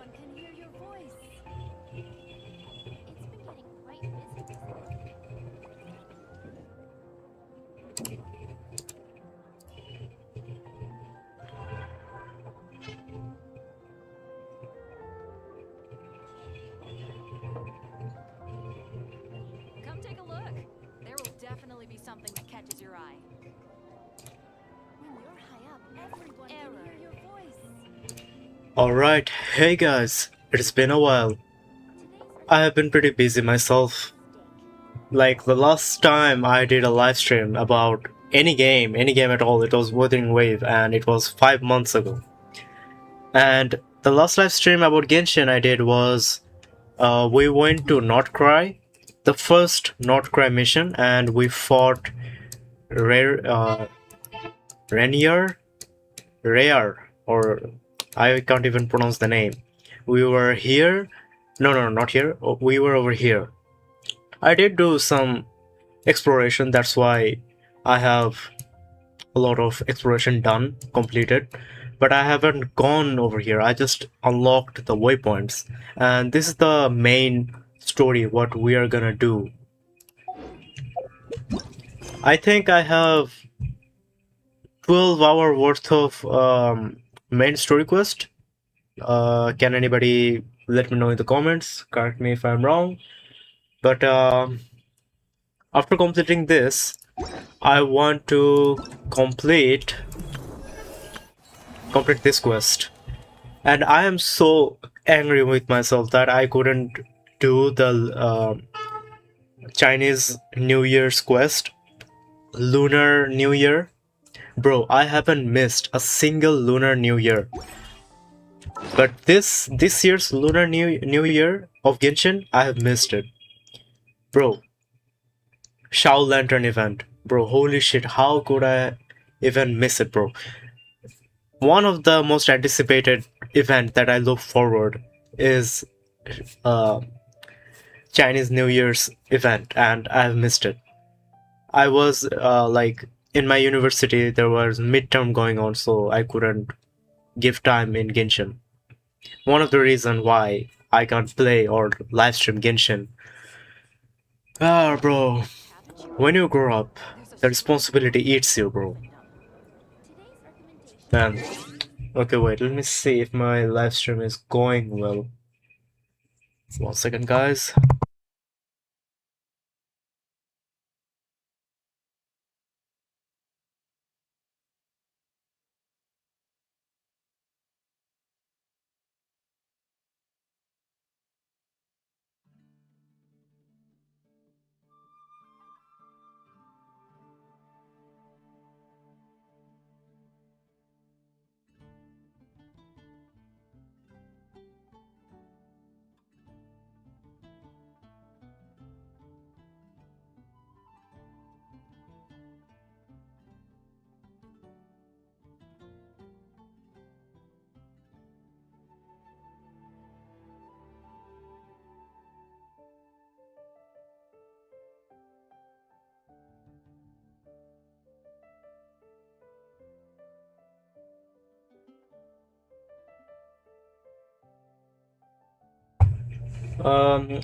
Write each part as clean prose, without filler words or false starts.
Everyone can hear your voice. It's been getting quite busy, hasn't it? Come take a look. There will definitely be something that catches your eye. When you're high up, everyone can hear your voice. Alright, hey guys, it's been a while. I have been pretty busy myself. Like the last time I did a live stream about any game at all, it was Wuthering Wave and it was 5 months ago. And the last live stream about Genshin I did was we went to Not Cry, the first Not Cry mission, and we fought Renier, Rare, or I can't even pronounce the name. We were here. No, not here. We were over here. I did do some exploration, that's why I have a lot of exploration done, completed. But I haven't gone over here. I just unlocked the waypoints. And this is the main story, what we are gonna do. I think I have 12 hour worth of main story quest. Can anybody let me know in the comments? Correct me if I'm wrong. But after completing this, I want to complete this quest. And I am so angry with myself that I couldn't do the Chinese New Year's quest, Lunar New Year. Bro, I haven't missed a single Lunar New Year. But this year's Lunar New Year of Genshin, I have missed it. Bro, Shao Lantern event. Bro, holy shit, how could I even miss it, bro? One of the most anticipated event that I look forward is Chinese New Year's event, and I have missed it. I was like in my university, there was midterm going on, so I couldn't give time in Genshin. One of the reason why I can't play or live stream Genshin. Ah, bro, when you grow up, the responsibility eats you, bro. Man, okay, wait, let me see if my live stream is going well. 1 second, guys.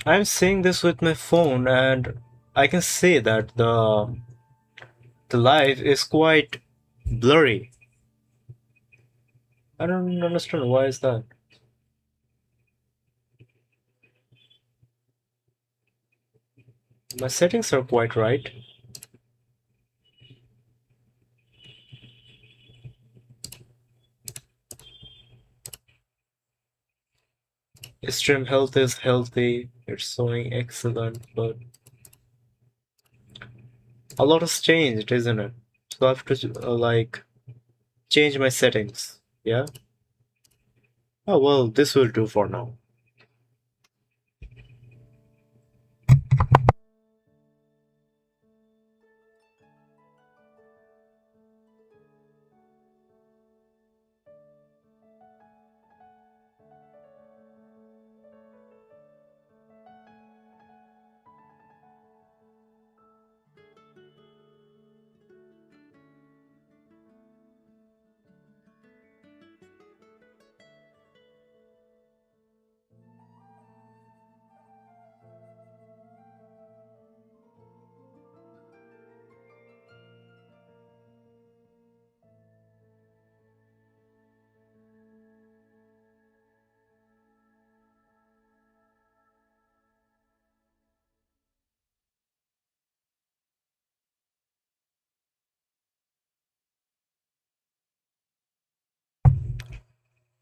I'm seeing this with my phone, and I can see that the live is quite blurry. I don't understand why is that. My settings are quite right. Stream health is healthy. It's showing excellent, but a lot has changed, isn't it? So I have to like change my settings. Yeah. Oh well, this will do for now.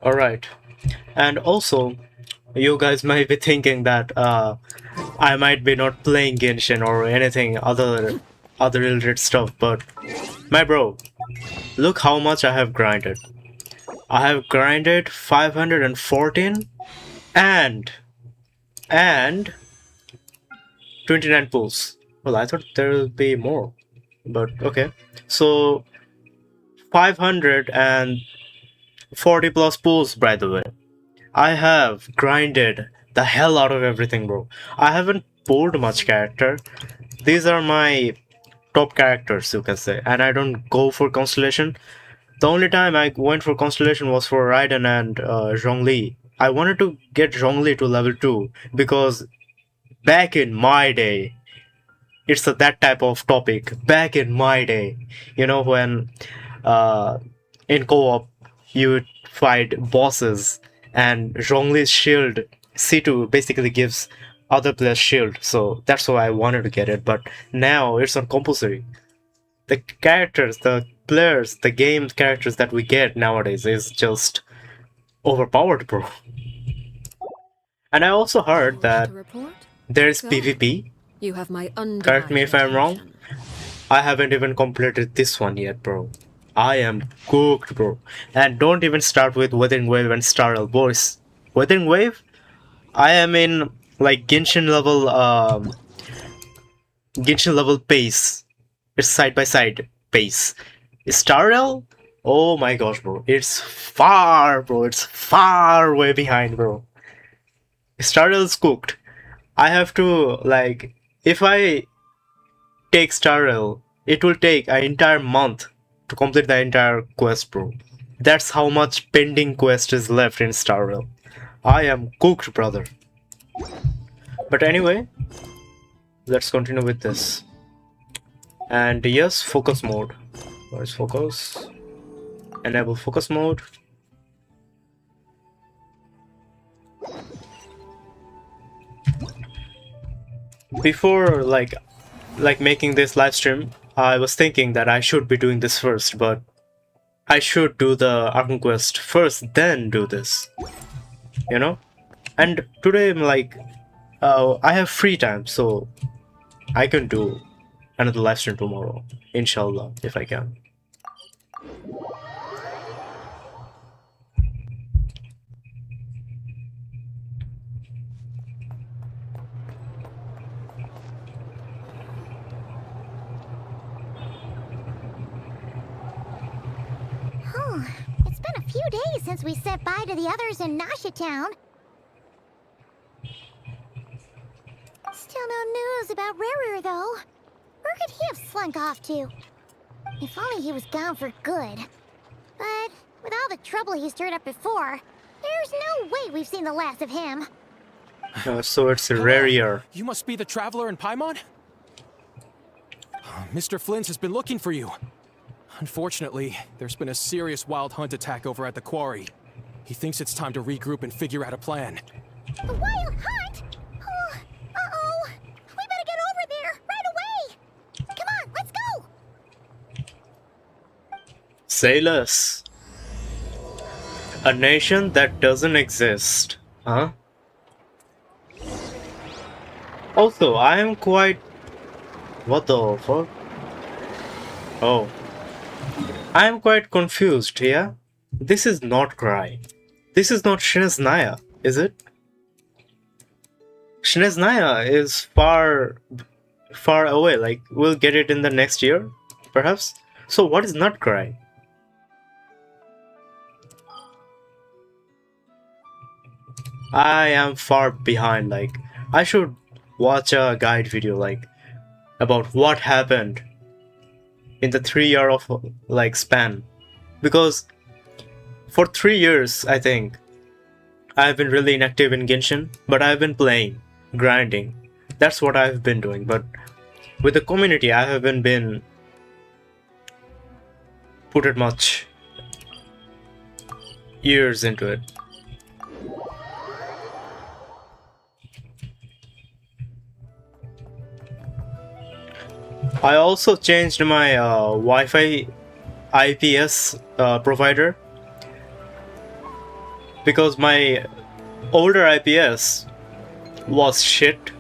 Alright. And also, you guys might be thinking that I might be not playing Genshin or anything other related stuff, but my bro, look how much I have grinded. I have grinded 514 and 29 pulls. Well, I thought there will be more, but okay. So 540 plus pulls, by the way. I have grinded the hell out of everything, bro. I haven't pulled much character. These are my top characters, you can say, and I don't go for constellation. The only time I went for constellation was for Raiden and Zhongli. I wanted to get Zhongli to level 2 because back in my day, it's that type of topic. Back in my day, you know, when in co-op you would fight bosses and Zhongli's shield C2 basically gives other players shield, so that's why I wanted to get it, but now it's not compulsory. The characters, the players, the game characters that we get nowadays is just overpowered, bro. And I also heard that there's PvP. You have my Correct me if I'm wrong. attention. I haven't even completed this one yet, bro. I am cooked, bro. And don't even start with Weathering Wave and Starl, boys. Weathering Wave, I am in like Genshin level pace. It's side by side pace. Starl, oh my gosh, bro. It's far, bro. It's far way behind, bro. Starl is cooked. I have to like, if I take Starl, it will take an entire month to complete the entire quest, bro. That's how much pending quest is left in Starl. I am cooked, brother. But anyway, let's continue with this. And yes, focus mode. Where's focus? Enable focus mode. Before like making this live stream, I was thinking that I should be doing this first, but I should do the Arkham quest first, then do this. You know? And today I'm like, I have free time, so I can do another live stream tomorrow, inshallah, if I can. It's been a few days since we said bye to the others in Nasha Town. Still no news about Rarer, though. Where could he have slunk off to? If only he was gone for good. But with all the trouble he stirred up before, there's no way we've seen the last of him. So it's Rarer. You must be the traveler in Paimon? Mr. Flynn has been looking for you. Unfortunately, there's been a serious wild hunt attack over at the quarry. He thinks it's time to regroup and figure out a plan. The wild hunt? Oh, uh-oh. We better get over there, right away! Come on, let's go! Say less. A nation that doesn't exist. Huh? Also, I am quite... What the fuck? Oh. I am quite confused, yeah? This is not Cry. This is not Shineznaya, is it? Shineznaya is far away, like we'll get it in the next year, perhaps? So what is not Cry? I am far behind, like I should watch a guide video like about what happened in the 3 year of like span, because for 3 years I think I've been really inactive in Genshin, but I've been playing, grinding. That's what I've been doing, but with the community I haven't been put it much years into it. I also changed my Wi-Fi IPS provider. because my older IPS was shit,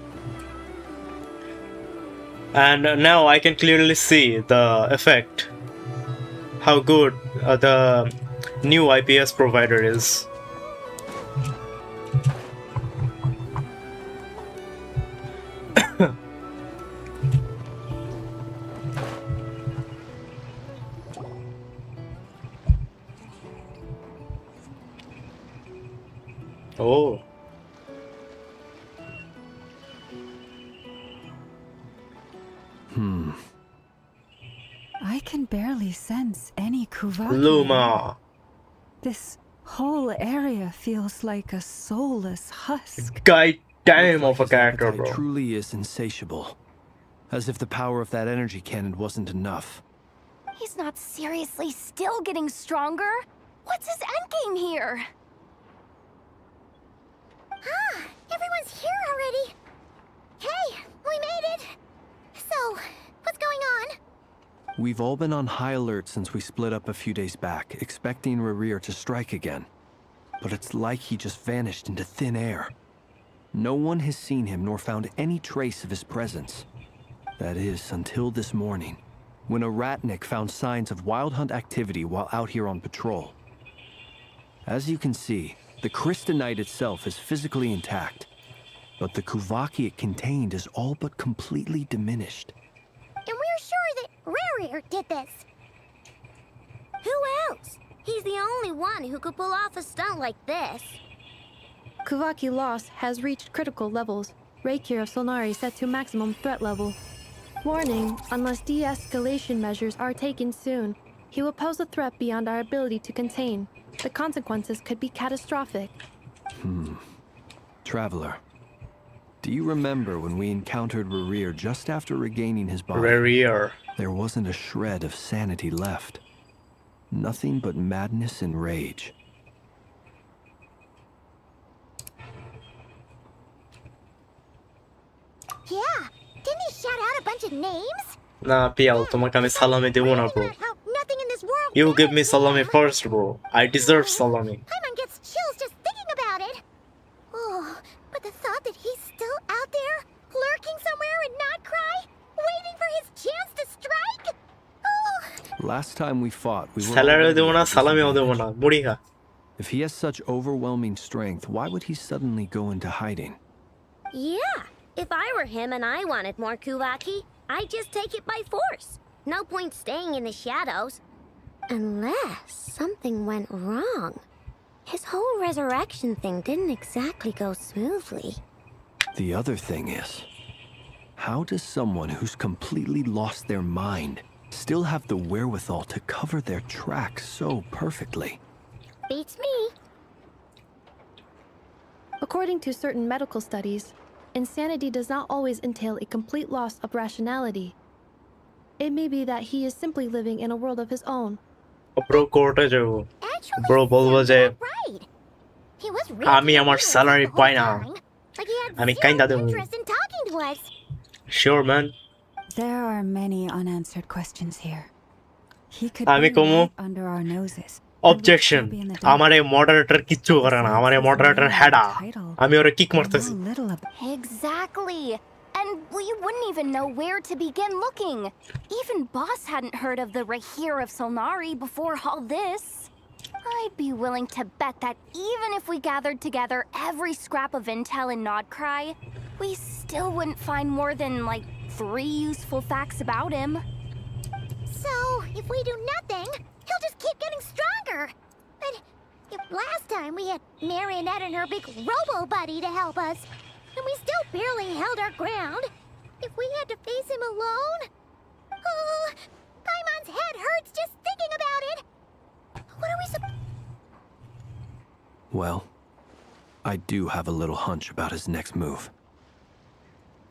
and now I can clearly see the effect, how good the new IPS provider is. Oh. I can barely sense any Kuvaki. Luma. This whole area feels like a soulless husk. Guy damn of a His character, appetite bro. truly is insatiable. As if the power of that energy cannon wasn't enough. He's not seriously still getting stronger? What's his endgame here? Ah, everyone's here already. Hey, we made it. So, what's going on? We've all been on high alert since we split up a few days back, expecting Rarir to strike again. But it's like he just vanished into thin air. No one has seen him nor found any trace of his presence. That is, until this morning, when a ratnik found signs of wild hunt activity while out here on patrol. As you can see, the crystalline itself is physically intact, but the Kuvaki it contained is all but completely diminished. And we're sure that Rarir did this. Who else? He's the only one who could pull off a stunt like this. Kuvaki loss has reached critical levels. Reikir of Solnari set to maximum threat level. Warning, unless de-escalation measures are taken soon, he will pose a threat beyond our ability to contain. The consequences could be catastrophic. Traveler, do you remember when we encountered Rarir just after regaining his body? Rare. There wasn't a shred of sanity left. Nothing but madness and rage. Yeah, didn't he shout out a bunch of names? না পিয়াল তোমাকে আমি সালামি দেবো না bro. About how nothing in this world You give me matters salami now. first, bro. I deserve salami. Paimon gets chills just thinking about it. Oh, but the thought that he's still out there, lurking somewhere and not cry, waiting for his chance to strike. Oh, Last time we fought, we were Salary already দেবো না, at a সালামিও দেবো disadvantage. না, মুড়ি খা। If he has such overwhelming strength, why would he suddenly go into hiding? yeah. If I were him and I wanted more Kuvaki, I'd just take it by force. No point staying in the shadows. Unless something went wrong. His whole resurrection thing didn't exactly go smoothly. The other thing is, how does someone who's completely lost their mind still have the wherewithal to cover their tracks so perfectly? Beats me. According to certain medical studies, insanity does not always entail a complete loss of rationality. It may be that he is simply living in a world of his own. Bro কোর্টে যাবো। Actually, Bro, বলবো sounds যে, about right. He was really আমি আমার curious salary the whole পাই না। time. Like he had আমি zero কাইন্দা দেবো। interest in talking to us. Sure, man. There are many unanswered questions here. He could আমি be কমু, right under our noses. and we'd objection. still be in the dark. আমার এই moderator কিচ্ছু করে না। আমার এই মডারেটর হেডা। আমি ওরে kick I মারতেছি। know little about Exactly. And we wouldn't even know where to begin looking. Even Boss hadn't heard of the Rahir of Solnari before all this. I'd be willing to bet that even if we gathered together every scrap of intel in Nodcry, we still wouldn't find more than, like, 3 useful facts about him. So, if we do nothing, he'll just keep getting stronger. But if last time we had Marionette and her big robo-buddy to help us, and we still barely held our ground, if we had to face him alone... Oh, Paimon's head hurts just thinking about it. What are we Well, I do have a little hunch about his next move.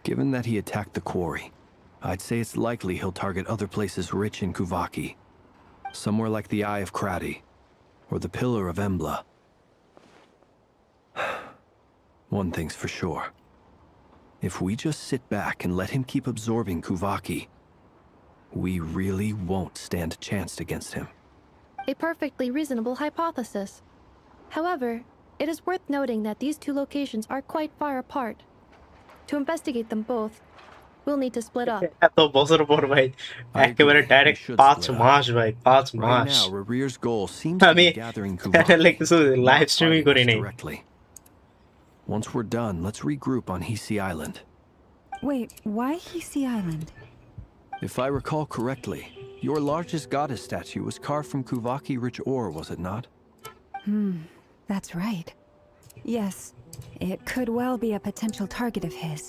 Given that he attacked the quarry, I'd say it's likely he'll target other places rich in Kuvaki. Somewhere like the Eye of Krati, or the Pillar of Embla. One thing's for sure. If we just sit back and let him keep absorbing Kuvaki, we really won't stand a chance against him. A perfectly reasonable hypothesis. However, It is worth noting that these two locations are quite far apart. To investigate them both, we'll need to split up. এত বছর পর ভাই I একেবারে agree. Direct We should 5 split up. মাস ভাই 5 Right mass now, Rerear's goal seems to আমি be gathering চ্যানেলে কিছু Kuwait, live not streaming fighting করি us নাই directly. Once we're done, let's regroup on Hisi Island. Wait, why Hisi Island? If I recall correctly, your largest goddess statue was carved from Kuvaki rich ore, was it not? That's right. Yes, it could well be a potential target of his.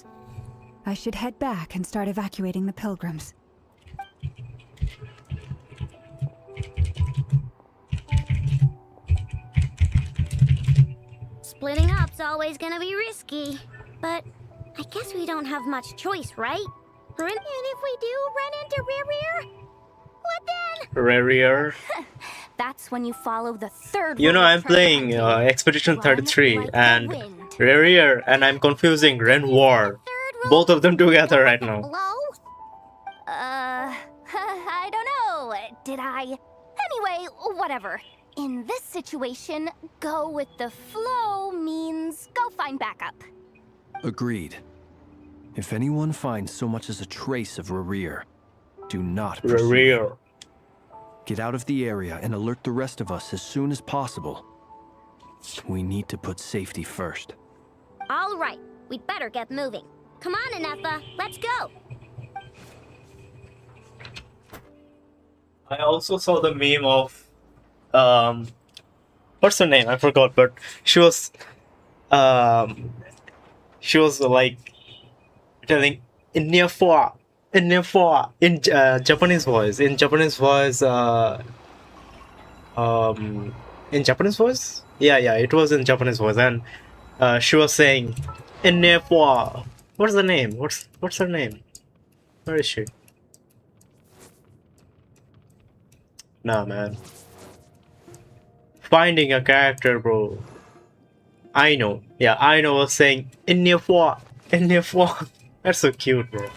I should head back and start evacuating the pilgrims. Splitting up's always gonna be risky. But I guess we don't have much choice, right? And if we do run into Rear, what then? Rarier. That's when you follow the third You know, rule of I'm playing Trek Expedition Run 33 like the and wind. Rarier, and I'm confusing Renoir. Third rule? Both of them together right now. Blow? I don't know. Did I? Anyway, whatever. In this situation, go with the flow means go find backup. Agreed. If anyone finds so much as a trace of Rerear, do not pursue. Rarier. Get out of the area and alert the rest of us as soon as possible. We need to put safety first. All right, we'd better get moving. Come on, Anetha, let's go. I also saw the meme of what's her name? I forgot, but she was like telling in Japanese voice. In Japanese voice? Yeah, it was in Japanese voice, and she was saying in what's the name? What's her name? Where is she? Nah, man. Finding a character, bro. I know. Yeah, I know. Was saying in That's so cute, bro.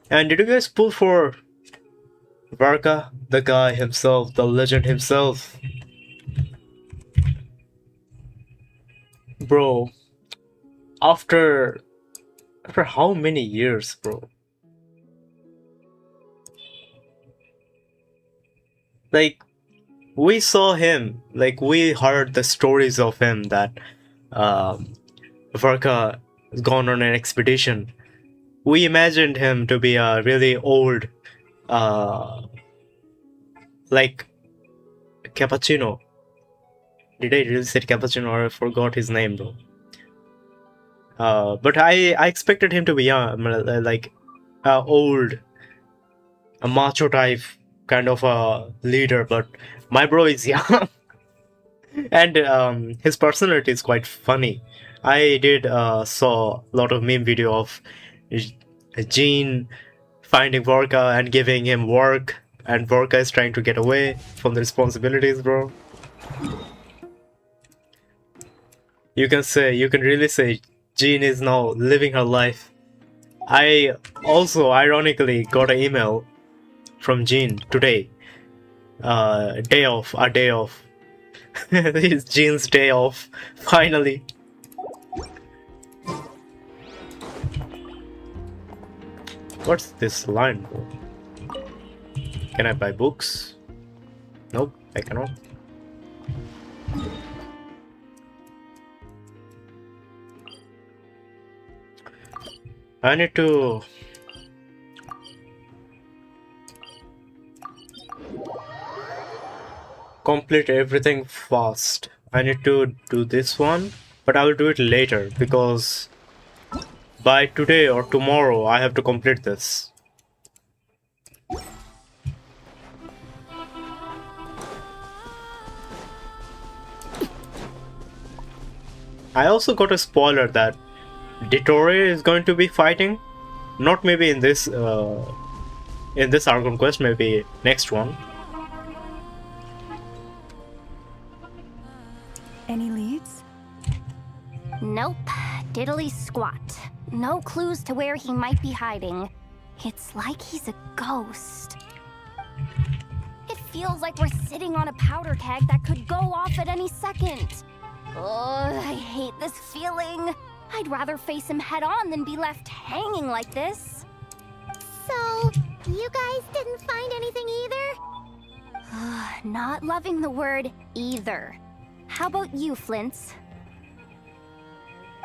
And did you guys pull for Varka, the guy himself, the legend himself? Bro, after how many years, bro? Like, we saw him, like, we heard the stories of him that Varka has gone on an expedition. We imagined him to be a really old, like, cappuccino. Did I really say cappuccino, or I forgot his name, bro? But I expected him to be like old, a macho type kind of a leader, but my bro is young. And his personality is quite funny. I did saw a lot of meme video of Jean finding Vorka and giving him work, and Vorka is trying to get away from the responsibilities, bro. You can really say Jean is now living her life. I also ironically got an email from Jean today. A day off. It's Jean's day off, finally. What's this line, bro? Can I buy books? Nope, I cannot. I need to complete everything fast. I need to do this one, but I will do it later because by today or tomorrow I have to complete this. I also got a spoiler that Ditore is going to be fighting, not maybe in this Argon quest, maybe next one. Any leads? Nope. Diddly squat. No clues to where he might be hiding. It's like he's a ghost. It feels feels like we're sitting on a powder keg that could go off at any second. Ugh, I hate this feeling. I'd rather face him head on than be left hanging like this. So, you guys didn't find anything either? Not loving the word either. How about you, Flints?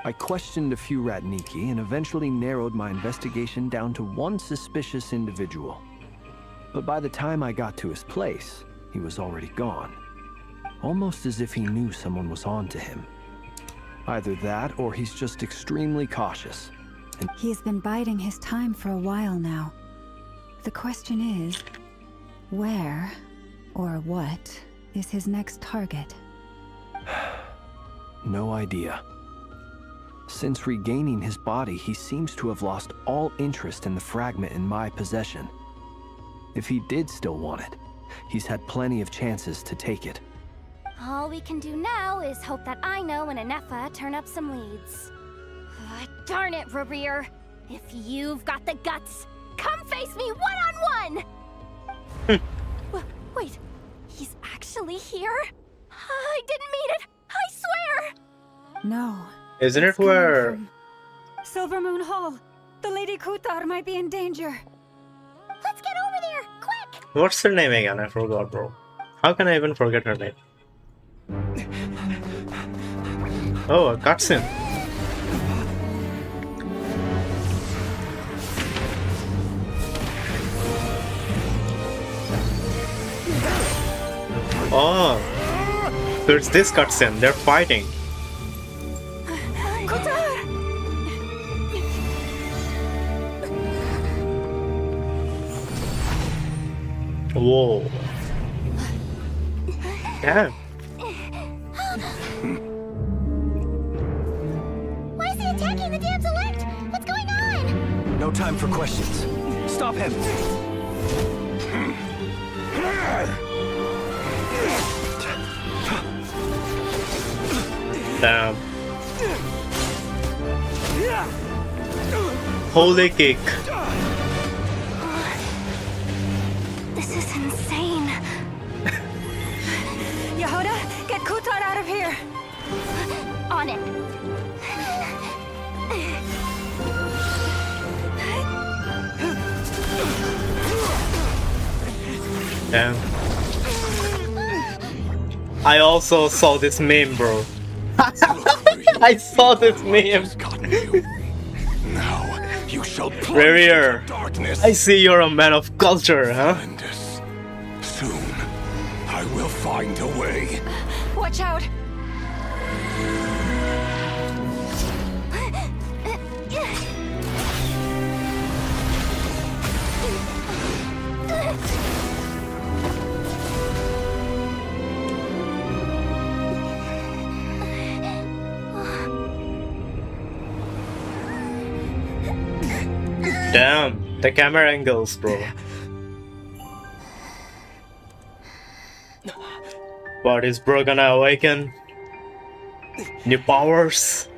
I questioned a few Ratniki and eventually narrowed my investigation down to one suspicious individual. But by the time I got to his place, he was already gone. Almost as if he knew someone was on to him. Either that, or he's just extremely cautious. And He's been biding his time for a while now. The question is, where or what is his next target? no idea. Since regaining his body, he seems to have lost all interest in the fragment in my possession. If he did still want it, he's had plenty of chances to take it. All we can do now is hope that Ino and Anefa turn up some leads. Darn it, Rarir. If you've got the guts, come face me one-on-one! Wait, he's actually here? I didn't mean it, I swear! No. Isn't it It's coming where... from Silver Moon Hall. The Lady Kutar might be in danger. Let's get over there, quick! What's her name again? I forgot, bro. How can I even forget her name? Oh, a cutscene. Oh, there's this cutscene. They're fighting. Whoa. Damn. Why is he attacking the damn select? What's going on? No time for questions. Stop him! Damn. Holy kick. This is insane. Yehuda, get Kutar out of here! On it. Damn. I also saw this meme, bro. I saw this meme. Now you shall plunge Rarir, into darkness. I see you're a man of culture, huh? Find us. Soon, I will find a way. Watch out! Damn, the camera angles, bro. What, is bro gonna awaken? New powers?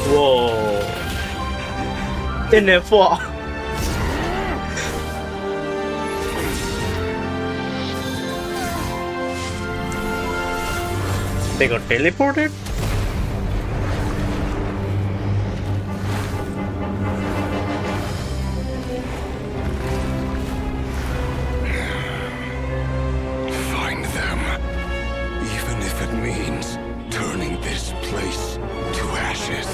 Whoa. NF4. They got teleported? Find them. Even if it means turning this place to ashes.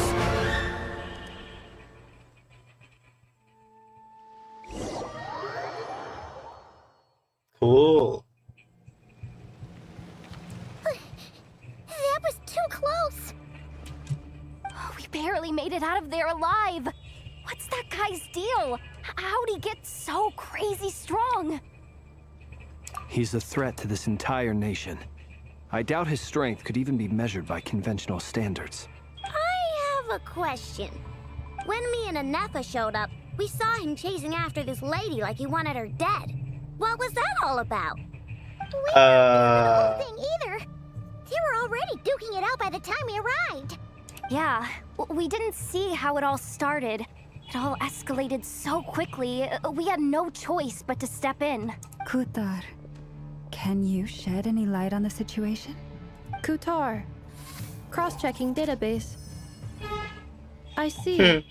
Cool. That was too close. We barely made it out of there alive. What's that guy's deal? How'd he get so crazy strong? He's a threat to this entire nation. I doubt his strength could even be measured by conventional standards. I have a question. When me and Anefa showed up, we saw him chasing after this lady like he wanted her dead. What was that all about? We don't know the whole thing either. They were already duking it out by the time we arrived. Yeah, we didn't see how it all started. It all escalated so quickly, we had no choice but to step in. Kutar, can you shed any light on the situation? Kutar. Cross-checking database. I see.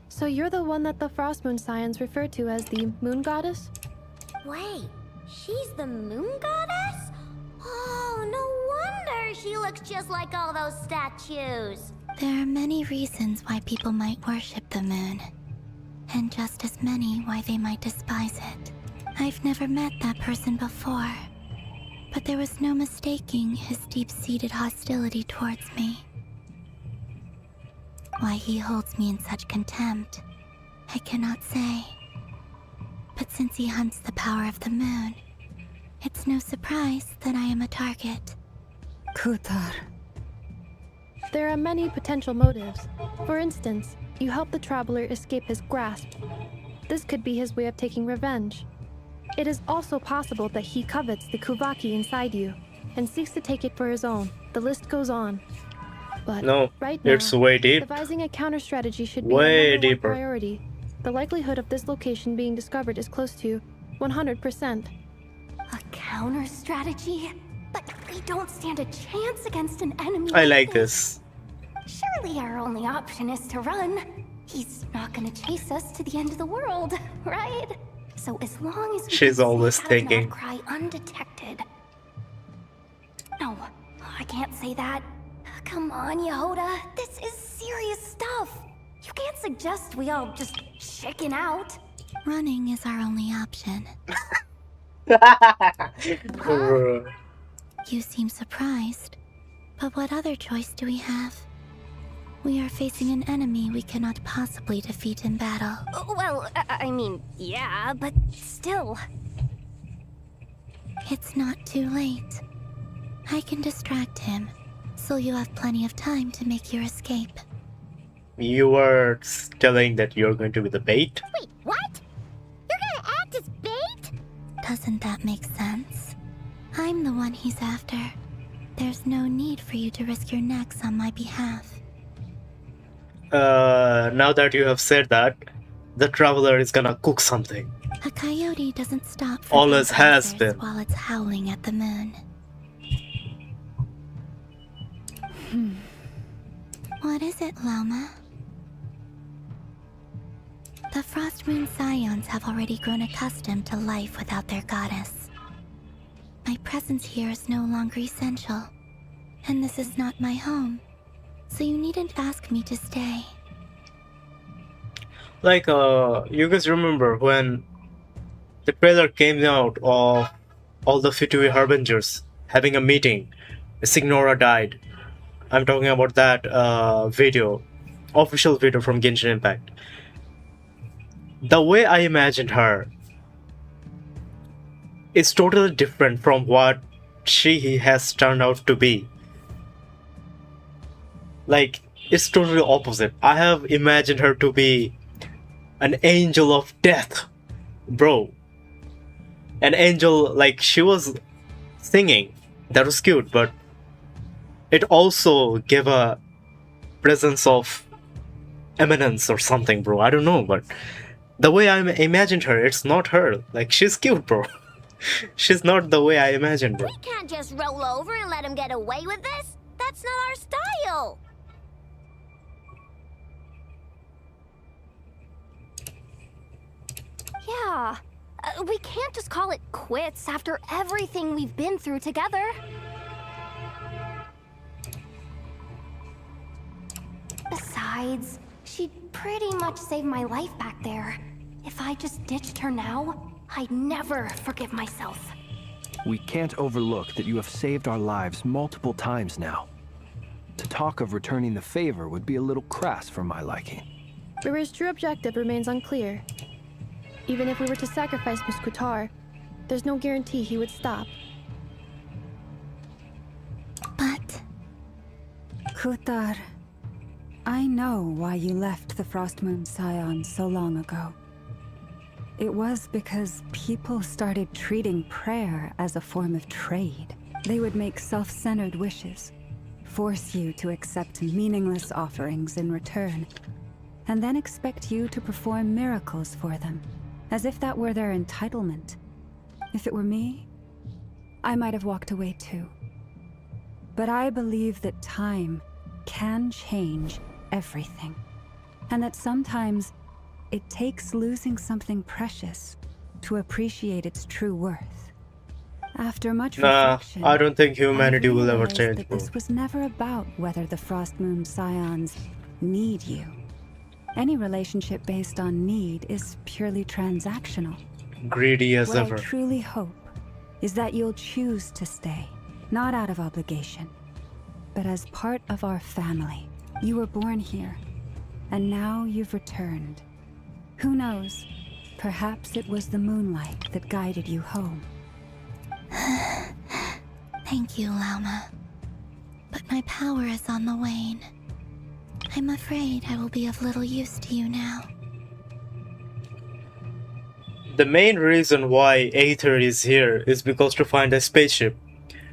So you're the one that the Frost Moon Scions refer to as the Moon Goddess? Wait, she's the moon goddess? Oh, no wonder she looks just like all those statues. There are many reasons why people might worship the moon, and just as many why they might despise it. I've never met that person before, but there was no mistaking his deep-seated hostility towards me. Why he holds me in such contempt, I cannot say. But since he hunts the power of the moon, it's no surprise that I am a target. Kutar. There are many potential motives. For instance, you help the traveler escape his grasp. This could be his way of taking revenge. It is also possible that he covets the Kuvaki inside you and seeks to take it for his own. The list goes on. But No, right now, it's way deep. devising a counter strategy should be Way the number one deeper. priority. The likelihood of this location being discovered is close to 100%. A counter strategy? But we don't stand a chance against an enemy. I like this. Surely our only option is to run. He's not gonna chase us to the end of the world, right? So as long as we She's can always sneak out of thinking. Outcry undetected. No, I can't say that. Come on, Yehoda. This is serious stuff. You can't suggest we all just chicken out. Running is our only option. You seem surprised. But what other choice do we have? We are facing an enemy we cannot possibly defeat in battle. Well, I mean, yeah, but still. It's not too late. I can distract him, so you have plenty of time to make your escape. You were telling that you're going to be the bait? Wait, what? You're gonna act as bait? Doesn't that make sense? I'm the one he's after. There's no need for you to risk your necks on my behalf. Now that you have said that, the traveler is gonna cook something. A coyote doesn't stop for Always both has answers been. while it's howling at the moon. What is it, Loma? The Frost Moon Scions have already grown accustomed to life without their goddess. My presence here is no longer essential, and this is not my home, so you needn't ask me to stay. Like, you guys remember when the trailer came out of all the Fitui Harbingers having a meeting, Signora died. I'm talking about that video, official video from Genshin Impact. The way I imagined her is totally different from what she has turned out to be. Like, it's totally opposite. I have imagined her to be an angel of death, bro. An angel, like, she was singing, that was cute, but it also gave a presence of eminence or something, bro. I don't know, but the way I imagined her, it's not her. Like, she's cute, bro. She's not the way I imagined, bro. We can't just roll over and let him get away with this. That's not our style. Yeah, we can't just call it quits after everything we've been through together. Besides, she'd pretty much saved my life back there. If I just ditched her now, I'd never forgive myself. We can't overlook that you have saved our lives multiple times now. To talk of returning the favor would be a little crass for my liking. Riri's true objective remains unclear. Even if we were to sacrifice Miss Kutar, there's no guarantee he would stop. But Kutar, I know why you left the Frost Moon Scions so long ago. It was because people started treating prayer as a form of trade. They would make self-centered wishes, force you to accept meaningless offerings in return, and then expect you to perform miracles for them, as if that were their entitlement. If it were me, I might have walked away too. But I believe that time can change everything, and that sometimes it takes losing something precious to appreciate its true worth. After much reflection, I don't think humanity I will ever realized change, that bro. this was never about whether the Frost Moon Scions need you. Any relationship based on need is purely transactional. Greedy as What I ever. truly hope is that you'll choose to stay, not out of obligation, but as part of our family. You were born here, and now you've returned. Who knows? Perhaps it was the moonlight that guided you home. Thank you, Lauma. But my power is on the wane. I'm afraid I will be of little use to you now. The main reason why Aether is here is because to find a spaceship.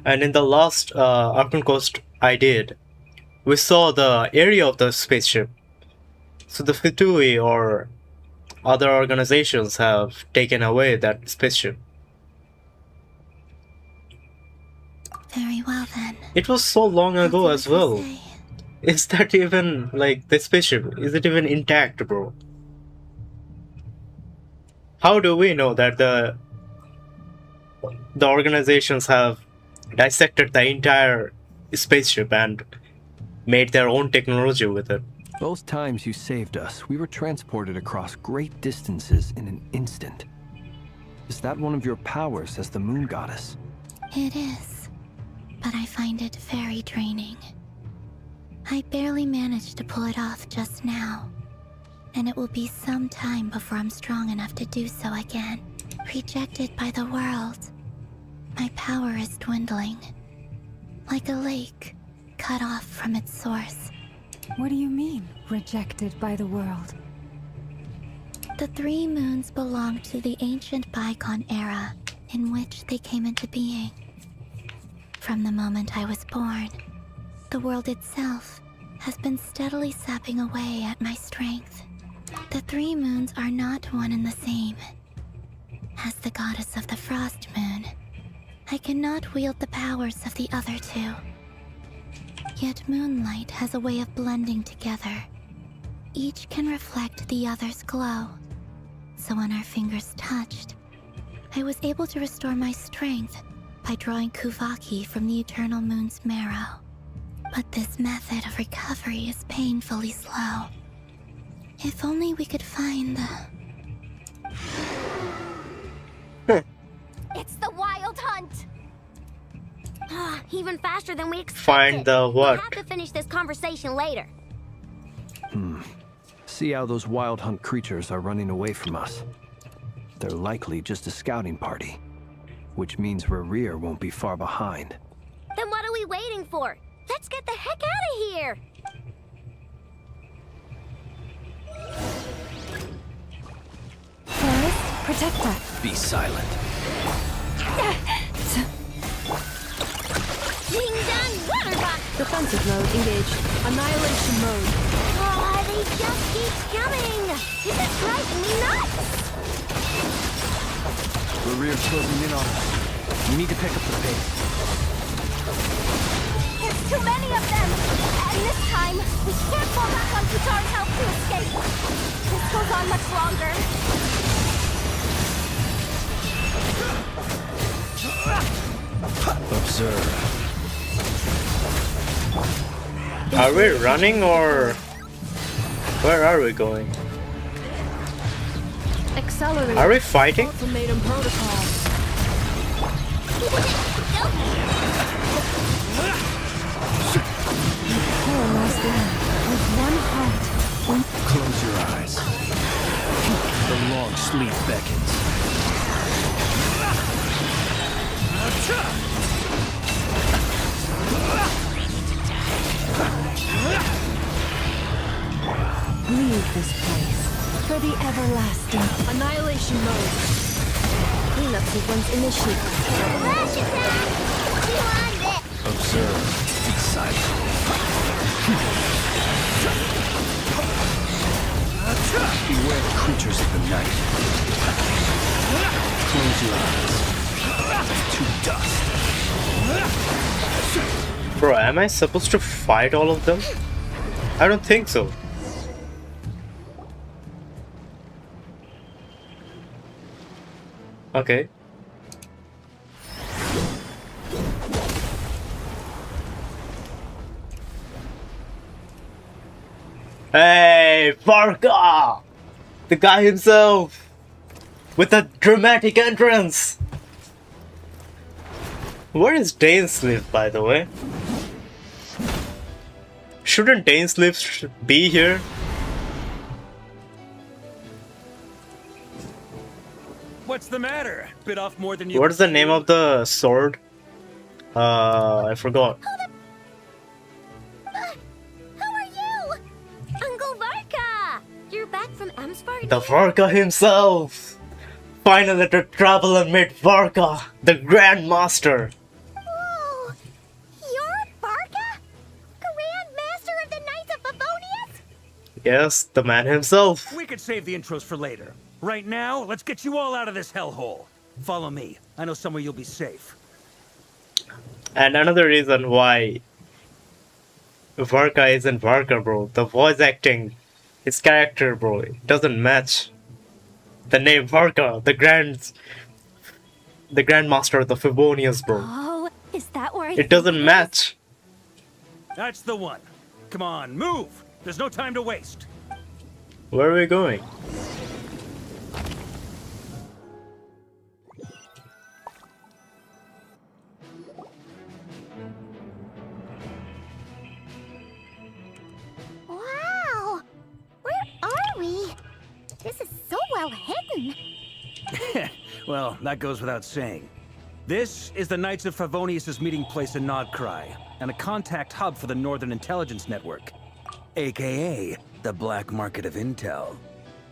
And in the last Archon Coast I did, we saw the area of the spaceship. So the Fitui or other organizations have taken away that spaceship. Very well then. It was so long I'll ago do as what you well. say. Is that even, like, the spaceship? Is it even intact, bro? How do we know that the organizations have dissected the entire spaceship and made their own technology with it? Both times you saved us, we were transported across great distances in an instant. Is that one of your powers as the moon goddess? It is, but I find it very draining. I barely managed to pull it off just now, and it will be some time before I'm strong enough to do so again. Rejected by the world, my power is dwindling, like a lake cut off from its source. What do you mean, rejected by the world? The three moons belong to the ancient bygone era in which they came into being. From the moment I was born, the world itself has been steadily sapping away at my strength. The three moons are not one and the same. As the goddess of the Frost Moon, I cannot wield the powers of the other two. Yet moonlight has a way of blending together. Each can reflect the other's glow. So when our fingers touched, I was able to restore my strength by drawing Kuvaki from the eternal moon's marrow. But this method of recovery is painfully slow. If only we could find the... It's the Wild Hunt! Even faster than we expected. Find the We'll what? have to finish this conversation later. See how those wild hunt creatures are running away from us. They're likely just a scouting party, which means Rarir won't be far behind. Then what are we waiting for? Let's get the heck out of here! Forest, protect us. Be silent. Ding dong, waterbox! Defensive mode engaged. Annihilation mode. Oh, they just keep coming! This is driving me nuts! Rarir's closing in on us. We need to pick up the pace. There's too many of them! And this time, we can't fall back on Kutar's help to escape. This goes on much longer. Observe. Are we running or where are we going? Accelerate. Are we fighting? Ultimatum protocol. Poor last land, with one heart. Close your eyes. The long sleep beckons. Leave this place for the everlasting. Annihilation mode. Cleanup sequence initiated. Flash attack! on this. Observe. Be silent. Beware the creatures of the night. Close your eyes. To dust. Bro, am I supposed to fight all of them? I don't think so. Okay. Hey, Varka! The guy himself! With a dramatic entrance! Where is Dainsleif, by the way? Shouldn't Dainsleif be here? What's the matter? Bit off more than you. What is the name of the sword? I forgot. How are you? Uncle Varka! You're back from Amsford? The Varka himself! Finally to travel and meet Varka, the Grand Master! Whoa! You're Varka? Grand Master of the Knights of Favonius? Yes, the man himself. We could save the intros for later. Right now, let's get you all out of this hellhole. Follow me. I know somewhere you'll be safe. And another reason why Varka isn't Varka, bro. The voice acting, his character, bro, it doesn't match. The name Varka, the Grandmaster of the Favonius, bro. Oh, is that where It doesn't match. That's the one. Come on, move! There's no time to waste. Where are we going? Wow! Where are we? This is so well hidden. Well, that goes without saying. This is the Knights of Favonius' meeting place in Nodcry, and a contact hub for the Northern Intelligence Network, aka the Black Market of Intel.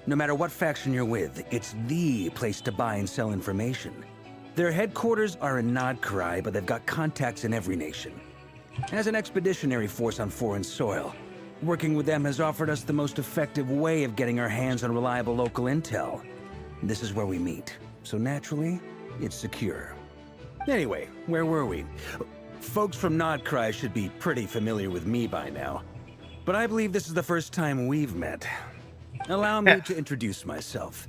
No matter what faction you're with, it's the place to buy and sell information. Their headquarters are in Nodcry, but they've got contacts in every nation. As an expeditionary force on foreign soil, working with them has offered us the most effective way of getting our hands on reliable local intel. This is where we meet, so naturally, it's secure. Anyway, where were we? Folks from Nodcry should be pretty familiar with me by now, but I believe this is the first time we've met. Allow me to introduce myself.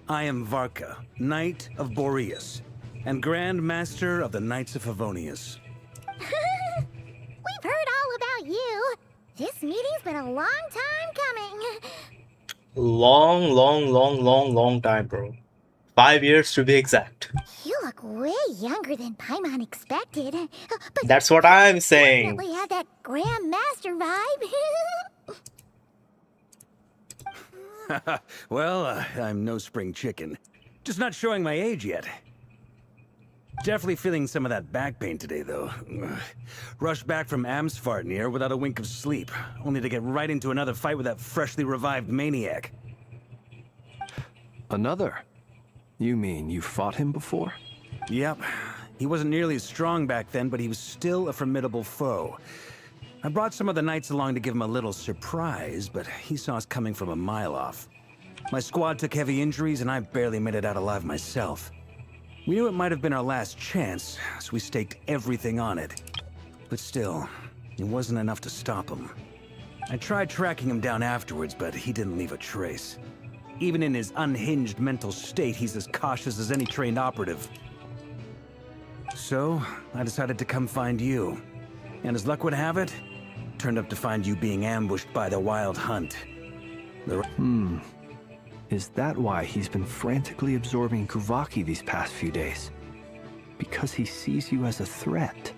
I am Varka, Knight of Boreas, and Grand Master of the Knights of Favonius. We've heard all about you. This meeting's been a long time coming. Long time, bro. 5 years to be exact. You look way younger than Paimon expected. But That's what I'm saying. definitely had that Grand Master vibe. Well, I'm no spring chicken. Just not showing my age yet. Definitely feeling some of that back pain today, though. Rushed back from Amsfartnir without a wink of sleep, only to get right into another fight with that freshly revived maniac. Another? You mean you fought him before? Yep. He wasn't nearly as strong back then, but he was still a formidable foe. I brought some of the knights along to give him a little surprise, but he saw us coming from a mile off. My squad took heavy injuries, and I barely made it out alive myself. We knew it might have been our last chance, so we staked everything on it. But still, it wasn't enough to stop him. I tried tracking him down afterwards, but he didn't leave a trace. Even in his unhinged mental state, he's as cautious as any trained operative. So, I decided to come find you. And as luck would have it, turned up to find you being ambushed by the Wild Hunt. Is that why he's been frantically absorbing Kuvaki these past few days? Because he sees you as a threat?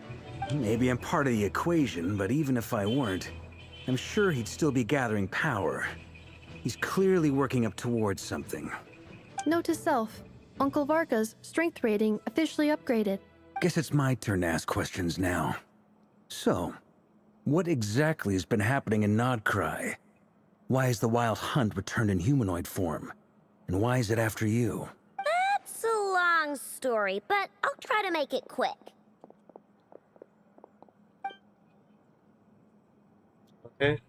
Maybe I'm part of the equation, but even if I weren't, I'm sure he'd still be gathering power. He's clearly working up towards something. Note to self, Uncle Varka's strength rating officially upgraded. Guess it's my turn to ask questions now. So, what exactly has been happening in Nodcry? Why is the Wild Hunt returned in humanoid form? And why is it after you? That's a long story, but I'll try to make it quick. Okay.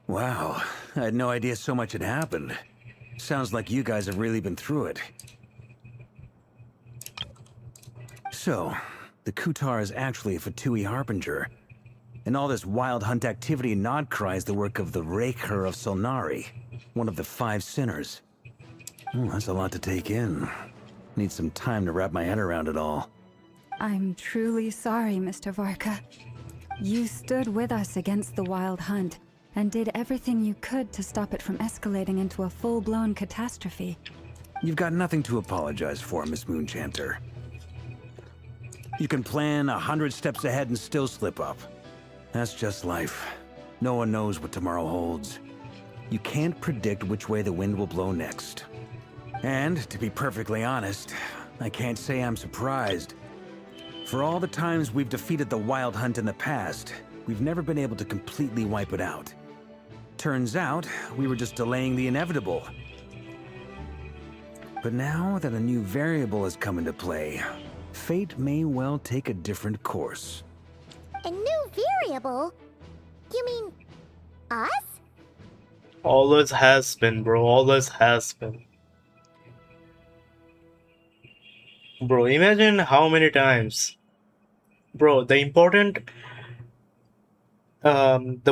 Wow, I had no idea so much had happened. Sounds like you guys have really been through it. So, the Kutar is actually a Fatui Harbinger. And all this wild hunt activity in Nodcry is the work of the Raker of Solnari, one of the 5 sinners. That's a lot to take in. Need some time to wrap my head around it all. I'm truly sorry, Mr. Varka. You stood with us against the Wild Hunt and did everything you could to stop it from escalating into a full-blown catastrophe. You've got nothing to apologize for, Miss Moonchanter. You can plan 100 steps ahead and still slip up. That's just life. No one knows what tomorrow holds. You can't predict which way the wind will blow next. And, to be perfectly honest, I can't say I'm surprised. For all the times we've defeated the Wild Hunt in the past, we've never been able to completely wipe it out. Turns out, we were just delaying the inevitable. But now that a new variable has come into play, fate may well take a different course. A new variable? You mean us? Always has been, bro. Always has been. Bro, imagine how many times. Bro, the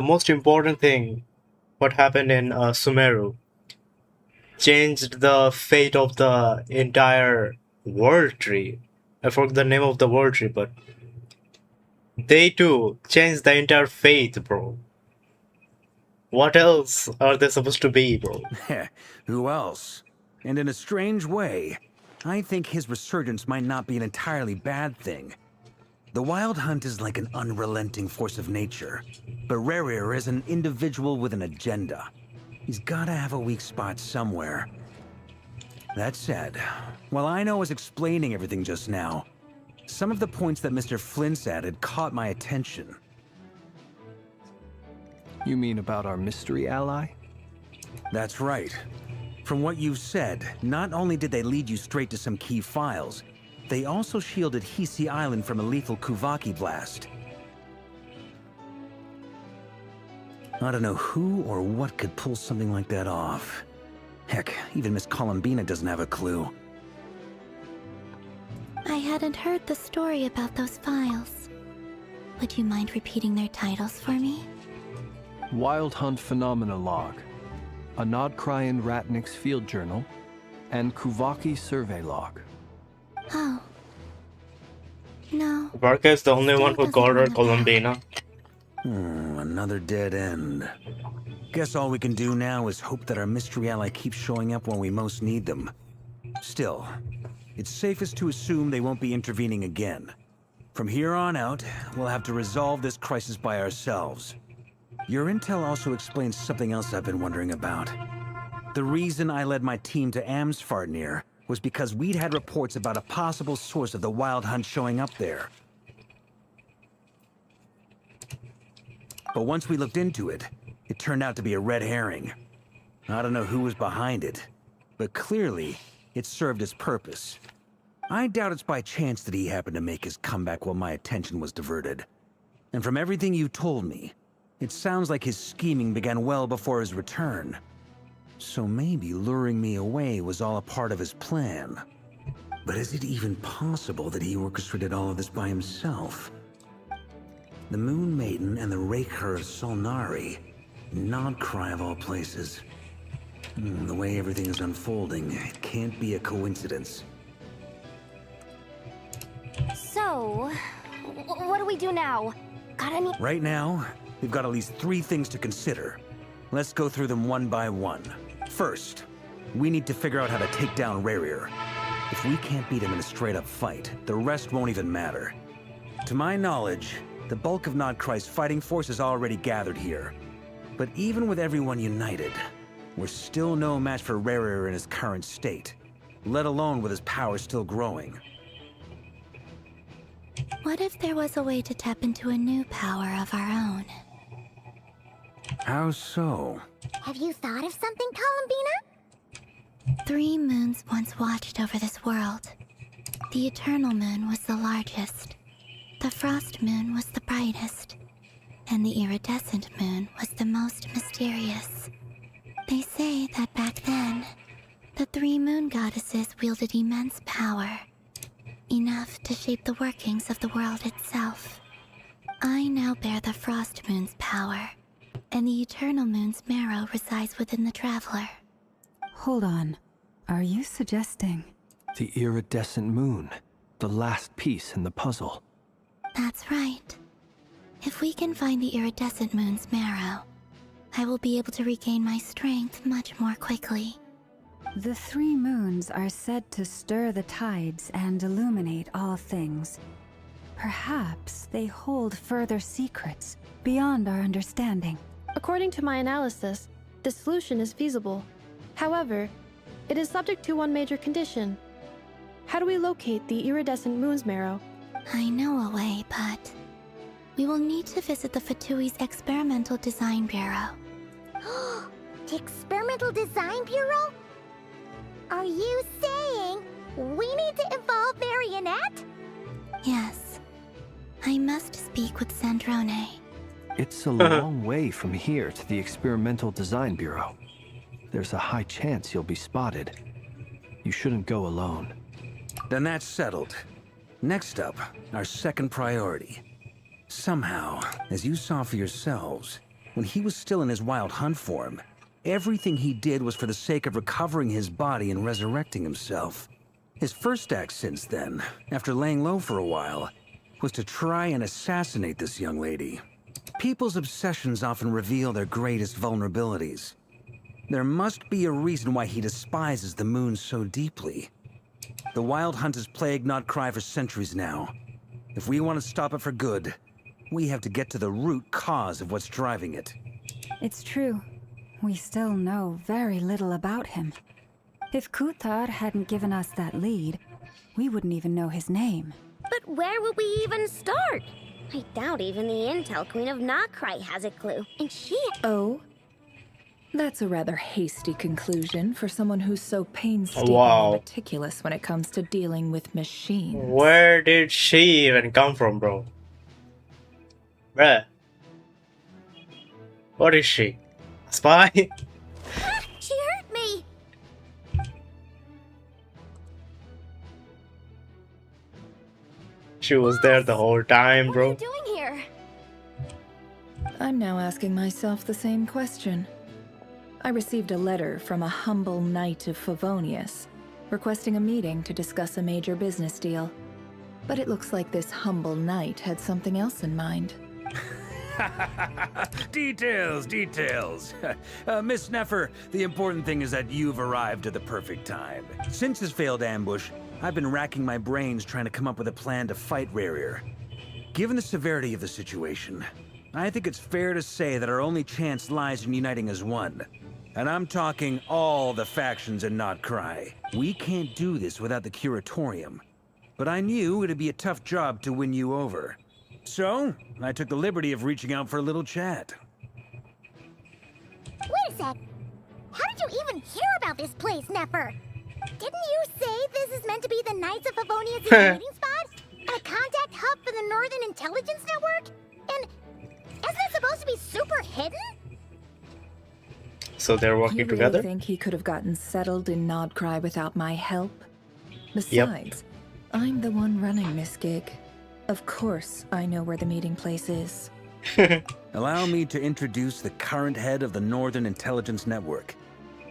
most important thing, what happened in Sumeru, changed the fate of the entire world tree. I forgot the name of the world tree, but they too changed the entire fate, bro. What else are they supposed to be, bro? Who else? And in a strange way, I think his resurgence might not be an entirely bad thing. The Wild Hunt is like an unrelenting force of nature, but Rarer is an individual with an agenda. He's gotta have a weak spot somewhere. That said, while I was explaining everything just now, some of the points that Mr. Flint's added caught my attention. You mean about our mystery ally? That's right. From what you've said, not only did they lead you straight to some key files, they also shielded Hisi Island from a lethal Kuvaki blast. I don't know who or what could pull something like that off. Heck, even Miss Columbina doesn't have a clue. I hadn't heard the story about those files. Would you mind repeating their titles for me? Wild Hunt Phenomena Log, a Nodcryan Ratnik's Field Journal, and Kuvaki Survey Log. Oh. No. Varka is the only one who called her Columbina. Another dead end. Guess all we can do now is hope that our mystery ally keeps showing up when we most need them. Still, it's safest to assume they won't be intervening again. From here on out, we'll have to resolve this crisis by ourselves. Your intel also explains something else I've been wondering about. The reason I led my team to Amsfarnir was because we'd had reports about a possible source of the Wild Hunt showing up there. But once we looked into it, it turned out to be a red herring. I don't know who was behind it, but clearly, it served its purpose. I doubt it's by chance that he happened to make his comeback while my attention was diverted. And from everything you told me, it sounds like his scheming began well before his return. So maybe luring me away was all a part of his plan. But is it even possible that he orchestrated all of this by himself? The Moon Maiden and the Raker of Solnari. Nodcry of all places. The way everything is unfolding, it can't be a coincidence. So, what do we do now? Got any? Right now, we've got at least 3 things to consider. Let's go through them one by one. First, we need to figure out how to take down Rarir. If we can't beat him in a straight-up fight, the rest won't even matter. To my knowledge, the bulk of Nodcry's fighting force is already gathered here. But even with everyone united, we're still no match for Rarir in his current state, let alone with his power still growing. What if there was a way to tap into a new power of our own? How so? Have you thought of something, Columbina? 3 moons once watched over this world. The Eternal Moon was the largest. The Frost Moon was the brightest. And the iridescent moon was the most mysterious. They say that back then, the 3 moon goddesses wielded immense power, enough to shape the workings of the world itself. I now bear the frost moon's power, and the eternal moon's marrow resides within the traveler. Hold on. Are you suggesting? The iridescent moon, the last piece in the puzzle. That's right. If we can find the iridescent moon's marrow, I will be able to regain my strength much more quickly. The 3 moons are said to stir the tides and illuminate all things. Perhaps they hold further secrets beyond our understanding. According to my analysis, the solution is feasible. However, it is subject to one major condition. How do we locate the iridescent moon's marrow? I know a way, but we will need to visit the Fatui's Experimental Design Bureau. The Experimental Design Bureau? Are you saying we need to involve Marionette? Yes. I must speak with Sandrone. It's a long way from here to the Experimental Design Bureau. There's a high chance you'll be spotted. You shouldn't go alone. Then that's settled. Next up, our second priority. Somehow, as you saw for yourselves, when he was still in his wild hunt form, everything he did was for the sake of recovering his body and resurrecting himself. His first act since then, after laying low for a while, was to try and assassinate this young lady. People's obsessions often reveal their greatest vulnerabilities. There must be a reason why he despises the moon so deeply. The Wild Hunt has plagued Notcry for centuries now. If we want to stop it for good, we have to get to the root cause of what's driving it. It's true. We still know very little about him. If Kuthar hadn't given us that lead, we wouldn't even know his name. But where would we even start? I doubt even the Intel Queen of Notcry has a clue. And she... Oh? That's a rather hasty conclusion for someone who's so painstaking Wow. and meticulous when it comes to dealing with machines. Where did she even come from, bro? Bruh. What is she? A spy? She hurt me! She was there the whole time, What are you bro. doing here? I'm now asking myself the same question. I received a letter from a humble knight of Favonius, requesting a meeting to discuss a major business deal. But it looks like this humble knight had something else in mind. Details, details. Miss Neffer, the important thing is that you've arrived at the perfect time. Since his failed ambush, I've been racking my brains trying to come up with a plan to fight Rarer. Given the severity of the situation, I think it's fair to say that our only chance lies in uniting as one. And I'm talking all the factions in Notcry. We can't do this without the Curatorium. But I knew it'd be a tough job to win you over. So, I took the liberty of reaching out for a little chat. Wait a sec. How did you even hear about this place, Neffer? Didn't you say this is meant to be the Knights of Favonia's meeting spot? And a contact hub for the Northern Intelligence Network? And isn't it supposed to be super hidden? So they're working You really together? think he could have gotten settled in Nodcry without my help? Besides, I'm the one running this gig. Of course I know where the meeting place is. Allow me to introduce the current head of the Northern Intelligence Network.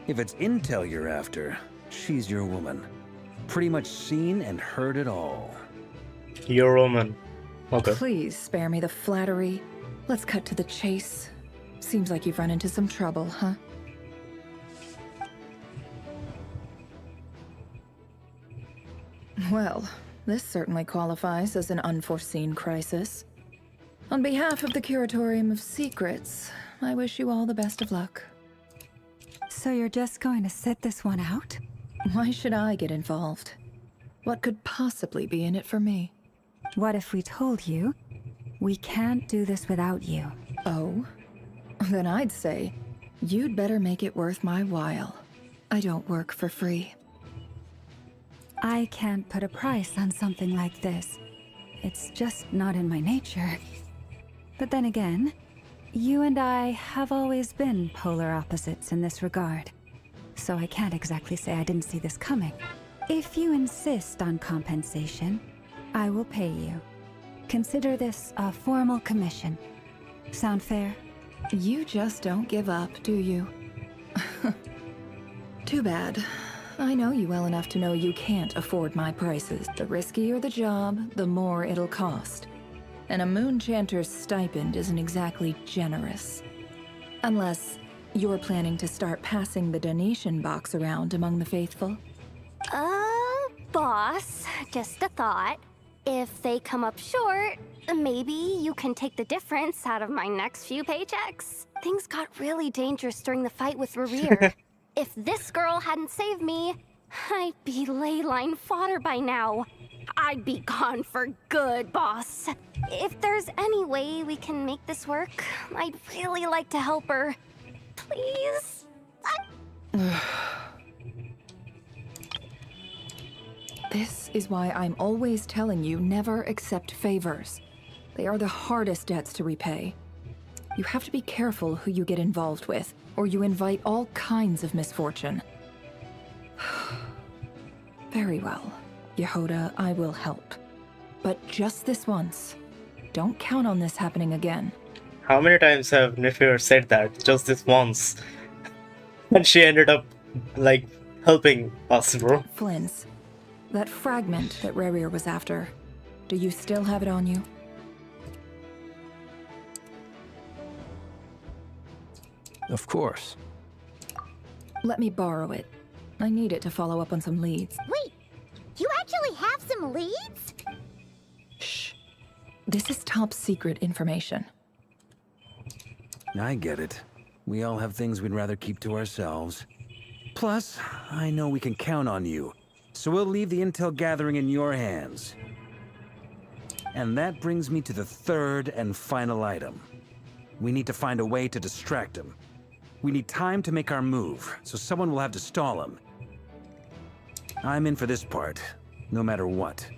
If it's intel you're after, she's your woman. Pretty much seen and heard it all. You're Roman. Okay. Please spare me the flattery. Let's cut to the chase. Seems like you've run into some trouble, huh? Well, this certainly qualifies as an unforeseen crisis. On behalf of the Curatorium of Secrets, I wish you all the best of luck. So you're just going to sit this one out? Why should I get involved? What could possibly be in it for me? What if we told you we can't do this without you? Oh? Then I'd say, you'd better make it worth my while. I don't work for free. I can't put a price on something like this. It's just not in my nature. But then again, You and I have always been polar opposites in this regard, so I can't exactly say I didn't see this coming. If you insist on compensation, I will pay you. Consider this a formal commission. Sound fair? You just don't give up, do you? Too bad. I know you well enough to know you can't afford my prices. The riskier the job, the more it'll cost. And a moon chanter's stipend isn't exactly generous. Unless you're planning to start passing the donation box around among the faithful. Boss, just a thought. If they come up short, maybe you can take the difference out of my next few paychecks. Things got really dangerous during the fight with Razer. If this girl hadn't saved me, I'd be ley line fodder by now. I'd be gone for good, boss. If there's any way we can make this work, I'd really like to help her. Please? This is why I'm always telling you never accept favors. They are the hardest debts to repay. You have to be careful who you get involved with, or you invite all kinds of misfortune. Very well, Yehoda, I will help. But just this once. Don't count on this happening again. How many times have Nifir said that? Just this once. And she ended up, like, helping us, bro. Flynn's. That fragment that Rarir was after. Do you still have it on you? Of course. Let me borrow it. I need it to follow up on some leads. Wait, you actually have some leads? Shh. This is top secret information. I get it. We all have things we'd rather keep to ourselves. Plus, I know we can count on you. So we'll leave the intel gathering in your hands. And that brings me to the third and final item. We need to find a way to distract him. We need time to make our move, so someone will have to stall him. I'm in for this part, no matter what.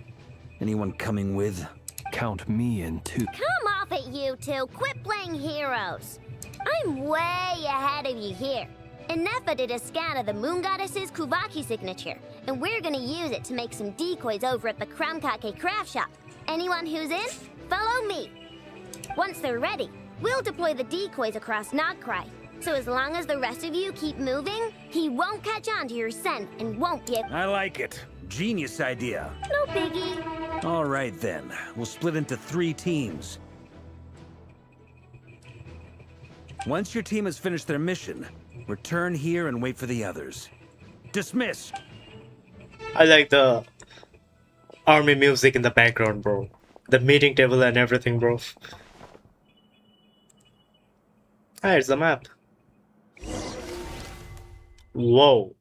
Anyone coming with? Count me in too. Come off it, you two. Quit playing heroes. I'm way ahead of you here. Nefa did a scan of the Moon Goddess's Kuvaki signature, and we're gonna use it to make some decoys over at the Kramkake craft shop. Anyone who's in, follow me. Once they're ready, we'll deploy the decoys across Nogcry. So as long as the rest of you keep moving, he won't catch on to your scent and won't give... I like it. Genius idea. No biggie. All right then. We'll split into 3 teams. Once your team has finished their mission, return here and wait for the others. Dismiss! I like the army music in the background, bro. The meeting table and everything, bro. Ah, it's the map. Whoa.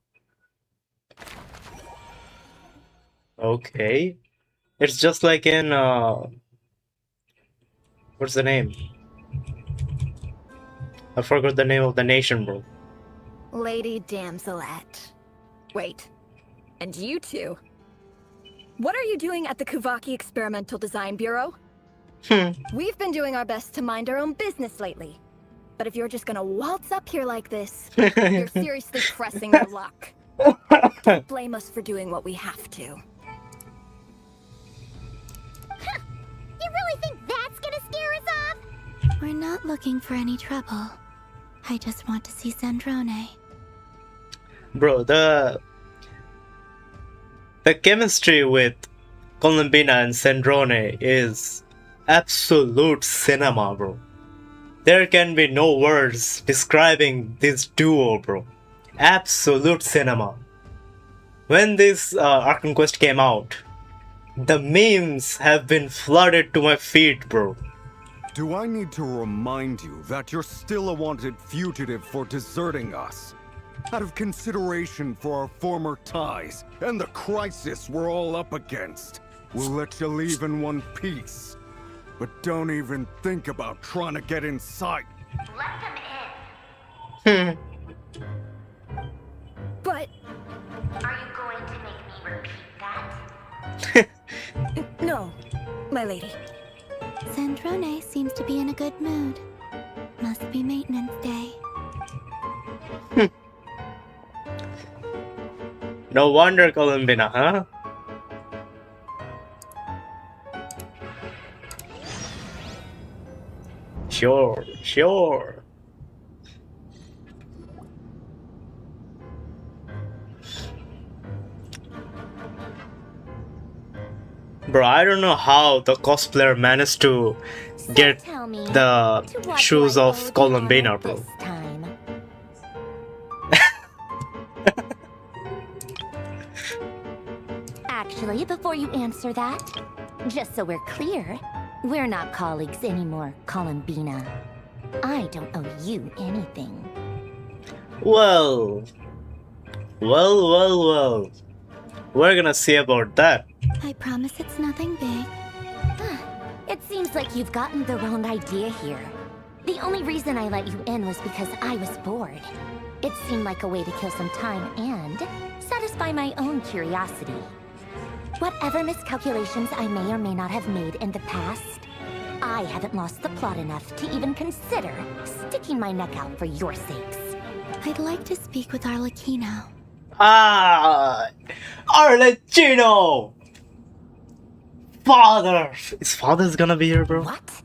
Okay. It's just like in, what's the name? I forgot the name of the nation, bro. Lady Damselette. Wait. And you two? What are you doing at the Kuvaki Experimental Design Bureau? We've been doing our best to mind our own business lately. But if you're just gonna waltz up here like this, you're seriously pressing your luck. Don't blame us for doing what we have to. Huh. You really think that's gonna scare us off? We're not looking for any trouble. I just want to see Sandrone. Bro, the chemistry with Columbina and Sandrone is absolute cinema, bro. There can be no words describing this duo, bro. Absolute cinema. When this Arkham Quest came out, the memes have been flooded to my feet, bro. Do I need to remind you that you're still a wanted fugitive for deserting us? Out of consideration for our former ties and the crisis we're all up against, we'll let you leave in one piece. But don't even think about trying to get inside. Let them in. But... Are you going to make me repeat that? no, my lady. Sandrone seems to be in a good mood. Must be maintenance day. No wonder Columbina, huh? Sure, sure. Bro, I don't know how the cosplayer managed to get Tell me, the to what shoes do I owe of the Columbina, honor bro. this time? Actually, before you answer that, just so we're clear, we're not colleagues anymore, Columbina. I don't owe you anything. Well, well. We're gonna see about that. I promise it's nothing big. It seems like you've gotten the wrong idea here. The only reason I let you in was because I was bored. It seemed like a way to kill some time and satisfy my own curiosity. Whatever miscalculations I may or may not have made in the past, I haven't lost the plot enough to even consider sticking my neck out for your sakes. I'd like to speak with Arlecchino. Ah, Arlecchino! Father! His father's gonna be here, bro. What?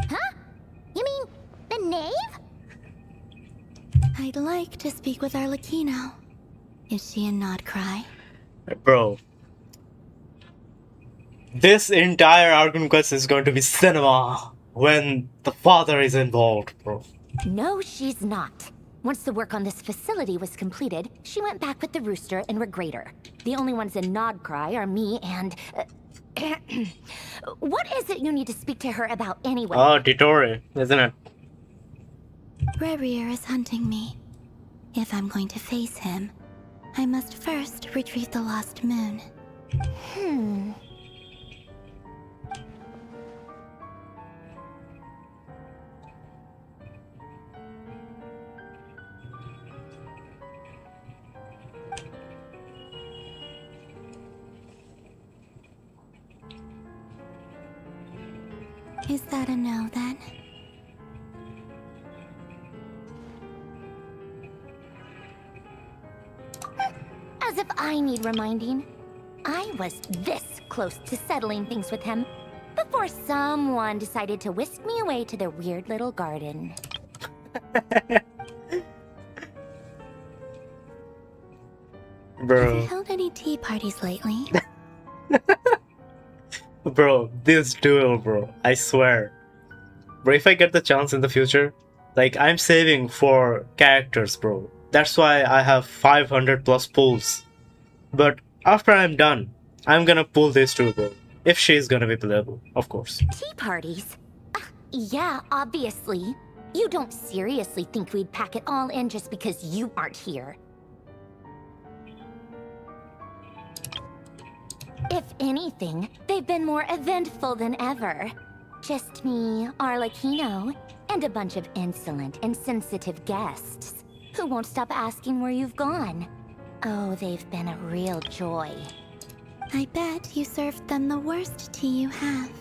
Huh? You mean the knave? I'd like to speak with Arlecchino. Is she in Nodcry? Bro. This entire Argon Quest is going to be cinema when the father is involved, bro. No, she's not. Once the work on this facility was completed, she went back with the Rooster and Regrator. The only ones in Nodcry are me and... what is it you need to speak to her about anyway? Oh, Titori, isn't it? Rerir is hunting me. If I'm going to face him, I must first retrieve the lost moon. Is that a no, then? As if I need reminding. I was this close to settling things with him before someone decided to whisk me away to their weird little garden. Have you Bro. held any tea parties lately? Bro, this duel, bro. I swear. Bro, if I get the chance in the future, like, I'm saving for characters, bro. That's why I have 500 plus pulls. But after I'm done, I'm gonna pull this too, bro. If she's gonna be playable, of course. Tea parties? Yeah, obviously. You don't seriously think we'd pack it all in just because you aren't here. If anything, they've been more eventful than ever. Just me, Arlecchino, and a bunch of insolent and sensitive guests who won't stop asking where you've gone. Oh, they've been a real joy. I bet you served them the worst tea you have.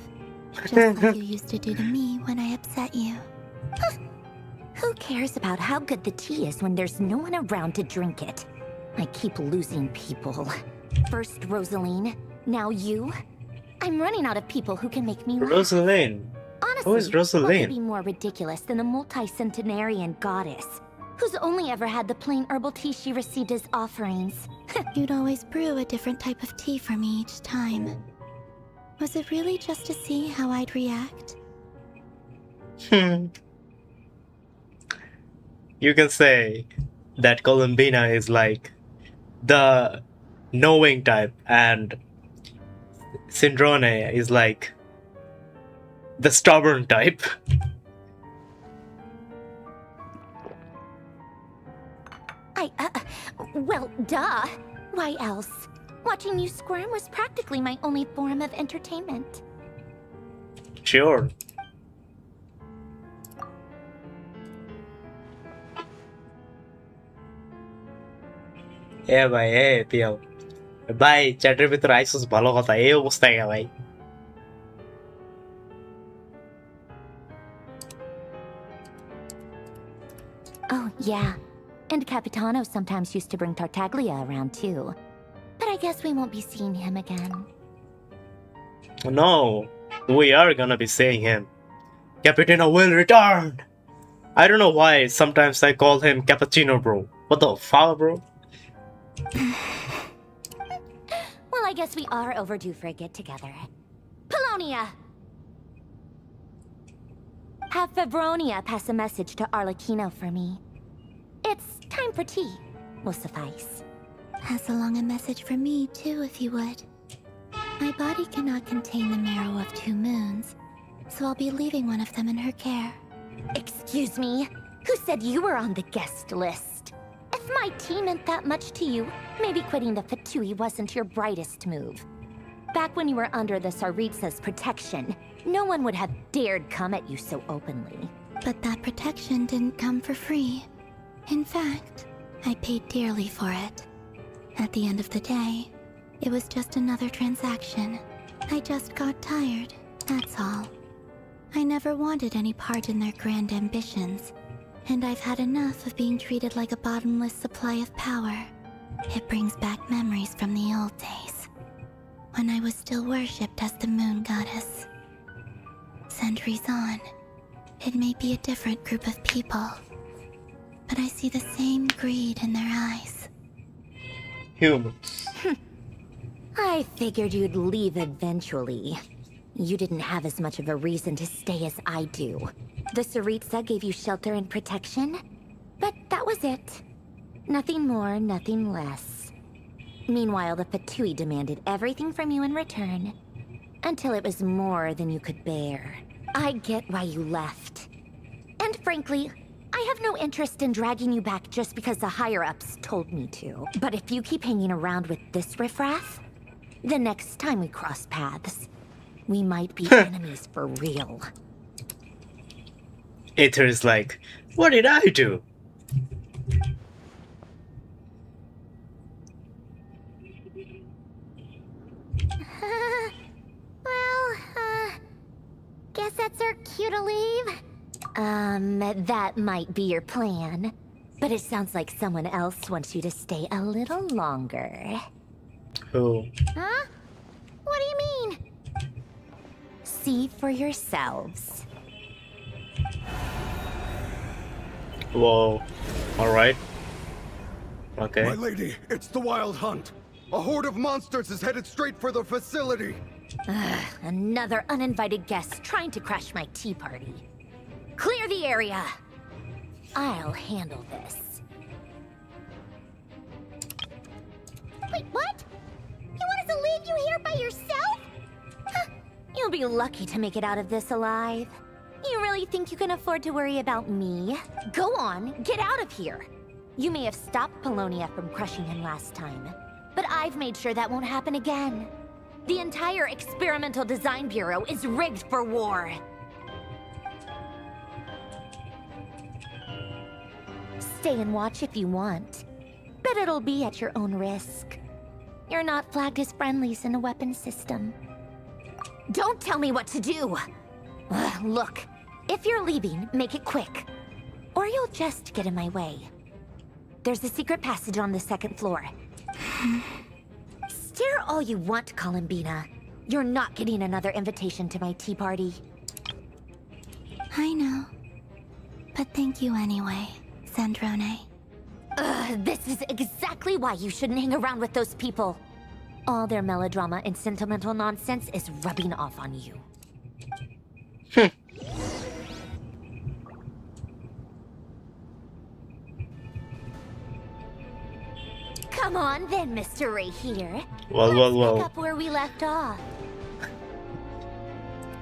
Just like you used to do to me when I upset you. Who cares about how good the tea is when there's no one around to drink it? I keep losing people. First Rosaline, now you. I'm running out of people who can make me laugh. Rosaline. Honestly, Who is Rosaline? what could be more ridiculous than a multi-centenarian goddess who's only ever had the plain herbal tea she received as offerings? You'd always brew a different type of tea for me each time. Was it really just to see how I'd react? You can say that Columbina is like the knowing type and Syndrone is like the stubborn type. Well, duh. Why else? Watching you squirm was practically my only form of entertainment. Sure. ভাই পিয়াও ভাই চ্যাটের ভিতরে আইসোস ভালো কথা এই অবস্থায় ভাই Yeah, and Capitano sometimes used to bring Tartaglia around too. But I guess we won't be seeing him again. No, we are gonna be seeing him. Capitano will return! I don't know why sometimes I call him Cappuccino Bro. What the fuck, bro? Well, I guess we are overdue for a get-together. Polonia! Have Febronia pass a message to Arlecchino for me. It's time for tea. Will suffice. Pass along a message for me, too, if you would. My body cannot contain the marrow of 2 moons, so I'll be leaving one of them in her care. Excuse me? Who said you were on the guest list? If my tea meant that much to you, maybe quitting the Fatui wasn't your brightest move. Back when you were under the Tsaritsa's protection, no one would have dared come at you so openly. But that protection didn't come for free. In fact, I paid dearly for it. At the end of the day, it was just another transaction. I just got tired, that's all. I never wanted any part in their grand ambitions, and I've had enough of being treated like a bottomless supply of power. It brings back memories from the old days, when I was still worshipped as the moon goddess. Centuries on, it may be a different group of people, but I see the same greed in their eyes. Humans. I figured you'd leave eventually. You didn't have as much of a reason to stay as I do. The Tsaritsa gave you shelter and protection, but that was it. Nothing more, nothing less. Meanwhile, the Fatui demanded everything from you in return, until it was more than you could bear. I get why you left. And frankly, I have no interest in dragging you back just because the higher-ups told me to. But if you keep hanging around with this riffraff, the next time we cross paths, we might be enemies for real. Aether is like, what did I do? Guess that's our cue to leave. That might be your plan. But it sounds like someone else wants you to stay a little longer. Who? Huh? What do you mean? See for yourselves. Whoa. Alright. Okay. My lady, it's the Wild Hunt. A horde of monsters is headed straight for the facility. Another uninvited guest trying to crash my tea party. Clear the area. I'll handle this. Wait, what? You want us to leave you here by yourself? Huh, you'll be lucky to make it out of this alive. You really think you can afford to worry about me? Go on, get out of here. You may have stopped Polonia from crushing him last time, but I've made sure that won't happen again. The entire Experimental Design Bureau is rigged for war. Stay and watch if you want, but it'll be at your own risk. You're not flagged as friendlies in the weapons system. Don't tell me what to do! Look, if you're leaving, make it quick. Or you'll just get in my way. There's a secret passage on the 2nd floor. Stare all you want, Columbina. You're not getting another invitation to my tea party. I know. But thank you anyway, Sandrone. This is exactly why you shouldn't hang around with those people. All their melodrama and sentimental nonsense is rubbing off on you. Come on then, Mr. Ray here. Well. Pick up where we left off.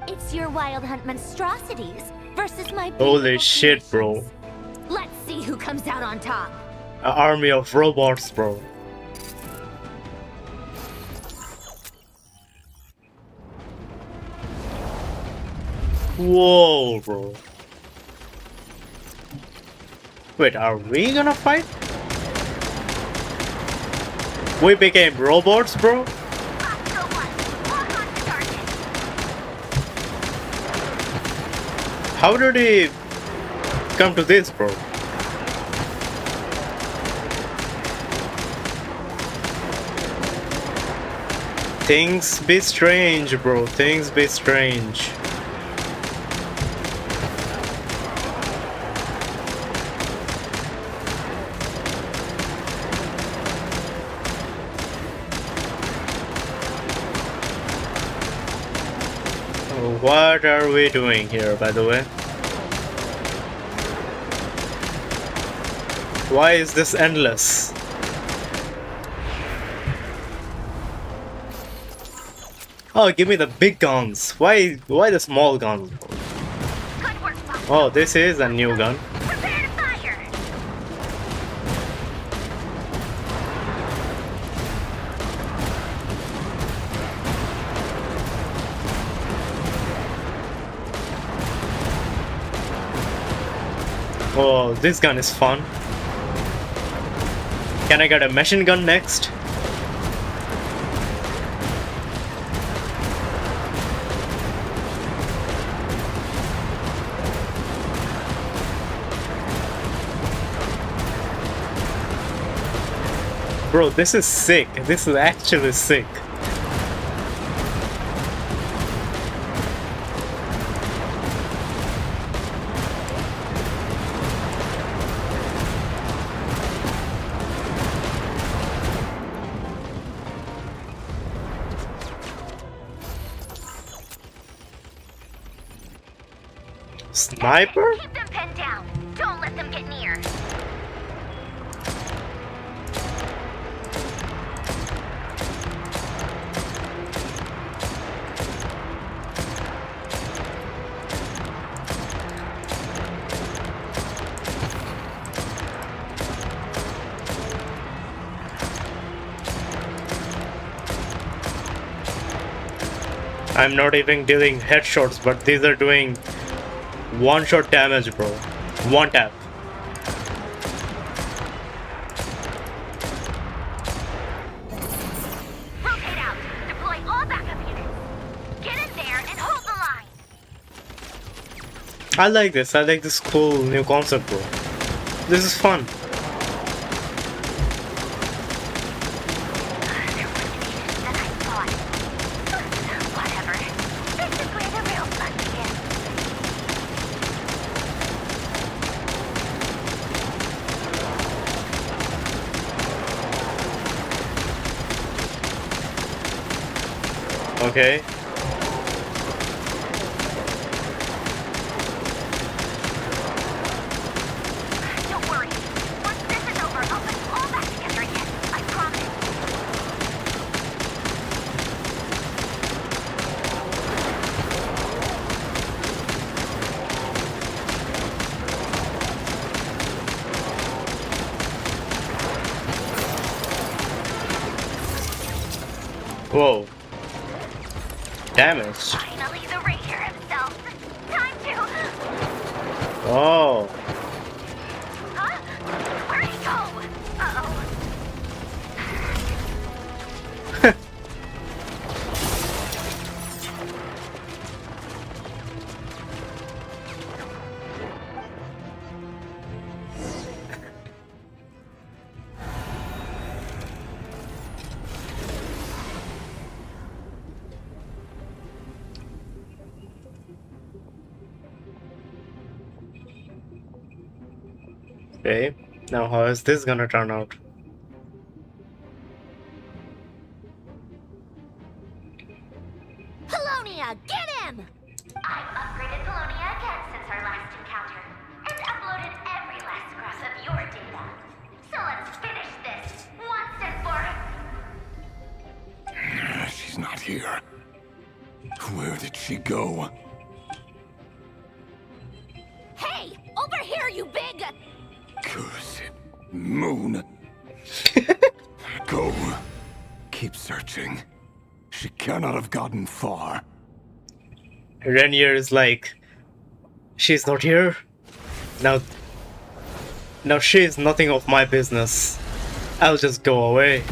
It's your Wild Hunt monstrosities versus my Holy shit, bro. Let's see who comes out on top. An army of robots, bro. Whoa, bro. Wait, are we gonna fight? We became robots, bro? How did he come to this, bro? Things be strange, bro. Things be strange. What are we doing here, by the way? Why is this endless? Oh, give me the big guns. Why the small guns? Good work, Boss. Oh, this is a new gun. Prepare to fire. Oh, this gun is fun. Can I get a machine gun next? Bro, this is sick. This is actually sick. Sniper? Keep them pinned down. Don't let them get near. I'm not even dealing headshots, but these are doing one-shot damage, bro. One tap. Rotate out. Deploy all backup units. Get in there and hold the line. I like this. I like this cool new concept, bro. This is fun. There was easier than I thought. Whatever. This is where the real fun begins. Okay. Don't worry. Once this is over, I'll put you all back together again. I promise. Whoa. Damage. Finally, the Ranger himself. Time to... Oh. Huh? Where'd he go? Uh-oh. Okay. Now how is this gonna turn out? Polonia, get him! I've upgraded Polonia again since our last encounter, and uploaded every last scrap of your data. So let's finish this once and for... She's not here. Where did she go? Hey! Over here, you big... Cursed moon. Go. Keep searching. She cannot have gotten far. Renier is like, she's not here. Now she's nothing of my business. I'll just go away.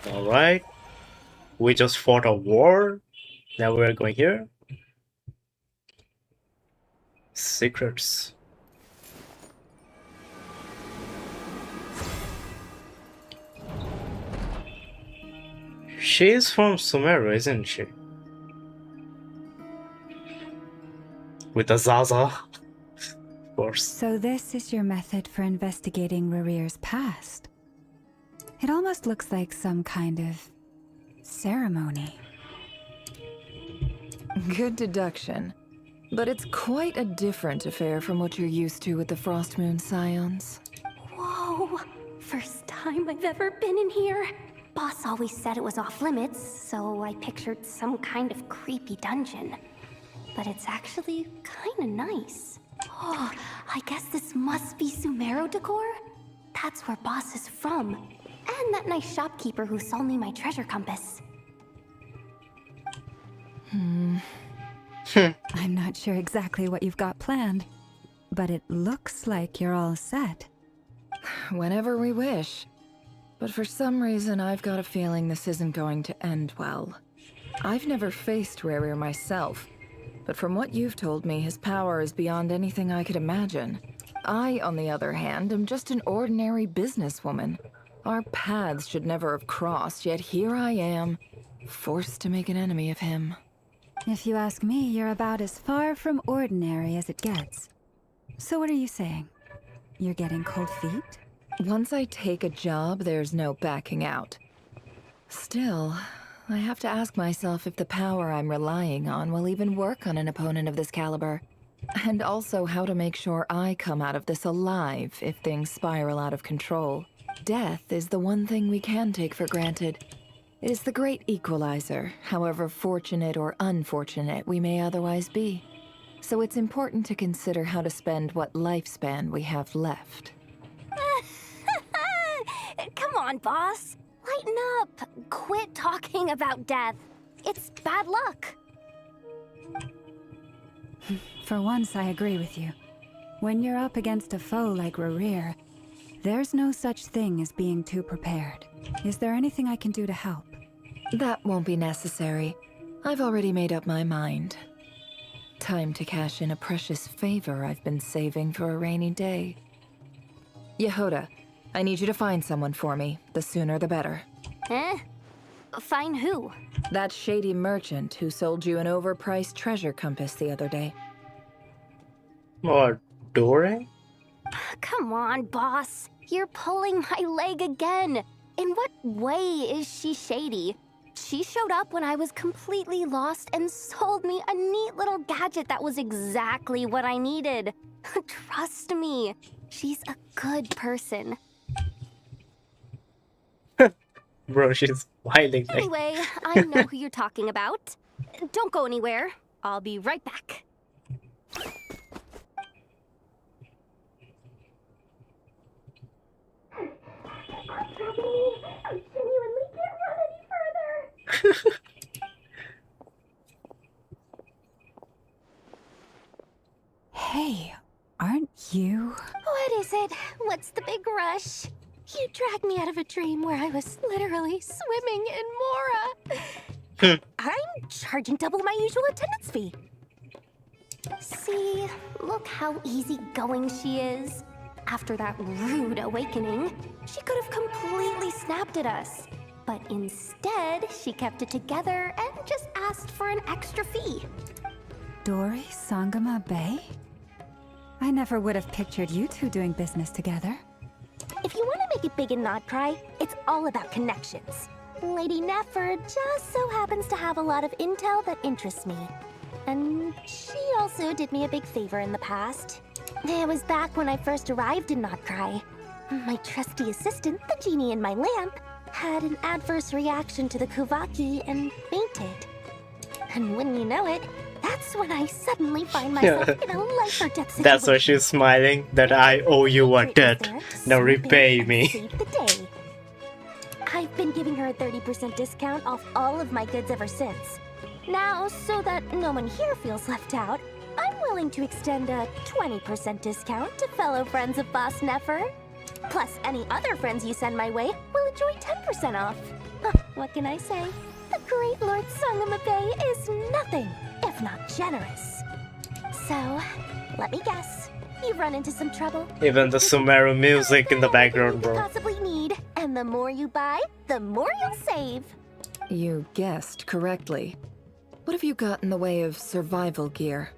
Alright. We just fought a war. Now we're going here. Secrets. She's from Sumeru, isn't she? With a Zaza, of course. So this is your method for investigating Rarir's past. It almost looks like some kind of ceremony. Good deduction. But it's quite a different affair from what you're used to with the Frostmoon Scions. Whoa! First time I've ever been in here. Boss always said it was off limits, so I pictured some kind of creepy dungeon. But it's actually kinda nice. Oh, I guess this must be Sumeru decor? That's where Boss is from. And that nice shopkeeper who sold me my treasure compass. I'm not sure exactly what you've got planned, but it looks like you're all set. Whenever we wish. But for some reason, I've got a feeling this isn't going to end well. I've never faced Rarir myself, but from what you've told me, his power is beyond anything I could imagine. I, on the other hand, am just an ordinary businesswoman. Our paths should never have crossed, yet here I am, forced to make an enemy of him. If you ask me, you're about as far from ordinary as it gets. So what are you saying? You're getting cold feet? Once I take a job, there's no backing out. Still, I have to ask myself if the power I'm relying on will even work on an opponent of this caliber. And also how to make sure I come out of this alive if things spiral out of control. Death is the one thing we can take for granted. It is the great equalizer, however fortunate or unfortunate we may otherwise be. So it's important to consider how to spend what lifespan we have left. Come on, boss. Lighten up. Quit talking about death. It's bad luck. For once, I agree with you. When you're up against a foe like Rarir, there's no such thing as being too prepared. Is there anything I can do to help? That won't be necessary. I've already made up my mind. Time to cash in a precious favor I've been saving for a rainy day. Yehoda, I need you to find someone for me. The sooner the better. Eh? Find who? That shady merchant who sold you an overpriced treasure compass the other day. What, Dore? Come on, boss. You're pulling my leg again. In what way is she shady? She showed up when I was completely lost and sold me a neat little gadget that was exactly what I needed. Trust me, she's a good person. Bro, she's smiling. Anyway, I know who you're talking about. Don't go anywhere. I'll be right back. I genuinely can't run any further. Hey, aren't you? What is it? What's the big rush? You dragged me out of a dream where I was literally swimming in Mora. I'm charging double my usual attendance fee. See, look how easygoing she is. After that rude awakening, she could have completely snapped at us. But instead, she kept it together and just asked for an extra fee. Dori Sangama Bay? I never would have pictured you two doing business together. If you want to make it big and not cry, it's all about connections. Lady Nefer just so happens to have a lot of intel that interests me. And she also did me a big favor in the past. It was back when I first arrived in Notcry. My trusty assistant, the genie in my lamp, had an adverse reaction to the Kuvaki and fainted. And wouldn't you know it, that's when I suddenly find myself in a life or death situation. That's why she's smiling, that I owe you a debt. Now repay me. Save the day. I've been giving her a 30% discount off all of my goods ever since. Now, so that no one here feels left out, I'm willing to extend a 20% discount to fellow friends of Boss Nefer. Plus, any other friends you send my way will enjoy 10% off. What can I say? The great Lord Sangama Bay is nothing if not generous. So, let me guess. You've run into some trouble. Even the Sumeru music in the background, You bro. possibly need, and the more you buy, the more you'll save. You guessed correctly. What have you got in the way of survival gear?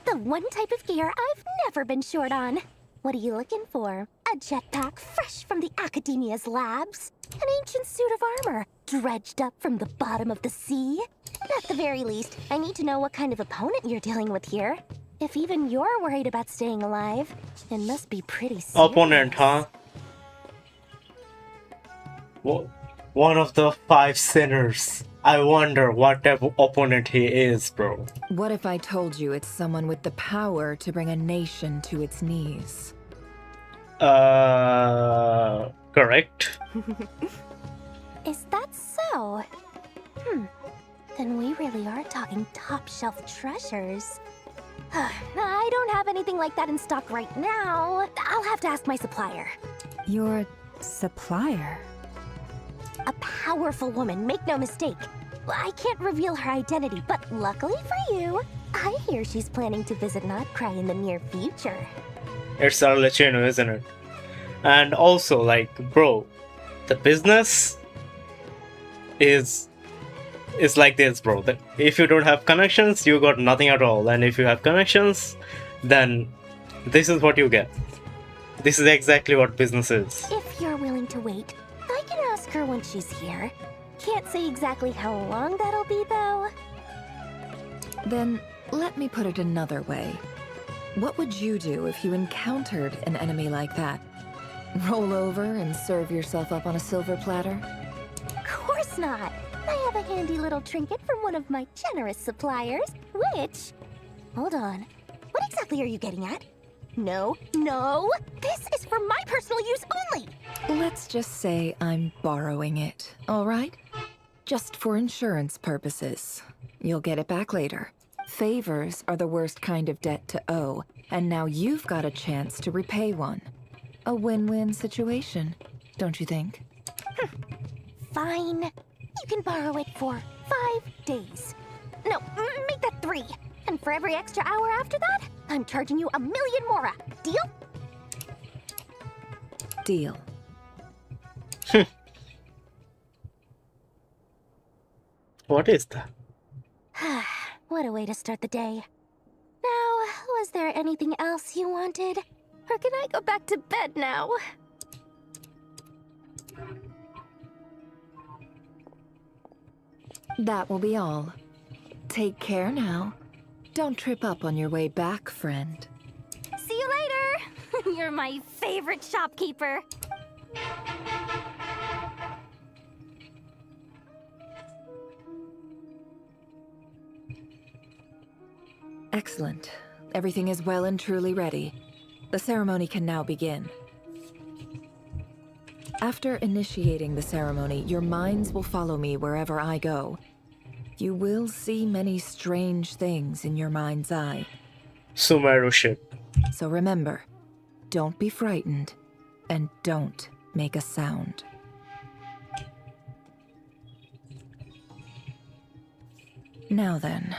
The one type of gear I've never been short on. What are you looking for? A jetpack fresh from the Academia's labs? An ancient suit of armor dredged up from the bottom of the sea? At the very least, I need to know what kind of opponent you're dealing with here. If even you're worried about staying alive, it must be pretty serious. Opponent, huh? One of the 5 sinners. I wonder what type of opponent he is, bro. What if I told you it's someone with the power to bring a nation to its knees? Correct. Is that so? Then we really are talking top-shelf treasures. I don't have anything like that in stock right now. I'll have to ask my supplier. Your supplier? A powerful woman, make no mistake. I can't reveal her identity, but luckily for you, I hear she's planning to visit Notcry in the near future. It's Arlecchino, isn't it? And also, like, bro, the business is like this, bro. That if you don't have connections, you got nothing at all. And if you have connections, then this is what you get. This is exactly what business is. If you're willing to wait, I can ask her when she's here. Can't say exactly how long that'll be, though. Then, let me put it another way. What would you do if you encountered an enemy like that? Roll over and serve yourself up on a silver platter? Of course not. I have a handy little trinket from one of my generous suppliers, which... Hold on. What exactly are you getting at? No, no! This is for my personal use only! Let's just say I'm borrowing it, all right? Just for insurance purposes. You'll get it back later. Favors are the worst kind of debt to owe, and now you've got a chance to repay one. A win-win situation, don't you think? Fine. You can borrow it for 5 days. No, make that 3. And for every extra hour after that, I'm charging you 1,000,000 mora. Deal? Deal. What is that? What a way to start the day. Now, was there anything else you wanted? Or can I go back to bed now? That will be all. Take care now. Don't trip up on your way back, friend. See you later! You're my favorite shopkeeper. Excellent. Everything is well and truly ready. The ceremony can now begin. After initiating the ceremony, your minds will follow me wherever I go. You will see many strange things in your mind's eye. Sumeru ship. So remember, don't be frightened, and don't make a sound. Now then,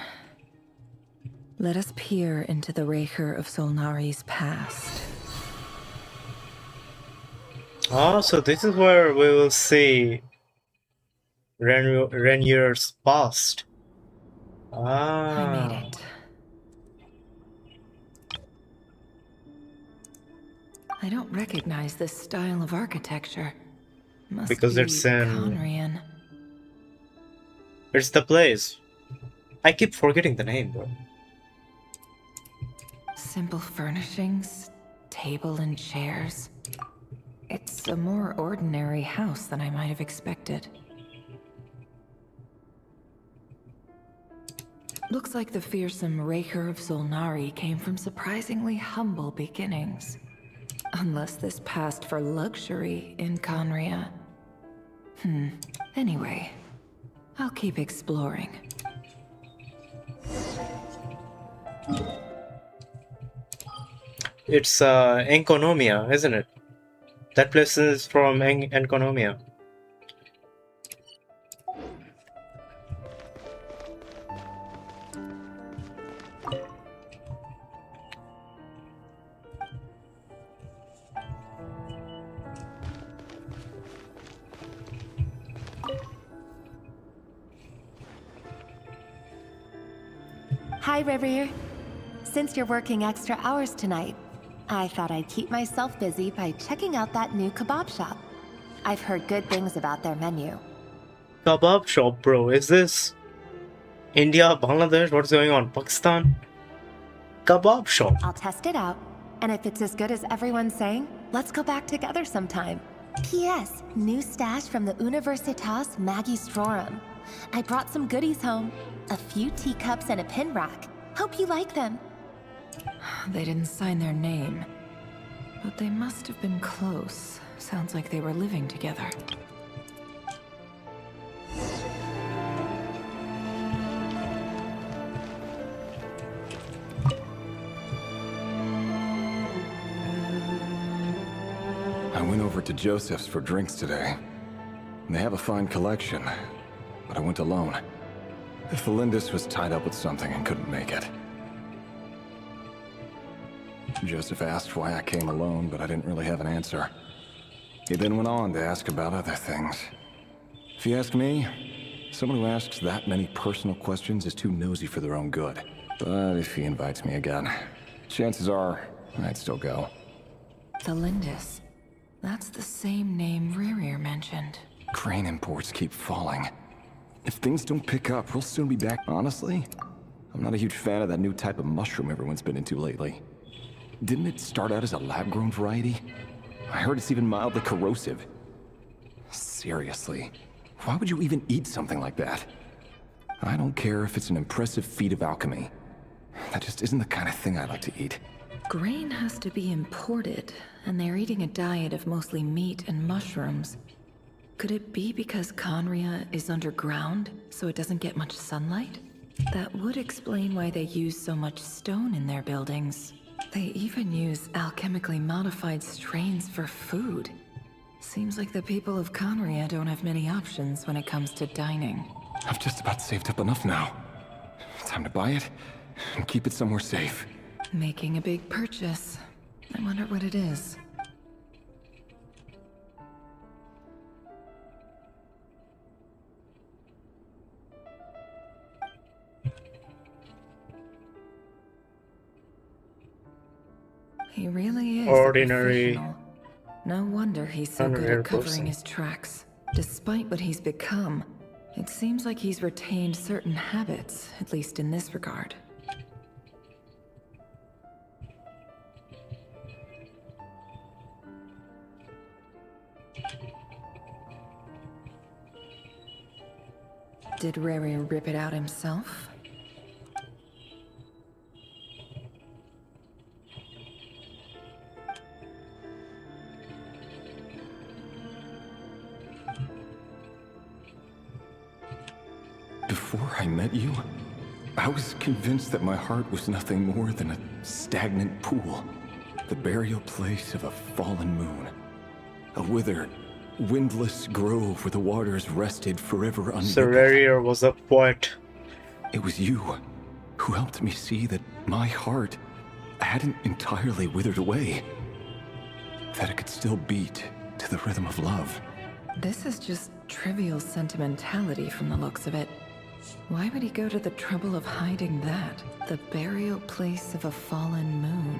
let us peer into the Raker of Solnari's past. Ah, so this is where we will see Renier's past. Ah. I made it. I don't recognize this style of architecture. Must Because be it's in... Conrian. It's the place. I keep forgetting the name, bro. Simple furnishings, table and chairs. It's a more ordinary house than I might have expected. Looks like the fearsome Raker of Solnari came from surprisingly humble beginnings. Unless this passed for luxury in Conria. Anyway, I'll keep exploring. It's Enconomia, isn't it? That place is from Enconomia. Hi, River. Since you're working extra hours tonight, I thought I'd keep myself busy by checking out that new kebab shop. I've heard good things about their menu. Kebab shop, bro. Is this India, Bangladesh? What's going on? Pakistan? Kebab shop. I'll test it out, and if it's as good as everyone's saying, let's go back together sometime. P.S. New stash from the Universitas Magistrorum. I brought some goodies home. A few teacups and a pin rack. Hope you like them. They didn't sign their name, but they must have been close. Sounds like they were living together. I went over to Joseph's for drinks today. They have a fine collection, but I went alone. Felindis was tied up with something and couldn't make it. Joseph asked why I came alone, but I didn't really have an answer. He then went on to ask about other things. If you ask me, someone who asks that many personal questions is too nosy for their own good. But if he invites me again, chances are I'd still go. Felindis. That's the same name Rerir mentioned. Crane imports keep falling. If things don't pick up, we'll soon be back. Honestly, I'm not a huge fan of that new type of mushroom everyone's been into lately. Didn't it start out as a lab-grown variety? I heard it's even mildly corrosive. Seriously, why would you even eat something like that? I don't care if it's an impressive feat of alchemy. That just isn't the kind of thing I like to eat. Grain has to be imported, and they're eating a diet of mostly meat and mushrooms. Could it be because Conria is underground, so it doesn't get much sunlight? That would explain why they use so much stone in their buildings. They even use alchemically modified strains for food. Seems like the people of Conria don't have many options when it comes to dining. I've just about saved up enough now. Time to buy it and keep it somewhere safe. Making a big purchase. I wonder what it is. He really is Ordinary. a professional. No wonder he's so good Unreal at covering person. his tracks. Despite what he's become, it seems like he's retained certain habits, at least in this regard. Did Rerir rip it out himself? Before I met you, I was convinced that my heart was nothing more than a stagnant pool. The burial place of a fallen moon. A withered, windless grove where the waters rested forever unrippled. Sir Rerir was a poet. It was you who helped me see that my heart hadn't entirely withered away. That it could still beat to the rhythm of love. This is just trivial sentimentality from the looks of it. Why would he go to the trouble of hiding that? The burial place of a fallen moon.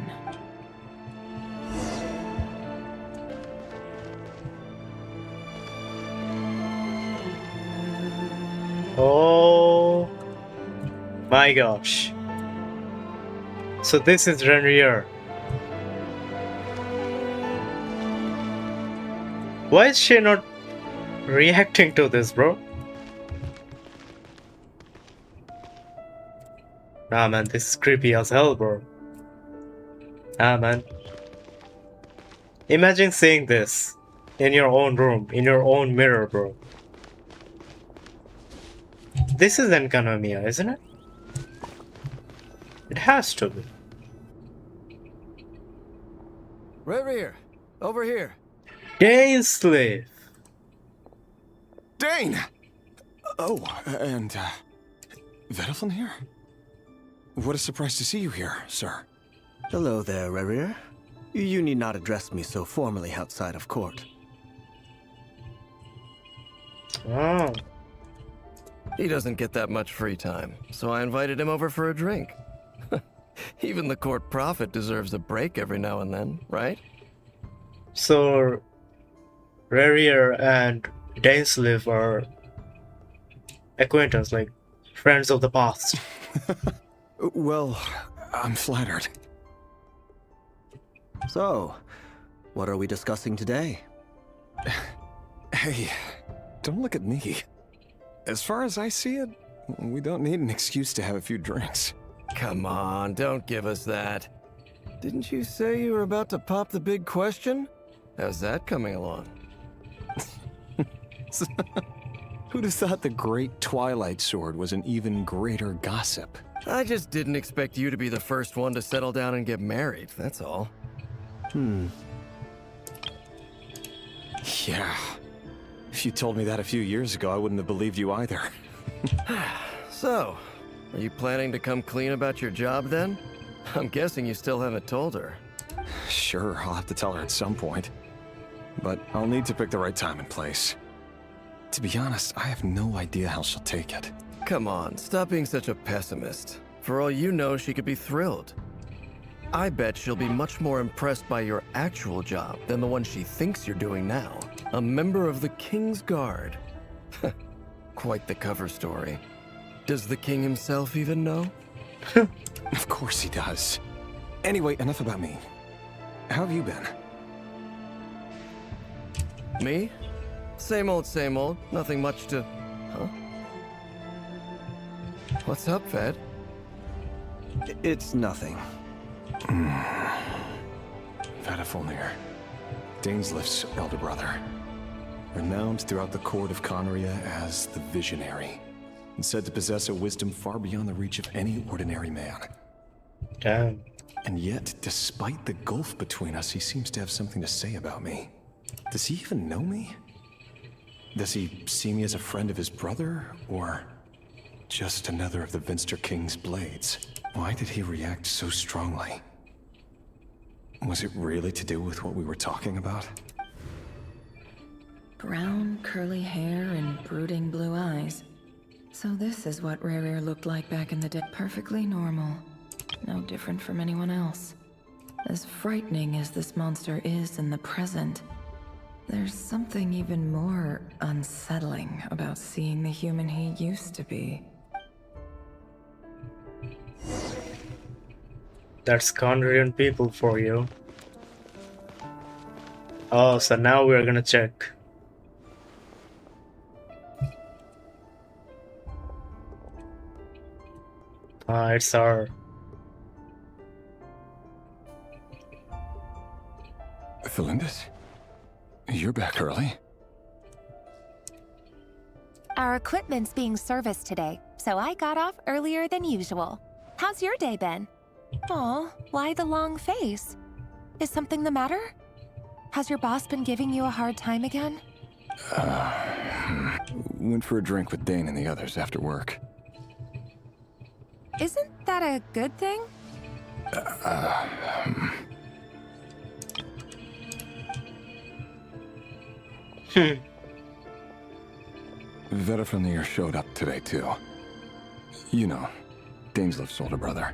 Oh my gosh. So this is Rerir. Why is she not reacting to this, bro? Nah, man, this is creepy as hell, bro. Ah, man. Imagine seeing this in your own room, in your own mirror, bro. This is Enkanomiya, isn't it? It has to be. Rerir, over here. Dane slave. Dane! Oh, and, Vedelfin here? What a surprise to see you here, sir. Hello there, Rerir. You need not address me so formally outside of court. Oh. He doesn't get that much free time, so I invited him over for a drink. Even the court prophet deserves a break every now and then, right? So, Rarier and Dainsleif are acquaintance, like friends of the past. Well, I'm flattered. So, what are we discussing today? Hey, don't look at me. As far as I see it, we don't need an excuse to have a few drinks. Come on, don't give us that. Didn't you say you were about to pop the big question? How's that coming along? Who'd have thought the great Twilight Sword was an even greater gossip? I just didn't expect you to be the first one to settle down and get married, that's all. Yeah. If you told me that a few years ago, I wouldn't have believed you either. So, are you planning to come clean about your job then? I'm guessing you still haven't told her. Sure, I'll have to tell her at some point. But I'll need to pick the right time and place. To be honest, I have no idea how she'll take it. Come on, stop being such a pessimist. For all you know, she could be thrilled. I bet she'll be much more impressed by your actual job than the one she thinks you're doing now. A member of the King's Guard. Quite the cover story. Does the king himself even know? Of course he does. Anyway, enough about me. How have you been? Me? Same old, same old. Nothing much to... Huh? What's up, Fed? It's nothing. Vadafulnir, Dainsleif's elder brother. Renowned throughout the court of Conria as the Visionary, and said to possess a wisdom far beyond the reach of any ordinary man. Damn. And yet, despite the gulf between us, he seems to have something to say about me. Does he even know me? Does he see me as a friend of his brother, or just another of the Vinster King's blades? Why did he react so strongly? Was it really to do with what we were talking about? Brown, curly hair and brooding blue eyes. So this is what Rarer looked like back in the day. Perfectly normal. No different from anyone else. As frightening as this monster is in the present, there's something even more unsettling about seeing the human he used to be. That's Conrian people for you. Oh, so now we're gonna check. It's our... Felindis? You're back early? Our equipment's being serviced today, so I got off earlier than usual. How's your day been? Aw, why the long face? Is something the matter? Has your boss been giving you a hard time again? Went for a drink with Dane and the others after work. Isn't that a good thing? Vedafulnir showed up today too. You know, Dainsleif's older brother.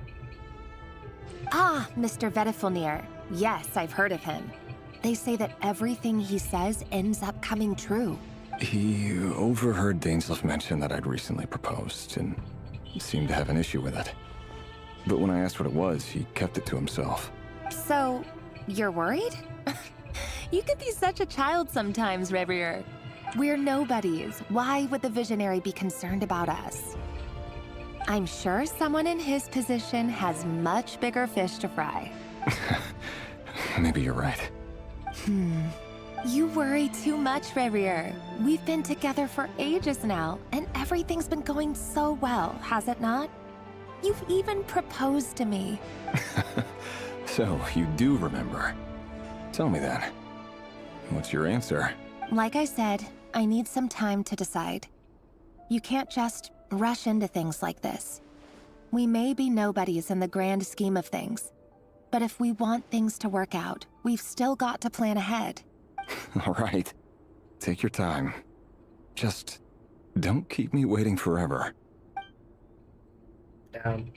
Ah, Mr. Vedafulnir. Yes, I've heard of him. They say that everything he says ends up coming true. He overheard Dainsleif mention that I'd recently proposed, and seemed to have an issue with it. But when I asked what it was, he kept it to himself. So, you're worried? You could be such a child sometimes, Revier. We're nobodies. Why would the Visionary be concerned about us? I'm sure someone in his position has much bigger fish to fry. Maybe you're right. You worry too much, Revier. We've been together for ages now, and everything's been going so well, has it not? You've even proposed to me. So, you do remember. Tell me then. What's your answer? Like I said, I need some time to decide. You can't just rush into things like this. We may be nobodies in the grand scheme of things, but if we want things to work out, we've still got to plan ahead. All right. Take your time. Just don't keep me waiting forever. Damn.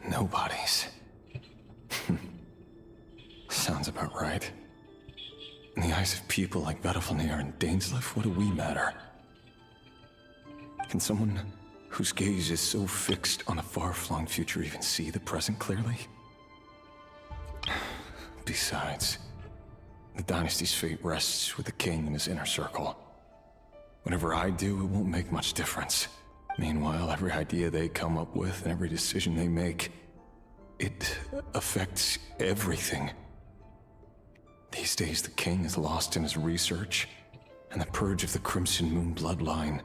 Nobodies. Sounds about right. In the eyes of people like Vedalfnir and Dainsleif, what do we matter? Can someone whose gaze is so fixed on a far-flung future even see the present clearly? Besides, the dynasty's fate rests with the king and his inner circle. Whatever I do, it won't make much difference. Meanwhile, every idea they come up with and every decision they make, it affects everything. These days, the king is lost in his research, and the purge of the Crimson Moon bloodline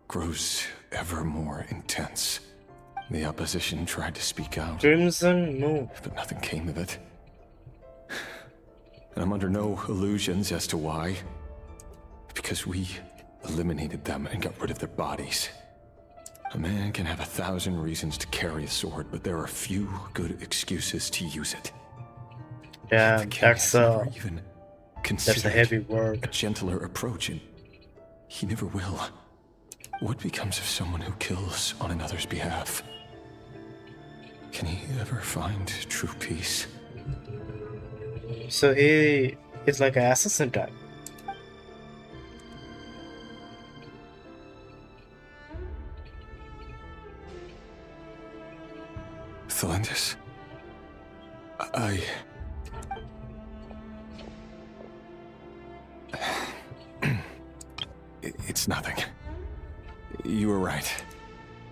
grows ever more intense. The opposition tried to speak out. Crimson Moon. But nothing came of it. And I'm under no illusions as to why. Because we eliminated them and got rid of their bodies. A man can have 1,000 reasons to carry a sword, but there are few good excuses to use it. Yeah, that's a heavy word. A gentler approach, and he never will. What becomes of someone who kills on another's behalf? Can he ever find true peace? So he is like an assassin type. Thelendis? It's nothing. You were right.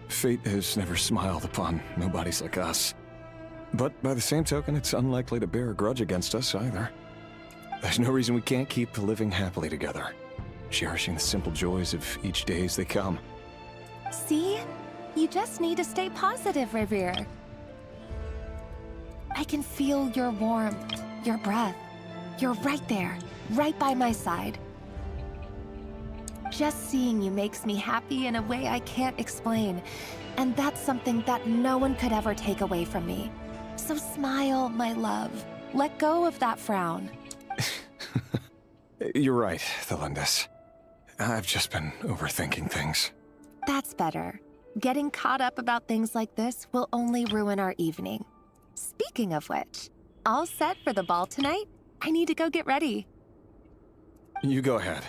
Fate has never smiled upon nobodies like us. But by the same token, it's unlikely to bear a grudge against us either. There's no reason we can't keep living happily together, cherishing the simple joys of each day as they come. See? You just need to stay positive, Revere. I can feel your warmth, your breath. You're right there, right by my side. Just seeing you makes me happy in a way I can't explain, and that's something that no one could ever take away from me. So smile, my love. Let go of that frown. You're right, Thelendis. I've just been overthinking things. That's better. Getting caught up about things like this will only ruin our evening. Speaking of which, all set for the ball tonight? I need to go get ready. You go ahead.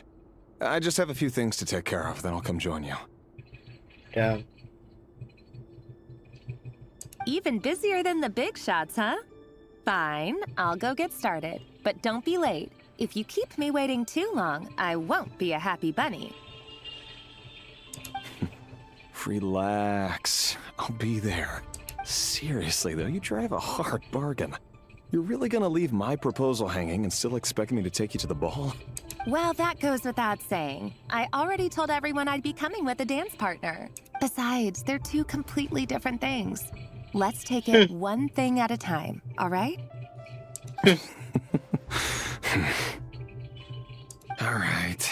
I just have a few things to take care of, then I'll come join you. Yeah. Even busier than the big shots, huh? Fine, I'll go get started. But don't be late. If you keep me waiting too long, I won't be a happy bunny. Relax. I'll be there. Seriously, though, you drive a hard bargain. You're really gonna leave my proposal hanging and still expect me to take you to the ball? Well, that goes without saying. I already told everyone I'd be coming with a dance partner. Besides, they're two completely different things. Let's take it one thing at a time, all right? All right.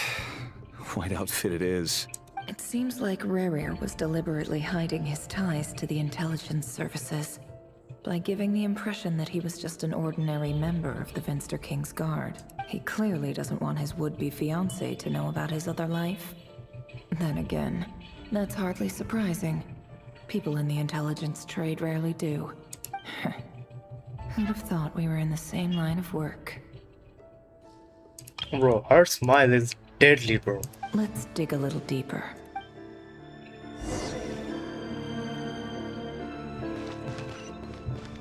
White outfit it is. It seems like Rarer was deliberately hiding his ties to the intelligence services by giving the impression that he was just an ordinary member of the Finster King's Guard. He clearly doesn't want his would-be fiancée to know about his other life. Then again, that's hardly surprising. People in the intelligence trade rarely do. Who'd have thought we were in the same line of work? Bro, her smile is deadly, bro. Let's dig a little deeper.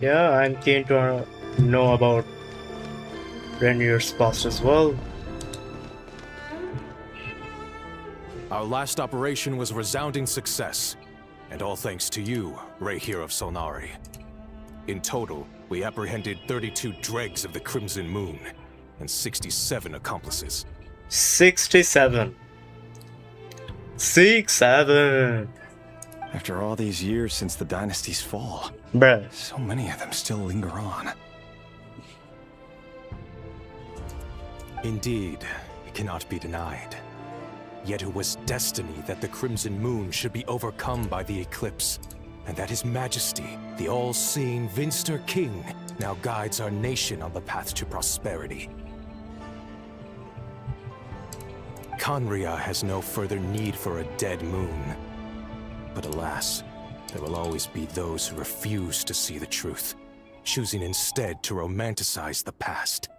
Yeah, I'm keen to know about Rainier's past as well. Our last operation was a resounding success, and all thanks to you, Rahere of Solnari. In total, we apprehended 32 dregs of the Crimson Moon, and 67 accomplices. 67. 67. After all these years since the dynasty's fall, bruh, so many of them still linger on. Indeed, it cannot be denied. Yet it was destiny that the Crimson Moon should be overcome by the eclipse, and that His Majesty, the all-seeing Finster King, now guides our nation on the path to prosperity. Khaenri'ah has no further need for a dead moon. But alas, there will always be those who refuse to see the truth. choosing instead to romanticize the past.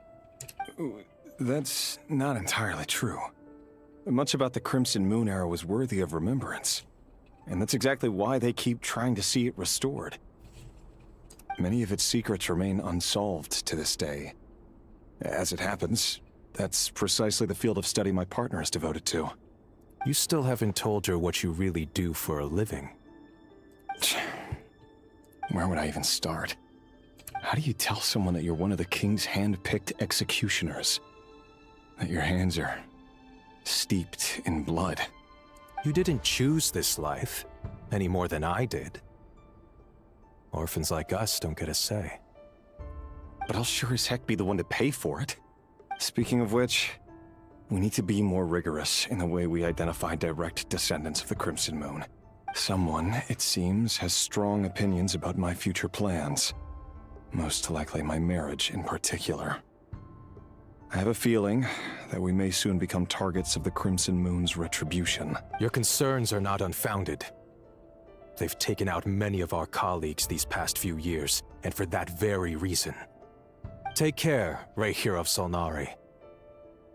That's not entirely true. Much about the Crimson Moon era was worthy of remembrance. And that's exactly why they keep trying to see it restored. Many of its secrets remain unsolved to this day. As it happens, that's precisely the field of study my partner is devoted to. You still haven't told her what you really do for a living. Where would I even start? How do you tell someone that you're one of the king's hand-picked executioners? That your hands are steeped in blood? You didn't choose this life, any more than I did. Orphans like us don't get a say. But I'll sure as heck be the one to pay for it. Speaking of which, we need to be more rigorous in the way we identify direct descendants of the Crimson Moon. Someone, it seems, has strong opinions about my future plans. Most likely my marriage in particular. I have a feeling that we may soon become targets of the Crimson Moon's retribution. Your concerns are not unfounded. They've taken out many of our colleagues these past few years, and for that very reason. Take care, Rahere of Solnari.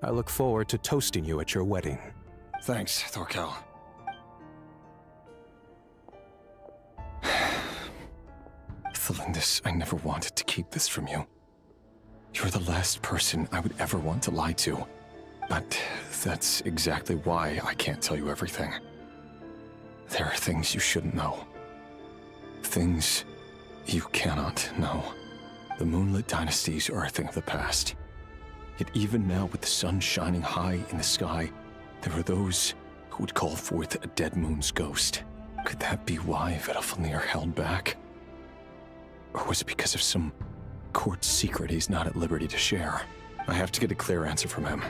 I look forward to toasting you at your wedding. Thanks, Thorkel. Thelindis, I never wanted to keep this from you. You're the last person I would ever want to lie to. But that's exactly why I can't tell you everything. There are things you shouldn't know. Things you cannot know. The Moonlit Dynasties are a thing of the past. Yet even now, with the sun shining high in the sky, there are those who would call forth a dead moon's ghost. Could that be why Vedalfnir held back? Or was it because of some court secret he's not at liberty to share? I have to get a clear answer from him.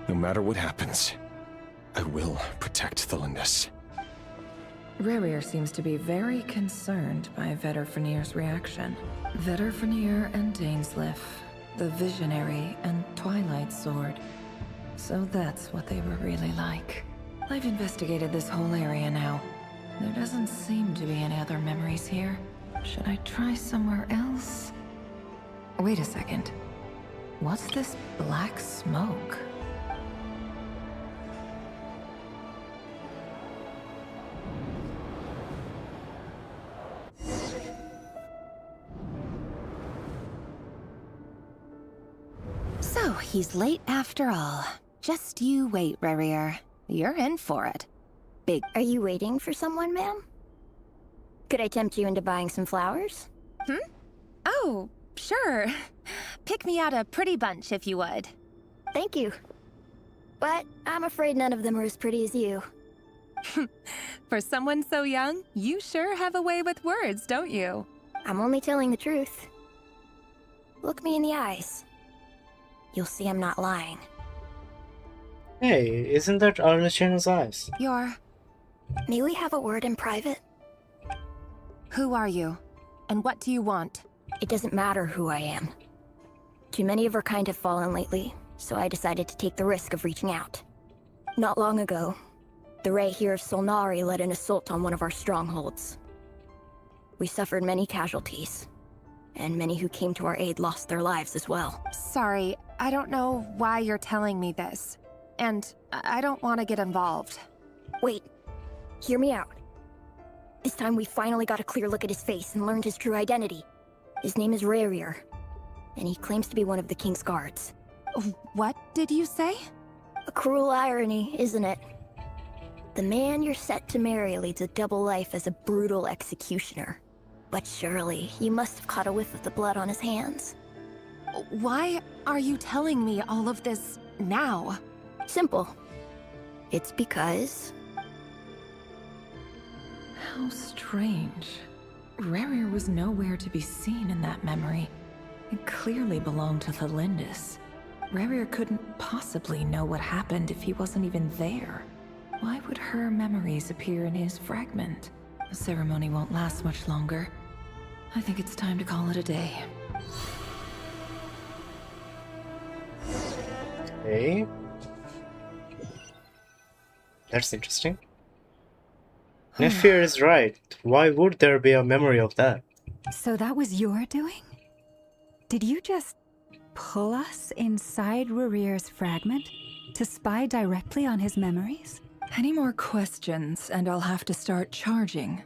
No matter what happens, I will protect Thelindis. Rarir seems to be very concerned by Vedalfnir's reaction. Vedalfnir and Dainsleif, the Visionary and Twilight Sword. So that's what they were really like. I've investigated this whole area now. There doesn't seem to be any other memories here. Should I try somewhere else? Wait a second. What's this black smoke? So, he's late after all. Just you wait, Rarir. You're in for it. Big. Are you waiting for someone, ma'am? Could I tempt you into buying some flowers? Oh, sure. Pick me out a pretty bunch if you would. Thank you. But I'm afraid none of them are as pretty as you. For someone so young, you sure have a way with words, don't you? I'm only telling the truth. Look me in the eyes. You'll see I'm not lying. Hey, isn't that Arlecchino's eyes? May we have a word in private? Who are you? And what do you want? It doesn't matter who I am. Too many of our kind have fallen lately, so I decided to take the risk of reaching out. Not long ago, the Rahere of Solnari led an assault on one of our strongholds. We suffered many casualties, and many who came to our aid lost their lives as well. Sorry, I don't know why you're telling me this. And I don't want to get involved. Wait, hear me out. This time we finally got a clear look at his face and learned his true identity. His name is Rarir, and he claims to be one of the King's Guards. What did you say? A cruel irony, isn't it? The man you're set to marry leads a double life as a brutal executioner. But surely, you must have caught a whiff of the blood on his hands. Why are you telling me all of this now? Simple. It's because... How strange. Rarir was nowhere to be seen in that memory. It clearly belonged to Thelindis. Rarir couldn't possibly know what happened if he wasn't even there. Why would her memories appear in his fragment? The ceremony won't last much longer. I think it's time to call it a day. Okay. That's interesting. Nefir is right. Why would there be a memory of that? So that was your doing? Did you just pull us inside Rareer's fragment to spy directly on his memories? Any more questions, and I'll have to start charging.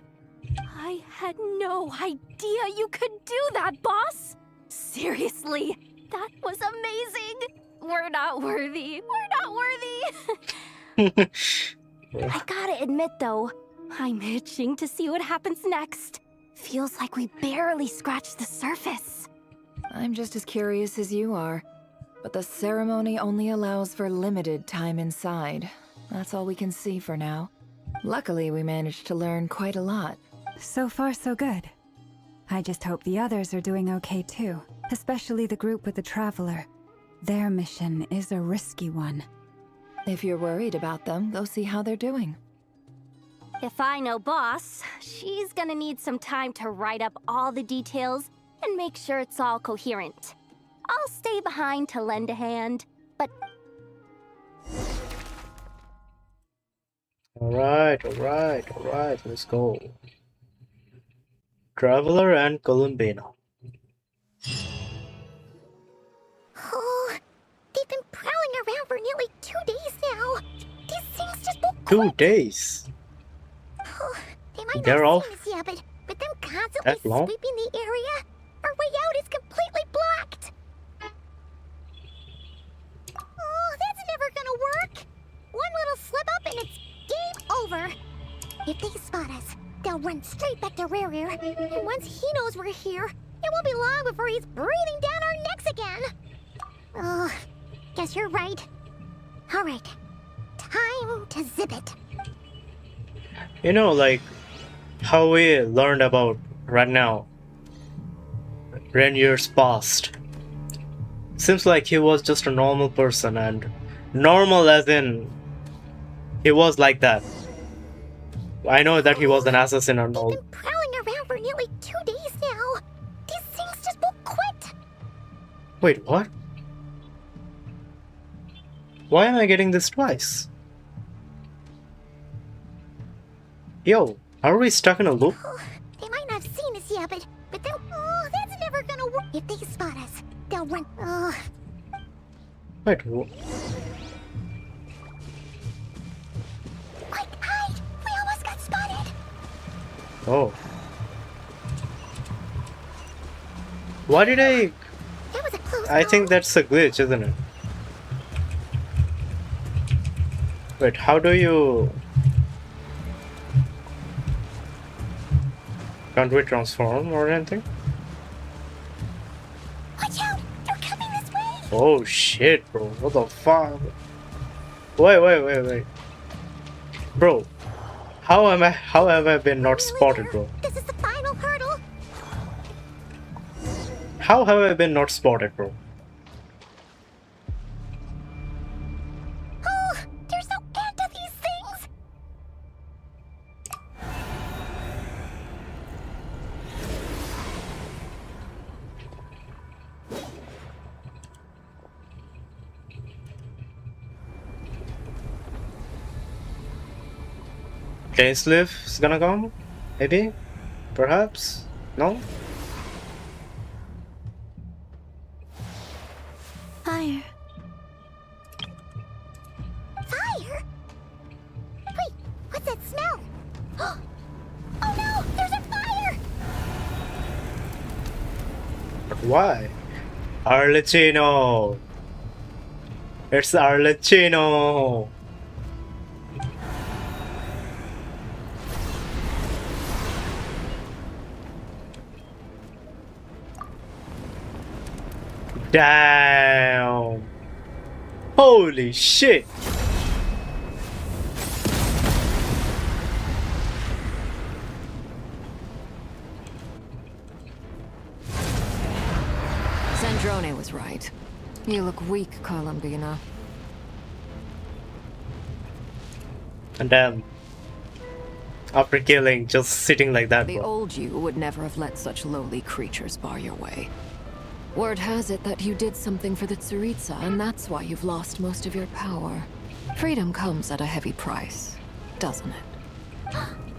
I had no idea you could do that, boss! Seriously, that was amazing! We're not worthy. We're not worthy! I gotta admit, though, I'm itching to see what happens next. Feels like we barely scratched the surface. I'm just as curious as you are, but the ceremony only allows for limited time inside. That's all we can see for now. Luckily, we managed to learn quite a lot. So far, so good. I just hope the others are doing okay too, especially the group with the Traveler. Their mission is a risky one. If you're worried about them, go see how they're doing. If I know Boss, she's gonna need some time to write up all the details and make sure it's all coherent. I'll stay behind to lend a hand, but... Alright, let's go. Traveler and Columbina. Oh, they've been prowling around for nearly 2 days now. These things just won't 2 days? Oh, they might They're not all see us yet, but them constantly that long? sweeping the area, our way out is completely blocked. Oh, that's never gonna work. One little slip up and it's game over. If they spot us, they'll run straight back to Rarer, and once he knows we're here, it won't be long before he's breathing down our necks again. Oh, guess you're right. All right, time to zip it. You know, like how we learned about right now, Rainier's past. Seems like he was just a normal person, and normal as in he was like that. I know that he was an assassin and all. They've been prowling around for nearly 2 days now. These things just won't quit. Wait, what? Why am I getting this twice? Yo, are we stuck in a loop? Oh, they might not have seen us yet, but then, oh, that's never gonna work. If they spot us, they'll run. Oh. Wait, Quick, hide! We almost got spotted. oh. Why did I... That was a close I call. think that's a glitch, isn't it? Wait, how do you... Can't we transform or anything? Watch out! They're coming this way. Oh shit, bro. What the fuck? Wait. Bro, how have I been not spotted, bro? This is the final hurdle. How have I been not spotted, bro? Oh, there's no end to these things. Gainsleif is gonna come? Maybe? Perhaps? No? Fire. Fire? Wait, what's that smell? Oh no, there's a fire! But why? Arlecchino! It's Arlecchino! Damn! Holy shit! Sandrone was right. You look weak, Columbina. And damn. After killing, just sitting like that, The bro. old you would never have let such lowly creatures bar your way. Word has it that you did something for the Tsaritsa, and that's why you've lost most of your power. Freedom comes at a heavy price, doesn't it?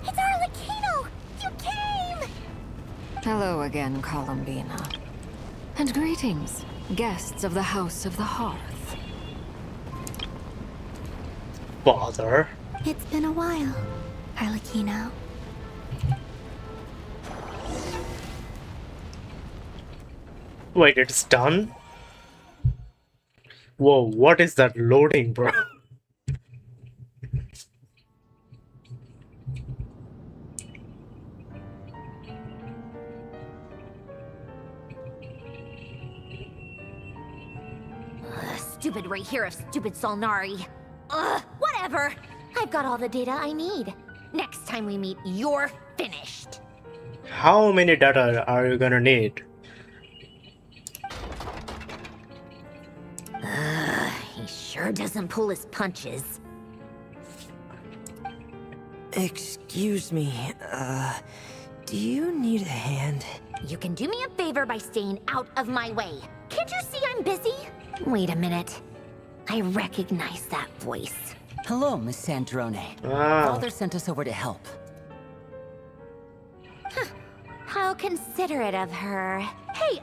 It's Arlecchino! You came! Hello again, Columbina. And greetings, guests of the House of the Hearth. Bother. It's been a while, Harlequino. Wait, it's done? Whoa, what is that loading, bro? Stupid right here of stupid Solnari. Ugh, whatever. I've got all the data I need. Next time we meet, you're finished. How many data are you gonna need? He sure doesn't pull his punches. Excuse me, do you need a hand? You can do me a favor by staying out of my way. Can't you see I'm busy? Wait a minute. I recognize that voice. Hello, Miss Sandrone. Father sent us over to help. How considerate of her. Hey,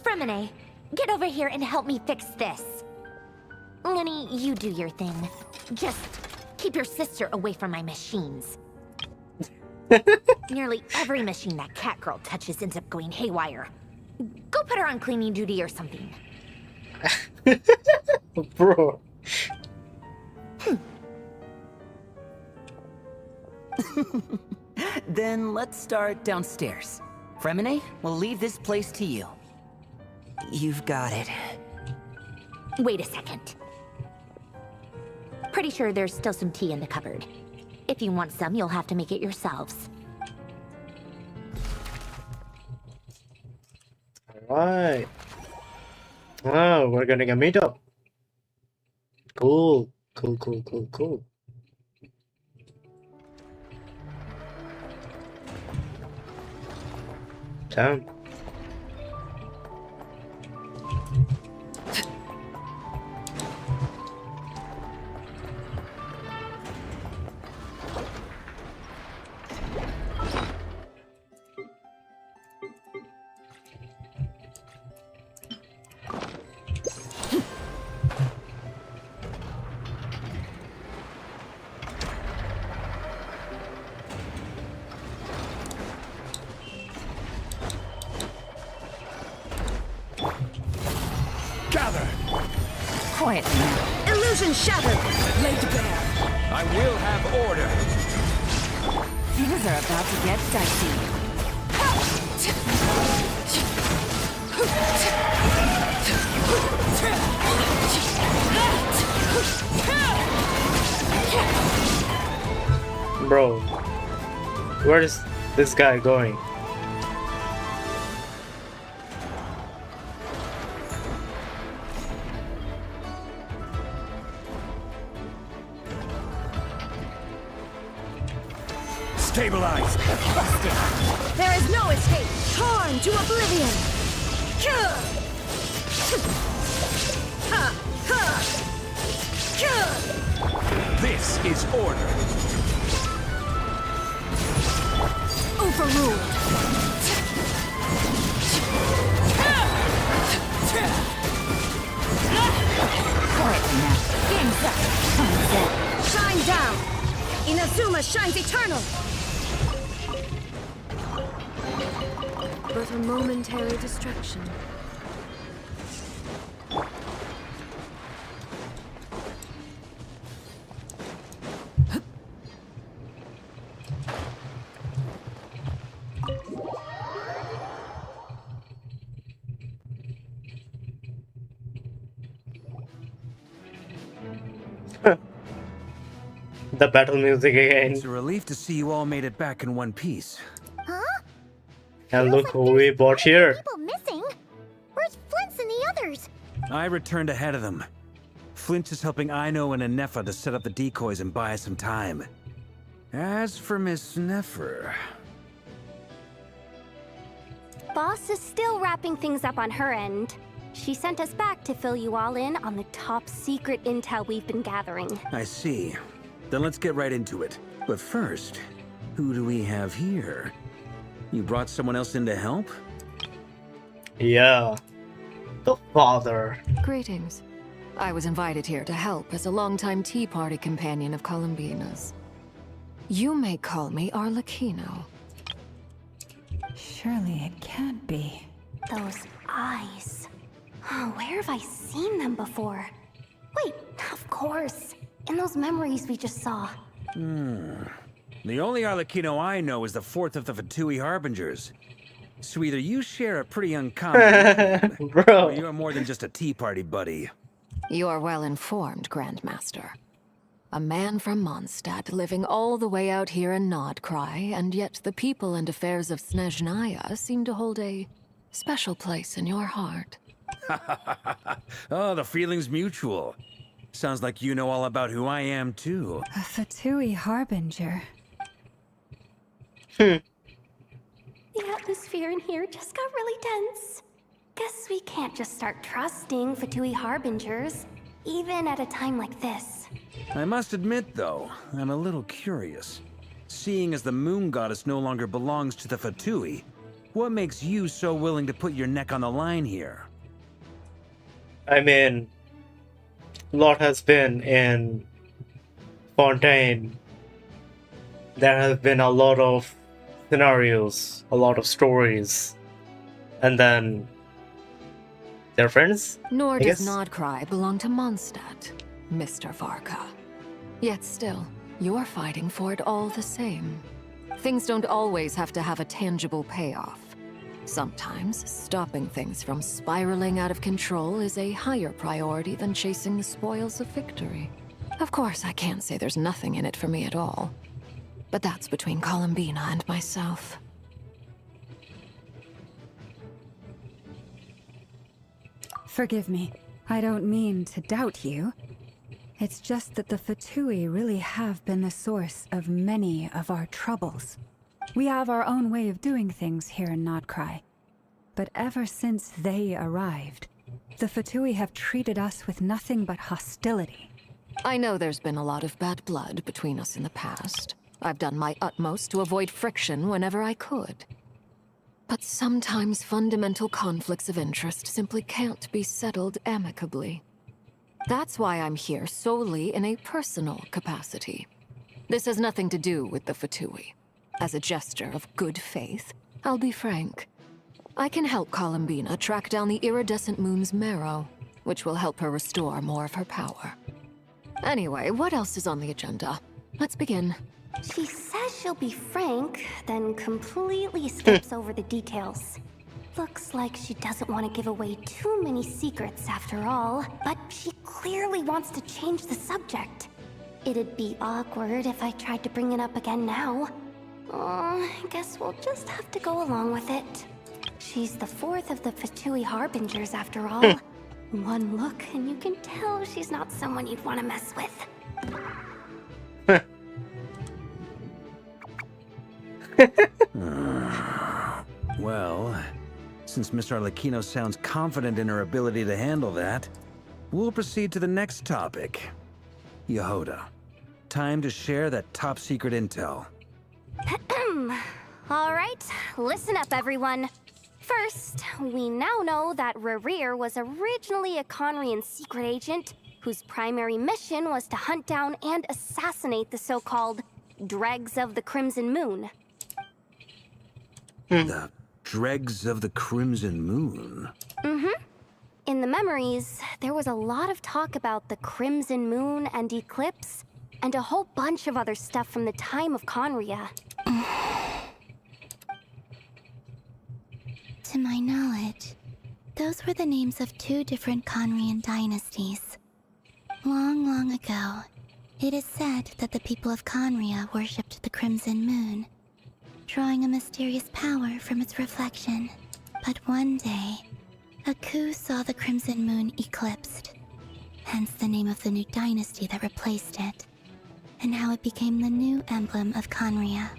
Fremine, get over here and help me fix this. Lenny, you do your thing. Just keep your sister away from my machines. Nearly every machine that cat girl touches ends up going haywire. Go put her on cleaning duty or something. Bro. Then let's start downstairs. Fremine, we'll leave this place to you. You've got it. Wait a second. Pretty sure there's still some tea in the cupboard. If you want some, you'll have to make it yourselves. Alright. Oh, we're gonna get meet up. Cool. Cool. Damn. Quietly now. Illusion shattered! Laid bare. I will have order. Things are about to get dicey. Bro, where is this guy going? Stabilize! Busted! There is no escape! Torn to oblivion! This is order! Overruled! Quietly now. Game's up. Shine down! Inazuma shines eternal! But a momentary distraction. The battle music again. It's a relief to see you all made it back in one piece. Huh? And look who we brought here. People missing? Where's Flint's and the others? I returned ahead of them. Flint is helping Aino and Anefa to set up the decoys and buy us some time. As for Miss Nefer... Boss is still wrapping things up on her end. She sent us back to fill you all in on the top secret intel we've been gathering. I see. Then let's get right into it. But first, who do we have here? You brought someone else in to help? Yeah. The father. Greetings. I was invited here to help as a longtime tea party companion of Columbina's. You may call me Arlecchino. Surely it can't be. Those eyes. Oh, where have I seen them before? Wait, of course. In those memories we just saw. The only Arlecchino I know is the fourth of the Fatui Harbingers. So either you share a pretty uncommon name, Bro. or you're more than just a tea party buddy. You are well informed, Grandmaster. A man from Mondstadt living all the way out here in Nodcry, and yet the people and affairs of Snezhnaya seem to hold a special place in your heart. Oh, the feeling's mutual. Sounds like you know all about who I am, too. A Fatui Harbinger. The atmosphere in here just got really tense. Guess we can't just start trusting Fatui Harbingers, even at a time like this. I must admit, though, I'm a little curious. Seeing as the moon goddess no longer belongs to the Fatui, what makes you so willing to put your neck on the line here? I mean, a lot has been in Fontaine. There have been a lot of scenarios, a lot of stories, and then their friends? Nor I does guess? Nodcry belong to Mondstadt, Mr. Varka. Yet still, you're fighting for it all the same. Things don't always have to have a tangible payoff. Sometimes, stopping things from spiraling out of control is a higher priority than chasing the spoils of victory. Of course, I can't say there's nothing in it for me at all. But that's between Columbina and myself. Forgive me. I don't mean to doubt you. It's just that the Fatui really have been the source of many of our troubles. We have our own way of doing things here in Nodcry. But ever since they arrived, the Fatui have treated us with nothing but hostility. I know there's been a lot of bad blood between us in the past. I've done my utmost to avoid friction whenever I could. But sometimes fundamental conflicts of interest simply can't be settled amicably. That's why I'm here solely in a personal capacity. This has nothing to do with the Fatui. As a gesture of good faith, I'll be frank. I can help Columbina track down the iridescent moon's marrow, which will help her restore more of her power. Anyway, what else is on the agenda? Let's begin. She says she'll be frank, then completely skips over the details. Looks like she doesn't want to give away too many secrets after all, but she clearly wants to change the subject. It'd be awkward if I tried to bring it up again now. I guess we'll just have to go along with it. She's the fourth of the Fatui Harbingers after all. One look and you can tell she's not someone you'd want to mess with. Well, since Miss Arlecchino sounds confident in her ability to handle that, we'll proceed to the next topic. Yehuda, time to share that top-secret intel. Alright, listen up everyone. First, we now know that Rarir was originally a Conrian secret agent whose primary mission was to hunt down and assassinate the so-called Dregs of the Crimson Moon. The Dregs of the Crimson Moon? In the memories, there was a lot of talk about the Crimson Moon and Eclipse, and a whole bunch of other stuff from the time of Conria. To my knowledge, those were the names of two different Conrian dynasties. Long, long ago, it is said that the people of Conria worshipped the Crimson Moon, drawing a mysterious power from its reflection. But one day, a coup saw the Crimson Moon eclipsed, hence the name of the new dynasty that replaced it, and how it became the new emblem of Conria.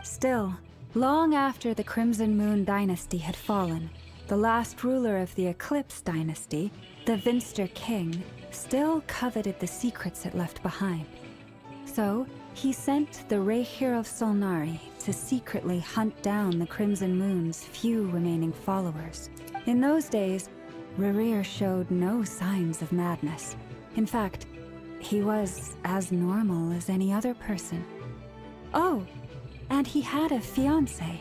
Still, long after the Crimson Moon dynasty had fallen, the last ruler of the Eclipse dynasty, the Vinster King, still coveted the secrets it left behind. So, he sent the Rahere of Solnari to secretly hunt down the Crimson Moon's few remaining followers. In those days, Rarir showed no signs of madness. In fact, he was as normal as any other person. Oh, and he had a fiancé,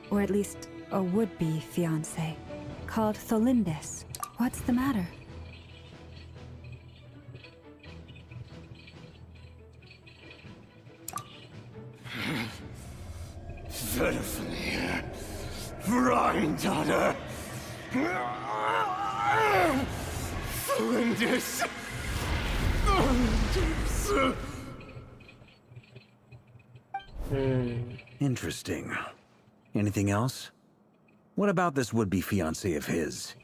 or at least a would-be fiancé, called Tholindis. What's the matter? Pitifully, granddaughter. Flinders. Interesting. Anything else? What about this would-be fiancé of his?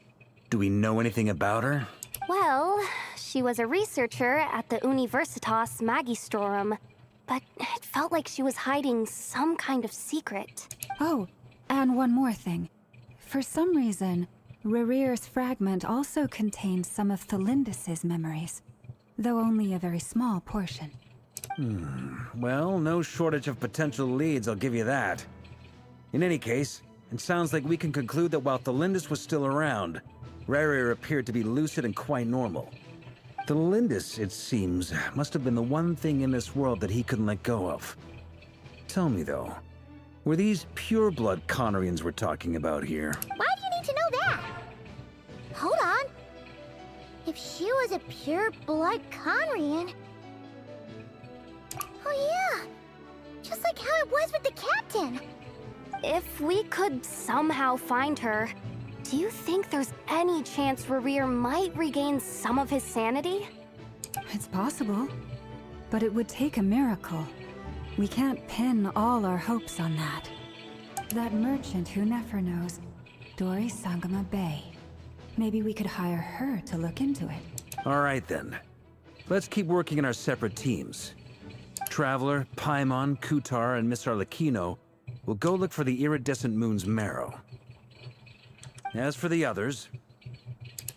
Do we know anything about her? Well, she was a researcher at the Universitas Magistrorum, but it felt like she was hiding some kind of secret. Oh, and one more thing. For some reason, Rarir's fragment also contains some of Tholindis' memories, though only a very small portion. Well, no shortage of potential leads, I'll give you that. In any case, it sounds like we can conclude that while Tholindis was still around, Rarir appeared to be lucid and quite normal. Tholindis, it seems, must have been the one thing in this world that he couldn't let go of. Tell me though, were these pure-blood Conorians we're talking about here? Why do you need to know that? Hold on. If she was a pure-blood Conrian... Oh yeah! Just like how it was with the captain! If we could somehow find her, do you think there's any chance Rarir might regain some of his sanity? It's possible, but it would take a miracle. We can't pin all our hopes on that. That merchant who never knows, Dori Sangama Bay. Maybe we could hire her to look into it. All right then. Let's keep working in our separate teams. Traveler, Paimon, Kutar, and Miss Arlecchino will go look for the iridescent moon's marrow. As for the others...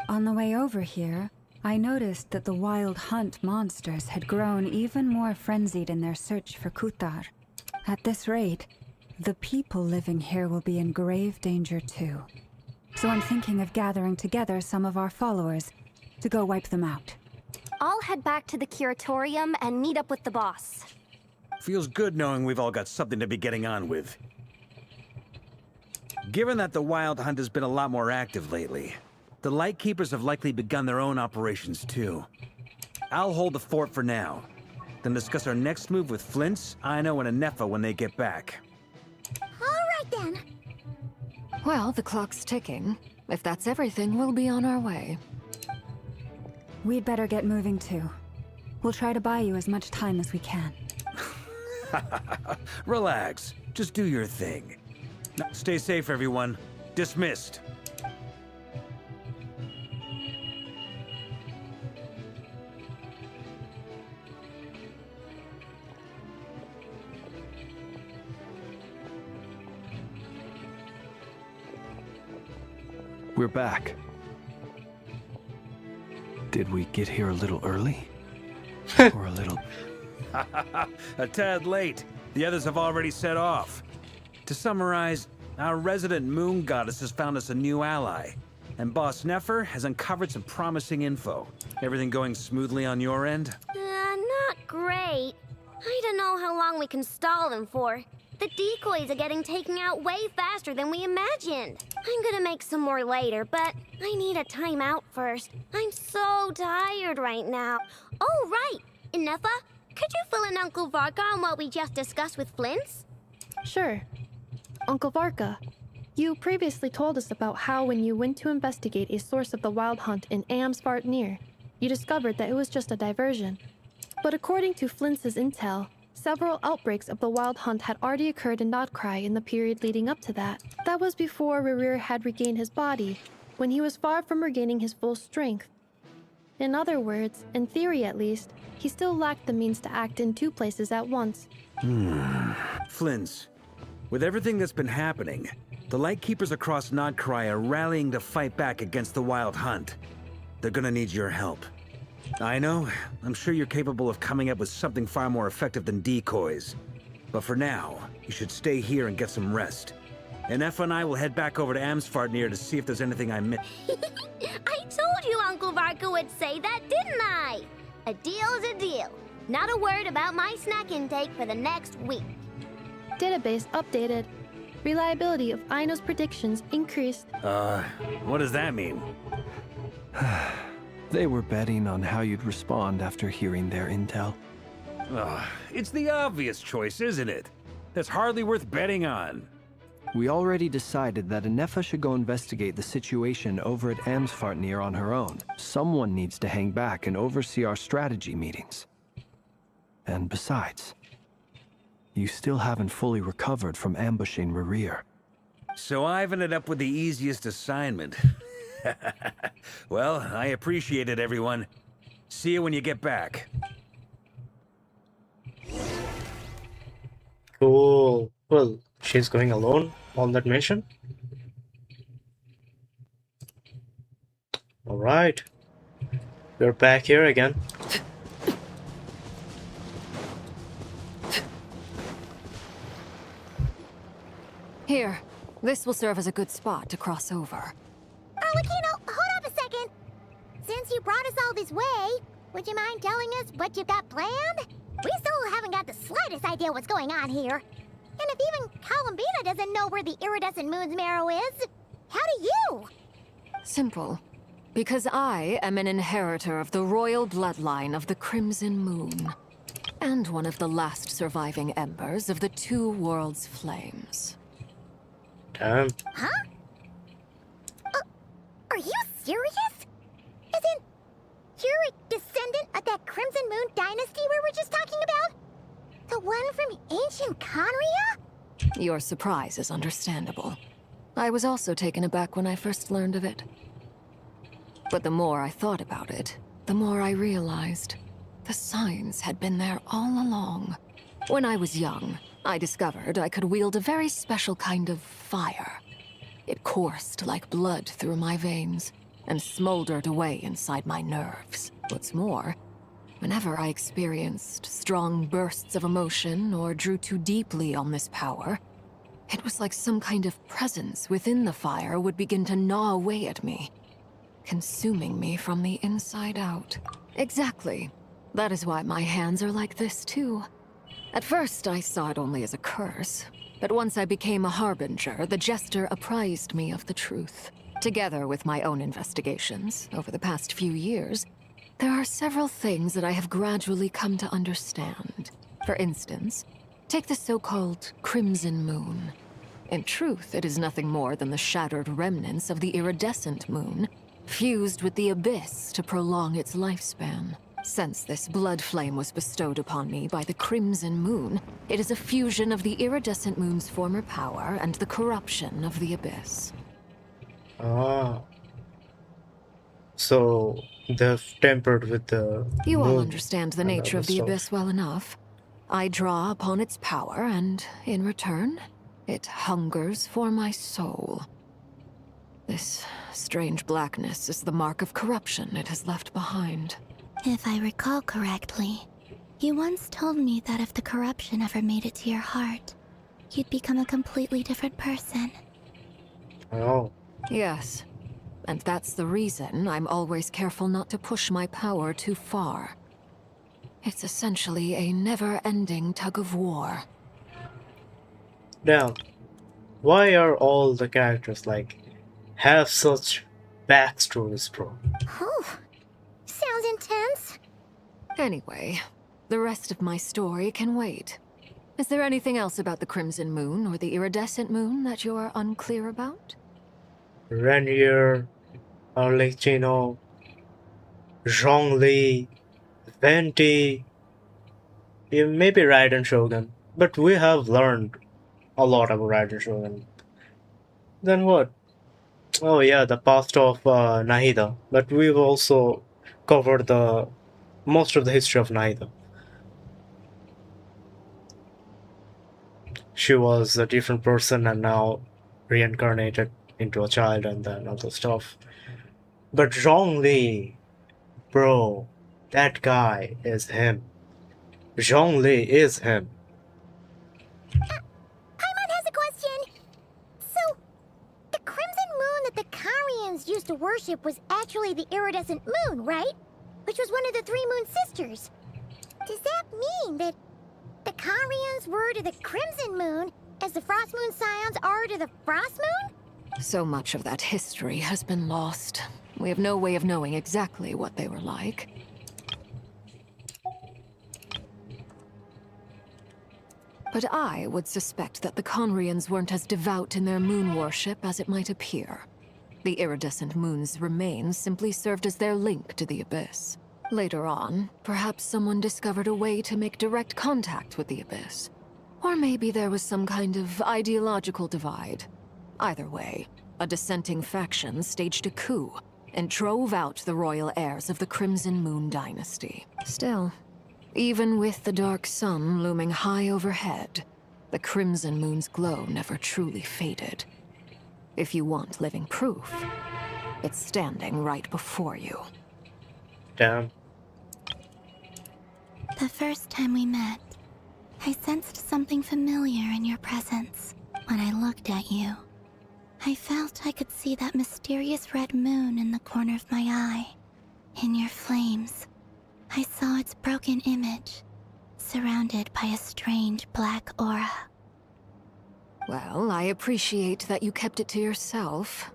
On the way over here, I noticed that the Wild Hunt monsters had grown even more frenzied in their search for Kutar. At this rate, the people living here will be in grave danger too. So I'm thinking of gathering together some of our followers to go wipe them out. I'll head back to the curatorium and meet up with the boss. Feels good knowing we've all got something to be getting on with. Given that the Wild Hunt has been a lot more active lately, the Lightkeepers have likely begun their own operations too. I'll hold the fort for now, then discuss our next move with Flints, Aino, and Anefa when they get back. Alright then. Well, the clock's ticking. If that's everything, we'll be on our way. We'd better get moving too. We'll try to buy you as much time as we can. Relax. Just do your thing. Now, stay safe, everyone. Dismissed. We're back. Did we get here a little early? Or a little... A tad late. The others have already set off. To summarize, our resident moon goddess has found us a new ally, and Boss Nefer has uncovered some promising info. Everything going smoothly on your end? Not great. I don't know how long we can stall them for. The decoys are getting taken out way faster than we imagined. I'm gonna make some more later, but I need a timeout first. I'm so tired right now. Oh, right! Inefa, could you fill in Uncle Varka on what we just discussed with Flints? Sure. Uncle Varka, you previously told us about how when you went to investigate a source of the Wild Hunt in Amsvartnir, you discovered that it was just a diversion. But according to Flints' intel, several outbreaks of the Wild Hunt had already occurred in Nodcry in the period leading up to that. That was before Rarir had regained his body, when he was far from regaining his full strength. In other words, in theory at least, he still lacked the means to act in two places at once. Flints, with everything that's been happening, the Lightkeepers across Nodcry are rallying to fight back against the Wild Hunt. They're gonna need your help. I know. I'm sure you're capable of coming up with something far more effective than decoys. But for now, you should stay here and get some rest. And Effa and I will head back over to Amsfartnir to see if there's anything I missed. I told you Uncle Varka would say that, didn't I? A deal's a deal. Not a word about my snack intake for the next week. Database updated. Reliability of Aino's predictions increased. What does that mean? They were betting on how you'd respond after hearing their intel. It's the obvious choice, isn't it? That's hardly worth betting on. We already decided that Anefa should go investigate the situation over at Amsfartnir on her own. Someone needs to hang back and oversee our strategy meetings. And besides, you still haven't fully recovered from ambushing Rarir. So I've ended up with the easiest assignment. Well, I appreciate it, everyone. See you when you get back. Cool. Well, she's going alone on that mission. Alright. We're back here again. Here, this will serve as a good spot to cross over. Arlecchino, hold up a second. Since you brought us all this way, would you mind telling us what you got planned? We still haven't got the slightest idea what's going on here. And if even Columbina doesn't know where the iridescent moon's marrow is, how do you? Simple. Because I am an inheritor of the royal bloodline of the Crimson Moon. And one of the last surviving embers of the Two Worlds' flames. Damn. Huh? Are you serious? As in, you're a descendant of that Crimson Moon dynasty we were just talking about? The one from ancient Conria? Your surprise is understandable. I was also taken aback when I first learned of it. But the more I thought about it, the more I realized the signs had been there all along. When I was young, I discovered I could wield a very special kind of fire. It coursed like blood through my veins and smoldered away inside my nerves. What's more, whenever I experienced strong bursts of emotion or drew too deeply on this power, it was like some kind of presence within the fire would begin to gnaw away at me, consuming me from the inside out. Exactly. That is why my hands are like this too. At first, I saw it only as a curse, but once I became a harbinger, the jester apprised me of the truth. Together with my own investigations over the past few years, there are several things that I have gradually come to understand. For instance, take the so-called Crimson Moon. In truth, it is nothing more than the shattered remnants of the iridescent moon, fused with the abyss to prolong its lifespan. Since this blood flame was bestowed upon me by the Crimson Moon, it is a fusion of the iridescent moon's former power and the corruption of the abyss. Ah. So they've tempered with the You all moon understand the and nature other of the stuff. abyss well enough. I draw upon its power, and in return, it hungers for my soul. This strange blackness is the mark of corruption it has left behind. If I recall correctly, you once told me that if the corruption ever made it to your heart, you'd become a completely different person. Oh. Yes. And that's the reason I'm always careful not to push my power too far. It's essentially a never-ending tug-of-war. Now, why are all the characters have such backstories, bro? Oh, sounds intense. Anyway, the rest of my story can wait. Is there anything else about the Crimson Moon or the Iridescent Moon that you're unclear about? Renier, Arlecchino, Zhongli, Venti, maybe Raiden Shogun. But we have learned a lot about Raiden Shogun. Then what? Oh yeah, the past of Nahida. But we've also covered most of the history of Nahida. She was a different person and now reincarnated into a child and then other stuff. But Zhongli, bro, That guy is him. Zhongli is him. Paimon has a question. So, the crimson moon that the Karians used to worship was actually the iridescent moon, right? Which was one of the three moon sisters. Does that mean that the Karians were to the crimson moon as the frost moon scions are to the frost moon? So much of that history has been lost. We have no way of knowing exactly what they were like. But I would suspect that the Conrians weren't as devout in their moon worship as it might appear. The iridescent moon's remains simply served as their link to the Abyss. Later on, perhaps someone discovered a way to make direct contact with the Abyss. Or maybe there was some kind of ideological divide. Either way, a dissenting faction staged a coup and drove out the royal heirs of the Crimson Moon dynasty. Still, even with the dark sun looming high overhead, the Crimson Moon's glow never truly faded. If you want living proof, it's standing right before you. Damn. The first time we met, I sensed something familiar in your presence. When I looked at you, I felt I could see that mysterious red moon in the corner of my eye. In your flames, I saw its broken image, surrounded by a strange black aura. Well, I appreciate that you kept it to yourself.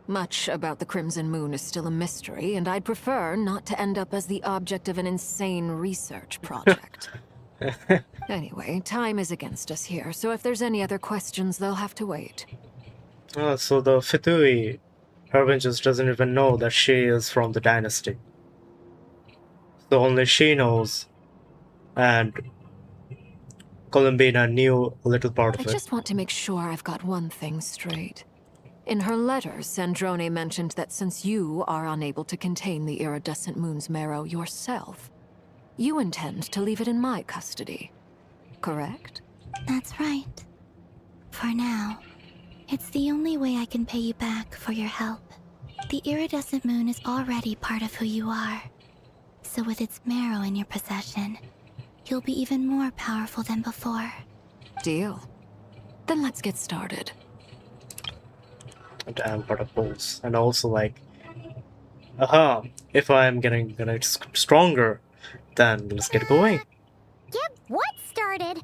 Much about the Crimson Moon is still a mystery, and I'd prefer not to end up as the object of an insane research project. Anyway, time is against us here, so if there's any other questions, they'll have to wait. So the Fitui, Hervin just doesn't even know that she is from the dynasty. So only she knows, and Columbina knew a little part of it. I just want to make sure I've got one thing straight. In her letter, Sandrone mentioned that since you are unable to contain the iridescent moon's marrow yourself, you intend to leave it in my custody. Correct? That's right. For now, it's the only way I can pay you back for your help. The iridescent moon is already part of who you are. So with its marrow in your possession, you'll be even more powerful than before. Deal. Then let's get started. Damn, what a pulse. And also like, if I'm getting stronger, then let's get going. Get what started?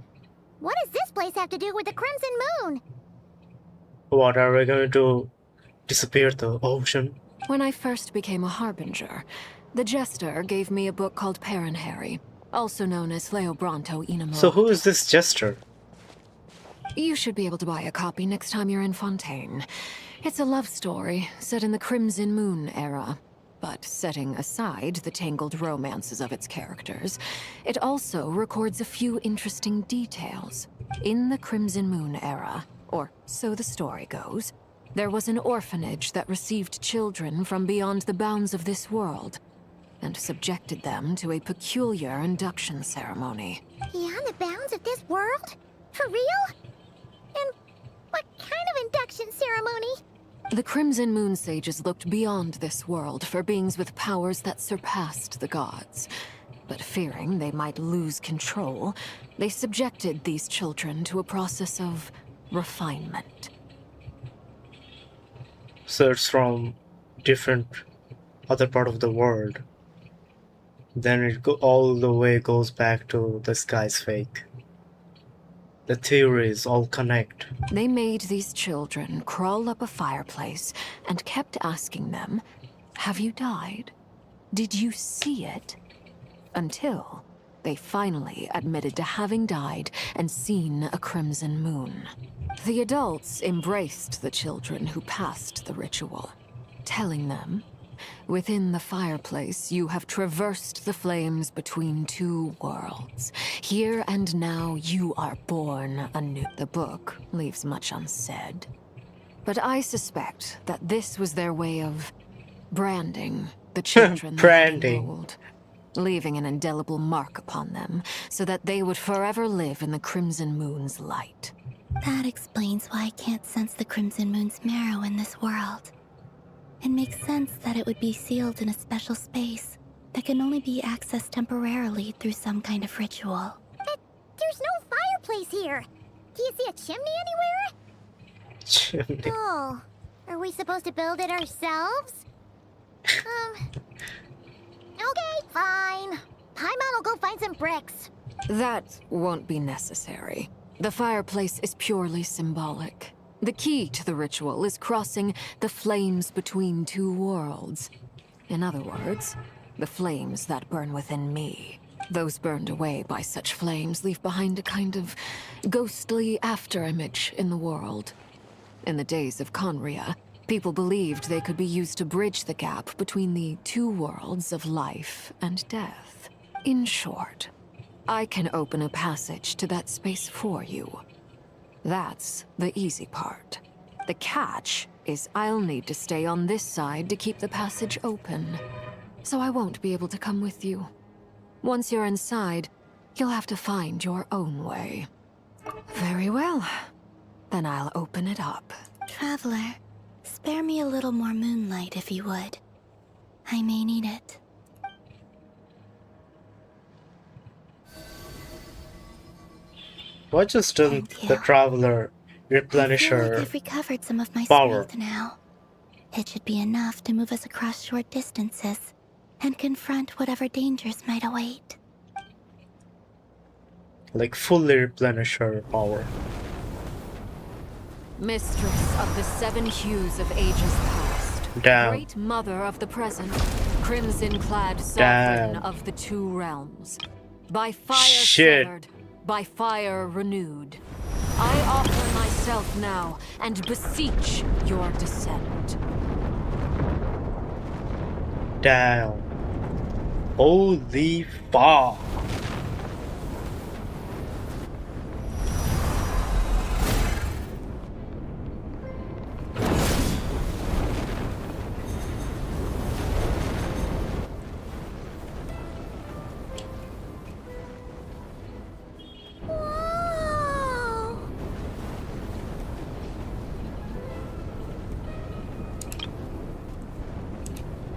What does this place have to do with the crimson moon? What, are we going to disappear the ocean? When I first became a harbinger, the Jester gave me a book called Perrin Harry, also known as Leobranto Inamorata. So who is this Jester? You should be able to buy a copy next time you're in Fontaine. It's a love story set in the Crimson Moon era. But setting aside the tangled romances of its characters, it also records a few interesting details. In the Crimson Moon era, or so the story goes, there was an orphanage that received children from beyond the bounds of this world, and subjected them to a peculiar induction ceremony. Beyond the bounds of this world? For real? And what kind of induction ceremony? The Crimson Moon sages looked beyond this world for beings with powers that surpassed the gods. But fearing they might lose control, they subjected these children to a process of refinement. So it's from different other part of the world. Then it all the way goes back to this guy's fake. The theories all connect. They made these children crawl up a fireplace and kept asking them, "Have you died? Did you see it?" Until they finally admitted to having died and seen a crimson moon. The adults embraced the children who passed the ritual, telling them, "Within the fireplace, you have traversed the flames between two worlds. Here and now, you are born anew." The book leaves much unsaid. But I suspect that this was their way of branding the children they ruled, leaving an indelible mark upon them so that they would forever live in the Crimson Moon's light. That explains why I can't sense the Crimson Moon's marrow in this world. It makes sense that it would be sealed in a special space, that can only be accessed temporarily through some kind of ritual. There's no fireplace here. Do you see a chimney anywhere? Chimney. Oh, are we supposed to build it ourselves? Okay, fine. Paimon will go find some bricks. That won't be necessary. The fireplace is purely symbolic. The key to the ritual is crossing the flames between two worlds. In other words, the flames that burn within me. Those burned away by such flames leave behind a kind of ghostly afterimage in the world. In the days of Conria, people believed they could be used to bridge the gap between the two worlds of life and death. In short, I can open a passage to that space for you. That's the easy part. The catch is I'll need to stay on this side to keep the passage open. So I won't be able to come with you. Once you're inside, you'll have to find your own way. Very well. Then I'll open it up. Traveler, spare me a little more moonlight if you would. I may need it. Why just doesn't the traveler replenish I feel her like I've recovered some of my power? strength now. It should be enough to move us across short distances and confront whatever dangers might await. Like fully replenish her power. Mistress of the seven hues of ages past. Damn. Great mother of the present. Crimson-clad sovereign of the two realms. By fire severed, by fire renewed. I offer myself now and beseech your descent. Damn. Holy fuck.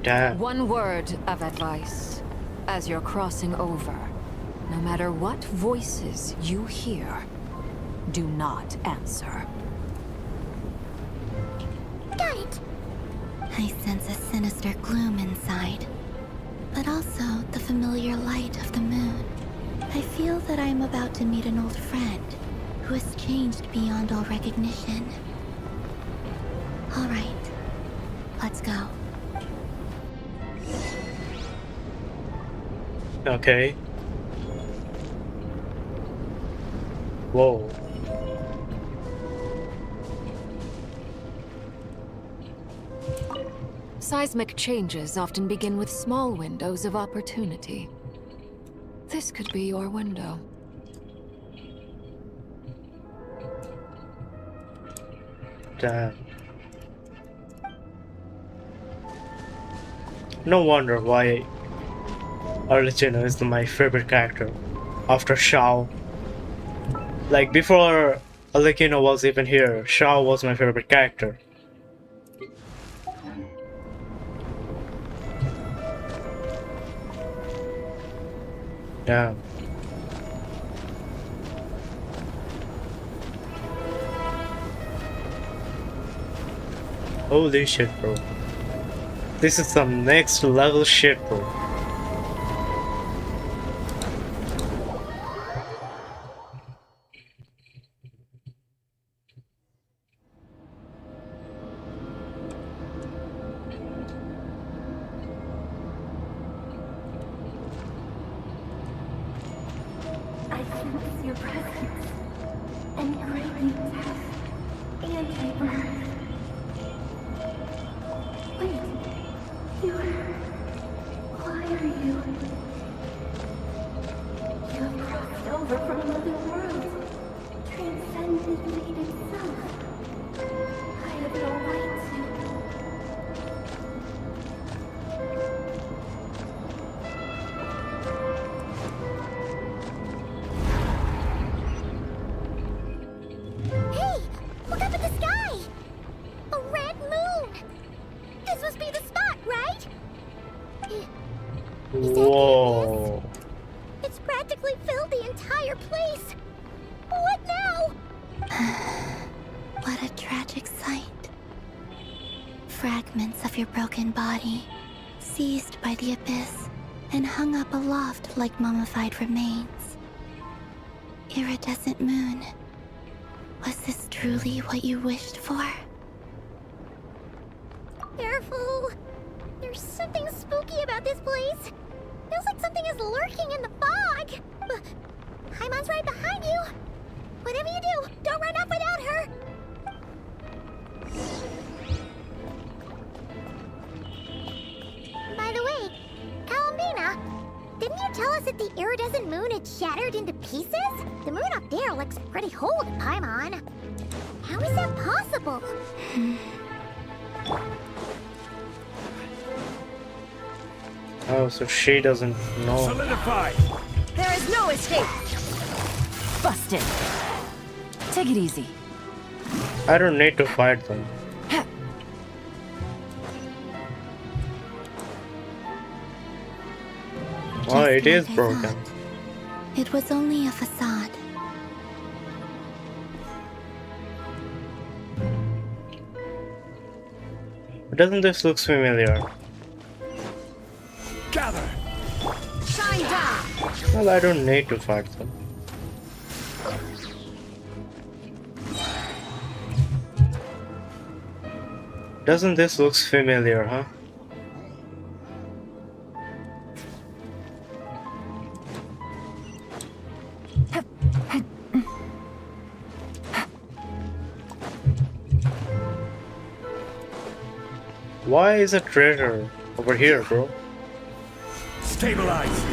Damn. One word of advice. As you're crossing over, no matter what voices you hear, do not answer. Got it. I sense a sinister gloom inside, but also the familiar light of the moon. I feel that I am about to meet an old friend who has changed beyond all recognition. All right, let's go. Okay. Whoa. Seismic changes often begin with small windows of opportunity. This could be your window. Damn. No wonder why Arlecchino is my favorite character after Shao. Like before Arlecchino was even here, Shao was my favorite character. Damn. Holy shit, bro. This is some next level shit, bro. I sense your presence and craving death and rebirth. Wait, why are you? You have crossed over from another world, transcended fate itself. I have no right to. Hey, look up at the sky! A red moon! This must be the spot, right? Is Whoa. It's practically filled the entire place. What now? What a tragic sight. Fragments of your broken body, seized by the abyss, and hung up aloft like mummified remains. Iridescent moon. Was this truly what you wished for? Careful. There's something spooky about this place. Feels like something is lurking in the fog. Paimon's right behind you. Whatever you do, don't run off without her. By the way, Kalambina, didn't you tell us that the iridescent moon had shattered into pieces? The moon up there looks pretty whole to Paimon. How is that possible? Oh, so she doesn't know. Solidify! There is no escape! Busted. Take it easy. I don't need to fight them. Oh, it is broken. It was only a facade. Doesn't this look familiar? Gather! Shine down! Well, I don't need to fight them. Doesn't this look familiar, huh? Why is a treasure over here, bro? Stabilize!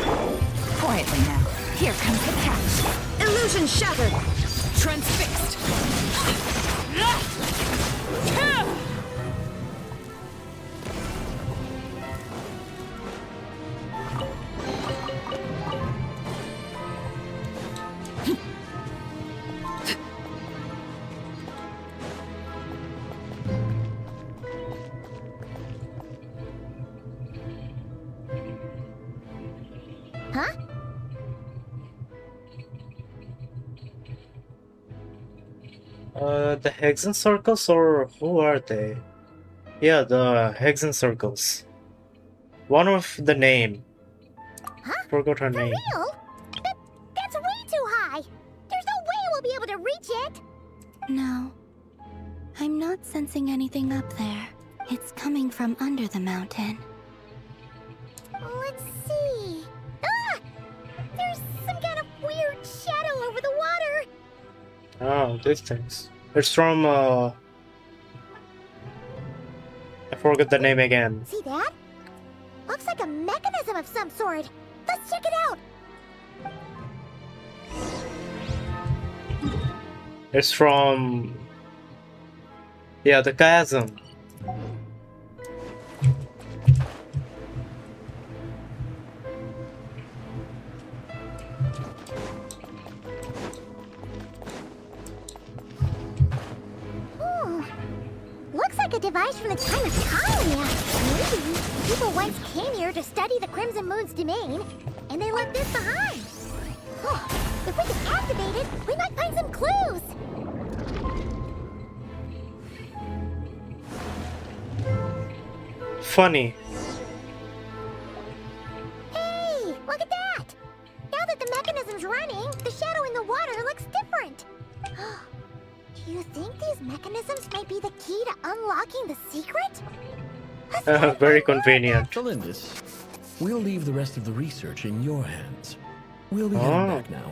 Quietly now. Here comes the catch. Illusion shattered. Transfixed. Huh? The Hexen Circles, or who are they? Yeah, the Hexen Circles. One of the name. Huh? Forgot her name. Real? That's way too high. There's no way we'll be able to reach it. No. I'm not sensing anything up there. It's coming from under the mountain. Let's see. Ah! There's some kind of weird shadow over the water. Oh, these things. It's from, I forgot the name again. See that? Looks like a mechanism of some sort. Let's check it out. It's from... Yeah, the chasm. Looks like a device from the time of Kalia. Maybe people once came here to study the Crimson Moon's domain, and they left this behind. Oh, if we can activate it, we might find some clues. Funny. Hey, look at that! Now that the mechanism's running, the shadow in the water looks different. Do you think these mechanisms might be the key to unlocking the secret? Very convenient. Felindis, we'll leave the rest of the research in your hands. We'll be heading back now.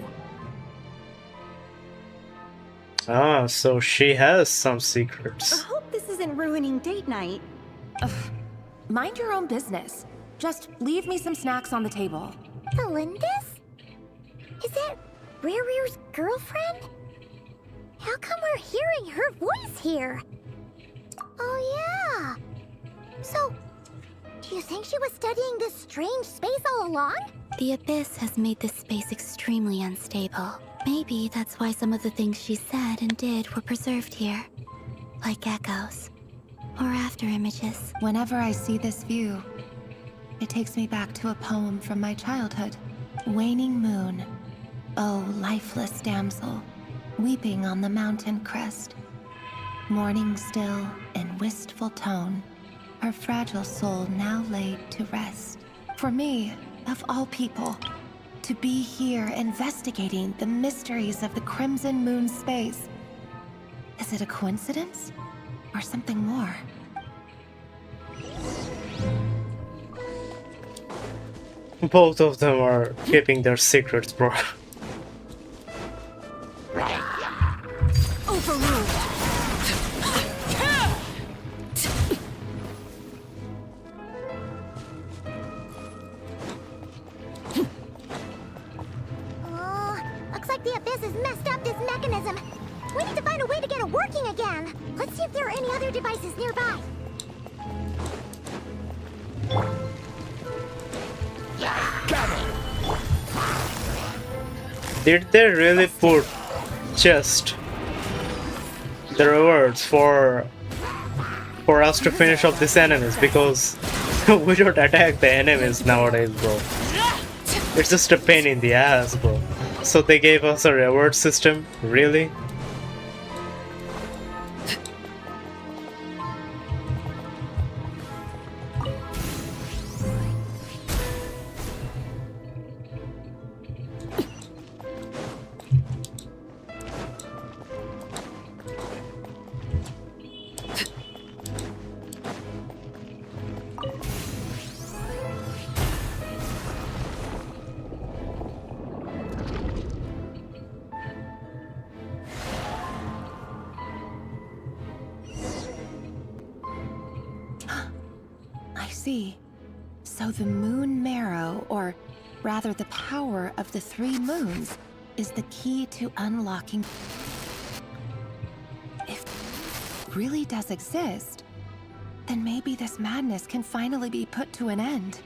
Ah, so she has some secrets. I hope this isn't ruining date night. Ugh. Mind your own business. Just leave me some snacks on the table. Felindis? Is that Rere's girlfriend? How come we're hearing her voice here? Oh yeah. So, do you think she was studying this strange space all along? The abyss has made this space extremely unstable. Maybe that's why some of the things she said and did were preserved here. Like echoes. Or after images. Whenever I see this view, It takes me back to a poem from my childhood. Waning moon, oh lifeless damsel, weeping on the mountain crest. Mourning still in wistful tone, her fragile soul now laid to rest. For me, of all people, to be here investigating the mysteries of the Crimson Moon space. Is it a coincidence? Or something more? Both of them are keeping their secrets, bro. Overruled. Oh, looks like the Abyss has messed up this mechanism. We need to find a way to get it working again. Let's see if there are any other devices nearby. Did they really put just the rewards for us to finish off these enemies? Because we don't attack the enemies nowadays, bro. It's just a pain in the ass, bro. So they gave us a reward system? Really? So the moon marrow, or rather the power of the 3 moons, is the key to unlocking. If it really does exist, then maybe this madness can finally be put to an end.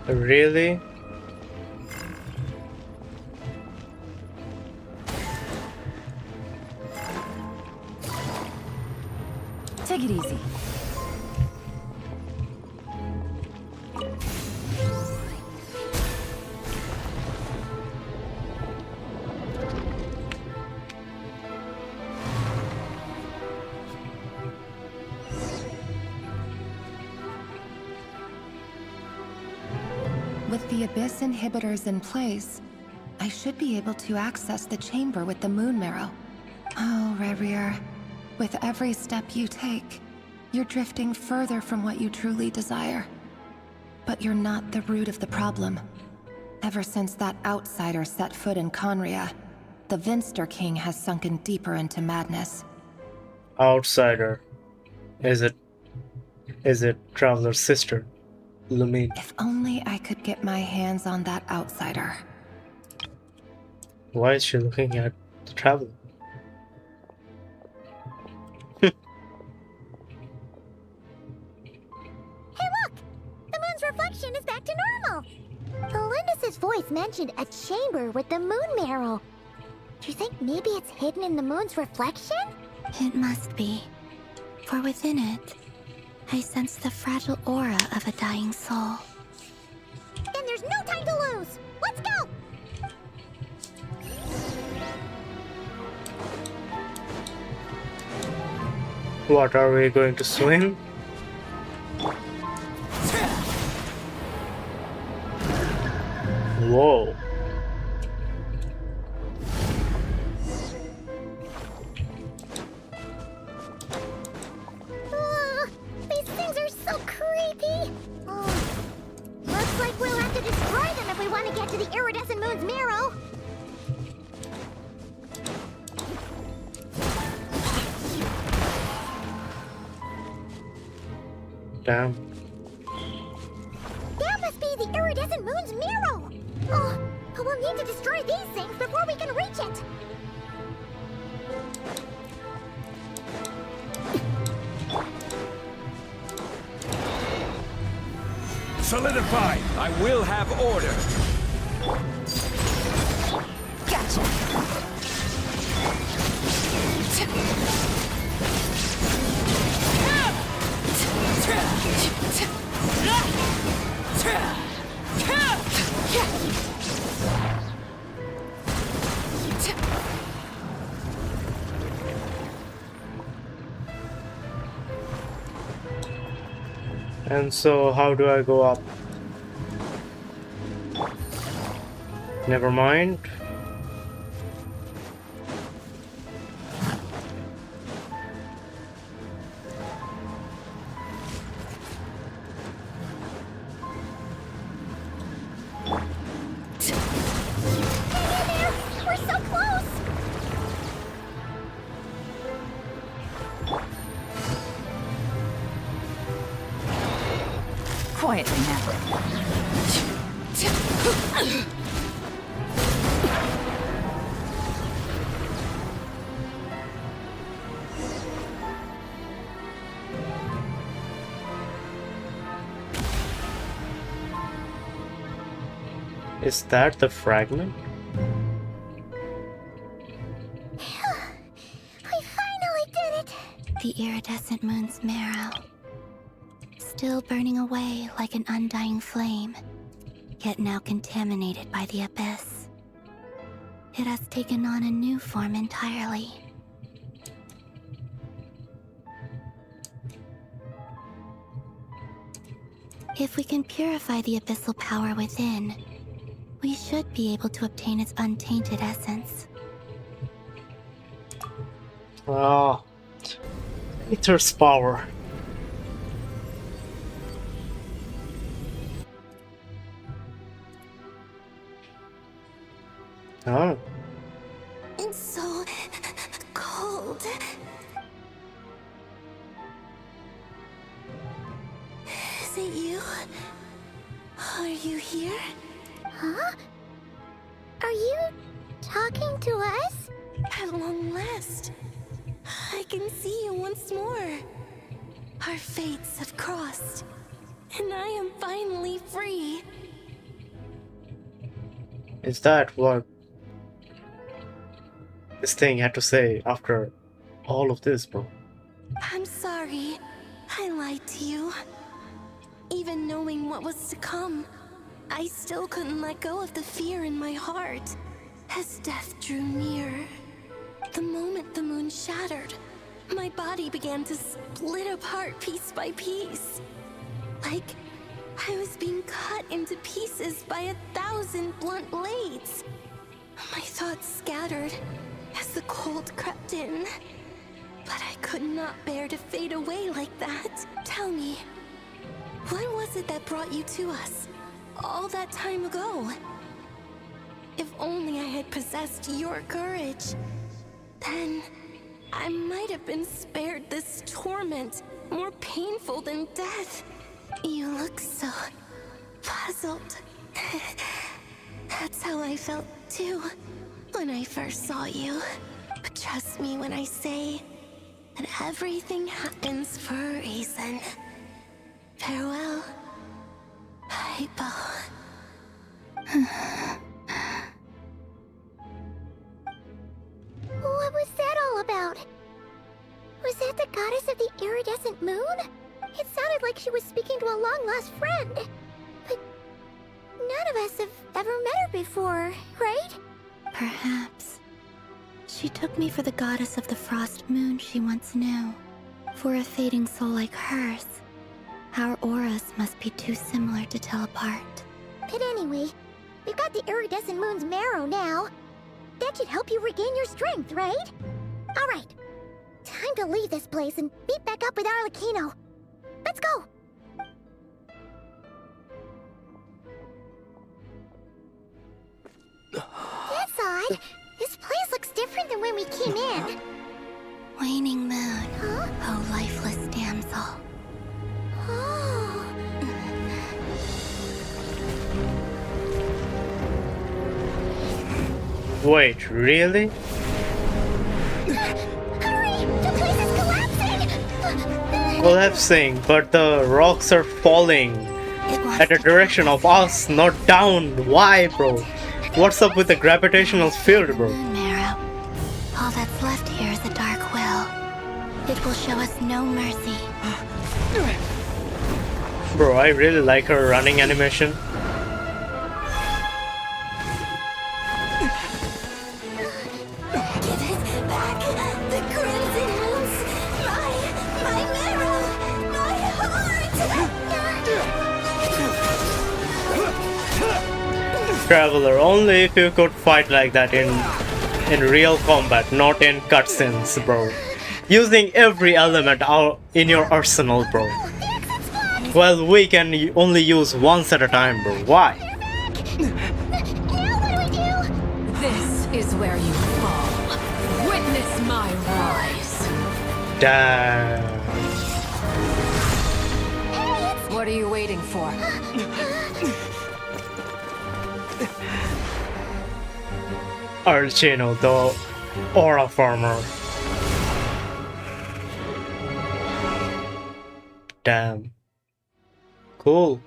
Really? Take it easy. With the Abyss inhibitors in place, I should be able to access the chamber with the moon marrow. Oh, Razer, with every step you take, you're drifting further from what you truly desire. But you're not the root of the problem. Ever since that outsider set foot in Conria, the Vinster King has sunken deeper into madness. Outsider. Is it Traveler's sister? Lumine. If only I could get my hands on that outsider. Why is she looking at the Traveler? Hey look! The moon's reflection is back to normal! Elendis' voice mentioned a chamber with the moon marrow. Do you think maybe it's hidden in the moon's reflection? It must be. For within it, I sense the fragile aura of a dying soul. Then there's no time to lose! Let's go! What, are we going to swim? Whoa. These things are so creepy! Oh, looks like we'll have to destroy them if we want to get to the iridescent moon's marrow! Damn. moon's mirror! Oh, but we'll need to destroy these things before we can reach it! Solidify! I will have order! Gotcha! And so, how do I go up? Never mind. We're so close! Quietly now. Is that the fragment? We finally did it! The iridescent moon's marrow. Still burning away like an undying flame, yet now contaminated by the abyss. It has taken on a new form entirely. If we can purify the abyssal power within, we should be able to obtain its untainted essence. Ah, Aether's power. Oh. It's so cold. Is it you? Are you here? Huh? Are you talking to us? At long last, I can see you once more. Our fates have crossed, and I am finally free. Is that what this thing had to say after all of this, bro? I'm sorry. I lied to you. Even knowing what was to come, I still couldn't let go of the fear in my heart as death drew near. The moment the moon shattered, my body began to split apart piece by piece. Like I was being cut into pieces by 1,000 blunt blades. My thoughts scattered as the cold crept in. But I could not bear to fade away like that. Tell me, what was it that brought you to us all that time ago? If only I had possessed your courage, then I might have been spared this torment more painful than death. You look so puzzled. That's how I felt too when I first saw you. But trust me when I say that everything happens for a reason. Farewell, Hypo. What was that all about? Was that the goddess of the iridescent moon? It sounded like she was speaking to a long-lost friend. But none of us have ever met her before, right? Perhaps. She took me for the goddess of the frost moon she once knew. For a fading soul like hers, our auras must be too similar to tell apart. But anyway, we've got the iridescent moon's marrow now. That should help you regain your strength, right? Alright, time to leave this place and meet back up with Arlecchino. Let's go! That's odd. This place looks different than when we came in. Waning moon, huh? oh lifeless damsel. Oh. Wait, really? Collapsing, but the rocks are falling at the direction of us, not down. Why, bro? What's up with the gravitational field, bro? Marrow. All that's left here is a dark will. It will show us no mercy. Bro, I really like her running animation. Give it back, the crimson moons. My marrow, my heart. Traveler, only if you could fight like that in real combat, not in cutscenes, bro. Using every element out in your arsenal, bro. Well, we can only use once at a time, bro. Why? This is where you fall. Witness my rise. Damn. What are you waiting for? Archino, the aura farmer. Damn. Cool.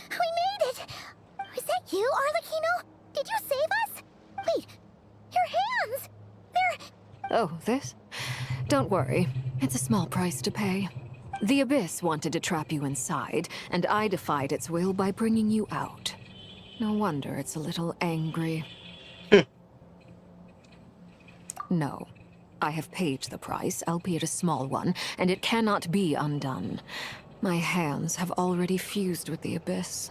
We made it! Was that you, Arlecchino? Did you save us? Wait, your hands! They're... Oh, this? Don't worry. It's a small price to pay. The Abyss wanted to trap you inside, and I defied its will by bringing you out. No wonder it's a little angry. No. I have paid the price, albeit a small one, and it cannot be undone. My hands have already fused with the Abyss.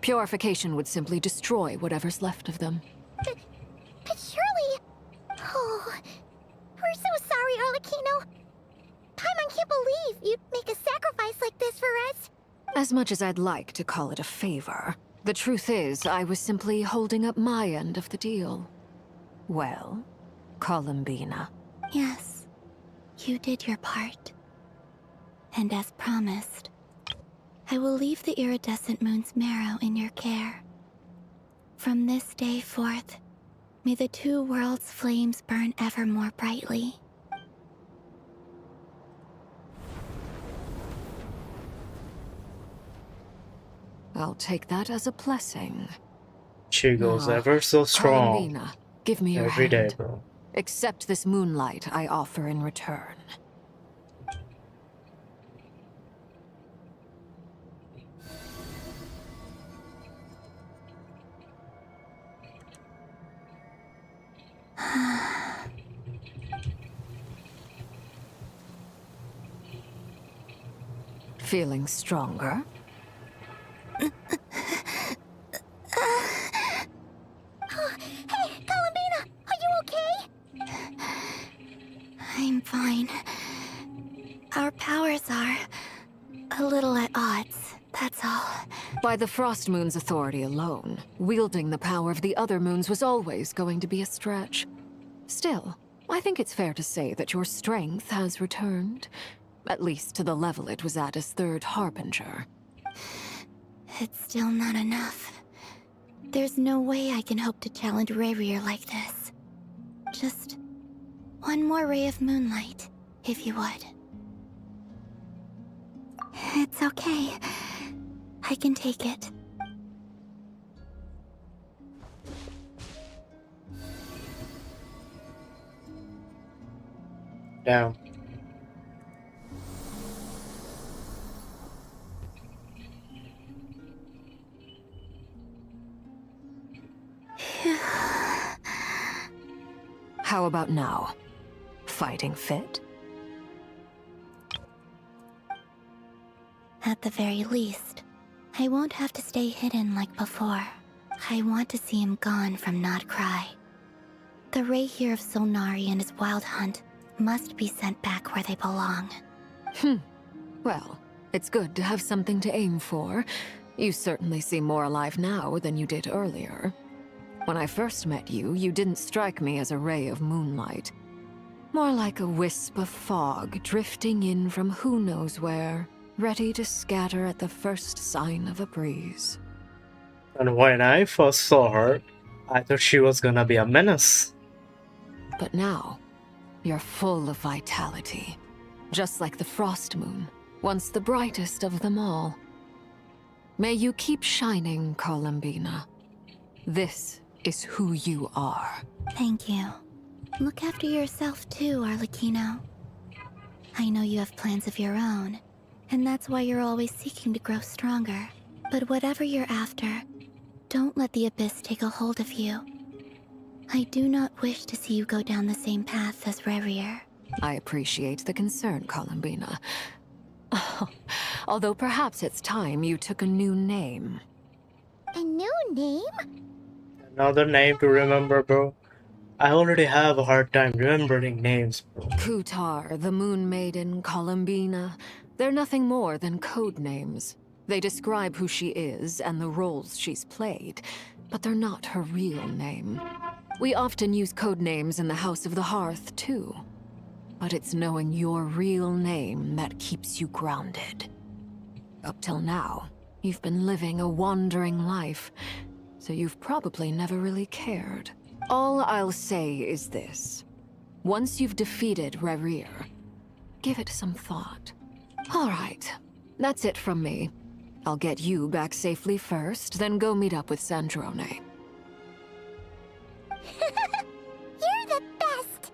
Purification would simply destroy whatever's left of them. But surely... Oh... We're so sorry, Arlecchino. Paimon can't believe you'd make a sacrifice like this for us. As much as I'd like to call it a favor, the truth is I was simply holding up my end of the deal. Well, Columbina. Yes, you did your part. And as promised, I will leave the iridescent moon's marrow in your care. From this day forth, may the two worlds' flames burn ever more brightly. I'll take that as a blessing. She goes ever so strong. Columbina, give me your every day, hand. bro. Accept this moonlight I offer in return. Feeling stronger? Hey, Columbina! Are you okay? I'm fine. Our powers are a little at odds, that's all. By the Frost Moon's authority alone, wielding the power of the other moons was always going to be a stretch. Still, I think it's fair to say that your strength has returned. At least to the level it was at as Third Harbinger. It's still not enough. There's no way I can hope to challenge Razer like this. Just one more ray of moonlight, if you would. It's okay. I can take it. Down. How about now? Fighting fit? At the very least, I won't have to stay hidden like before. I want to see him gone from Nodcry. The Razer of Solnari and his wild hunt must be sent back where they belong. Well, it's good to have something to aim for. You certainly seem more alive now than you did earlier. When I first met you, you didn't strike me as a ray of moonlight. More like a wisp of fog drifting in from who knows where, ready to scatter at the first sign of a breeze. And when I first saw her, I thought she was gonna be a menace. But now, you're full of vitality. Just like the frost moon, once the brightest of them all. May you keep shining, Columbina. This is who you are. Thank you. Look after yourself too, Arlecchino. I know you have plans of your own, and that's why you're always seeking to grow stronger. But whatever you're after, don't let the Abyss take a hold of you. I do not wish to see you go down the same path as Rerir. I appreciate the concern, Columbina. Although perhaps it's time you took a new name. A new name? Another name to remember, bro. I already have a hard time remembering names, bro. Kutar, the Moon Maiden, Columbina. They're nothing more than code names. They describe who she is and the roles she's played, but they're not her real name. We often use code names in the House of the Hearth, too. But it's knowing your real name that keeps you grounded. Up till now, you've been living a wandering life, so you've probably never really cared. All I'll say is this. Once you've defeated Rerir, give it some thought. All right, that's it from me. I'll get you back safely first, then go meet up with Sandrone. You're the best!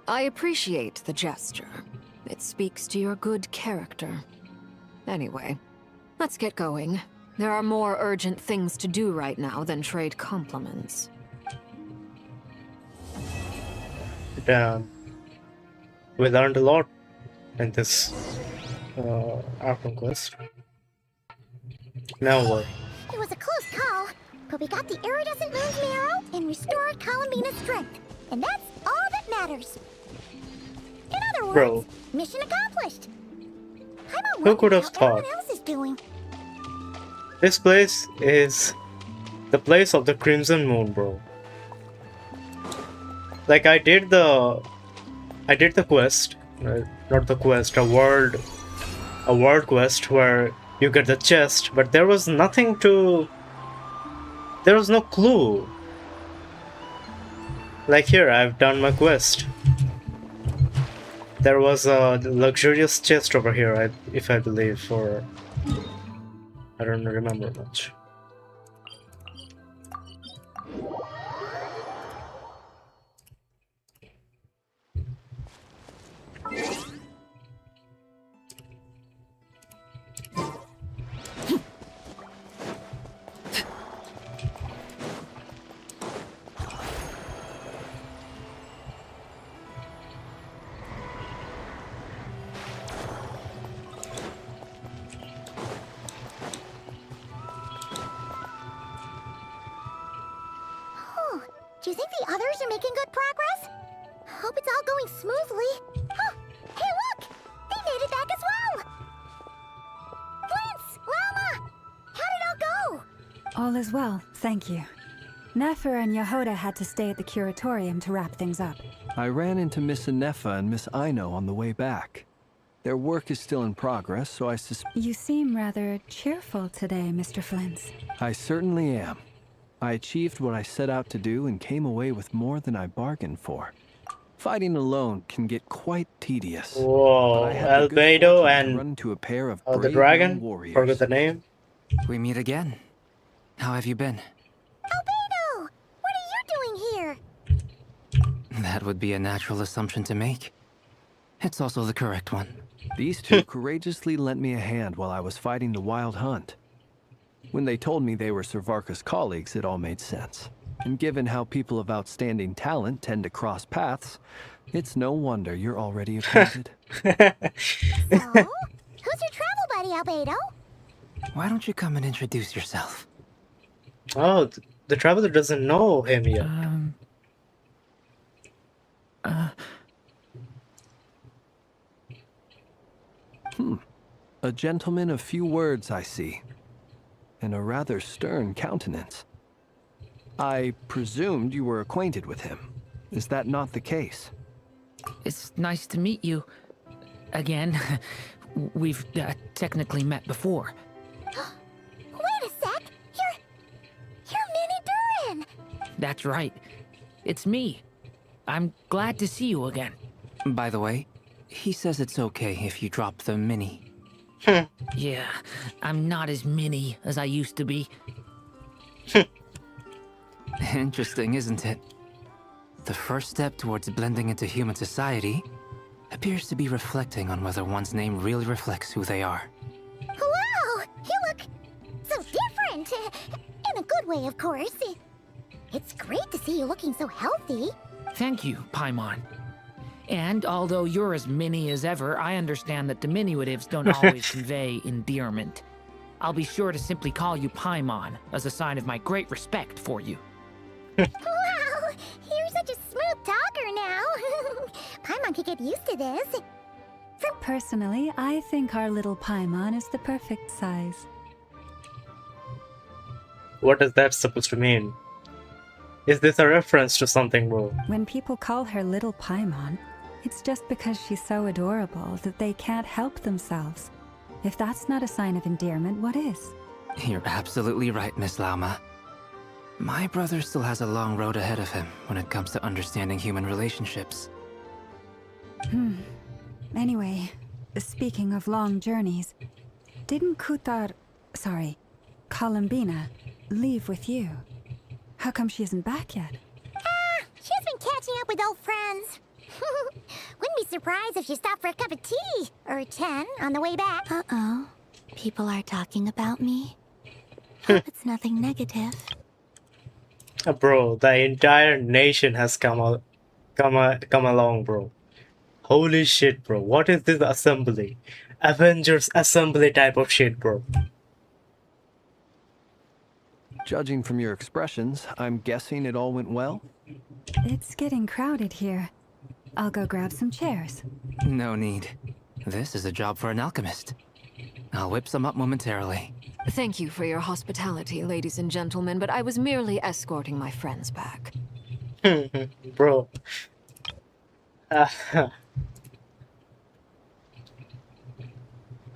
I appreciate the gesture. It speaks to your good character. Anyway, let's get going. There are more urgent things to do right now than trade compliments. Damn. We learned a lot in this Arkham quest. Now what? It was a close call, but we got the iridescent moon's marrow and restored Columbina's strength. And that's all that matters. In other words, Bro. mission accomplished. I'm Who could have how thought? everyone else is doing. This place is the place of the Crimson Moon, bro. Like I did the quest, not the quest, a world quest where you get the chest, but there was nothing to, there was no clue. Like here, I've done my quest. There was a luxurious chest over here, if I believe, for, I don't remember much. Do you think the others are making good progress? Hope it's all going smoothly. Oh, hey look! They made it back as well! Flintz! Lama! How did it all go? All is well, thank you. Nefer and Yehoda had to stay at the curatorium to wrap things up. I ran into Miss Anefa and Miss Aino on the way back. Their work is still in progress, so I suspect... You seem rather cheerful today, Mr. Flintz. I certainly am. I achieved what I set out to do and came away with more than I bargained for. Fighting alone can get quite tedious. Whoa, Albedo and run to a pair of the brave dragon? warriors. Forget the name. We meet again. How have you been? Albedo! What are you doing here? That would be a natural assumption to make. It's also the correct one. These two courageously lent me a hand while I was fighting the Wild Hunt. When they told me they were Sir Varka's colleagues, it all made sense. And given how people of outstanding talent tend to cross paths, it's no wonder you're already acquainted. So, who's your travel buddy, Albedo? Why don't you come and introduce yourself? Oh, the traveler doesn't know him yet. A gentleman of few words, I see. And a rather stern countenance. I presumed you were acquainted with him. Is that not the case? It's nice to meet you. Again. We've technically met before. Wait a sec! You're Minnie Durin! That's right. It's me. I'm glad to see you again. By the way, he says it's okay if you drop the mini. Yeah, I'm not as mini as I used to be. Interesting, isn't it? The first step towards blending into human society appears to be reflecting on whether one's name really reflects who they are. Wow! You look so different! In a good way, of course. It's great to see you looking so healthy. Thank you, Paimon. And although you're as mini as ever, I understand that diminutives don't always convey endearment. I'll be sure to simply call you Paimon as a sign of my great respect for you. Wow! You're such a smooth talker now. Paimon could get used to this. Personally, I think our little Paimon is the perfect size. What is that supposed to mean? Is this a reference to something, bro? When people call her little Paimon, it's just because she's so adorable that they can't help themselves. If that's not a sign of endearment, what is? You're absolutely right, Miss Lauma. My brother still has a long road ahead of him when it comes to understanding human relationships. Anyway, speaking of long journeys, didn't Columbina, leave with you? How come she isn't back yet? She's been catching up with old friends. Wouldn't be surprised if she stopped for a cup of tea or 10 on the way back. Uh-oh. People are talking about me. Hope it's nothing negative. Bro, the entire nation has come along, bro. Holy shit, bro. What is this assembly? Avengers assembly type of shit, bro. Judging from your expressions, I'm guessing it all went well? It's getting crowded here. I'll go grab some chairs. No need. This is a job for an alchemist. I'll whip some up momentarily. Thank you for your hospitality, ladies and gentlemen, but I was merely escorting my friends back. Bro.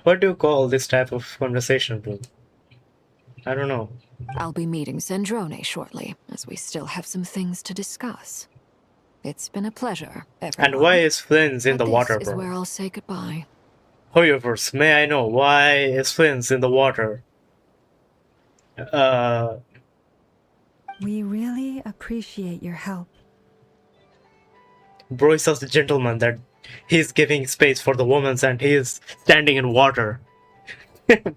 What do you call this type of conversation, bro? I don't know. I'll be meeting Zendrone shortly, as we still have some things to discuss. It's been a pleasure, everyone. And why is Flynn's in the water, This is bro? where I'll say goodbye. However's, may I know why is Flynn's in the water? We really appreciate your help. Bro is such a gentleman that he's giving space for the women and he is standing in water.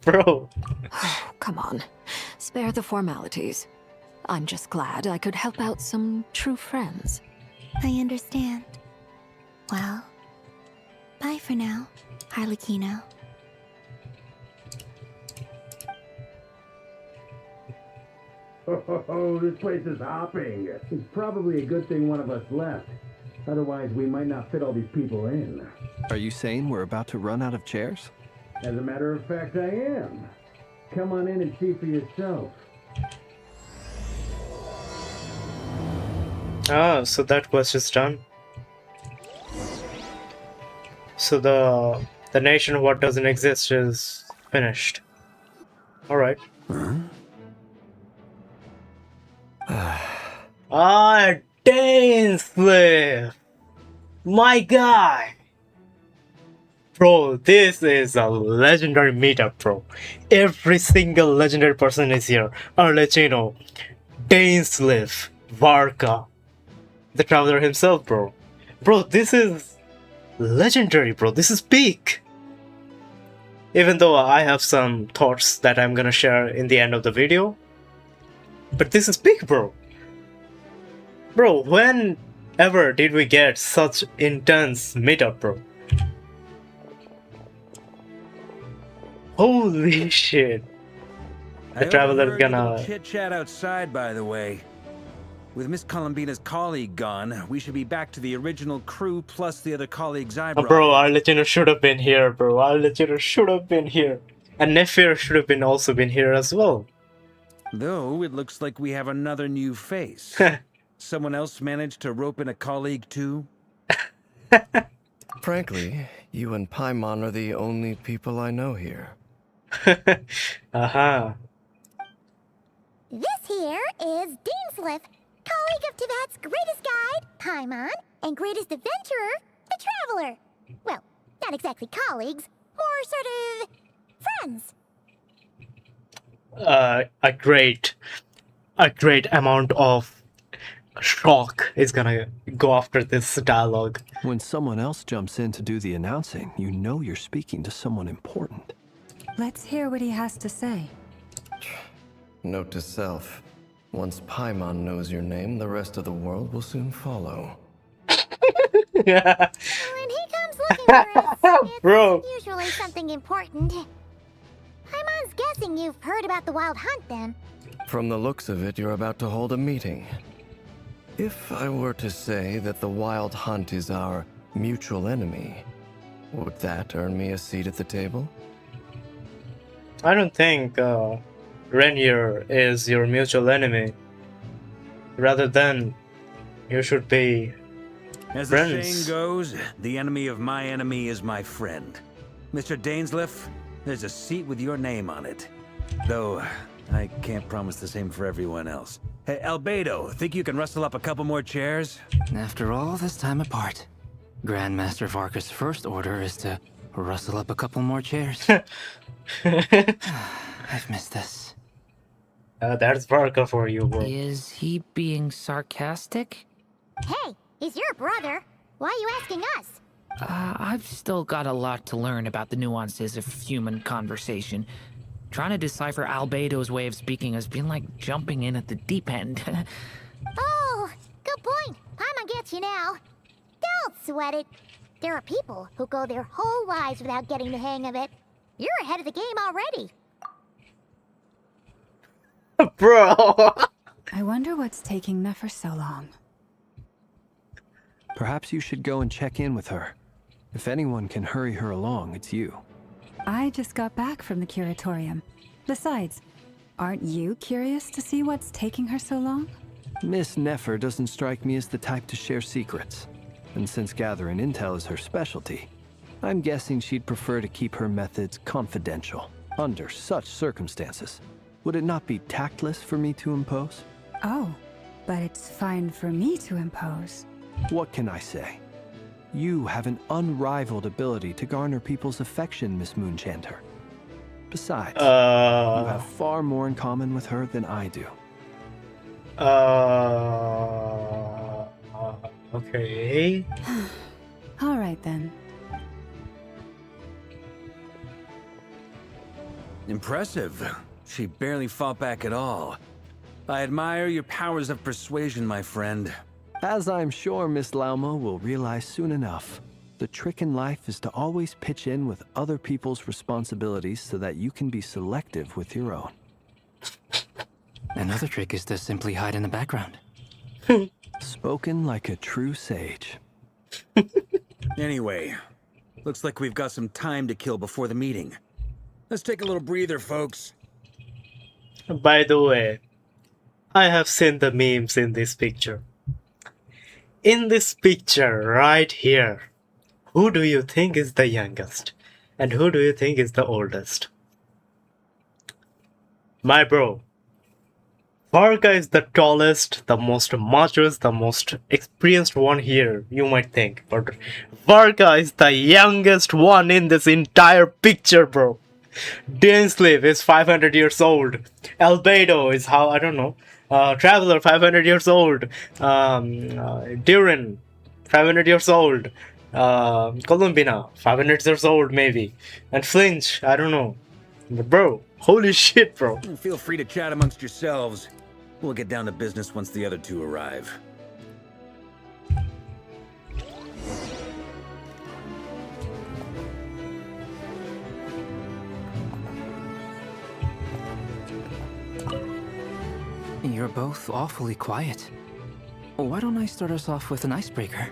Bro. Oh, come on. Spare the formalities. I'm just glad I could help out some true friends. I understand. Well, bye for now, Harlequino. Oh, this place is hopping. It's probably a good thing one of us left. Otherwise, we might not fit all these people in. Are you saying we're about to run out of chairs? As a matter of fact, I am. Come on in and see for yourself. Ah, so that quest is done. So the nation what doesn't exist is finished. Alright. Ah, Dainsleif! My guy! Bro, this is a legendary meetup, bro. Every single legendary person is here. Arlecchino, Dainsleif, Varka, the Traveler himself, bro. Bro, this is legendary, bro. This is peak. Even though I have some thoughts that I'm gonna share in the end of the video. But this is peak, bro. Bro, whenever did we get such intense meetup, bro? Holy shit. The Traveler's gonna... chit-chat outside, by the way. With Miss Columbina's colleague gone, we should be back to the original crew plus the other colleagues I brought. Bro, Arlecchino should have been here, bro. Arlecchino should have been here. And Nephir should have also been here as well. Though it looks like we have another new face. Someone else managed to rope in a colleague too? Frankly, you and Paimon are the only people I know here. Aha. This here is Deanslip, colleague of Tibet's greatest guide, Paimon, and greatest adventurer, the Traveler. Well, not exactly colleagues, more sort of friends. A great amount of shock is gonna go after this dialogue. When someone else jumps in to do the announcing, you know you're speaking to someone important. Let's hear what he has to say. Note to self. Once Paimon knows your name, the rest of the world will soon follow. When he comes looking for us, it's Bro. usually something important. Paimon's guessing you've heard about the Wild Hunt, then. From the looks of it, you're about to hold a meeting. If I were to say that the Wild Hunt is our mutual enemy, would that earn me a seat at the table? I don't think Rainier is your mutual enemy. Rather than, you should be As friends. the saying goes, the enemy of my enemy is my friend. Mr. Dainsleif, there's a seat with your name on it. Though, I can't promise the same for everyone else. Hey, Albedo, think you can rustle up a couple more chairs? After all this time apart, Grandmaster Varka's first order is to rustle up a couple more chairs. I've missed this. That's Varka for you, bro. Is he being sarcastic? Hey, he's your brother. Why are you asking us? I've still got a lot to learn about the nuances of human conversation. Trying to decipher Albedo's way of speaking has been like jumping in at the deep end. Oh, good point. Paimon gets you now. Don't sweat it. There are people who go their whole lives without getting the hang of it. You're ahead of the game already. Bro! I wonder what's taking Nefer so long. Perhaps you should go and check in with her. If anyone can hurry her along, it's you. I just got back from the curatorium. Besides, aren't you curious to see what's taking her so long? Miss Nefer doesn't strike me as the type to share secrets. And since gathering intel is her specialty, I'm guessing she'd prefer to keep her methods confidential. Under such circumstances, would it not be tactless for me to impose? Oh, but it's fine for me to impose. What can I say? You have an unrivaled ability to garner people's affection, Miss Moonchanter. Besides, you have far more in common with her than I do. Okay. All right then. Impressive. She barely fought back at all. I admire your powers of persuasion, my friend. As I'm sure Miss Lauma will realize soon enough, the trick in life is to always pitch in with other people's responsibilities so that you can be selective with your own. Another trick is to simply hide in the background. Spoken like a true sage. Anyway, looks like we've got some time to kill before the meeting. Let's take a little breather, folks. By the way, I have seen the memes in this picture. In this picture right here, who do you think is the youngest? And who do you think is the oldest? My bro, Varka is the tallest, the most mature, the most experienced one here, you might think. But Varka is the youngest one in this entire picture, bro. Dainsleif is 500 years old. Albedo is how, I don't know. Traveler, 500 years old. Durin, 500 years old. Columbina, 500 years old maybe. And Flinch, I don't know. But bro, holy shit, bro. Feel free to chat amongst yourselves. We'll get down to business once the other two arrive. You're both awfully quiet. Why don't I start us off with an icebreaker?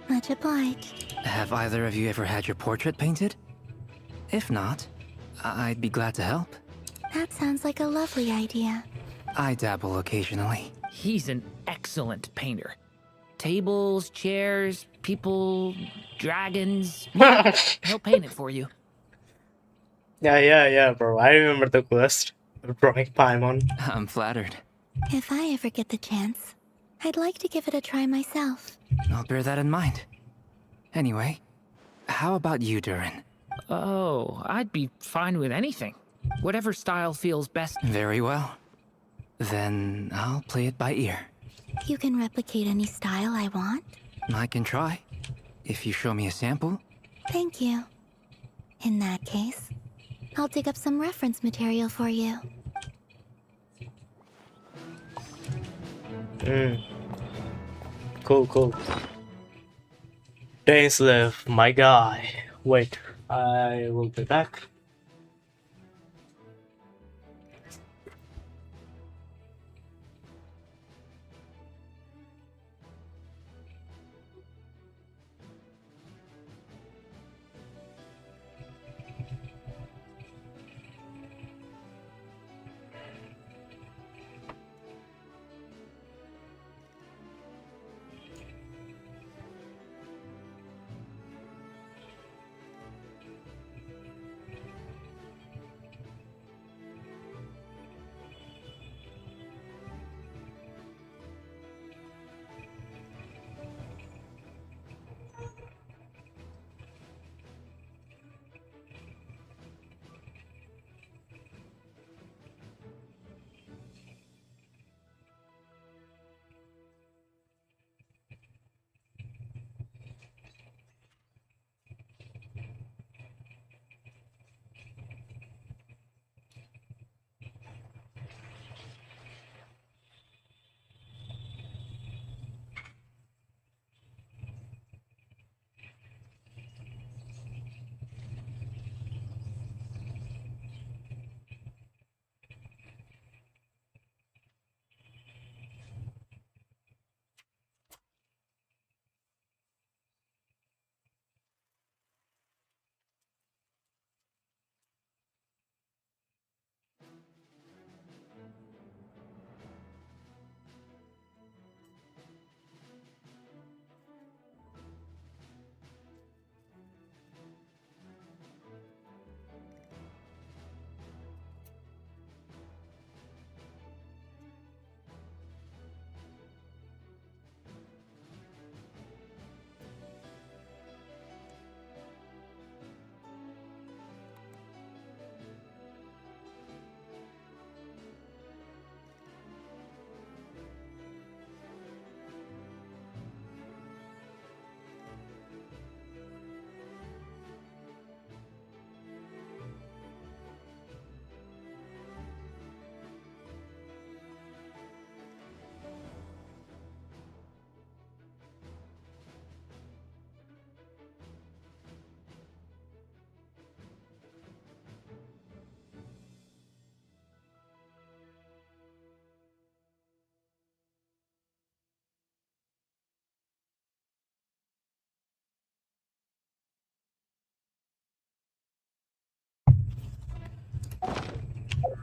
Much obliged. Have either of you ever had your portrait painted? If not, I'd be glad to help. That sounds like a lovely idea. I dabble occasionally. He's an excellent painter. Tables, chairs, people, dragons. He'll paint it for you. Yeah, bro. I remember the quest. Drawing Paimon. I'm flattered. If I ever get the chance, I'd like to give it a try myself. I'll bear that in mind. Anyway, how about you, Durin? Oh, I'd be fine with anything. Whatever style feels best. Very well. Then I'll play it by ear. You can replicate any style I want? I can try, if you show me a sample. Thank you. In that case, I'll dig up some reference material for you. Cool. Days live, my guy. Wait, I will be back.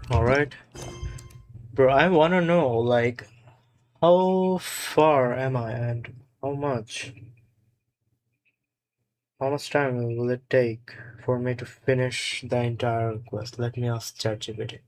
Alright. Bro, I wanna know, like, how far am I and how much time will it take for me to finish the entire quest? Let me ask ChatGPT.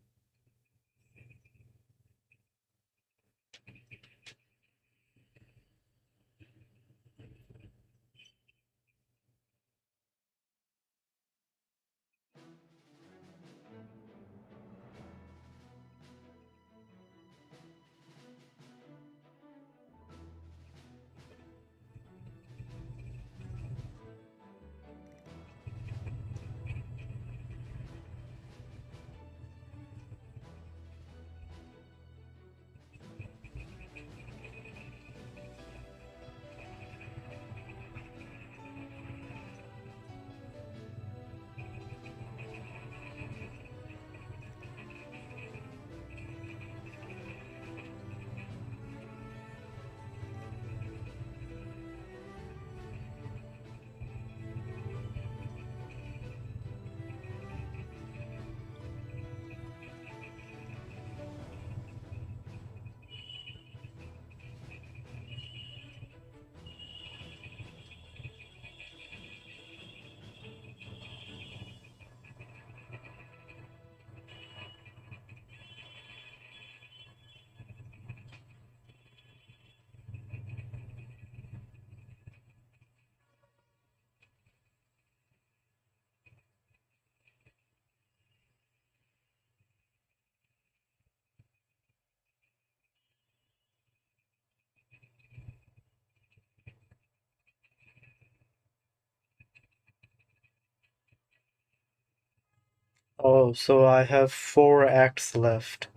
Oh, so I have 4 acts left.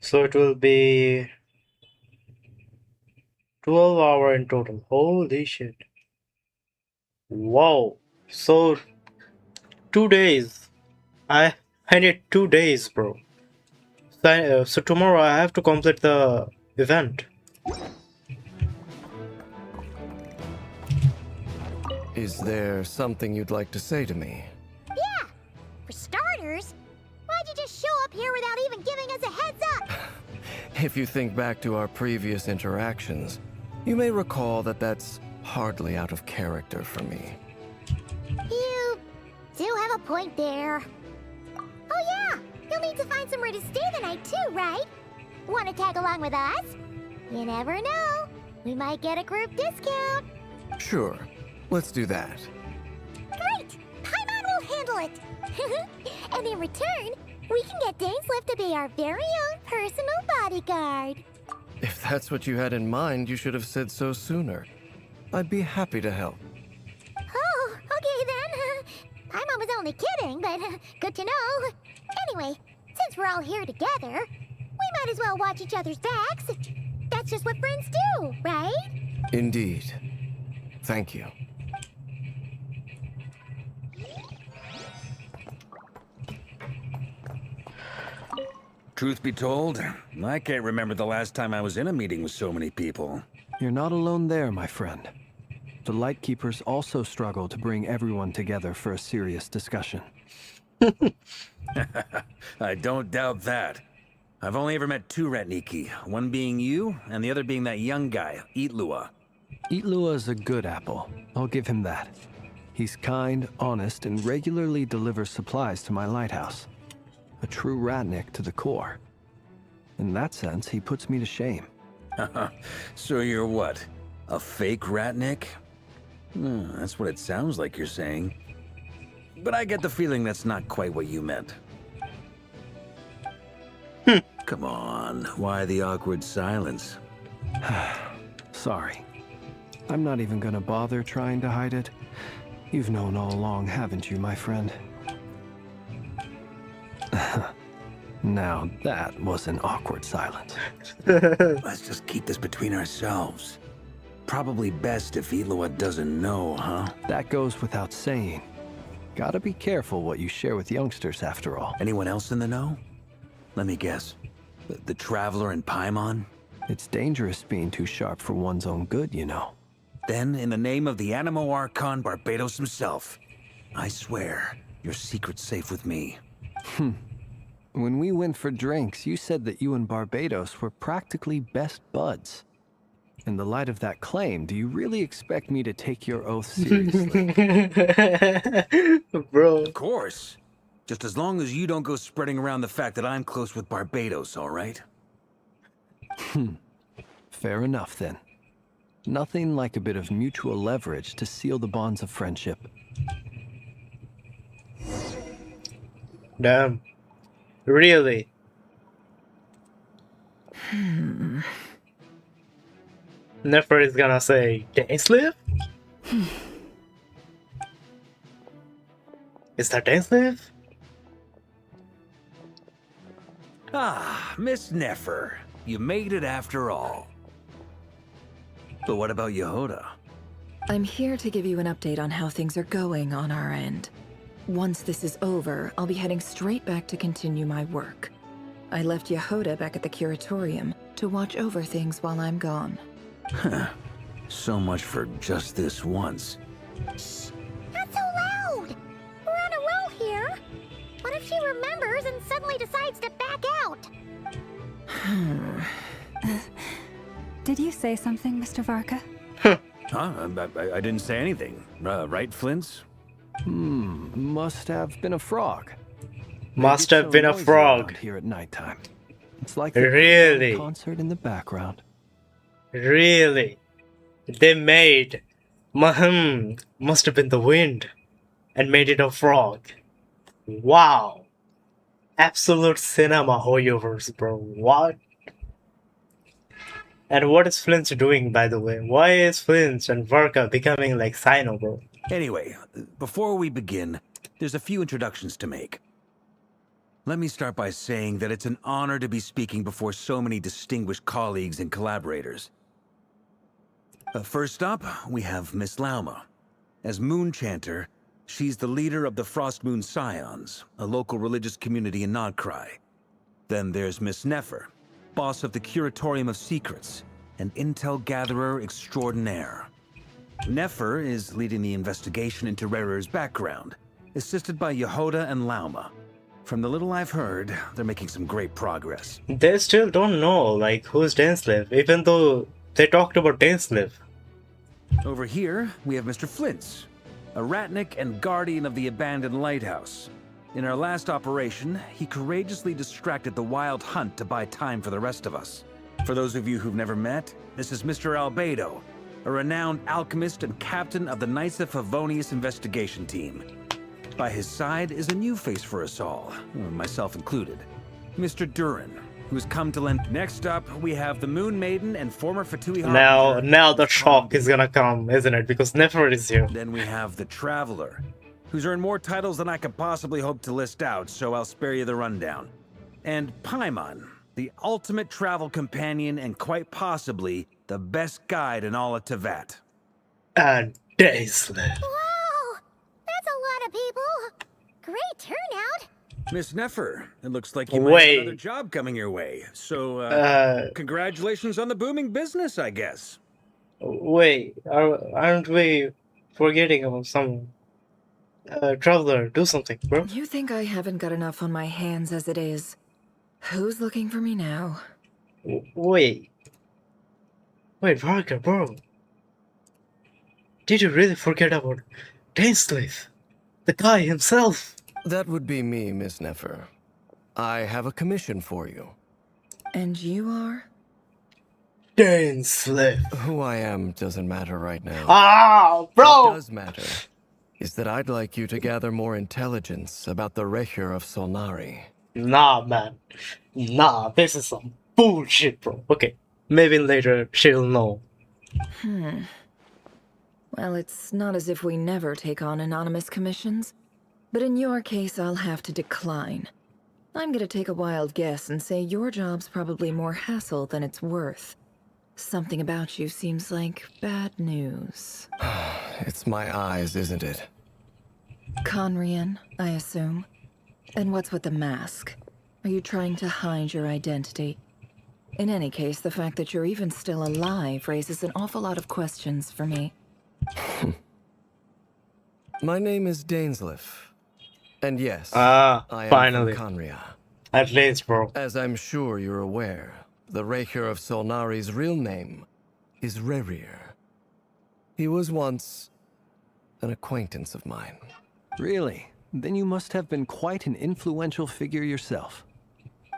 So it will be 12 hours in total. Holy shit. Wow. So 2 days. I need 2 days, bro. So tomorrow I have to complete the event. Is there something you'd like to say to me? Yeah! For starters, why'd you just show up here without even giving us a heads up? If you think back to our previous interactions, you may recall that that's hardly out of character for me. You do have a point there. Oh yeah! You'll need to find somewhere to stay the night too, right? Want to tag along with us? You never know. We might get a group discount. Sure, let's do that. Great! Paimon will handle it! And in return, we can get Dainslift to be our very own personal bodyguard. If that's what you had in mind, you should have said so sooner. I'd be happy to help. Oh, okay then. Paimon was only kidding, but good to know. Anyway, since we're all here together, we might as well watch each other's backs. That's just what friends do, right? Indeed. Thank you. Truth be told, I can't remember the last time I was in a meeting with so many people. You're not alone there, my friend. The Lightkeepers also struggle to bring everyone together for a serious discussion. I don't doubt that. I've only ever met 2 Ratniki, one being you, and the other being that young guy, Eatlua. Eatlua is a good apple. I'll give him that. He's kind, honest, and regularly delivers supplies to my lighthouse. A true Ratnik to the core. In that sense, he puts me to shame. So you're what? A fake Ratnik? That's what it sounds like you're saying. But I get the feeling that's not quite what you meant. Come on, why the awkward silence? Sorry. I'm not even gonna bother trying to hide it. You've known all along, haven't you, my friend? Now that was an awkward silence. Let's just keep this between ourselves. Probably best if Eatlua doesn't know, huh? That goes without saying. Gotta be careful what you share with youngsters, after all. Anyone else in the know? Let me guess. The Traveler and Paimon? It's dangerous being too sharp for one's own good, you know. Then, in the name of the Animo Archon Barbados himself, I swear, your secret's safe with me. When we went for drinks, you said that you and Barbados were practically best buds. In the light of that claim, do you really expect me to take your oath seriously? Bro. Of course. Just as long as you don't go spreading around the fact that I'm close with Barbados, all right? Fair enough, then. Nothing like a bit of mutual leverage to seal the bonds of friendship. Damn. Really? Nefer is gonna say, Dainslift? Is that Dainslift? Ah, Miss Nefer. You made it after all. But what about Yehoda? I'm here to give you an update on how things are going on our end. Once this is over, I'll be heading straight back to continue my work. I left Yehoda back at the Curatorium to watch over things while I'm gone. So much for just this once. Shh! Not so loud! We're on a roll here. What if she remembers and suddenly decides to back out? Did you say something, Mr. Varka? I didn't say anything. Right, Flints? Must have been a frog. Must have been a frog. Here at nighttime. It's like really a concert in the background. Really? They made must have been the wind and made it a frog. Wow. Absolute cinema Hoyoverse, bro. What? And what is Flint doing, by the way? Why is Flint and Varka becoming like Sino, bro? Anyway, before we begin, there's a few introductions to make. let me start by saying that it's an honor to be speaking before so many distinguished colleagues and collaborators. First up, we have Miss Lauma. As Moon Chanter, she's the leader of the Frost Moon Scions, a local religious community in Nodcry. Then there's Miss Nefer, boss of the Curatorium of Secrets, an intel gatherer extraordinaire. Nefer is leading the investigation into Rarer's background, assisted by Yehoda and Lauma. From the little I've heard, they're making some great progress. They still don't know, like, who's Dainsleif, even though they talked about Dainsleif. Over here, we have Mr. Flintz, a ratnik and guardian of the abandoned lighthouse. In our last operation, he courageously distracted the Wild Hunt to buy time for the rest of us. For those of you who've never met, this is Mr. Albedo, a renowned alchemist and captain of the Knights of Favonius investigation team. By his side is a new face for us all, myself included, Mr. Durin, who's come to lend. Next up, we have the Moon Maiden and former Fatui Harbinger. Now the shock is gonna come, isn't it? Because Nefer is here. Then we have the Traveler, who's earned more titles than I could possibly hope to list out, so I'll spare you the rundown. And Paimon, the ultimate travel companion and quite possibly the best guide in all of Tevat. And Dainsleif. Wow! That's a lot of people! Great turnout! Miss Nefer, it looks like you might have another job coming your way. So, congratulations on the booming business, I guess. Wait, aren't we forgetting about someone? Traveler, do something, bro. You think I haven't got enough on my hands as it is? Who's looking for me now? Wait, Varga, bro. Did you really forget about Dainsleif? The guy himself? That would be me, Miss Nefer. I have a commission for you. And you are? Dainsleif. Who I am doesn't matter right now. Ah, bro! What does matter is that I'd like you to gather more intelligence about the Recher of Solnari. Nah, man. Nah, this is some bullshit, bro. Okay, maybe later she'll know. Well, it's not as if we never take on anonymous commissions. But in your case, I'll have to decline. I'm gonna take a wild guess and say your job's probably more hassle than it's worth. Something about you seems like bad news. It's my eyes, isn't it? Conrian, I assume. And what's with the mask? Are you trying to hide your identity? In any case, the fact that you're even still alive raises an awful lot of questions for me. My name is Dainsleif. And yes, I am finally. from Conria. At least, bro. As I'm sure you're aware, the Recher of Solnari's real name is Rerir. He was once an acquaintance of mine. Really? Then you must have been quite an influential figure yourself.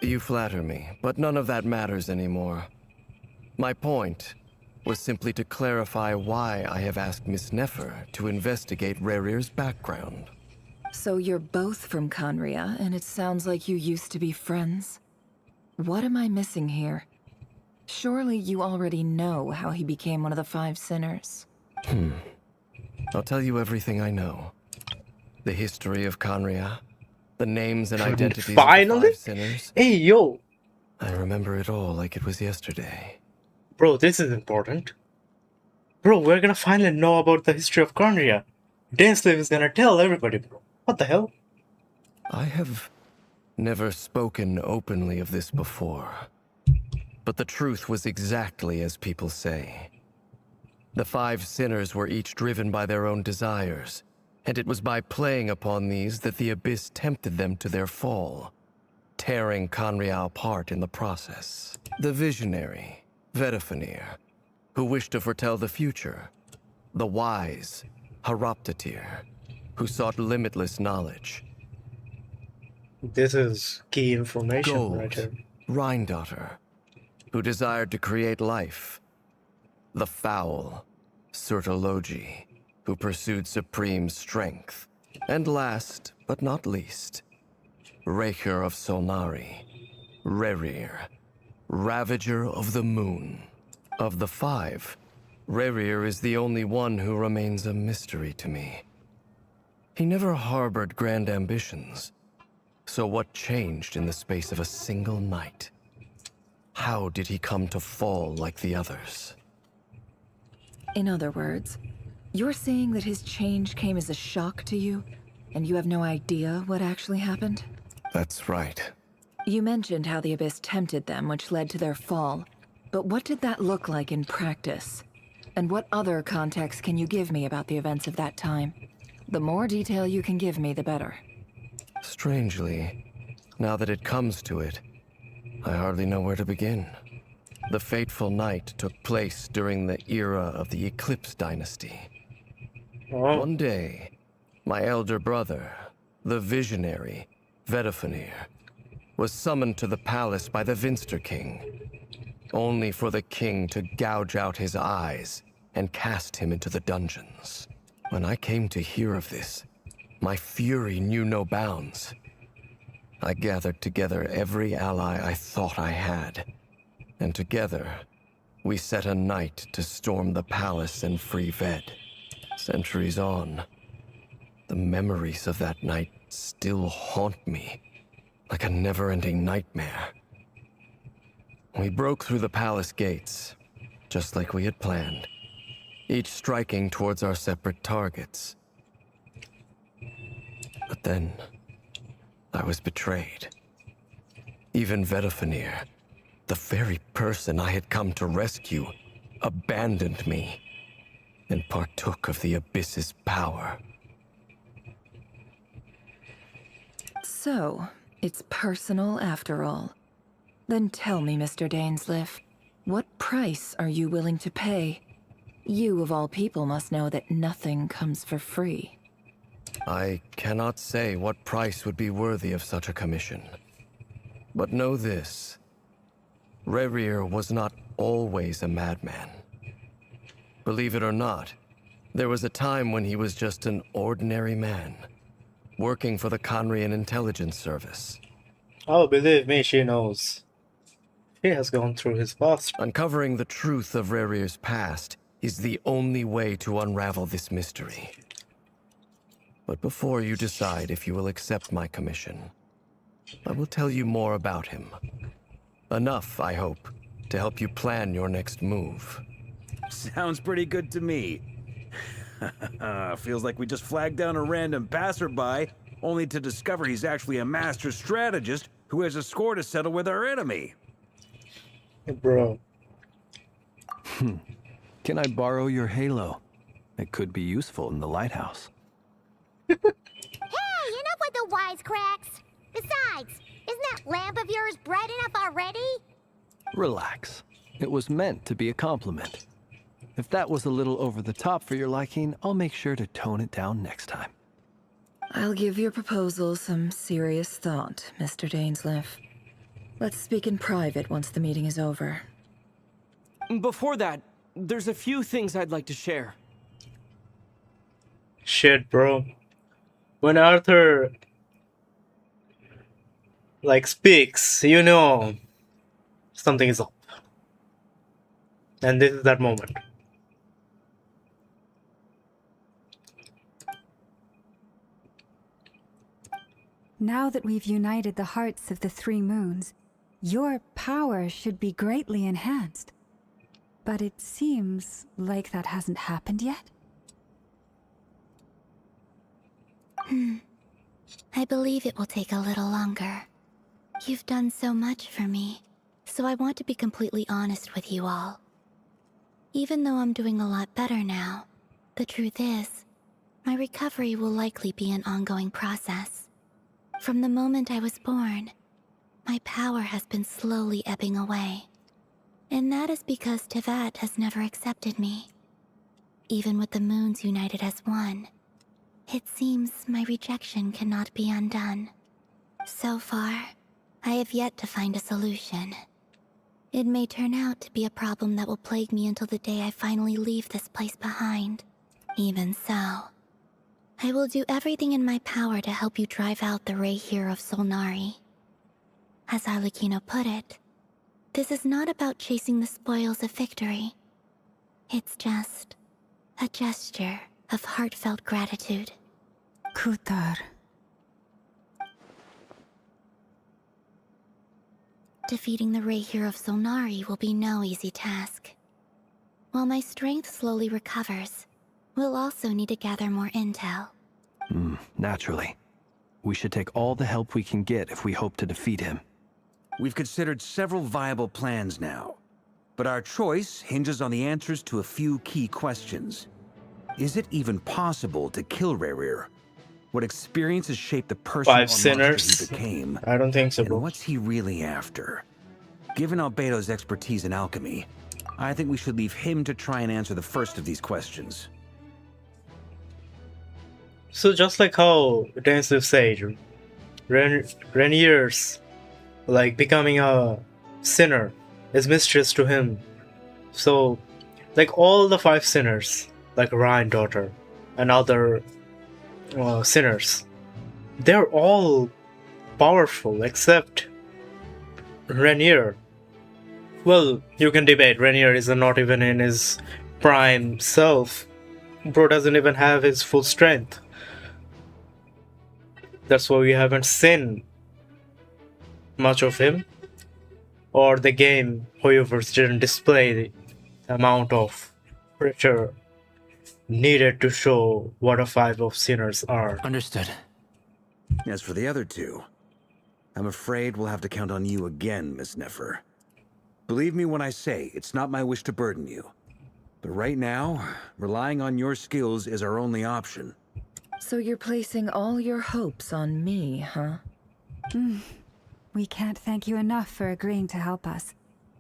You flatter me, but none of that matters anymore. My point was simply to clarify why I have asked Miss Nefer to investigate Rerir's background. So you're both from Conria, and it sounds like you used to be friends? What am I missing here? Surely you already know how he became one of the Five Sinners. I'll tell you everything I know. The history of Conria, the names and identities of the Five Sinners. Hey, yo! I remember it all like it was yesterday. Bro, this is important. Bro, we're gonna finally know about the history of Conria. Dainsleif is gonna tell everybody, bro. What the hell? I have never spoken openly of this before. But the truth was exactly as people say. The Five Sinners were each driven by their own desires, and it was by playing upon these that the Abyss tempted them to their fall, tearing Conria apart in the process. The visionary, Vedafanir, who wished to foretell the future. The wise, Haroptatir, who sought limitless knowledge. This is key information Gold, right here. Rheindotter, who desired to create life. The foul, Surtologi, who pursued supreme strength. And last, but not least, Recher of Solnari, Rerir, Ravager of the Moon. Of the five, Rerir is the only one who remains a mystery to me. He never harbored grand ambitions, So what changed in the space of a single night? How did he come to fall like the others? In other words, you're saying that his change came as a shock to you, and you have no idea what actually happened? That's right. You mentioned how the Abyss tempted them, which led to their fall. But what did that look like in practice? And what other context can you give me about the events of that time? The more detail you can give me, the better. Strangely, now that it comes to it, I hardly know where to begin. The fateful night took place during the era of the Eclipse Dynasty. One day, my elder brother, the visionary, Vedifenir, was summoned to the palace by the Vinster King, only for the king to gouge out his eyes and cast him into the dungeons. When I came to hear of this, my fury knew no bounds. I gathered together every ally I thought I had, and together, we set a night to storm the palace and free Ved. Centuries on, the memories of that night still haunt me, like a never-ending nightmare. We broke through the palace gates, just like we had planned, each striking towards our separate targets. But then, I was betrayed. Even Vedifenir, the very person I had come to rescue, abandoned me and partook of the Abyss's power. So, it's personal after all. Then tell me, Mr. Dainsleif, what price are you willing to pay? You, of all people, must know that nothing comes for free. I cannot say what price would be worthy of such a commission. But know this. Rerir was not always a madman. Believe it or not, there was a time when he was just an ordinary man, working for the Conrian Intelligence Service. Oh, believe me, she knows. She has gone through his past. Uncovering the truth of Rerir's past is the only way to unravel this mystery. But before you decide if you will accept my commission, I will tell you more about him. Enough, I hope, to help you plan your next move. Sounds pretty good to me. Feels like we just flagged down a random passerby, only to discover he's actually a master strategist who has a score to settle with our enemy. Hey, bro. Can I borrow your halo? It could be useful in the lighthouse. Hey, enough with the wisecracks! Besides, isn't that lamp of yours bright enough already? Relax. It was meant to be a compliment. If that was a little over the top for your liking, I'll make sure to tone it down next time. I'll give your proposal some serious thought, Mr. Dainsleif. Let's speak in private once the meeting is over. Before that, there's a few things I'd like to share. Shit, bro. When Arthur speaks, you know something is up. And this is that moment. Now that we've united the hearts of the three moons, your power should be greatly enhanced. But it seems like that hasn't happened yet. I believe it will take a little longer. You've done so much for me, so I want to be completely honest with you all. Even though I'm doing a lot better now, the truth is, my recovery will likely be an ongoing process. From the moment I was born, my power has been slowly ebbing away. And that is because Tevat has never accepted me. Even with the moons united as one, it seems my rejection cannot be undone. So far, I have yet to find a solution. It may turn out to be a problem that will plague me until the day I finally leave this place behind. Even so, I will do everything in my power to help you drive out the Rahere of Solnari. As Arlecchino put it, this is not about chasing the spoils of victory. It's just a gesture of heartfelt gratitude. Kutar. Defeating the Razer of Solnari will be no easy task. While my strength slowly recovers, we'll also need to gather more intel. Naturally. We should take all the help we can get if we hope to defeat him. We've considered several viable plans now, but our choice hinges on the answers to a few key questions. Is it even possible to kill Razer? What experiences shaped the person or 5 monster sinners? he became? I don't think so, And bro. what's he really after? Given Albedo's expertise in alchemy, I think we should leave him to try and answer the first of these questions. So just like how Denslip said, Renier's like becoming a sinner is mistress to him. So like all the 5 sinners, like Ryan daughter and other sinners, they're all powerful except Renier. Well, you can debate. Renier is not even in his prime self. Bro doesn't even have his full strength. That's why we haven't seen much of him. Or the game, however, didn't display the amount of pressure needed to show what a 5 of sinners are. Understood. As for the other 2, I'm afraid we'll have to count on you again, Miss Nefer. Believe me when I say it's not my wish to burden you. But right now, relying on your skills is our only option. So you're placing all your hopes on me, huh? We can't thank you enough for agreeing to help us.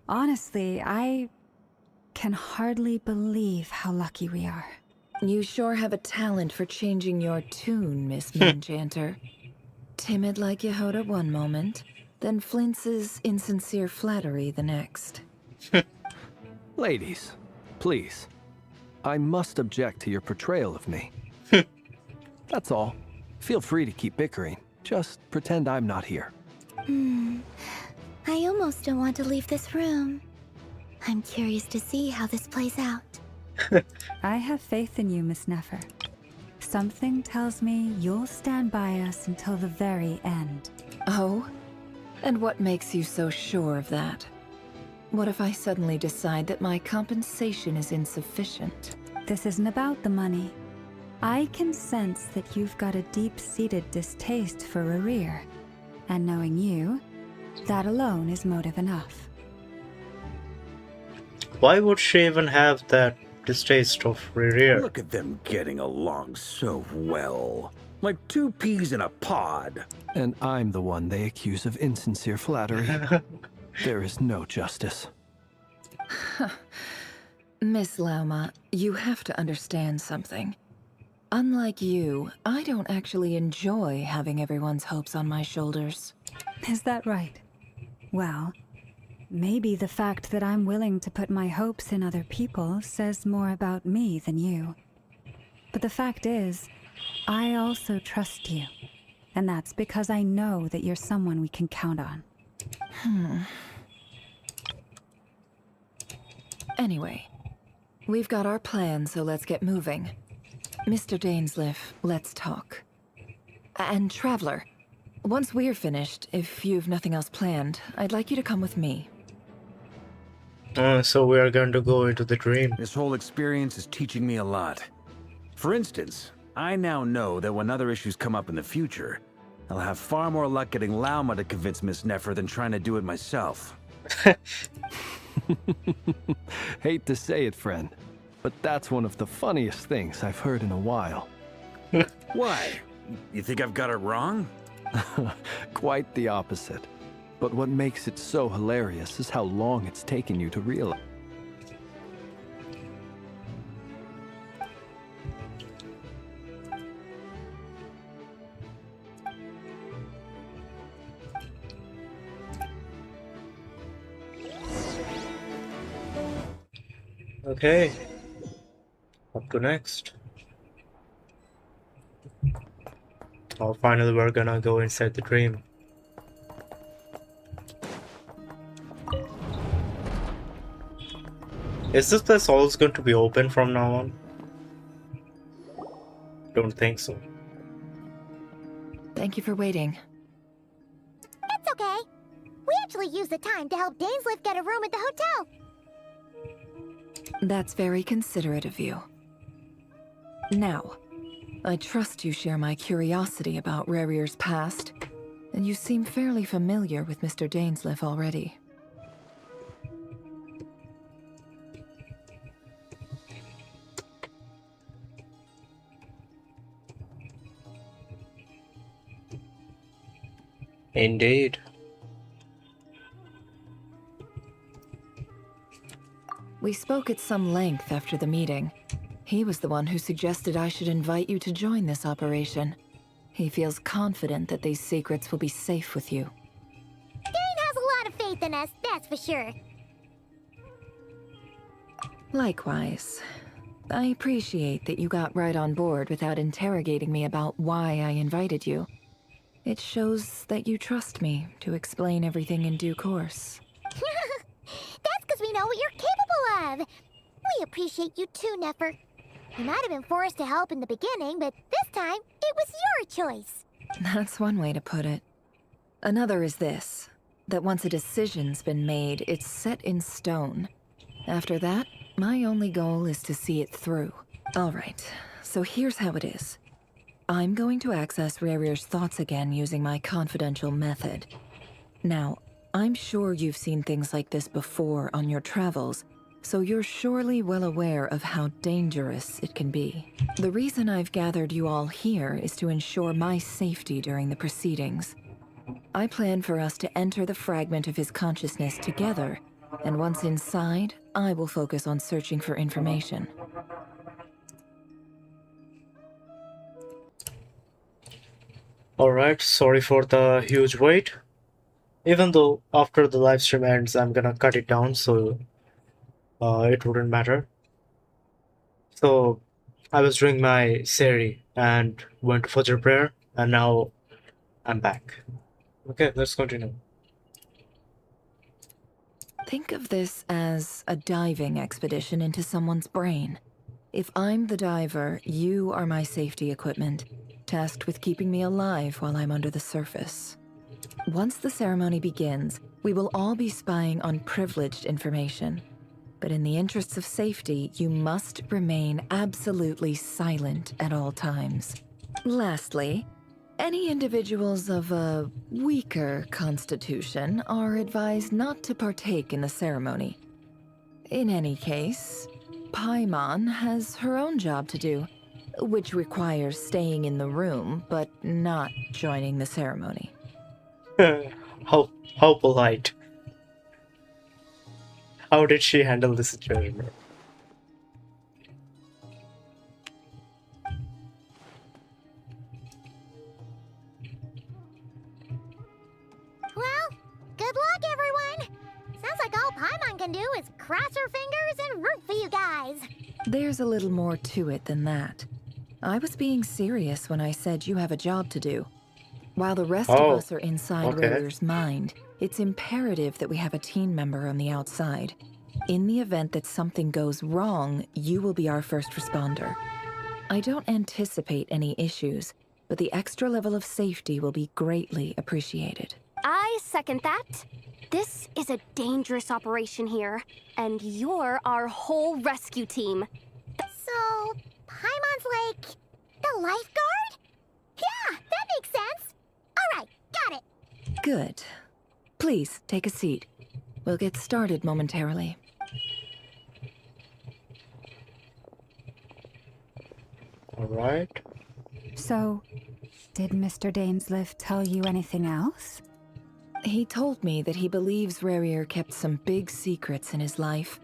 Honestly, I can hardly believe how lucky we are. You sure have a talent for changing your tune, Miss Moonjanter. Timid like Yehoda one moment, then flinches insincere flattery the next. Ladies, please. I must object to your portrayal of me. That's all. Feel free to keep bickering. Just pretend I'm not here. I almost don't want to leave this room. I'm curious to see how this plays out. I have faith in you, Miss Nefer. Something tells me you'll stand by us until the very end. Oh? And what makes you so sure of that? What if I suddenly decide that my compensation is insufficient? This isn't about the money. I can sense that you've got a deep-seated distaste for Rarir. And knowing you, that alone is motive enough. Why would she even have that distaste of Rarir? Look at them getting along so well. Like 2 peas in a pod. And I'm the one they accuse of insincere flattery. There is no justice. Miss Lauma, you have to understand something. Unlike you, I don't actually enjoy having everyone's hopes on my shoulders. Is that right? Well, maybe the fact that I'm willing to put my hopes in other people says more about me than you. But the fact is, I also trust you. And that's because I know that you're someone we can count on. Anyway, we've got our plan, so let's get moving. Mr. Dainsliff, let's talk. And Traveler, once we're finished, if you've nothing else planned, I'd like you to come with me. So we are going to go into the dream. This whole experience is teaching me a lot. For instance, I now know that when other issues come up in the future, I'll have far more luck getting Lauma to convince Miss Nefer than trying to do it myself. Hate to say it, friend, but that's one of the funniest things I've heard in a while. Why? You think I've got it wrong? Quite the opposite. But what makes it so hilarious is how long it's taken you to realize. Okay. Up to next. Oh, finally we're gonna go inside the dream. Is this place always going to be open from now on? Don't think so. Thank you for waiting. It's okay. We actually use the time to help Dainsliff get a room at the hotel. That's very considerate of you. Now, I trust you share my curiosity about Rarier's past, and you seem fairly familiar with Mr. Dainsliff already. Indeed. We spoke at some length after the meeting. He was the one who suggested I should invite you to join this operation. He feels confident that these secrets will be safe with you. Dane has a lot of faith in us, that's for sure. Likewise. I appreciate that you got right on board without interrogating me about why I invited you. It shows that you trust me to explain everything in due course. That's because we know what you're capable of. We appreciate you too, Nefer. You might have been forced to help in the beginning, but this time, it was your choice. That's one way to put it. Another is this, that once a decision's been made, it's set in stone. After that, my only goal is to see it through. Alright, so here's how it is. I'm going to access Rarier's thoughts again using my confidential method. Now, I'm sure you've seen things like this before on your travels, so you're surely well aware of how dangerous it can be. The reason I've gathered you all here is to ensure my safety during the proceedings. I plan for us to enter the fragment of his consciousness together, and once inside, I will focus on searching for information. Alright, sorry for the huge wait. Even though after the live stream ends, I'm gonna cut it down, so it wouldn't matter. So I was doing my Seri and went to Fajr prayer, and now I'm back. Okay, let's continue. Think of this as a diving expedition into someone's brain. If I'm the diver, you are my safety equipment, tasked with keeping me alive while I'm under the surface. Once the ceremony begins, we will all be spying on privileged information. But in the interests of safety, you must remain absolutely silent at all times. Lastly, any individuals of a weaker constitution are advised not to partake in the ceremony. In any case, Paimon has her own job to do, which requires staying in the room, but not joining the ceremony. How polite. How did she handle the situation? Well, good luck, everyone. Sounds like all Paimon can do is cross her fingers and root for you guys. There's a little more to it than that. I was being serious when I said you have a job to do. While the rest of us are inside Rarier's mind, it's imperative that we have a team member on the outside. In the event that something goes wrong, you will be our first responder. I don't anticipate any issues, but the extra level of safety will be greatly appreciated. I second that. This is a dangerous operation here, and you're our whole rescue team. So, Paimon's like the lifeguard? Yeah, that makes sense. All right, got it. Good. Please, take a seat. We'll get started momentarily. Alright. So, did Mr. Dainsliff tell you anything else? He told me that he believes Rarier kept some big secrets in his life.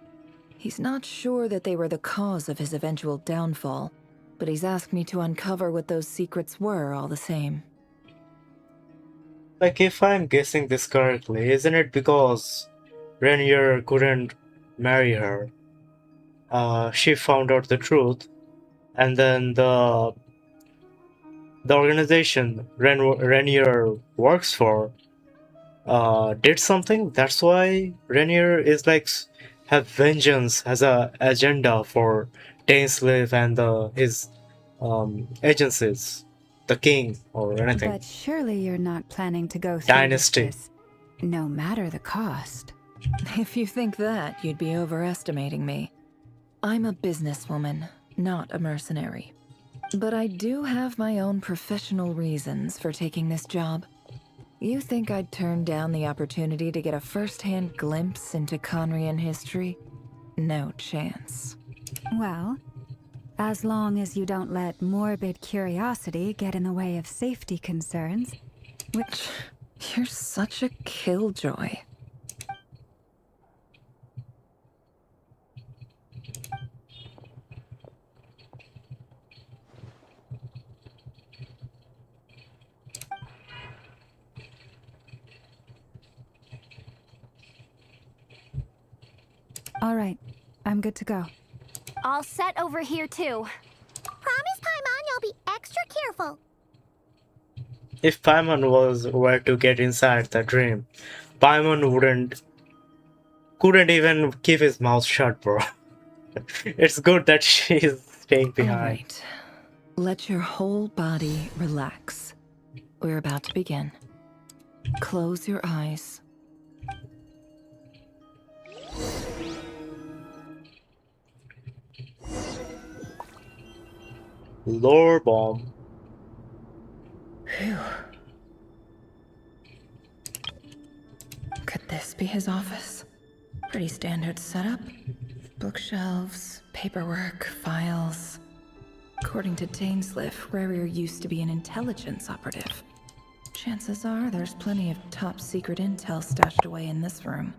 He's not sure that they were the cause of his eventual downfall, but he's asked me to uncover what those secrets were all the same. Like, if I'm guessing this correctly, isn't it because Rainier couldn't marry her? She found out the truth, and then the organization Rainier works for did something. That's why Rainier is like have vengeance as a agenda for Dainsliff and his agencies, the king or anything. But surely you're not planning to go through Dynasty. with this no matter the cost. If you think that, you'd be overestimating me. I'm a businesswoman, not a mercenary. But I do have my own professional reasons for taking this job. You think I'd turn down the opportunity to get a first-hand glimpse into Conrian history? No chance. Well, as long as you don't let morbid curiosity get in the way of safety concerns, which... You're such a killjoy. All right, I'm good to go. All set over here too. Promise, Paimon, you'll be extra careful. If Paimon were to get inside the dream, Paimon couldn't even keep his mouth shut, bro. It's good that she's staying behind. All right. Let your whole body relax. We're about to begin. Close your eyes. Lore bomb. Phew. Could this be his office? Pretty standard setup. Bookshelves, paperwork, files. According to Dainsliff, Rarer used to be an intelligence operative. Chances are there's plenty of top secret intel stashed away in this room.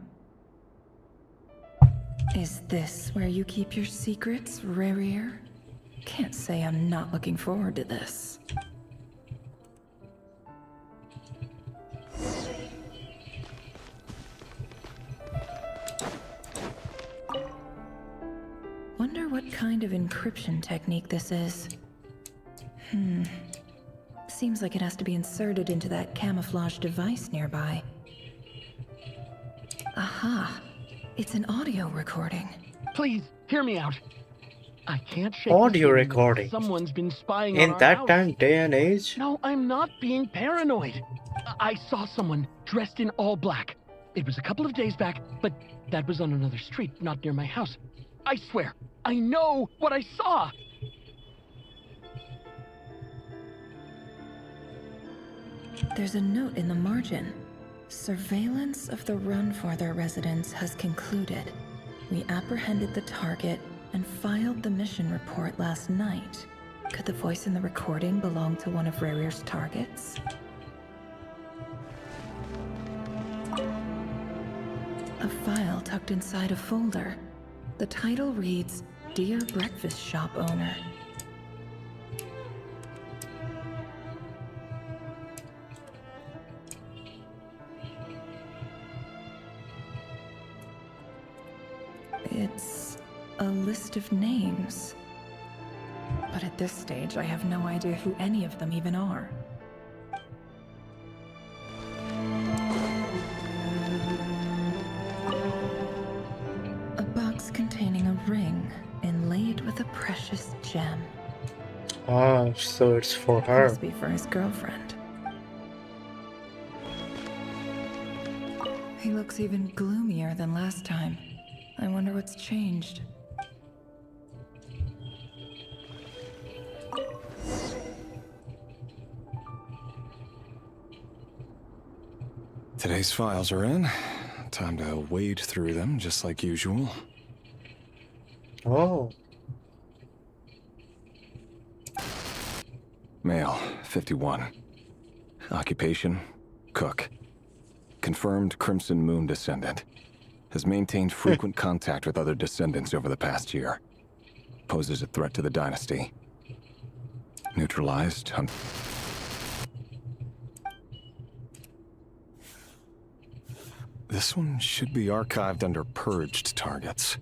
Is this where you keep your secrets, Rarer? Can't say I'm not looking forward to this. Wonder what kind of encryption technique this is. Seems like it has to be inserted into that camouflage device nearby. Aha! It's an audio recording. Please, hear me out. I can't shake Audio the feeling that recording. Someone's been spying on In our that house. time, day and age? No, I'm not being paranoid. I saw someone dressed in all black. It was a couple of days back, but that was on another street, not near my house. I swear, I know what I saw. There's a note in the margin. Surveillance of the Runfarther residence has concluded. We apprehended the target and filed the mission report last night. Could the voice in the recording belong to one of Rarer's targets? A file tucked inside a folder. The title reads, Dear Breakfast Shop Owner. It's a list of names. But at this stage, I have no idea who any of them even are. A box containing a ring inlaid with a precious gem. Ah, so it's for her. Must be for his girlfriend. He looks even gloomier than last time. I wonder what's changed. Today's files are in. Time to wade through them, just like usual. Oh. Male, 51. Occupation, cook. Confirmed Crimson Moon descendant. Has maintained frequent contact with other descendants over the past year. Poses a threat to the dynasty. Neutralized. This one should be archived under purged targets.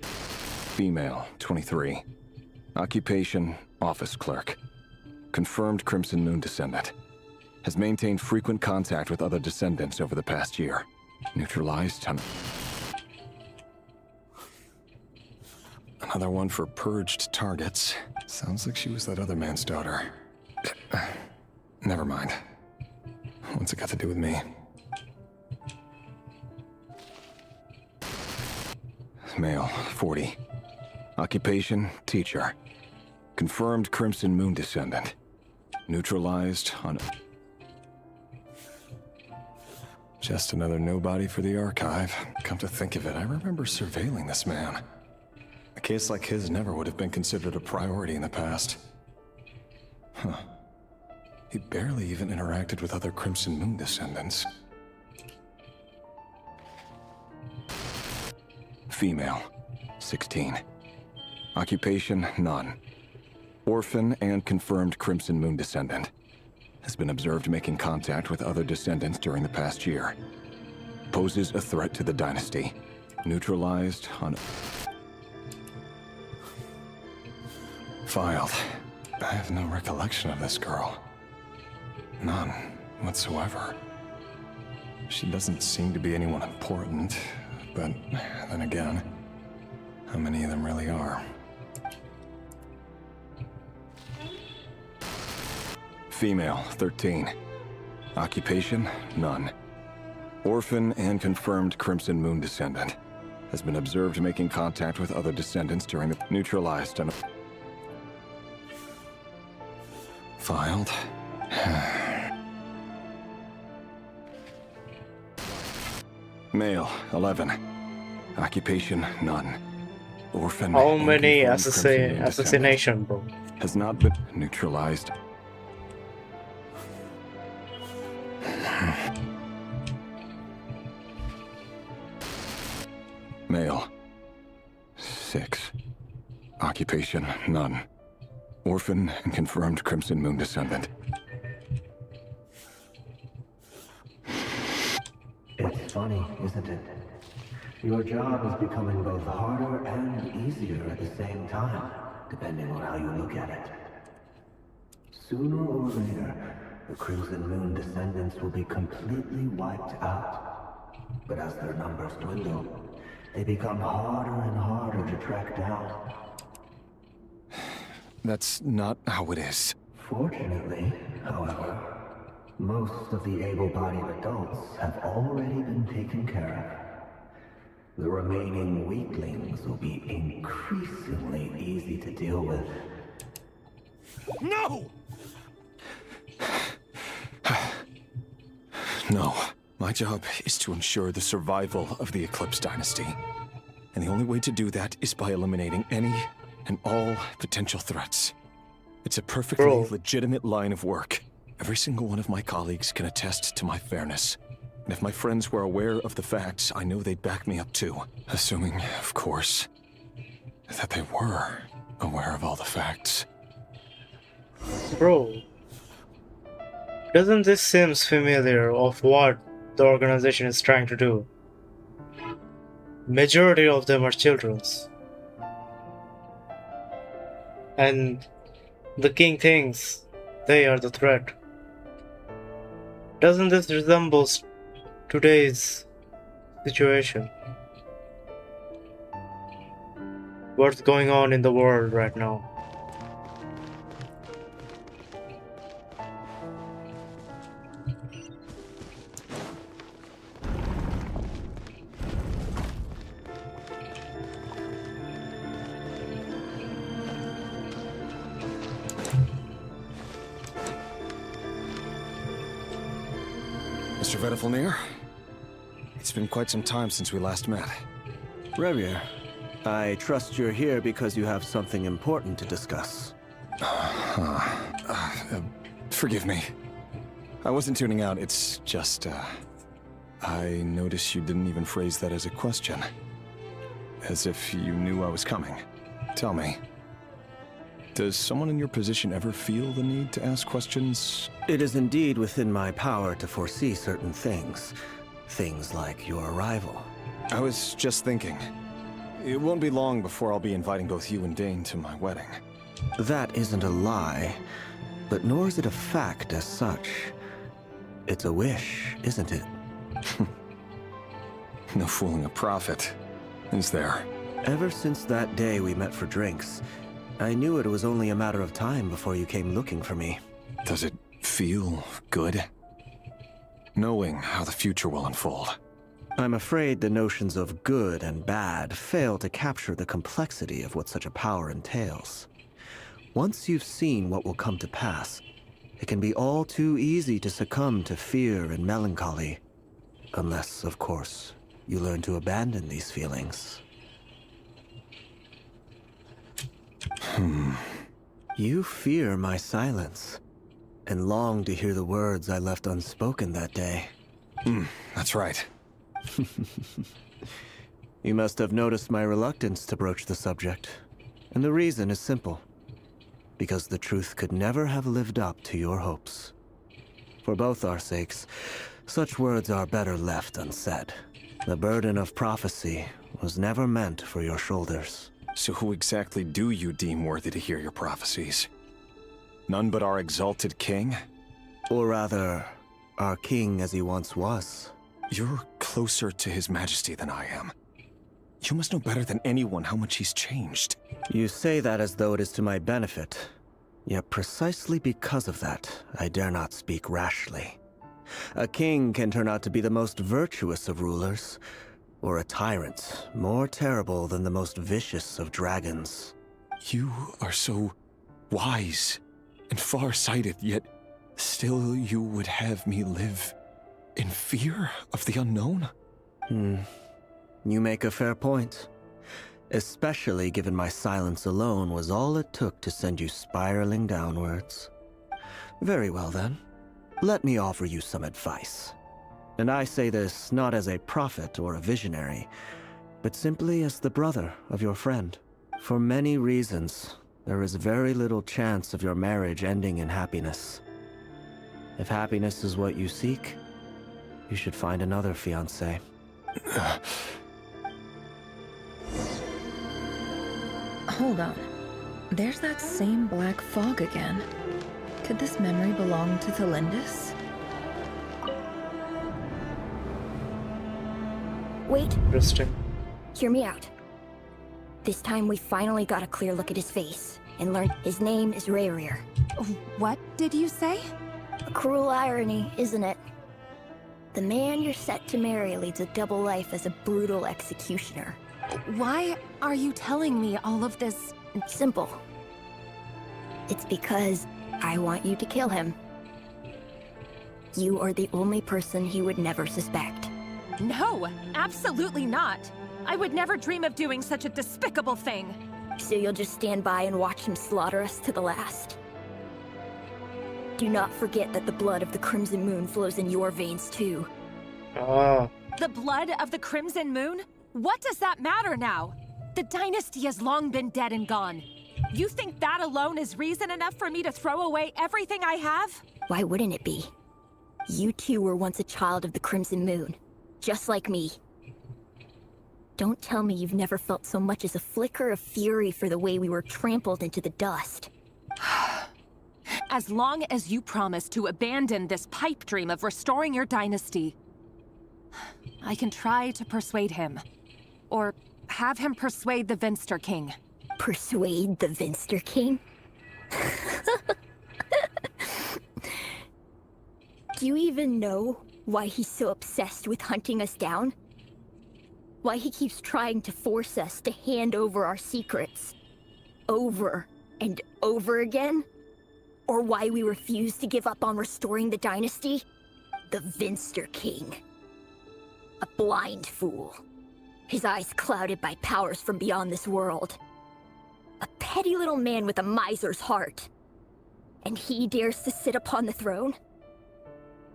Female, 23. Occupation, office clerk. Confirmed Crimson Moon descendant. Has maintained frequent contact with other descendants over the past year. Neutralized. Another one for purged targets. Sounds like she was that other man's daughter. Never mind. What's it got to do with me? Male, 40. Occupation, teacher. Confirmed Crimson Moon descendant. Neutralized on... Just another nobody for the archive. Come to think of it, I remember surveilling this man. A case like his never would have been considered a priority in the past. Huh. He barely even interacted with other Crimson Moon descendants. Female, 16. Occupation, none. Orphan and confirmed Crimson Moon descendant. Has been observed making contact with other descendants during the past year. Poses a threat to the dynasty. Neutralized on... Filed. I have no recollection of this girl. None whatsoever. She doesn't seem to be anyone important, but then again, how many of them really are? Female, 13. Occupation, none. Orphan and confirmed Crimson Moon descendant. Has been observed making contact with other descendants during the neutralized and... Filed. Male, 11. Occupation, none. Orphan. How many assassination, bro? Has not been neutralized. Male. 6. Occupation, none. Orphan and confirmed Crimson Moon descendant. It's funny, isn't it? Your job is becoming both harder and easier at the same time, depending on how you look at it. Sooner or later, the Crimson Moon descendants will be completely wiped out. But as their numbers dwindle, they become harder and harder to track down. That's not how it is. Fortunately, however, most of the able-bodied adults have already been taken care of. The remaining weaklings will be increasingly easy to deal with. No! No. My job is to ensure the survival of the Eclipse Dynasty. And the only way to do that is by eliminating any and all potential threats. It's a perfectly legitimate line of work. Every single one of my colleagues can attest to my fairness. And if my friends were aware of the facts, I know they'd back me up too. Assuming, of course, that they were aware of all the facts. Bro, doesn't this seem familiar of what the organization is trying to do? Majority of them are children's. And the king thinks they are the threat. Doesn't this resemble today's situation? What's going on in the world right now? Mr. Vedifalnir? It's been quite some time since we last met. Revier, I trust you're here because you have something important to discuss. Forgive me. I wasn't tuning out, it's just, I noticed you didn't even phrase that as a question. As if you knew I was coming. Tell me, does someone in your position ever feel the need to ask questions? It is indeed within my power to foresee certain things. Things like your arrival. I was just thinking. It won't be long before I'll be inviting both you and Dane to my wedding. That isn't a lie, but nor is it a fact as such. It's a wish, isn't it? No fooling a prophet, is there? Ever since that day we met for drinks, I knew it was only a matter of time before you came looking for me. Does it feel good? knowing how the future will unfold. I'm afraid the notions of good and bad fail to capture the complexity of what such a power entails. Once you've seen what will come to pass, it can be all too easy to succumb to fear and melancholy. Unless, of course, you learn to abandon these feelings. You fear my silence, and long to hear the words I left unspoken that day. That's right. You must have noticed my reluctance to broach the subject, and the reason is simple. Because the truth could never have lived up to your hopes. For both our sakes, such words are better left unsaid. The burden of prophecy was never meant for your shoulders. So who exactly do you deem worthy to hear your prophecies? None but our exalted king? Or rather, our king as he once was. You're closer to his majesty than I am. You must know better than anyone how much he's changed. You say that as though it is to my benefit. Yet precisely because of that, I dare not speak rashly. A king can turn out to be the most virtuous of rulers, or a tyrant more terrible than the most vicious of dragons. You are so wise and far-sighted, yet still you would have me live in fear of the unknown? You make a fair point. Especially given my silence alone was all it took to send you spiraling downwards. Very well then. Let me offer you some advice. And I say this not as a prophet or a visionary, but simply as the brother of your friend. For many reasons, there is very little chance of your marriage ending in happiness. If happiness is what you seek, you should find another fiancé. Hold on. There's that same black fog again. Could this memory belong to Thelindis? Wait. Interesting. Hear me out. This time we finally got a clear look at his face and learned his name is Razer. What did you say? A cruel irony, isn't it? The man you're set to marry leads a double life as a brutal executioner. Why are you telling me all of this? Simple. It's because I want you to kill him. You are the only person he would never suspect. No, absolutely not. I would never dream of doing such a despicable thing. So you'll just stand by and watch him slaughter us to the last? Do not forget that the blood of the Crimson Moon flows in your veins too. The blood of the Crimson Moon? What does that matter now? The dynasty has long been dead and gone. You think that alone is reason enough for me to throw away everything I have? Why wouldn't it be? You too were once a child of the Crimson Moon, just like me. Don't tell me you've never felt so much as a flicker of fury for the way we were trampled into the dust. As long as you promise to abandon this pipe dream of restoring your dynasty, I can try to persuade him. Or have him persuade the Vinster King. Persuade the Vinster King? Do you even know why he's so obsessed with hunting us down? Why he keeps trying to force us to hand over our secrets? Over and over again? Or why we refuse to give up on restoring the dynasty? The Vinster King. A blind fool. His eyes clouded by powers from beyond this world. A petty little man with a miser's heart. And he dares to sit upon the throne?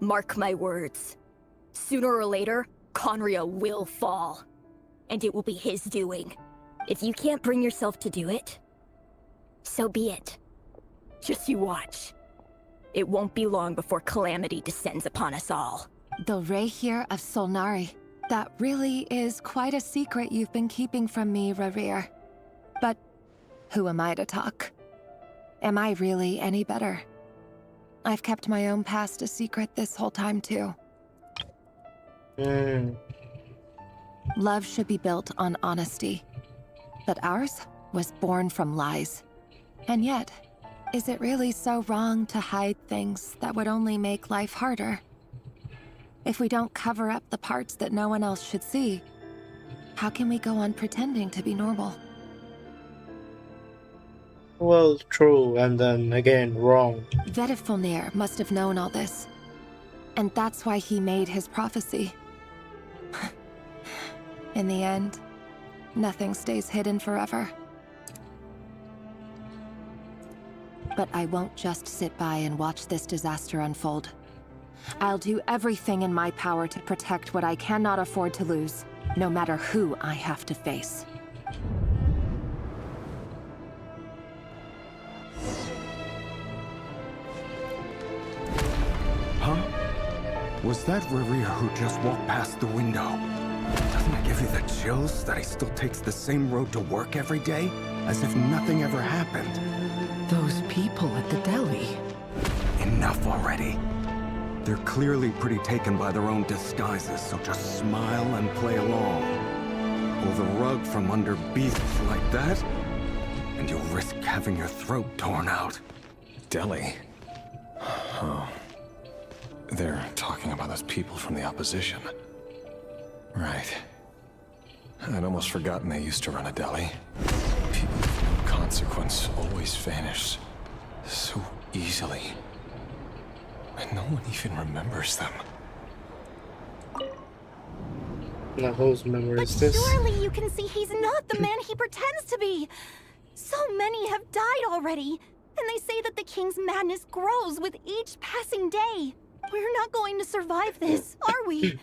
Mark my words. Sooner or later, Conria will fall. And it will be his doing. If you can't bring yourself to do it, so be it. Just you watch. It won't be long before calamity descends upon us all. The Razer of Solnari. That really is quite a secret you've been keeping from me, Rarir. But who am I to talk? Am I really any better? I've kept my own past a secret this whole time, too. Love should be built on honesty. But ours was born from lies. And yet, is it really so wrong to hide things that would only make life harder? If we don't cover up the parts that no one else should see, how can we go on pretending to be normal? Well, true, and then again, wrong. Vedifulnir must have known all this. And that's why he made his prophecy. In the end, nothing stays hidden forever. But I won't just sit by and watch this disaster unfold. I'll do everything in my power to protect what I cannot afford to lose, no matter who I have to face. Huh? Was that Rarir who just walked past the window? Doesn't it give you the chills that he still takes the same road to work every day? As if nothing ever happened. Those people at the deli. Enough already. They're clearly pretty taken by their own disguises, so just smile and play along. Pull the rug from under beasts like that, and you'll risk having your throat torn out. Deli? Oh. They're talking about those people from the opposition. Right. I'd almost forgotten they used to run a deli. People of no consequence always vanish so easily. And no one even remembers them. Now whose memory is this? Surely you can see he's not the man he pretends to be. So many have died already, and they say that the king's madness grows with each passing day. We're not going to survive this, are we?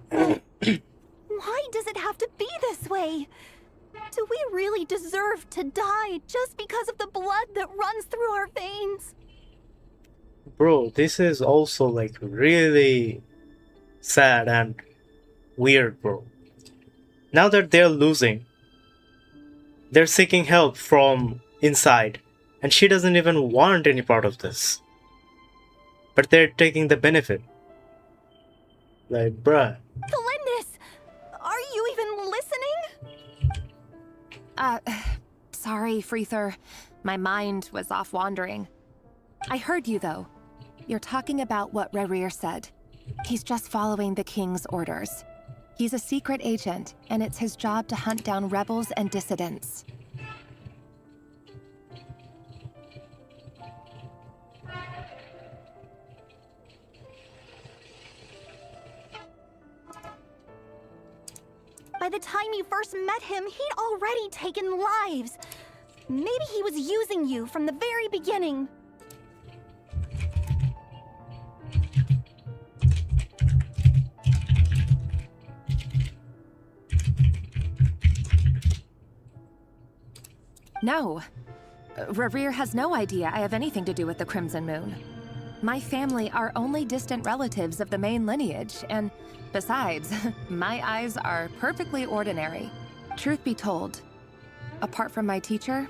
Why does it have to be this way? Do we really deserve to die just because of the blood that runs through our veins? Bro, this is also like really sad and weird, bro. Now that they're losing, they're seeking help from inside, and she doesn't even want any part of this. But they're taking the benefit. Like, bruh. Kalindis, are you even listening? Sorry, Freether. My mind was off wandering. I heard you, though. You're talking about what Rarir said. He's just following the king's orders. He's a secret agent, and it's his job to hunt down rebels and dissidents. By the time you first met him, he'd already taken lives. Maybe he was using you from the very beginning. No. Rarir has no idea I have anything to do with the Crimson Moon. My family are only distant relatives of the main lineage, and besides, my eyes are perfectly ordinary. Truth be told, apart from my teacher,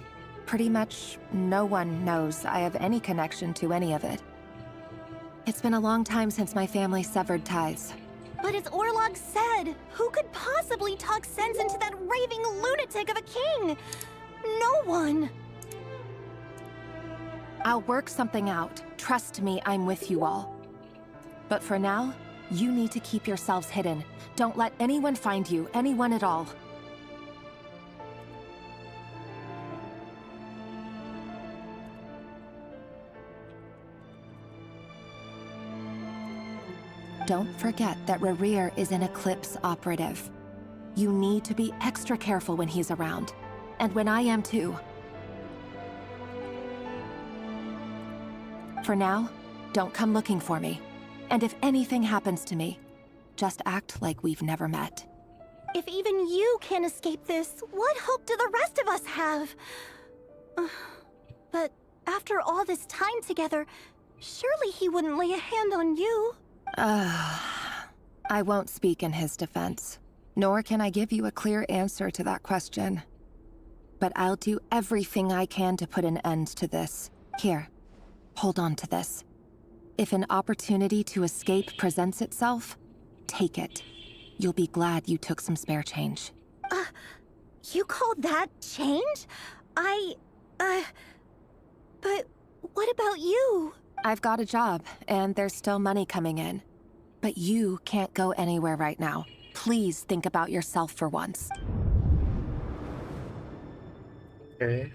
pretty much no one knows I have any connection to any of it. It's been a long time since my family severed ties. But as Orlog said, who could possibly talk sense into that raving lunatic of a king? No one. I'll work something out. Trust me, I'm with you all. But for now, you need to keep yourselves hidden. Don't let anyone find you, anyone at all. Don't forget that Rarir is an Eclipse operative. You need to be extra careful when he's around. And when I am too. For now, don't come looking for me. And if anything happens to me, just act like we've never met. If even you can't escape this, what hope do the rest of us have? But after all this time together, surely he wouldn't lay a hand on you. I won't speak in his defense, nor can I give you a clear answer to that question. But I'll do everything I can to put an end to this. Here, hold on to this. If an opportunity to escape presents itself, take it. You'll be glad you took some spare change. You call that change? But what about you? I've got a job, and there's still money coming in. But you can't go anywhere right now. Please think about yourself for once. Okay.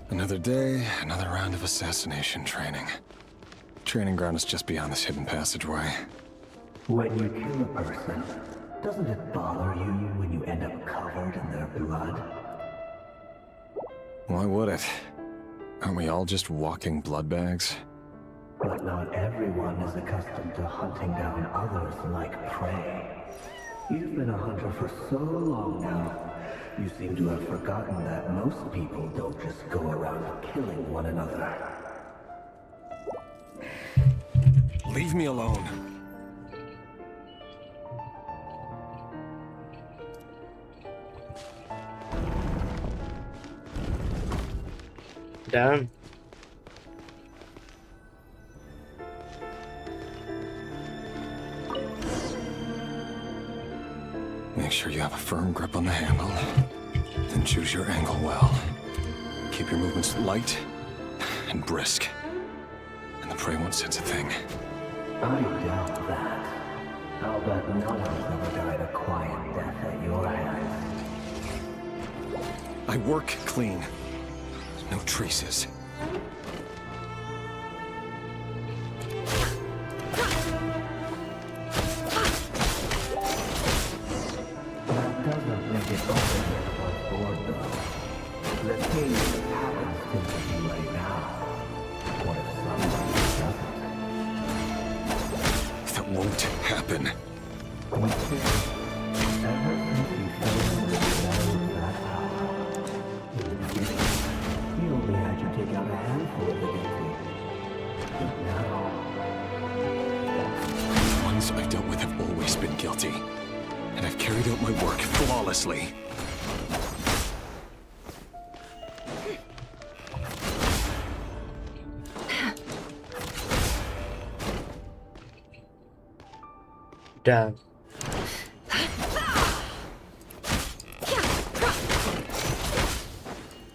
Another day, another round of assassination training. Training ground is just beyond this hidden passageway. When you kill a person, doesn't it bother you when you end up covered in their blood? Why would it? Aren't we all just walking blood bags? But not everyone is accustomed to hunting down others like prey. You've been a hunter for so long now, you seem to have forgotten that most people don't just go around killing one another. Leave me alone. Damn. Make sure you have a firm grip on the handle, then choose your angle well. Keep your movements light and brisk, and the prey won't sense a thing. I doubt that. I'll bet none of them ever died a quiet death at your hands. I work clean. No traces. That doesn't make it over above board, though. The thing that happens to you right now. What if somebody doesn't? That won't happen. Ever since you fell into that power, you only had to take out a handful of the guilty. But now... The ones I've dealt with have always been guilty, and I've carried out my work flawlessly. Damn.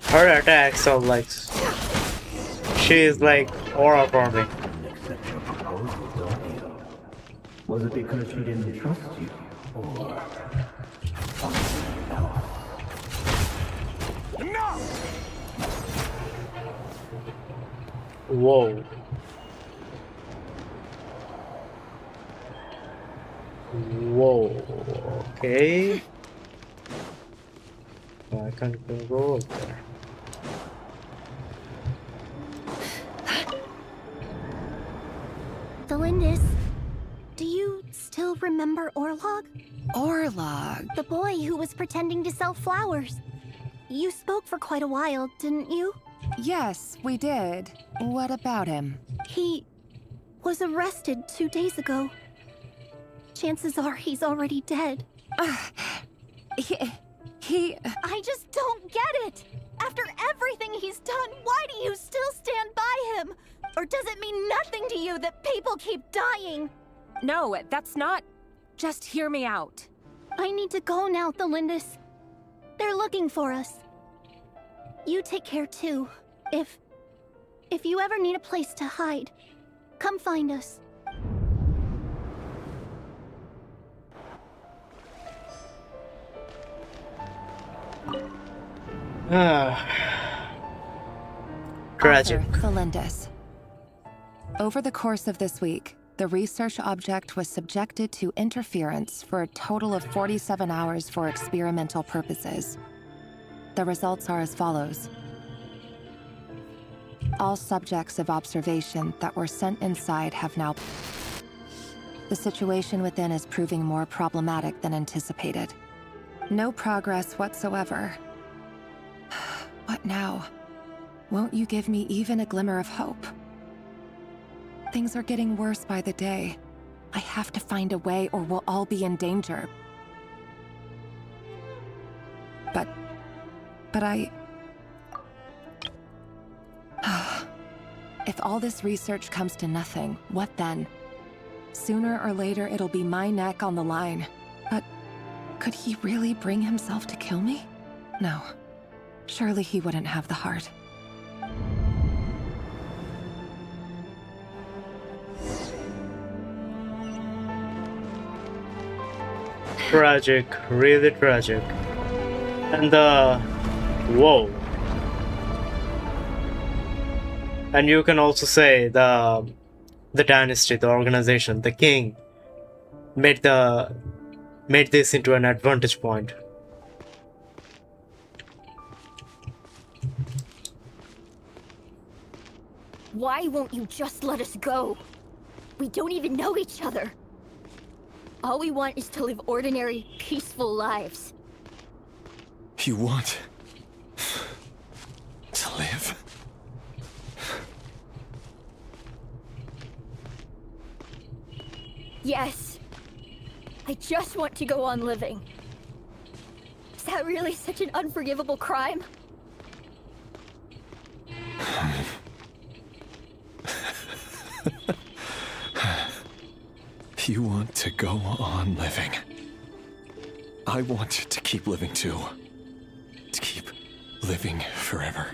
Her attacks are like... She is like aura forming. Accept your proposal, don't you? Was it because she didn't trust you? Or... something else? Whoa. Whoa. Okay. I can't go over there. Delindis, do you still remember Orlog? Orlog? The boy who was pretending to sell flowers. You spoke for quite a while, didn't you? Yes, we did. What about him? He was arrested 2 days ago. Chances are he's already dead. He... I just don't get it! After everything he's done, why do you still stand by him? Or does it mean nothing to you that people keep dying? No, that's not... Just hear me out. I need to go now, Delindis. They're looking for us. You take care too. If you ever need a place to hide, come find us. Tragic. Delindis. Over the course of this week, the research object was subjected to interference for a total of 47 hours for experimental purposes. The results are as follows. All subjects of observation that were sent inside have now... The situation within is proving more problematic than anticipated. No progress whatsoever. What now? Won't you give me even a glimmer of hope? Things are getting worse by the day. I have to find a way or we'll all be in danger. But I... If all this research comes to nothing, what then? Sooner or later, it'll be my neck on the line. But could he really bring himself to kill me? No. Surely he wouldn't have the heart. Tragic, really tragic. And whoa. And you can also say the dynasty, the organization, the king made this into an advantage point. Why won't you just let us go? We don't even know each other. All we want is to live ordinary, peaceful lives. You want to live? Yes. I just want to go on living. Is that really such an unforgivable crime? You want to go on living. I want to keep living too. To keep living forever.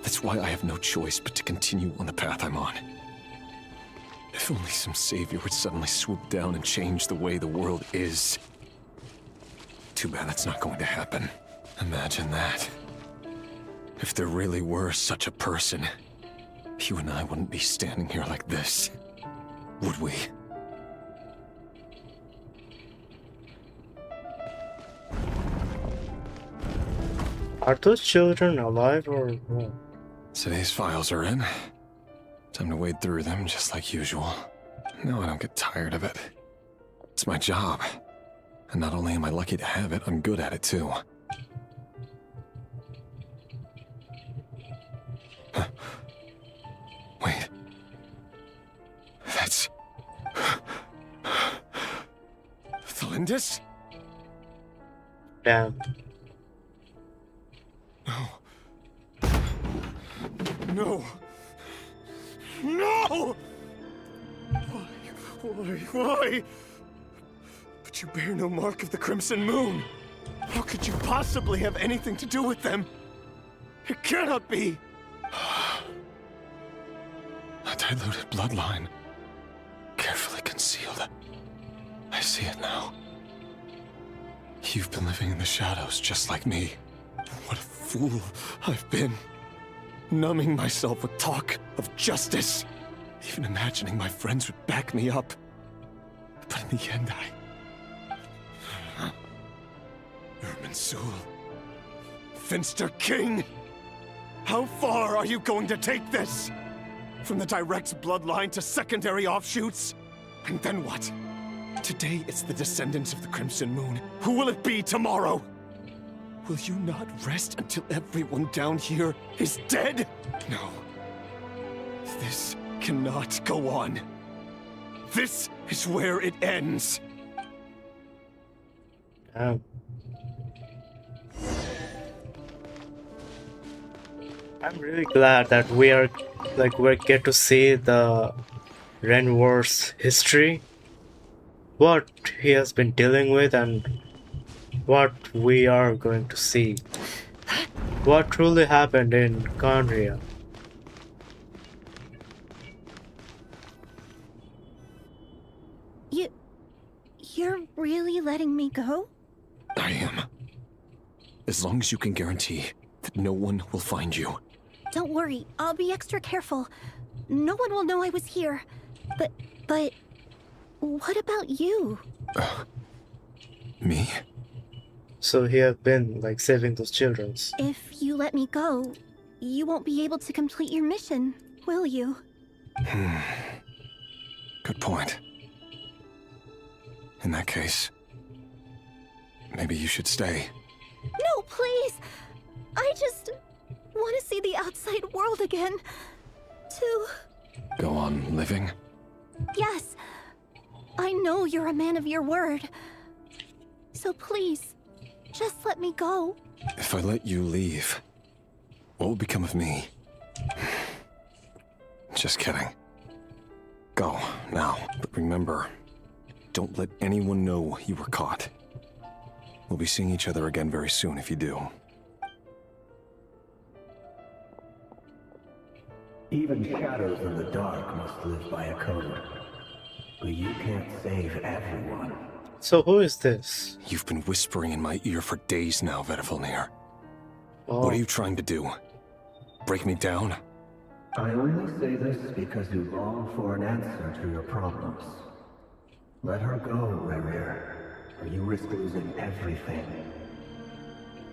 That's why I have no choice but to continue on the path I'm on. If only some savior would suddenly swoop down and change the way the world is. Too bad that's not going to happen. Imagine that. If there really were such a person, you and I wouldn't be standing here like this, would we? Are those children alive or what? Today's files are in. Time to wade through them just like usual. No, I don't get tired of it. It's my job. And not only am I lucky to have it, I'm good at it too. Huh. Wait. That's... Thalindis? Damn. No. No! Why? But you bear no mark of the Crimson Moon. How could you possibly have anything to do with them? It cannot be! A diluted bloodline. Carefully concealed. I see it now. You've been living in the shadows just like me. What a fool I've been. Numbing myself with talk of justice. Even imagining my friends would back me up. But in the end, Irminsul. Finster King! How far are you going to take this? From the direct bloodline to secondary offshoots? And then what? Today it's the descendants of the Crimson Moon. Who will it be tomorrow? Will you not rest until everyone down here is dead? No. This cannot go on. This is where it ends. I'm really glad that we get to see the Ren War's history, what he has been dealing with, and what we are going to see. What truly happened in Conria. You're really letting me go? I am. As long as you can guarantee that no one will find you. Don't worry, I'll be extra careful. No one will know I was here. But what about you? Me? So he have been saving those children. If you let me go, you won't be able to complete your mission, will you? Good point. In that case, maybe you should stay. No, please! I just want to see the outside world again. To... Go on living? Yes. I know you're a man of your word. So please, just let me go. If I let you leave, what will become of me? Just kidding. Go, now. But remember, don't let anyone know you were caught. We'll be seeing each other again very soon if you do. Even shadows in the dark must live by a code. But you can't save everyone. So who is this? You've been whispering in my ear for days now, Vedafilnir. Oh. What are you trying to do? Break me down? I only say this because you long for an answer to your problems. Let her go, Razer, or you risk losing everything.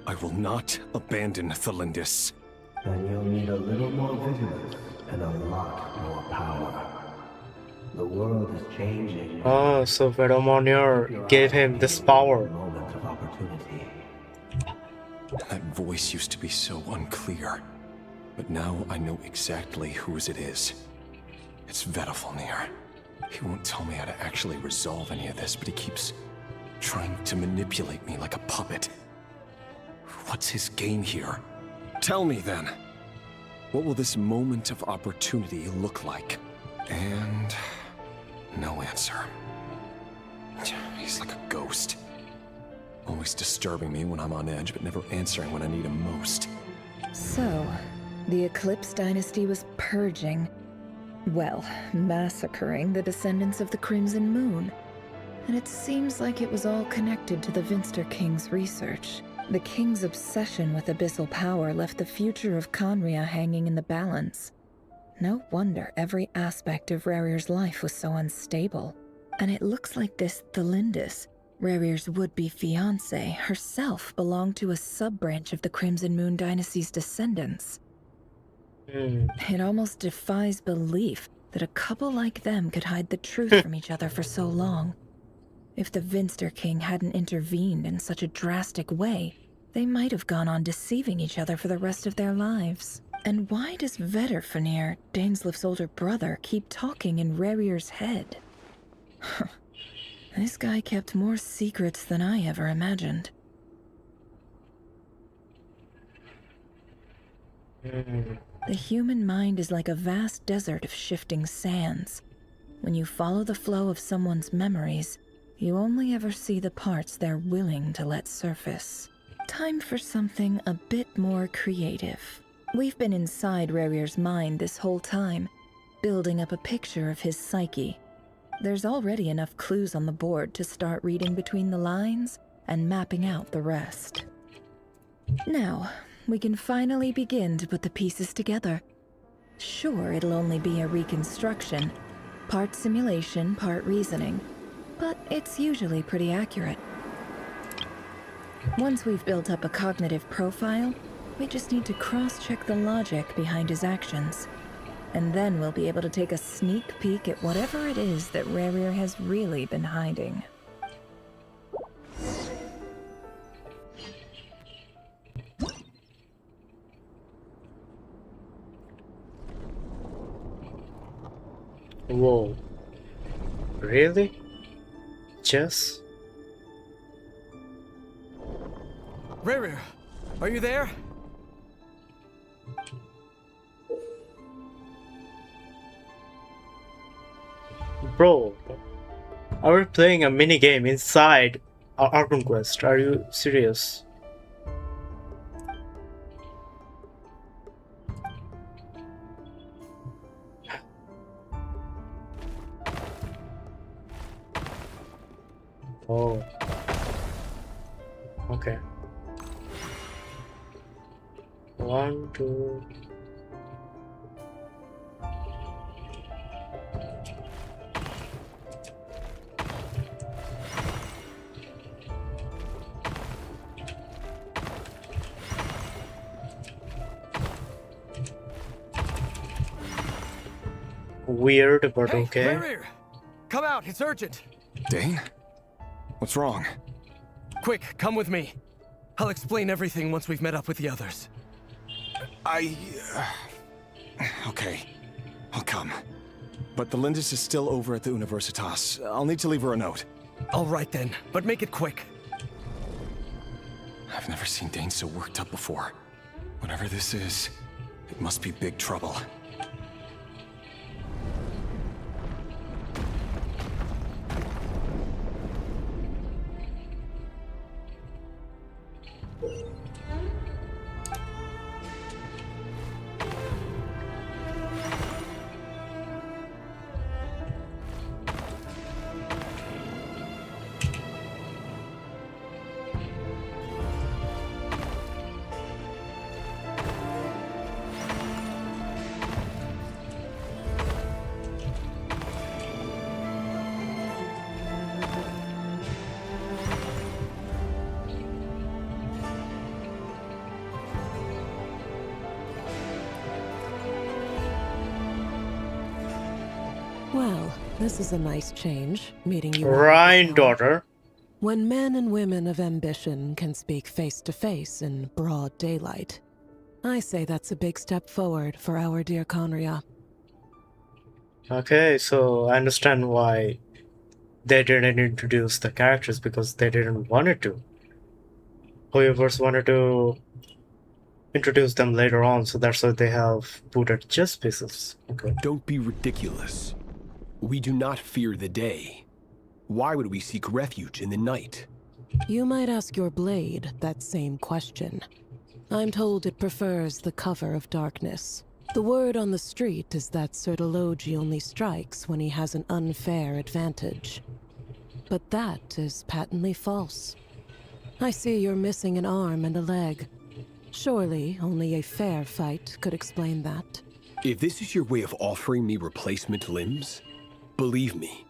I will not abandon Thelindis. Then you'll need a little more vigilance and a lot more power. The world is changing. Oh, so Vedamonier gave him this power. Moment of opportunity. That voice used to be so unclear. But now I know exactly whose it is. It's Vedafilnir. He won't tell me how to actually resolve any of this, but he keeps trying to manipulate me like a puppet. What's his game here? Tell me then. What will this moment of opportunity look like? And no answer. He's like a ghost. Always disturbing me when I'm on edge, but never answering when I need him most. So, the Eclipse Dynasty was purging, well, massacring the descendants of the Crimson Moon. And it seems like it was all connected to the Vinster King's research. The King's obsession with abyssal power left the future of Conria hanging in the balance. No wonder every aspect of Rarir's life was so unstable. And it looks like this Thelindis, Rarir's would-be fiancée, herself belonged to a sub-branch of the Crimson Moon Dynasty's descendants. It almost defies belief that a couple like them could hide the truth from each other for so long. If the Vinster King hadn't intervened in such a drastic way, they might have gone on deceiving each other for the rest of their lives. And why does Vedafilnir, Daneslif's older brother, keep talking in Rarir's head? This guy kept more secrets than I ever imagined. The human mind is like a vast desert of shifting sands. When you follow the flow of someone's memories, you only ever see the parts they're willing to let surface. Time for something a bit more creative. We've been inside Rarir's mind this whole time, building up a picture of his psyche. There's already enough clues on the board to start reading between the lines and mapping out the rest. Now, we can finally begin to put the pieces together. Sure, it'll only be a reconstruction, part simulation, part reasoning, but it's usually pretty accurate. Once we've built up a cognitive profile, we just need to cross-check the logic behind his actions. And then we'll be able to take a sneak peek at whatever it is that Rarir has really been hiding. Whoa. Really? Jess? Rarir, are you there? Bro, are we playing a mini game inside Argon Quest? Are you serious? Oh. Okay. 1, 2. Weird, but hey, okay. Rarir! Come out, it's urgent. Dane? What's wrong? Quick, come with me. I'll explain everything once we've met up with the others. Okay. I'll come. But Thelindis is still over at the Universitas. I'll need to leave her a note. All right then, but make it quick. I've never seen Dane so worked up before. Whatever this is, it must be big trouble. This is a nice change, meeting you. Granddaughter. When men and women of ambition can speak face to face in broad daylight, I say that's a big step forward for our dear Conria. Okay, so I understand why they didn't introduce the characters, because they didn't want it to. Whoever's wanted to introduce them later on, so that's why they have put at just pieces. Okay. Don't be ridiculous. We do not fear the day. Why would we seek refuge in the night? You might ask your blade that same question. I'm told it prefers the cover of darkness. The word on the street is that Sertologi only strikes when he has an unfair advantage. But that is patently false. I see you're missing an arm and a leg. Surely only a fair fight could explain that. If this is your way of offering me replacement limbs, believe me,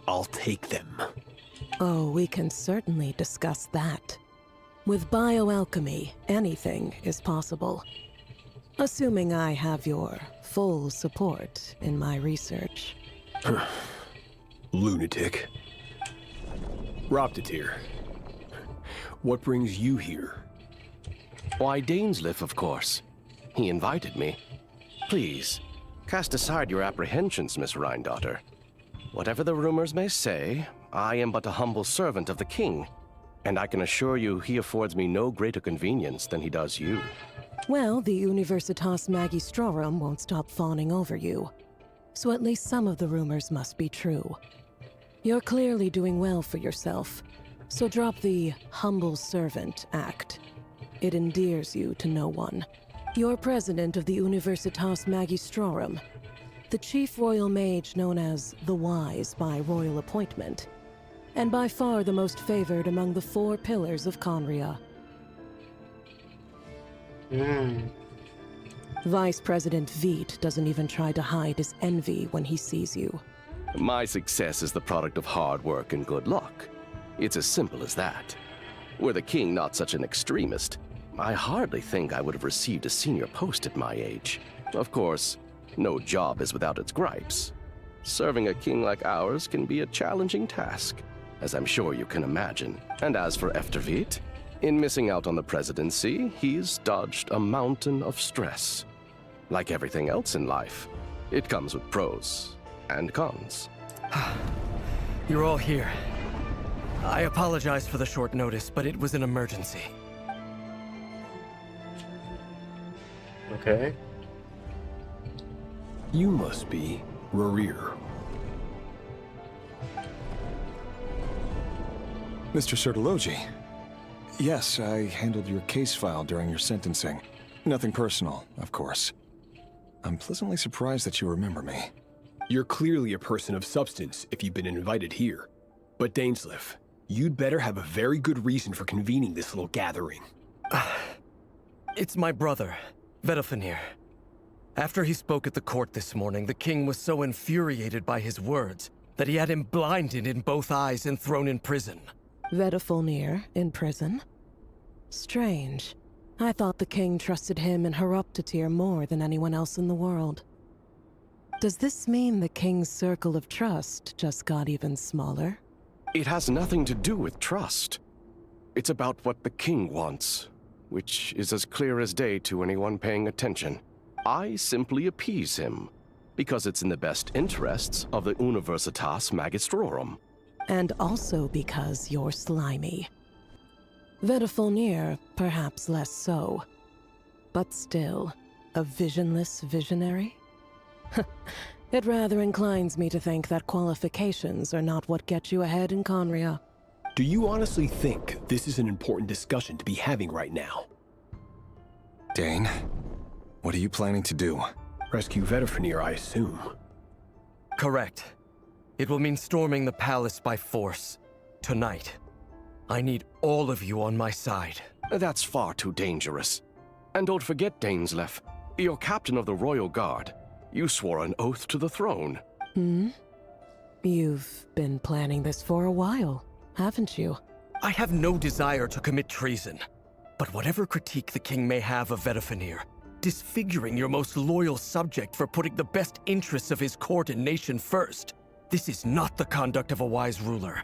I'll take them. Oh, we can certainly discuss that. With bioalchemy, anything is possible. Assuming I have your full support in my research. Lunatic. Roptatir, what brings you here? Why, Dainsleif, of course. He invited me. Please, cast aside your apprehensions, Miss Rhine-daughter. Whatever the rumors may say, I am but a humble servant of the king, and I can assure you he affords me no greater convenience than he does you. Well, the Universitas Magistrorum won't stop fawning over you. So at least some of the rumors must be true. You're clearly doing well for yourself, so drop the humble servant act. It endears you to no one. You're president of the Universitas Magistrorum, the chief royal mage known as the Wise by royal appointment, and by far the most favored among the 4 pillars of Conria. Vice President Veit doesn't even try to hide his envy when he sees you. My success is the product of hard work and good luck. It's as simple as that. Were the king not such an extremist, I hardly think I would have received a senior post at my age. Of course, no job is without its gripes. Serving a king like ours can be a challenging task, as I'm sure you can imagine. And as for Efterveit, in missing out on the presidency, he's dodged a mountain of stress. Like everything else in life, it comes with pros and cons. You're all here. I apologize for the short notice, but it was an emergency. Okay. You must be Rarir. Mr. Sertologi. Yes, I handled your case file during your sentencing. Nothing personal, of course. I'm pleasantly surprised that you remember me. You're clearly a person of substance if you've been invited here. But Dainsleif, you'd better have a very good reason for convening this little gathering. It's my brother, Vedofenir. After he spoke at the court this morning, the king was so infuriated by his words that he had him blinded in both eyes and thrown in prison. Vedofenir in prison? Strange. I thought the king trusted him and Roptatir more than anyone else in the world. Does this mean the king's circle of trust just got even smaller? It has nothing to do with trust. It's about what the king wants, which is as clear as day to anyone paying attention. I simply appease him, because it's in the best interests of the Universitas Magistrorum. And also because you're slimy. Vedofenir, perhaps less so. But still, a visionless visionary? It rather inclines me to think that qualifications are not what get you ahead in Conria. Do you honestly think this is an important discussion to be having right now? Dane, what are you planning to do? Rescue Vedofenir, I assume. Correct. It will mean storming the palace by force. Tonight. I need all of you on my side. That's far too dangerous. And don't forget, Dainsleif, you're captain of the Royal Guard. You swore an oath to the throne. You've been planning this for a while, haven't you? I have no desire to commit treason. But whatever critique the king may have of Vedofenir, disfiguring your most loyal subject for putting the best interests of his court and nation first, This is not the conduct of a wise ruler.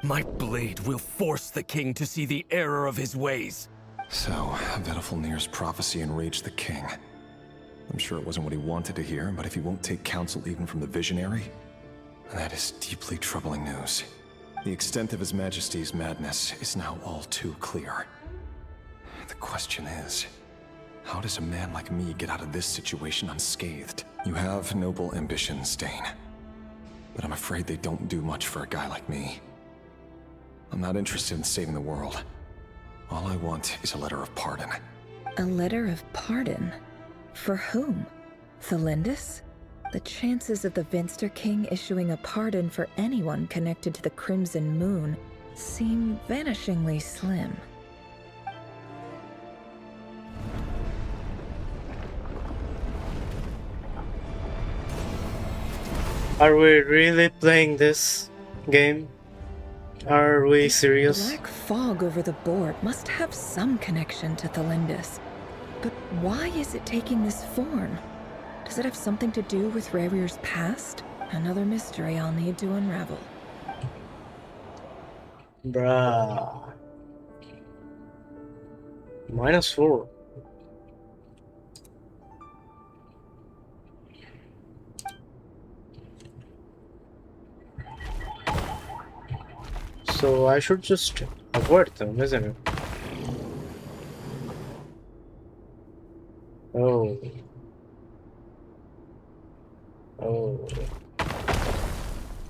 My blade will force the king to see the error of his ways. So, Vedalfnir's prophecy enraged the king. I'm sure it wasn't what he wanted to hear, but if he won't take counsel even from the visionary, that is deeply troubling news. The extent of His Majesty's madness is now all too clear. The question is, how does a man like me get out of this situation unscathed? You have noble ambitions, Dane. But I'm afraid they don't do much for a guy like me. I'm not interested in saving the world. All I want is a letter of pardon. A letter of pardon? For whom? Thelindis? The chances of the Vinster King issuing a pardon for anyone connected to the Crimson Moon seem vanishingly slim. Are we really playing this game? Are we serious? Black fog over the board must have some connection to Thelindis. But why is it taking this form? Does it have something to do with Rarir's past? Another mystery I'll need to unravel. Bruh. -4. So I should just avoid them, isn't it? Oh. Oh.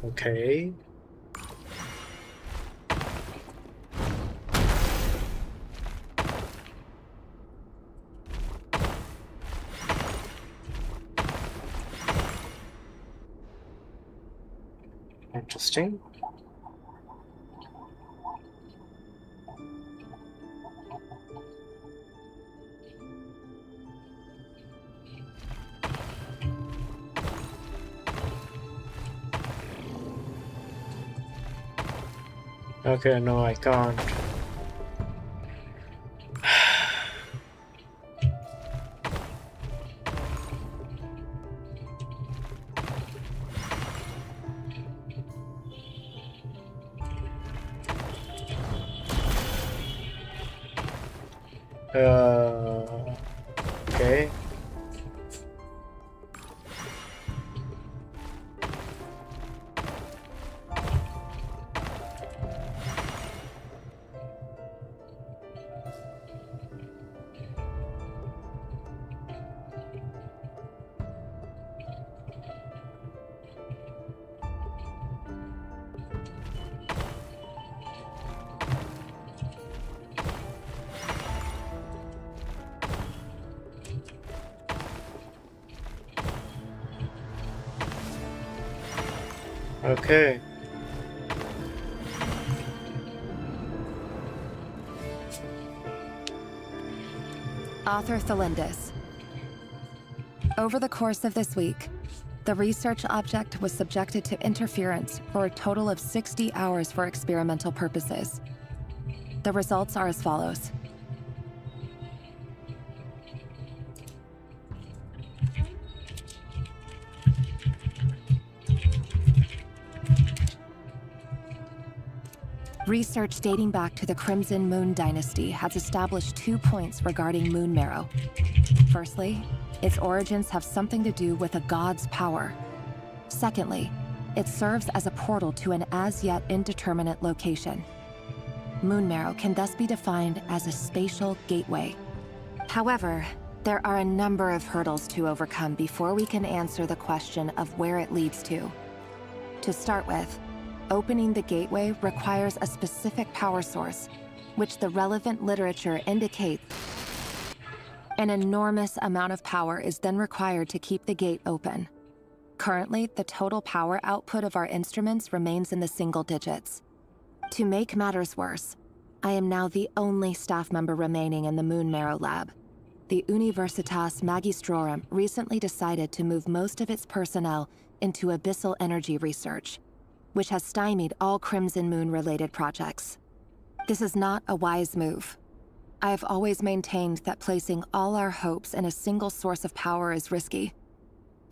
Okay. Interesting. Okay, no, I can't. Okay. Okay. Author Thelindis. Over the course of this week, the research object was subjected to interference for a total of 60 hours for experimental purposes. The results are as follows. Research dating back to the Crimson Moon Dynasty has established 2 points regarding moon marrow. Firstly, its origins have something to do with a god's power. Secondly, it serves as a portal to an as-yet indeterminate location. Moon marrow can thus be defined as a spatial gateway. However, there are a number of hurdles to overcome before we can answer the question of where it leads to. To start with, opening the gateway requires a specific power source, which the relevant literature indicates. An enormous amount of power is then required to keep the gate open. Currently, the total power output of our instruments remains in the single digits. To make matters worse, I am now the only staff member remaining in the Moon Marrow lab. The Universitas Magistrorum recently decided to move most of its personnel into abyssal energy research, which has stymied all Crimson Moon-related projects. This is not a wise move. I have always maintained that placing all our hopes in a single source of power is risky,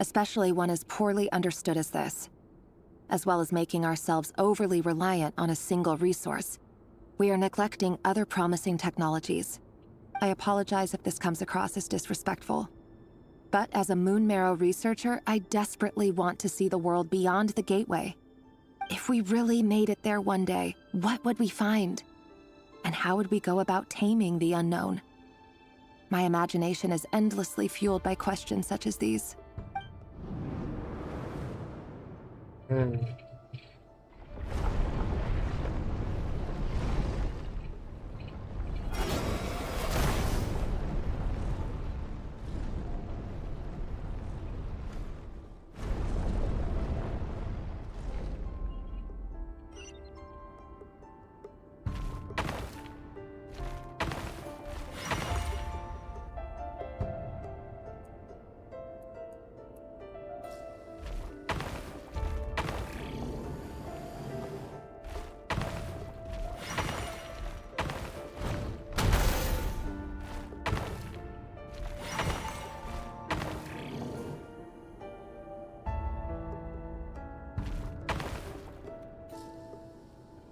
especially one as poorly understood as this. as well as making ourselves overly reliant on a single resource. We are neglecting other promising technologies. I apologize if this comes across as disrespectful. But as a Moon Marrow researcher, I desperately want to see the world beyond the gateway. If we really made it there one day, what would we find? And how would we go about taming the unknown? My imagination is endlessly fueled by questions such as these.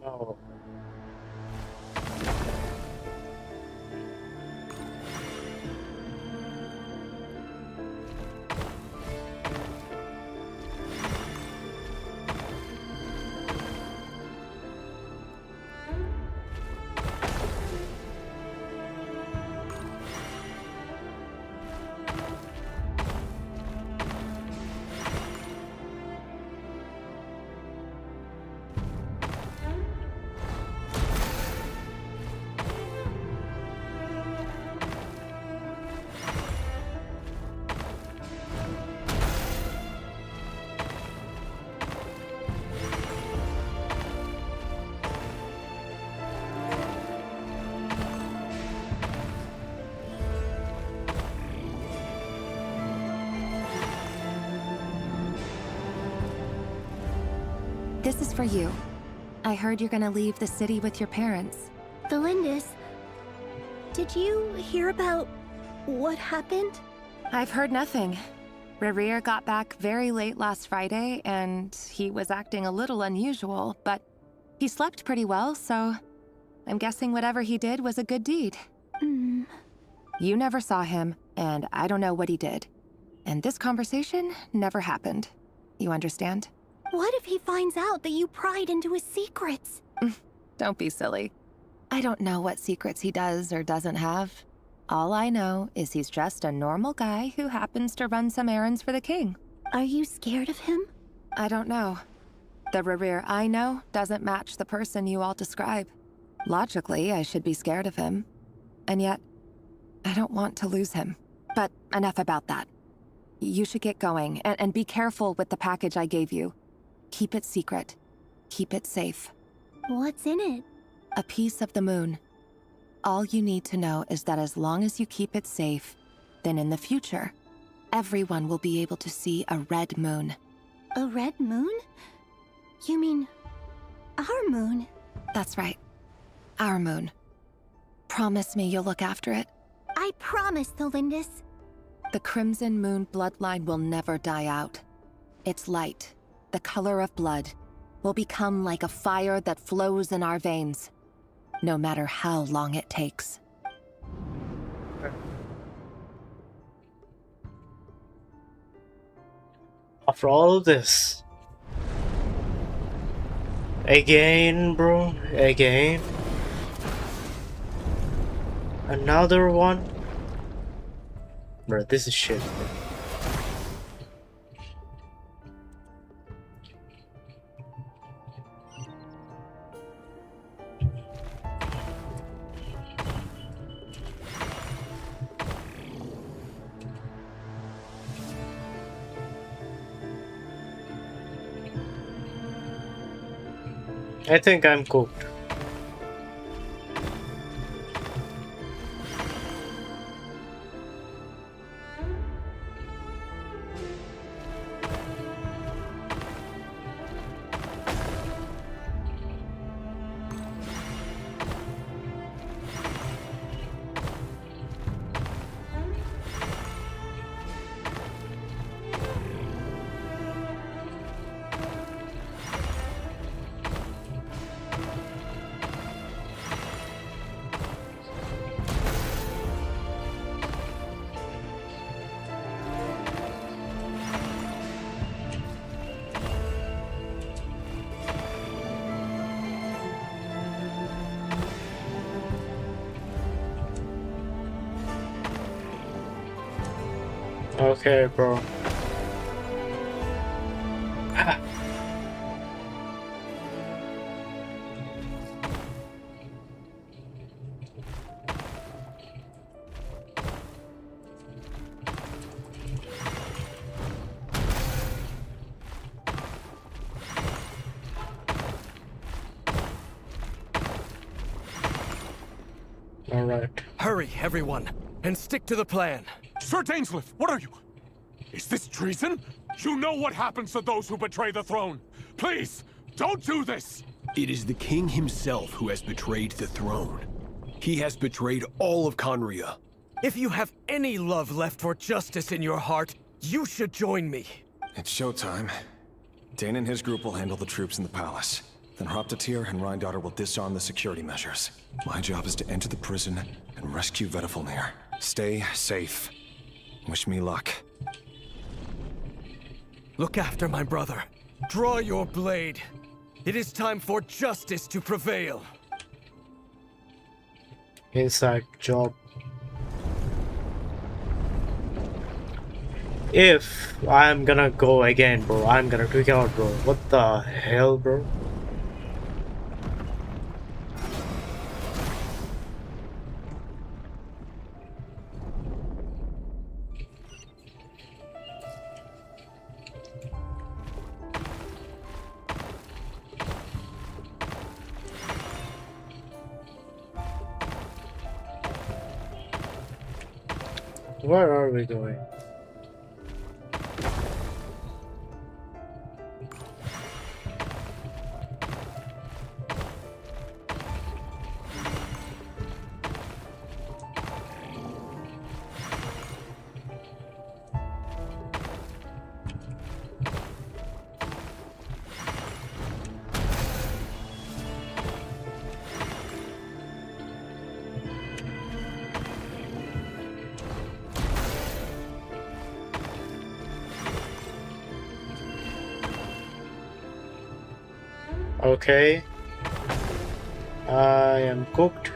Oh. This is for you. I heard you're gonna leave the city with your parents. Valindis, did you hear about what happened? I've heard nothing. Rarir got back very late last Friday, and he was acting a little unusual, but he slept pretty well, so I'm guessing whatever he did was a good deed. You never saw him, and I don't know what he did. And this conversation never happened. You understand? What if he finds out that you pried into his secrets? Don't be silly. I don't know what secrets he does or doesn't have. All I know is he's just a normal guy who happens to run some errands for the king. Are you scared of him? I don't know. The Rarir I know doesn't match the person you all describe. Logically, I should be scared of him. And yet, I don't want to lose him. But enough about that. You should get going, and be careful with the package I gave you. Keep it secret. Keep it safe. What's in it? A piece of the moon. All you need to know is that as long as you keep it safe, then in the future, everyone will be able to see a red moon. A red moon? You mean our moon? That's right. Our moon. Promise me you'll look after it. I promise, Valindis. The Crimson Moon bloodline will never die out. Its light, the color of blood, will become like a fire that flows in our veins, no matter how long it takes. After all of this, again, bro, again, another one, bro. This is shit. I think I'm cooked. Okay, bro. All right. Hurry, everyone, and stick to the plan. Sir Dainsleif, what are you? Is this treason? You know what happens to those who betray the throne. Please, don't do this! It is the king himself who has betrayed the throne. He has betrayed all of Conria. If you have any love left for justice in your heart, you should join me. It's showtime. Dane and his group will handle the troops in the palace. Then Hraptatir and Rheindotter will disarm the security measures. My job is to enter the prison and rescue Vedafilnir. Stay safe. Wish me luck. Look after my brother. Draw your blade. It is time for justice to prevail. Inside job. If I'm gonna go again, bro, I'm gonna tweak out, bro. What the hell, bro? Where are we going? Okay. I am cooked.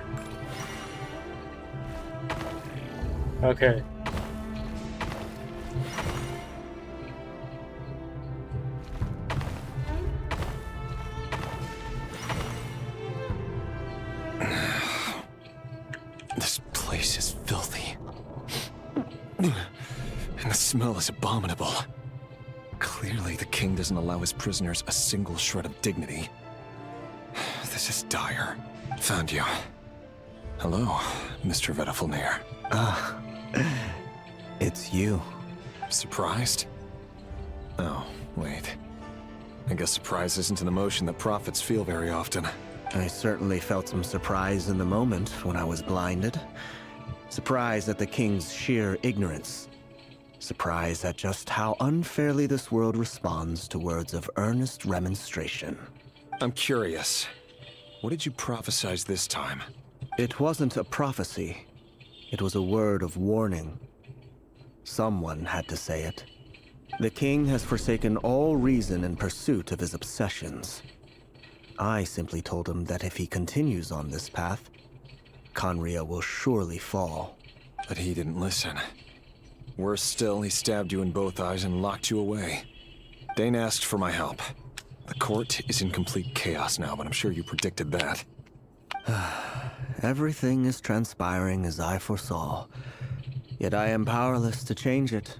Okay. This place is filthy. And the smell is abominable. Clearly, the king doesn't allow his prisoners a single shred of dignity. This is dire. Found you. Hello, Mr. Vedafilnir. Ah, it's you. Surprised? Oh, wait. I guess surprise isn't an emotion that prophets feel very often. I certainly felt some surprise in the moment when I was blinded. Surprise at the king's sheer ignorance. Surprise at just how unfairly this world responds to words of earnest remonstration. I'm curious. What did you prophesize this time? It wasn't a prophecy. It was a word of warning. Someone had to say it. The king has forsaken all reason in pursuit of his obsessions. I simply told him that if he continues on this path, Conria will surely fall. But he didn't listen. Worse still, he stabbed you in both eyes and locked you away. Dane asked for my help. The court is in complete chaos now, but I'm sure you predicted that. Everything is transpiring as I foresaw, yet I am powerless to change it.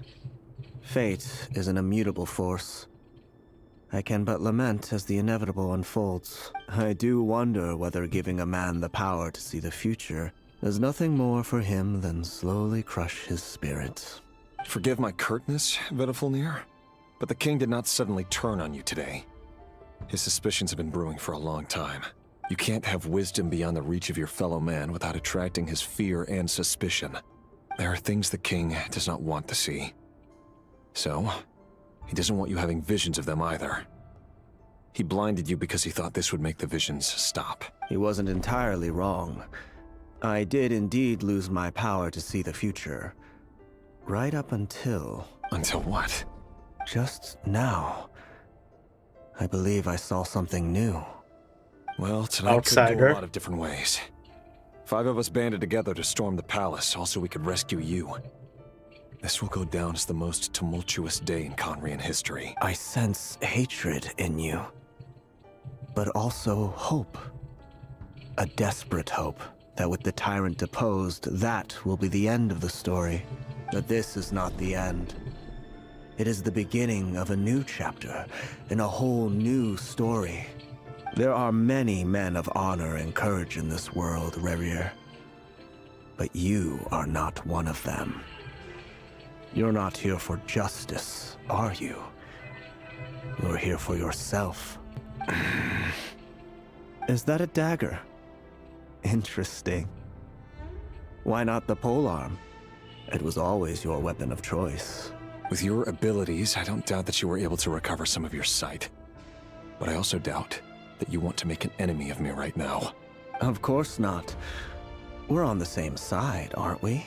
Fate is an immutable force. I can but lament as the inevitable unfolds. I do wonder whether giving a man the power to see the future does nothing more for him than slowly crush his spirit. Forgive my curtness, Vedafilnir, but the king did not suddenly turn on you today. His suspicions have been brewing for a long time. You can't have wisdom beyond the reach of your fellow man without attracting his fear and suspicion. There are things the king does not want to see. So, he doesn't want you having visions of them either. He blinded you because he thought this would make the visions stop. He wasn't entirely wrong. I did indeed lose my power to see the future. Right up until... Until what? Just now. I believe I saw something new. Well, tonight could go a lot of different ways. 5 of us banded together to storm the palace, also we could rescue you. This will go down as the most tumultuous day in Conrian history. I sense hatred in you, but also hope. A desperate hope that with the tyrant deposed, that will be the end of the story. But this is not the end. It is the beginning of a new chapter in a whole new story. There are many men of honor and courage in this world, Rerir. But you are not one of them. You're not here for justice, are you? You're here for yourself. Is that a dagger? Interesting. Why not the polearm? It was always your weapon of choice. With your abilities, I don't doubt that you were able to recover some of your sight. But I also doubt that you want to make an enemy of me right now. Of course not. We're on the same side, aren't we?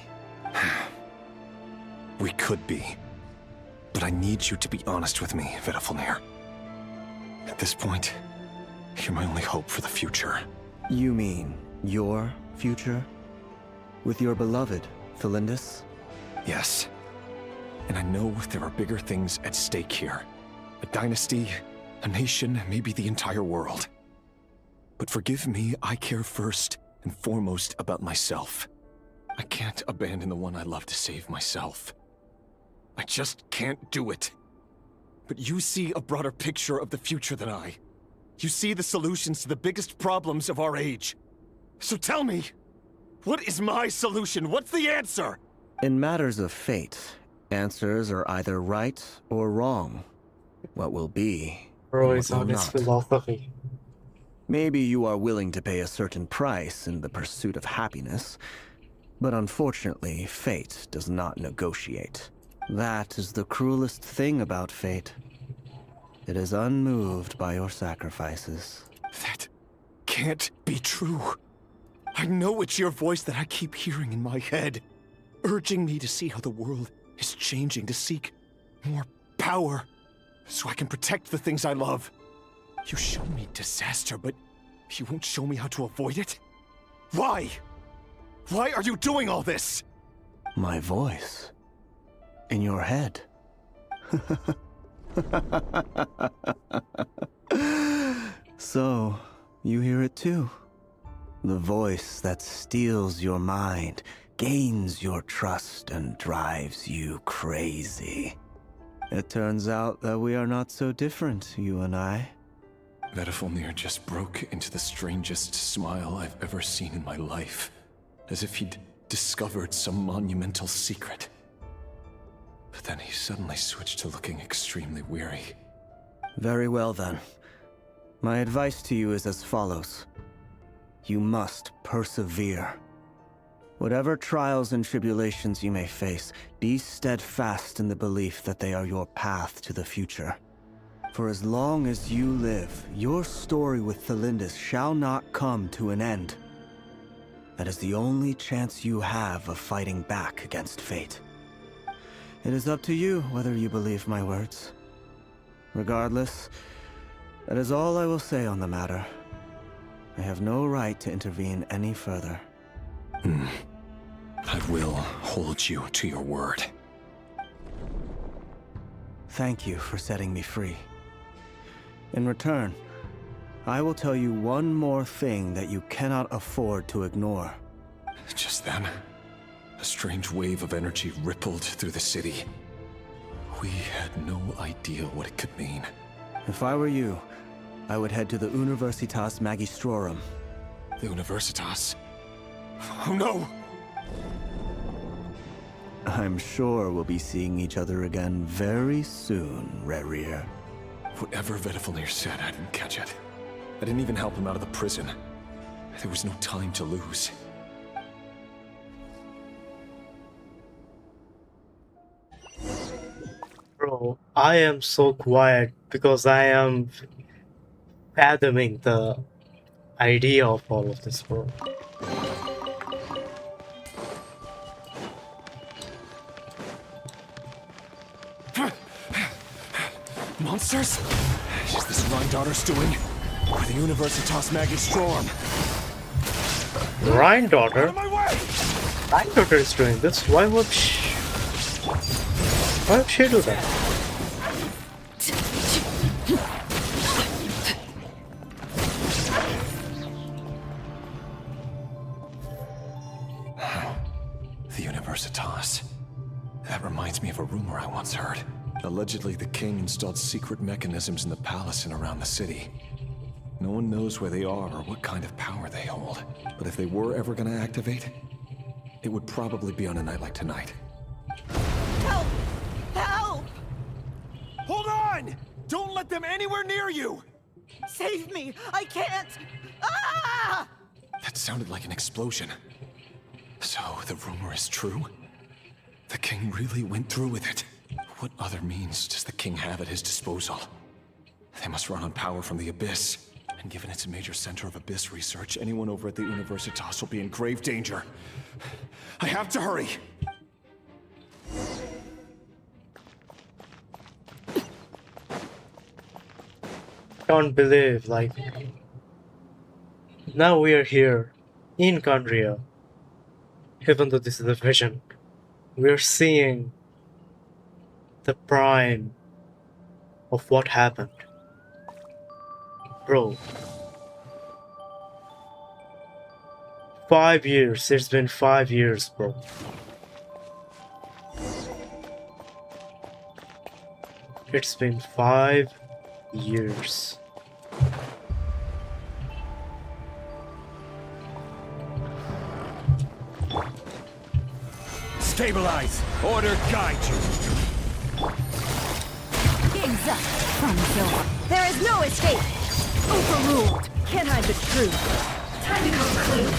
We could be. But I need you to be honest with me, Vedafilnir. At this point, you're my only hope for the future. You mean your future? With your beloved, Felindis? Yes. And I know there are bigger things at stake here. A dynasty, a nation, maybe the entire world. But forgive me, I care first and foremost about myself. I can't abandon the one I love to save myself. I just can't do it. But you see a broader picture of the future than I. You see the solutions to the biggest problems of our age. So tell me, what is my solution? What's the answer? In matters of fate, answers are either right or wrong. What will be, Bro, and it's what on will his not. philosophy. Maybe you are willing to pay a certain price in the pursuit of happiness, but unfortunately, fate does not negotiate. That is the cruelest thing about fate. It is unmoved by your sacrifices. That can't be true. I know it's your voice that I keep hearing in my head, urging me to see how the world is changing, to seek more power, so I can protect the things I love. You show me disaster, but you won't show me how to avoid it? Why? Why are you doing all this? My voice. In your head. So, you hear it too? The voice that steals your mind, gains your trust, and drives you crazy. It turns out that we are not so different, you and I. Vedafilnir just broke into the strangest smile I've ever seen in my life, as if he'd discovered some monumental secret. But then he suddenly switched to looking extremely weary. Very well then. My advice to you is as follows. You must persevere. Whatever trials and tribulations you may face, be steadfast in the belief that they are your path to the future. For as long as you live, your story with Felindis shall not come to an end. That is the only chance you have of fighting back against fate. It is up to you whether you believe my words. Regardless, that is all I will say on the matter. I have no right to intervene any further. I will hold you to your word. Thank you for setting me free. In return, I will tell you one more thing that you cannot afford to ignore. Just then, a strange wave of energy rippled through the city. We had no idea what it could mean. If I were you, I would head to the Universitas Magistrorum. The Universitas? Oh no! I'm sure we'll be seeing each other again very soon, Rerir. Whatever Vedafilnir said, I didn't catch it. I didn't even help him out of the prison. There was no time to lose. Bro, I am so quiet because I am fathoming the idea of all of this, bro. Monsters? Is this Rheindarter's doing? Or the Universitas Magistrorum? Rheindarter? Rheindarter is doing this. Why would Why did she do that? The Universitas. That reminds me of a rumor I once heard. Allegedly, the king installed secret mechanisms in the palace and around the city. No one knows where they are or what kind of power they hold. But if they were ever gonna activate, it would probably be on a night like tonight. Help! Help! Hold on! Don't let them anywhere near you! Save me! I can't! Ah! That sounded like an explosion. So, the rumor is true? The king really went through with it. What other means does the king have at his disposal? They must run on power from the Abyss. And given it's a major center of Abyss research, anyone over at the Universitas will be in grave danger. I have to hurry! Can't believe, like, now we are here in Kandria. Even though this is a vision, we are seeing the prime of what happened. Bro, 5 years, it's been 5 years, bro. It's been 5 years. Stabilize! Order guide you! King's up from Silver. There is no escape! Overruled! Can't hide the truth. Time to come clean.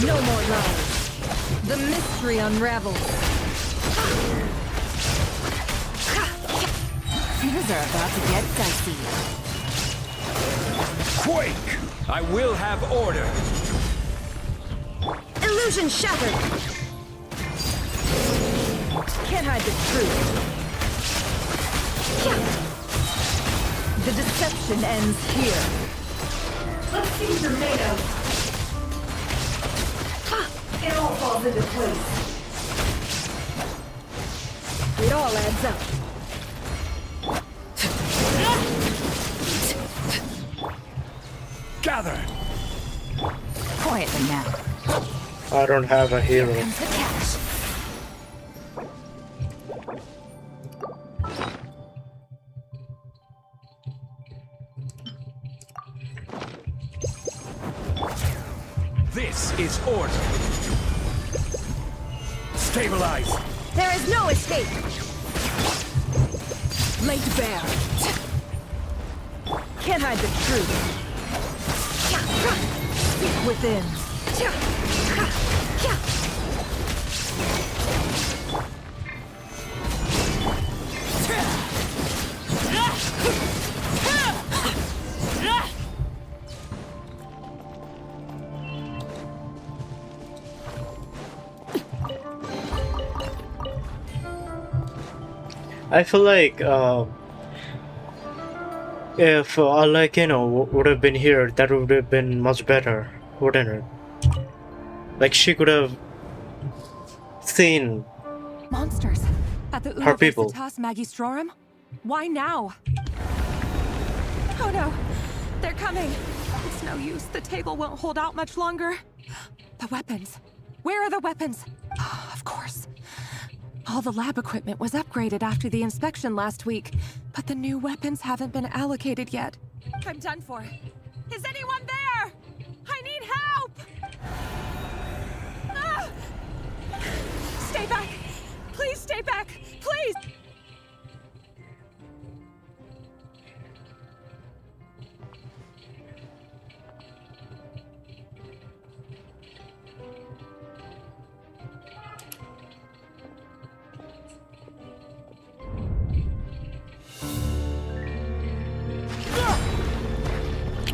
No more lies. The mystery unravels. Things are about to get dicey. Quake! I will have order! Illusion shattered! Can't hide the truth. The deception ends here. Let's see what you're made of. It all falls into place. It all adds up. Gather! Quietly now. I don't have a hero. This is order! Stabilize! There is no escape! Laid bare. Can't hide the truth. Speak within. I feel like if like, you know, would have been here, that would have been much better, wouldn't it? Like, she could have seen Monsters at the her people. Universitas Magistrorum? Why now? Oh no, they're coming. It's no use. The table won't hold out much longer. The weapons. Where are the weapons? Of course. All the lab equipment was upgraded after the inspection last week, but the new weapons haven't been allocated yet. I'm done for. Is anyone there? I need help! Ah! Stay back! Please stay back! Please!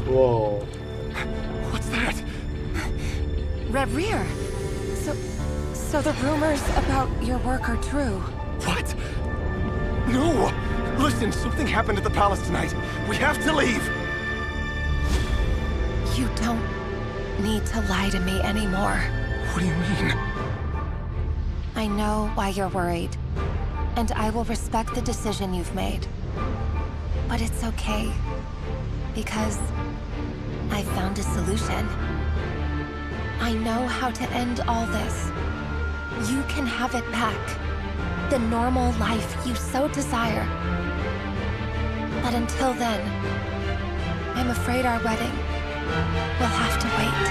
Whoa. What's that? Reverie. So the rumors about your work are true. What? No! Listen, something happened at the palace tonight. We have to leave! You don't need to lie to me anymore. What do you mean? I know why you're worried, and I will respect the decision you've made. But it's okay, because I found a solution. I know how to end all this. You can have it back. The normal life you so desire. But until then, I'm afraid our wedding will have to wait.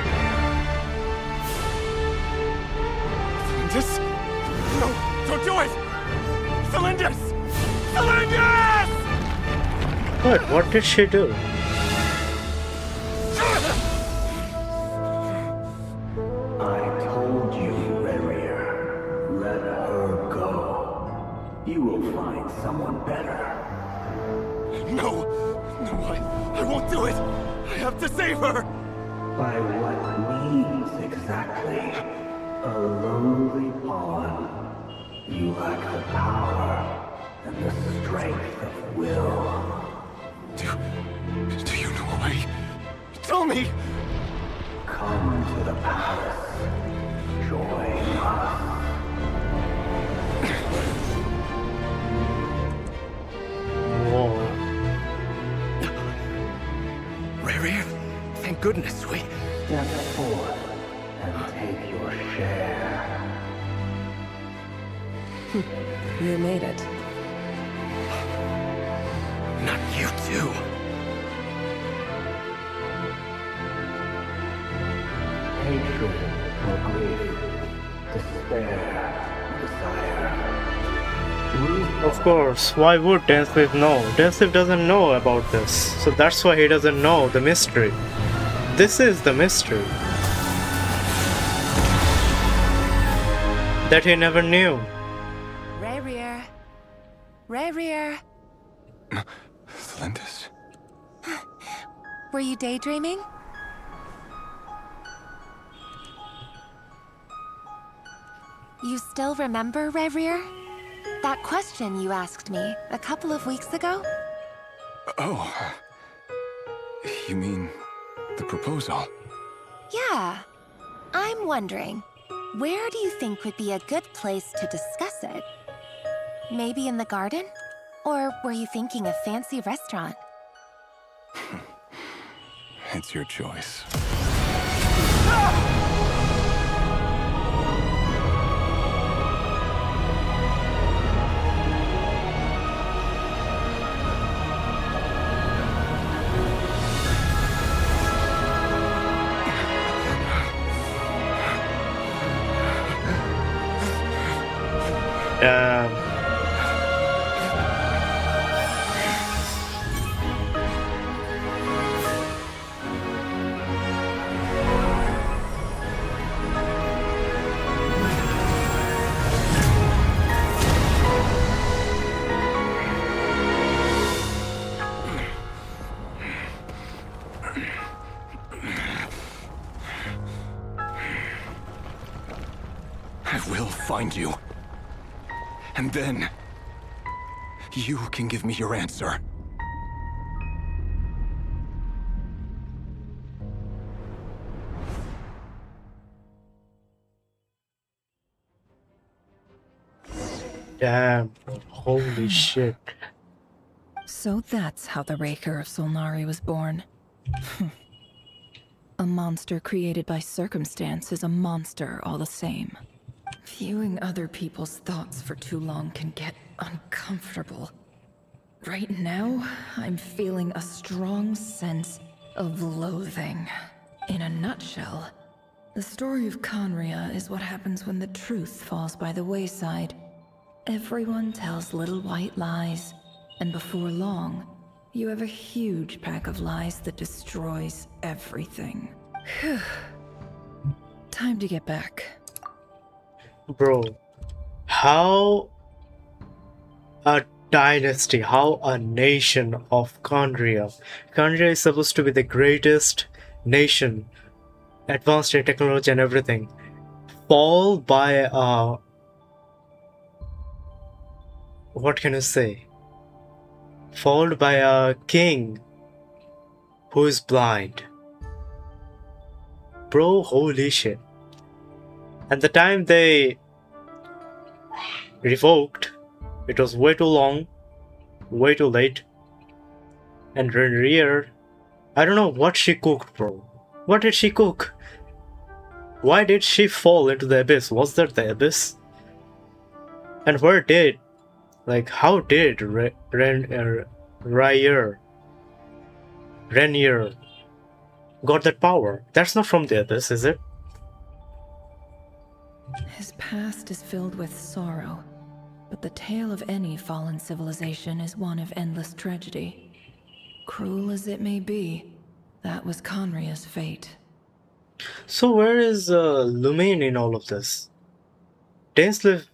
Cylinders? No, don't do it! Cylinders! Cylinders! What did she do? I told you, Razer. Let her go. You will find someone better. No! No, I won't do it! I have to save her! By what means exactly? A lowly pawn. You lack the power and the strength of will. Do you know a way? Tell me! Come to the palace. Join us. Whoa. Razer, thank goodness we... Step forth and take your share. You made it. Not you too. Hatred or grief, despair, desire. Of course, why would Densleif know? Densleif doesn't know about this, so that's why he doesn't know the mystery. This is the mystery that he never knew. Razer. Razer. Cylinders? Were you daydreaming? You still remember, Razer? That question you asked me a couple of weeks ago? Oh. You mean the proposal? Yeah. I'm wondering, where do you think would be a good place to discuss it? Maybe in the garden? Or were you thinking a fancy restaurant? It's your choice. I will find you. And then, you can give me your answer. Damn, holy shit. So that's how the Raker of Solnari was born. A monster created by circumstance is a monster all the same. Viewing other people's thoughts for too long can get uncomfortable. Right now, I'm feeling a strong sense of loathing. In a nutshell, the story of Conria is what happens when the truth falls by the wayside. Everyone tells little white lies, and before long, you have a huge pack of lies that destroys everything. Time to get back. Bro, how a dynasty, how a nation of Conria. Conria is supposed to be the greatest nation, advanced in technology and everything, fall by what can you say? Followed by a king who is blind. Bro, holy shit. And the time they revoked, it was way too long, way too late. And Rear, I don't know what she cooked, bro. What did she cook? Why did she fall into the abyss? Was that the abyss? And where did, like, how did Renier got that power? That's not from the abyss, is it? His past is filled with sorrow, but the tale of any fallen civilization is one of endless tragedy. Cruel as it may be, that was Conria's fate. So where is Lumain in all of this? Dainsleif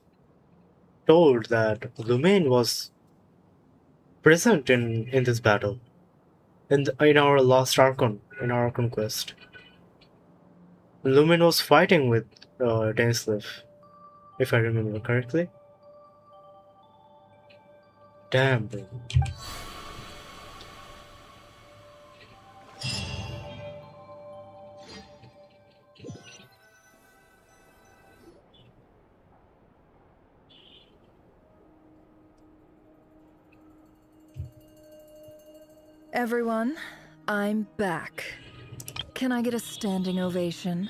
told that Lumain was present in this battle, in our last Archon, in our Archon quest. Lumain was fighting with Dainsleif, if I remember correctly. Damn, bro. Everyone, I'm back. Can I get a standing ovation?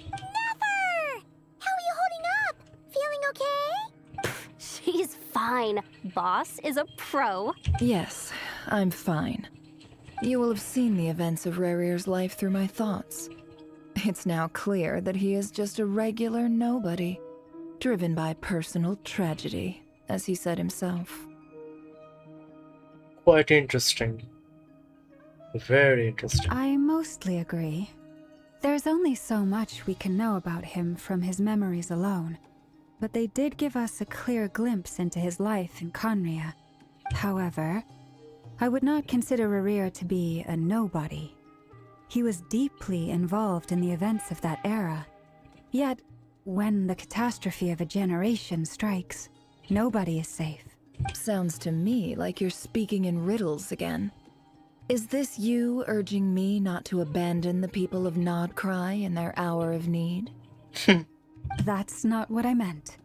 Never! How are you holding up? Feeling okay? She's fine. Boss is a pro. Yes, I'm fine. You will have seen the events of Rerir's life through my thoughts. It's now clear that he is just a regular nobody, driven by personal tragedy, as he said himself. Quite interesting. Very interesting. I mostly agree. There's only so much we can know about him from his memories alone, but they did give us a clear glimpse into his life in Conria. However, I would not consider Rerir to be a nobody. He was deeply involved in the events of that era. Yet, when the catastrophe of a generation strikes, nobody is safe. Sounds to me like you're speaking in riddles again. Is this you urging me not to abandon the people of Nodcry in their hour of need? That's not what I meant.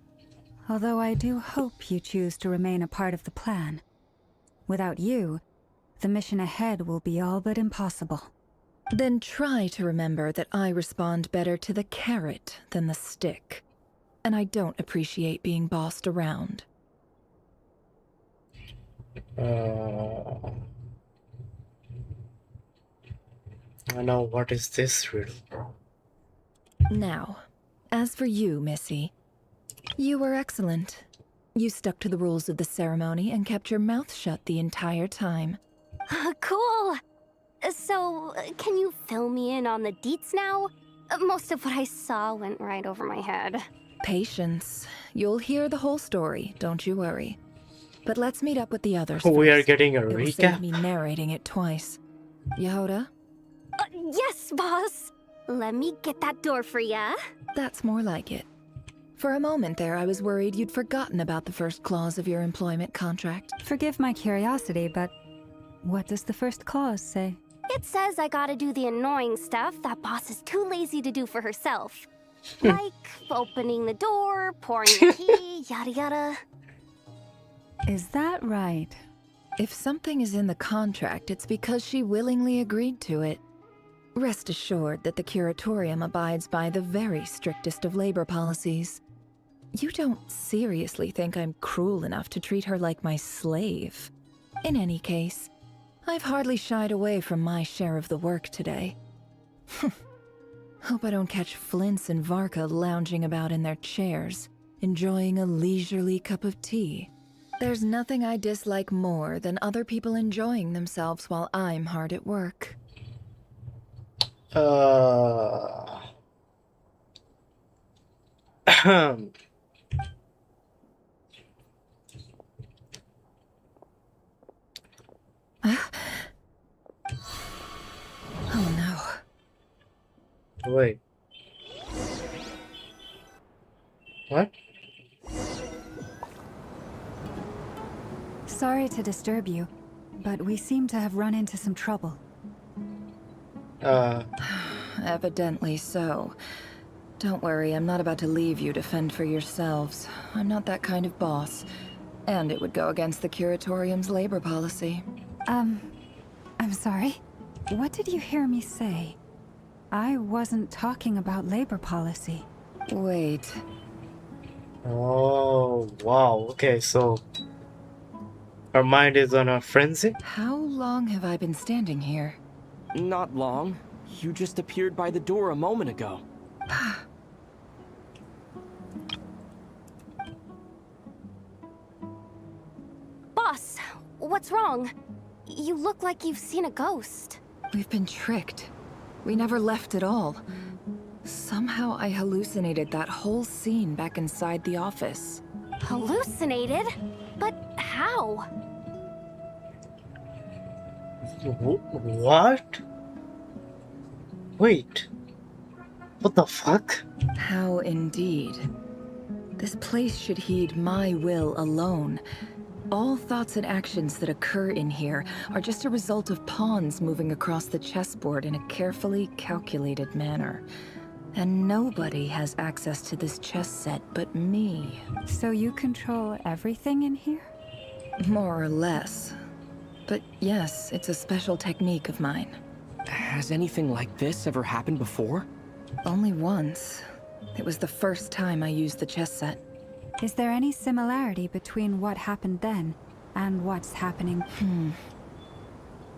Although I do hope you choose to remain a part of the plan. Without you, the mission ahead will be all but impossible. Then try to remember that I respond better to the carrot than the stick. And I don't appreciate being bossed around. Now what is this riddle, bro? Now, as for you, Missy, you were excellent. You stuck to the rules of the ceremony and kept your mouth shut the entire time. Cool. So, can you fill me in on the deets now? Most of what I saw went right over my head. Patience. You'll hear the whole story, don't you worry. But let's meet up with the others We first. are getting a It will recap. save me narrating it twice. Yehoda? Yes, boss. Let me get that door for ya. That's more like it. For a moment there, I was worried you'd forgotten about the first clause of your employment contract. Forgive my curiosity, but what does the first clause say? It says I gotta do the annoying stuff that boss is too lazy to do for herself. Like opening the door, pouring the tea, yada yada. Is that right? If something is in the contract, it's because she willingly agreed to it. Rest assured that the curatorium abides by the very strictest of labor policies. You don't seriously think I'm cruel enough to treat her like my slave. In any case, I've hardly shied away from my share of the work today. Hope I don't catch Flintz and Varka lounging about in their chairs, enjoying a leisurely cup of tea. There's nothing I dislike more than other people enjoying themselves while I'm hard at work. Oh no. Wait. What? Sorry to disturb you, but we seem to have run into some trouble. Evidently so. Don't worry, I'm not about to leave you to fend for yourselves. I'm not that kind of boss. And it would go against the Curatorium's labor policy. I'm sorry. What did you hear me say? I wasn't talking about labor policy. Wait. Oh, wow. Okay, so her mind is on a frenzy? How long have I been standing here? Not long. You just appeared by the door a moment ago. Boss, what's wrong? You look like you've seen a ghost. We've been tricked. We never left at all. Somehow I hallucinated that whole scene back inside the office. Hallucinated? But how? What? Wait. What the fuck? How indeed. This place should heed my will alone. All thoughts and actions that occur in here are just a result of pawns moving across the chessboard in a carefully calculated manner. And nobody has access to this chess set but me. So you control everything in here? More or less. But yes, it's a special technique of mine. Has anything like this ever happened before? Only once. It was the first time I used the chess set. Is there any similarity between what happened then and what's happening?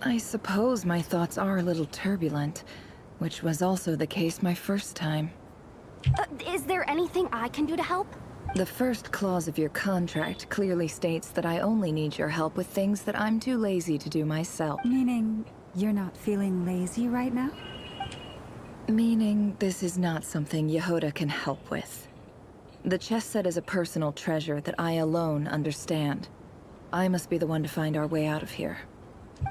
I suppose my thoughts are a little turbulent, which was also the case my first time. Is there anything I can do to help? The first clause of your contract clearly states that I only need your help with things that I'm too lazy to do myself. Meaning, you're not feeling lazy right now? Meaning, this is not something Yehoda can help with. The chess set is a personal treasure that I alone understand. I must be the one to find our way out of here.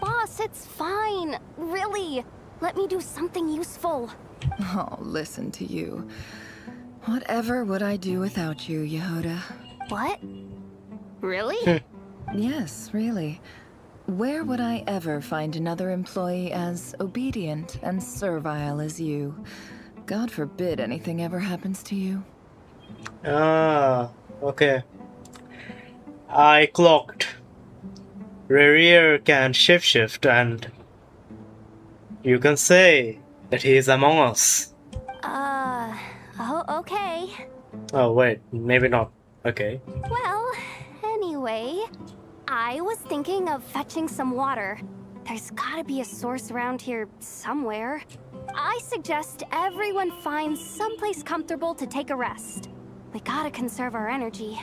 Boss, it's fine. Really. Let me do something useful. Oh, listen to you. Whatever would I do without you, Yehoda? What? Really? Yes, really. Where would I ever find another employee as obedient and servile as you? God forbid anything ever happens to you. Ah, okay. I clocked. Razer can shift and you can say that he is among us. Oh, okay. Oh wait, maybe not. Okay. Well, anyway, I was thinking of fetching some water. There's gotta be a source around here somewhere. I suggest everyone finds someplace comfortable to take a rest. We gotta conserve our energy.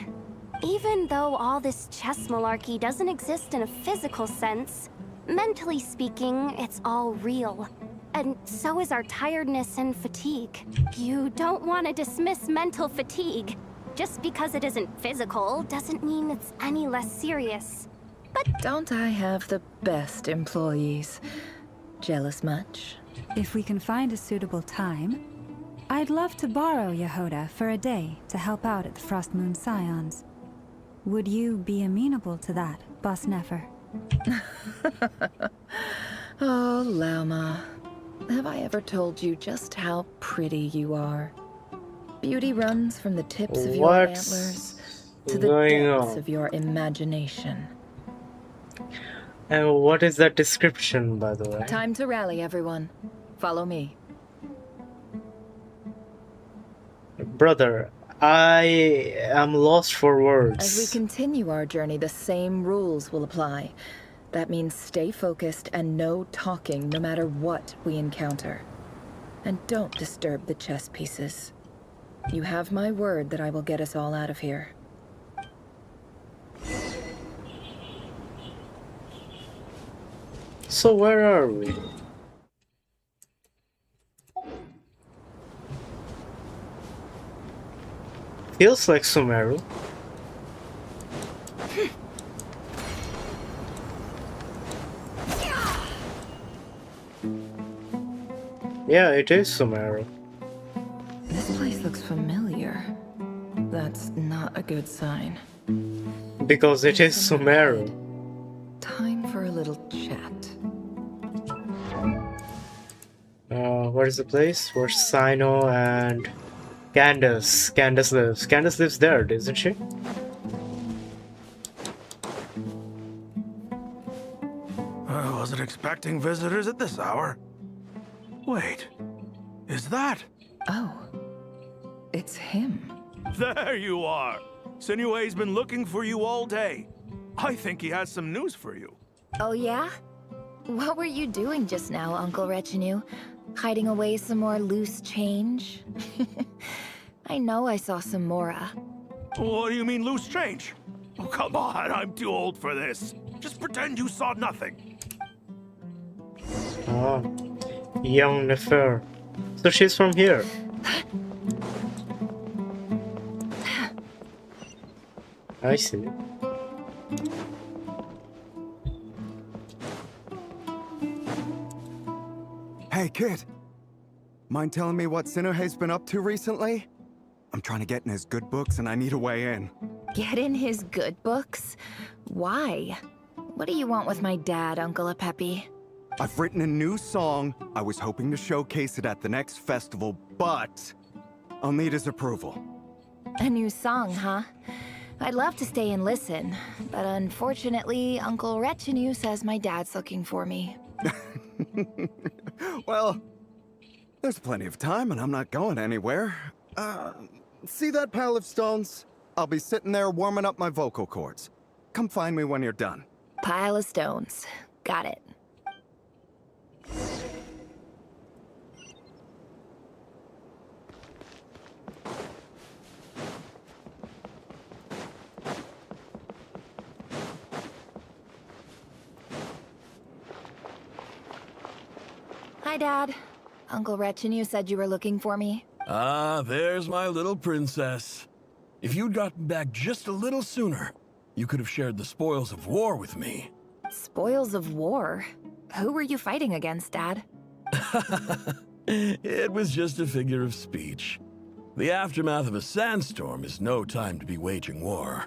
Even though all this chess malarkey doesn't exist in a physical sense, mentally speaking, it's all real. And so is our tiredness and fatigue. You don't want to dismiss mental fatigue. Just because it isn't physical doesn't mean it's any less serious. But don't I have the best employees? Jealous much? If we can find a suitable time, I'd love to borrow Yehoda for a day to help out at the Frost Moon Scions. Would you be amenable to that, Boss Nefer? Oh, Lama. Have I ever told you just how pretty you are? Beauty runs from the tips of your antlers to the depths of your imagination. And what is that description, by the way? Time to rally, everyone. Follow me. Brother, I am lost for words. As we continue our journey, the same rules will apply. That means stay focused and no talking no matter what we encounter. And don't disturb the chess pieces. You have my word that I will get us all out of here. So where are we? Feels like Sumeru. Yeah, it is Sumeru. This place looks familiar. That's not a good sign. Because it is Sumeru. Time for a little chat. What is the place where Sino and Candace lives? Candace lives there, isn't she? I wasn't expecting visitors at this hour. Wait, is that? Oh, it's him. There you are. Sinue's been looking for you all day. I think he has some news for you. Oh yeah? What were you doing just now, Uncle Retinue? Hiding away some more loose change? I know I saw some Mora. What do you mean loose change? Oh, come on, I'm too old for this. Just pretend you saw nothing. Ah, young Nefer. So she's from here. I see. Hey, kid. Mind telling me what Sinuhe's been up to recently? I'm trying to get in his good books and I need a way in. Get in his good books? Why? What do you want with my dad, Uncle Apepi? I've written a new song. I was hoping to showcase it at the next festival, but I'll need his approval. A new song, huh? I'd love to stay and listen, but unfortunately, Uncle Retinue says my dad's looking for me. Well, there's plenty of time and I'm not going anywhere. See that pile of stones? I'll be sitting there warming up my vocal cords. Come find me when you're done. Pile of stones. Got it. Hi, Dad. Uncle Retinue said you were looking for me. Ah, there's my little princess. If you'd gotten back just a little sooner, you could have shared the spoils of war with me. Spoils of war? Who were you fighting against, Dad? It was just a figure of speech. The aftermath of a sandstorm is no time to be waging war.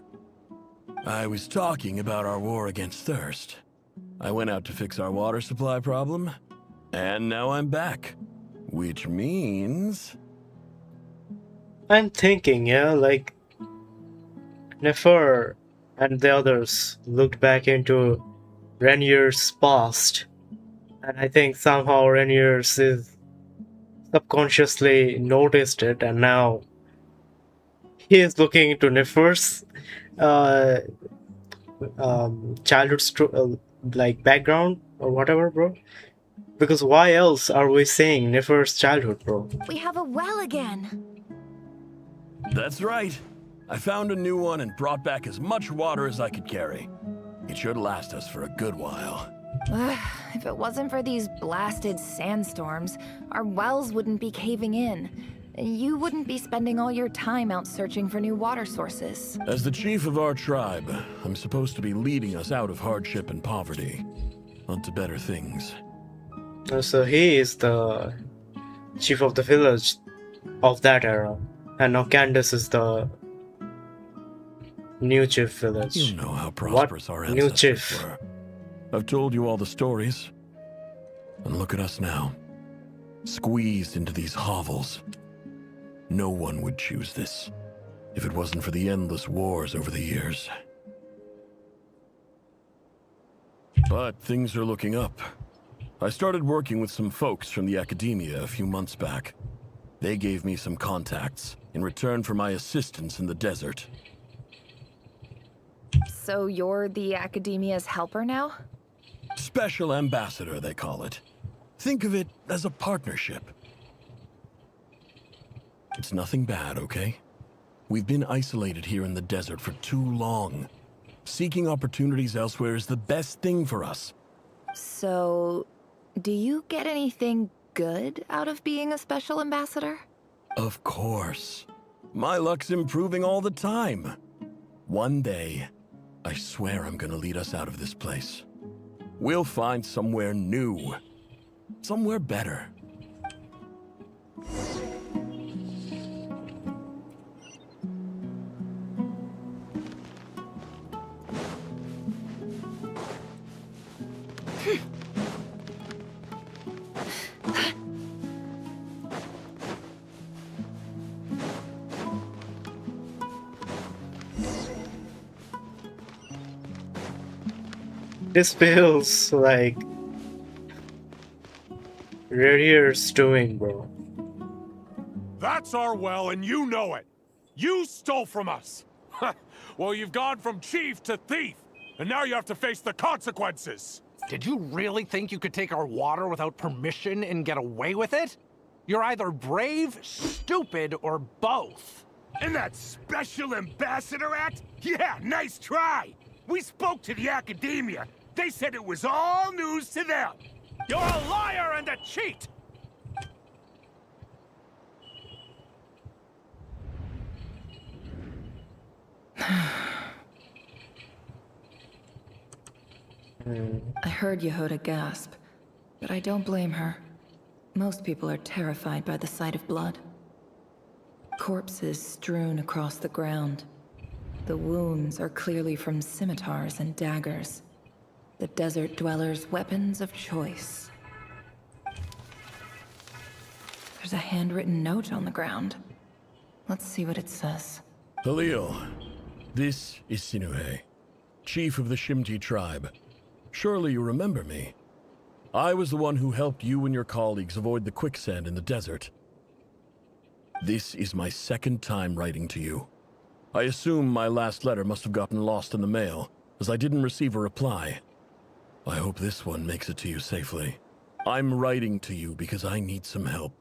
I was talking about our war against thirst. I went out to fix our water supply problem, and now I'm back. Which means... I'm thinking, yeah, like Nefer and the others looked back into Renier's past, and I think somehow Renier's is subconsciously noticed it, and now he is looking into Nefer's childhood like background or whatever, bro. Because why else are we saying Nefer's childhood, bro? We have a well again. That's right. I found a new one and brought back as much water as I could carry. It should last us for a good while. If it wasn't for these blasted sandstorms, our wells wouldn't be caving in. You wouldn't be spending all your time out searching for new water sources. As the chief of our tribe, I'm supposed to be leading us out of hardship and poverty, onto better things. So he is the chief of the village of that era, and now Candace is the new chief village. You know how prosperous our new ancestors chief were. I've told you all the stories, and look at us now, squeezed into these hovels. No one would choose this, if it wasn't for the endless wars over the years. But things are looking up. I started working with some folks from the academia a few months back. They gave me some contacts in return for my assistance in the desert. So you're the academia's helper now? Special ambassador, they call it. Think of it as a partnership. It's nothing bad, okay? We've been isolated here in the desert for too long. Seeking opportunities elsewhere is the best thing for us. So, do you get anything good out of being a special ambassador? Of course. My luck's improving all the time. One day, I swear I'm gonna lead us out of this place. We'll find somewhere new. Somewhere better. This feels like Rarier's doing, bro. That's our well, and you know it. You stole from us. Well, you've gone from chief to thief, and now you have to face the consequences. Did you really think you could take our water without permission and get away with it? You're either brave, stupid, or both. And that Special Ambassador Act? Yeah, nice try. We spoke to the academia. They said it was all news to them. You're a liar and a cheat! I heard Yehuda gasp, but I don't blame her. Most people are terrified by the sight of blood. Corpses strewn across the ground. The wounds are clearly from scimitars and daggers. The desert dwellers' weapons of choice. There's a handwritten note on the ground. Let's see what it says. Halil, this is Sinuhe, chief of the Shimti tribe. Surely you remember me. I was the one who helped you and your colleagues avoid the quicksand in the desert. This is my second time writing to you. I assume my last letter must have gotten lost in the mail, as I didn't receive a reply. I hope this one makes it to you safely. I'm writing to you because I need some help.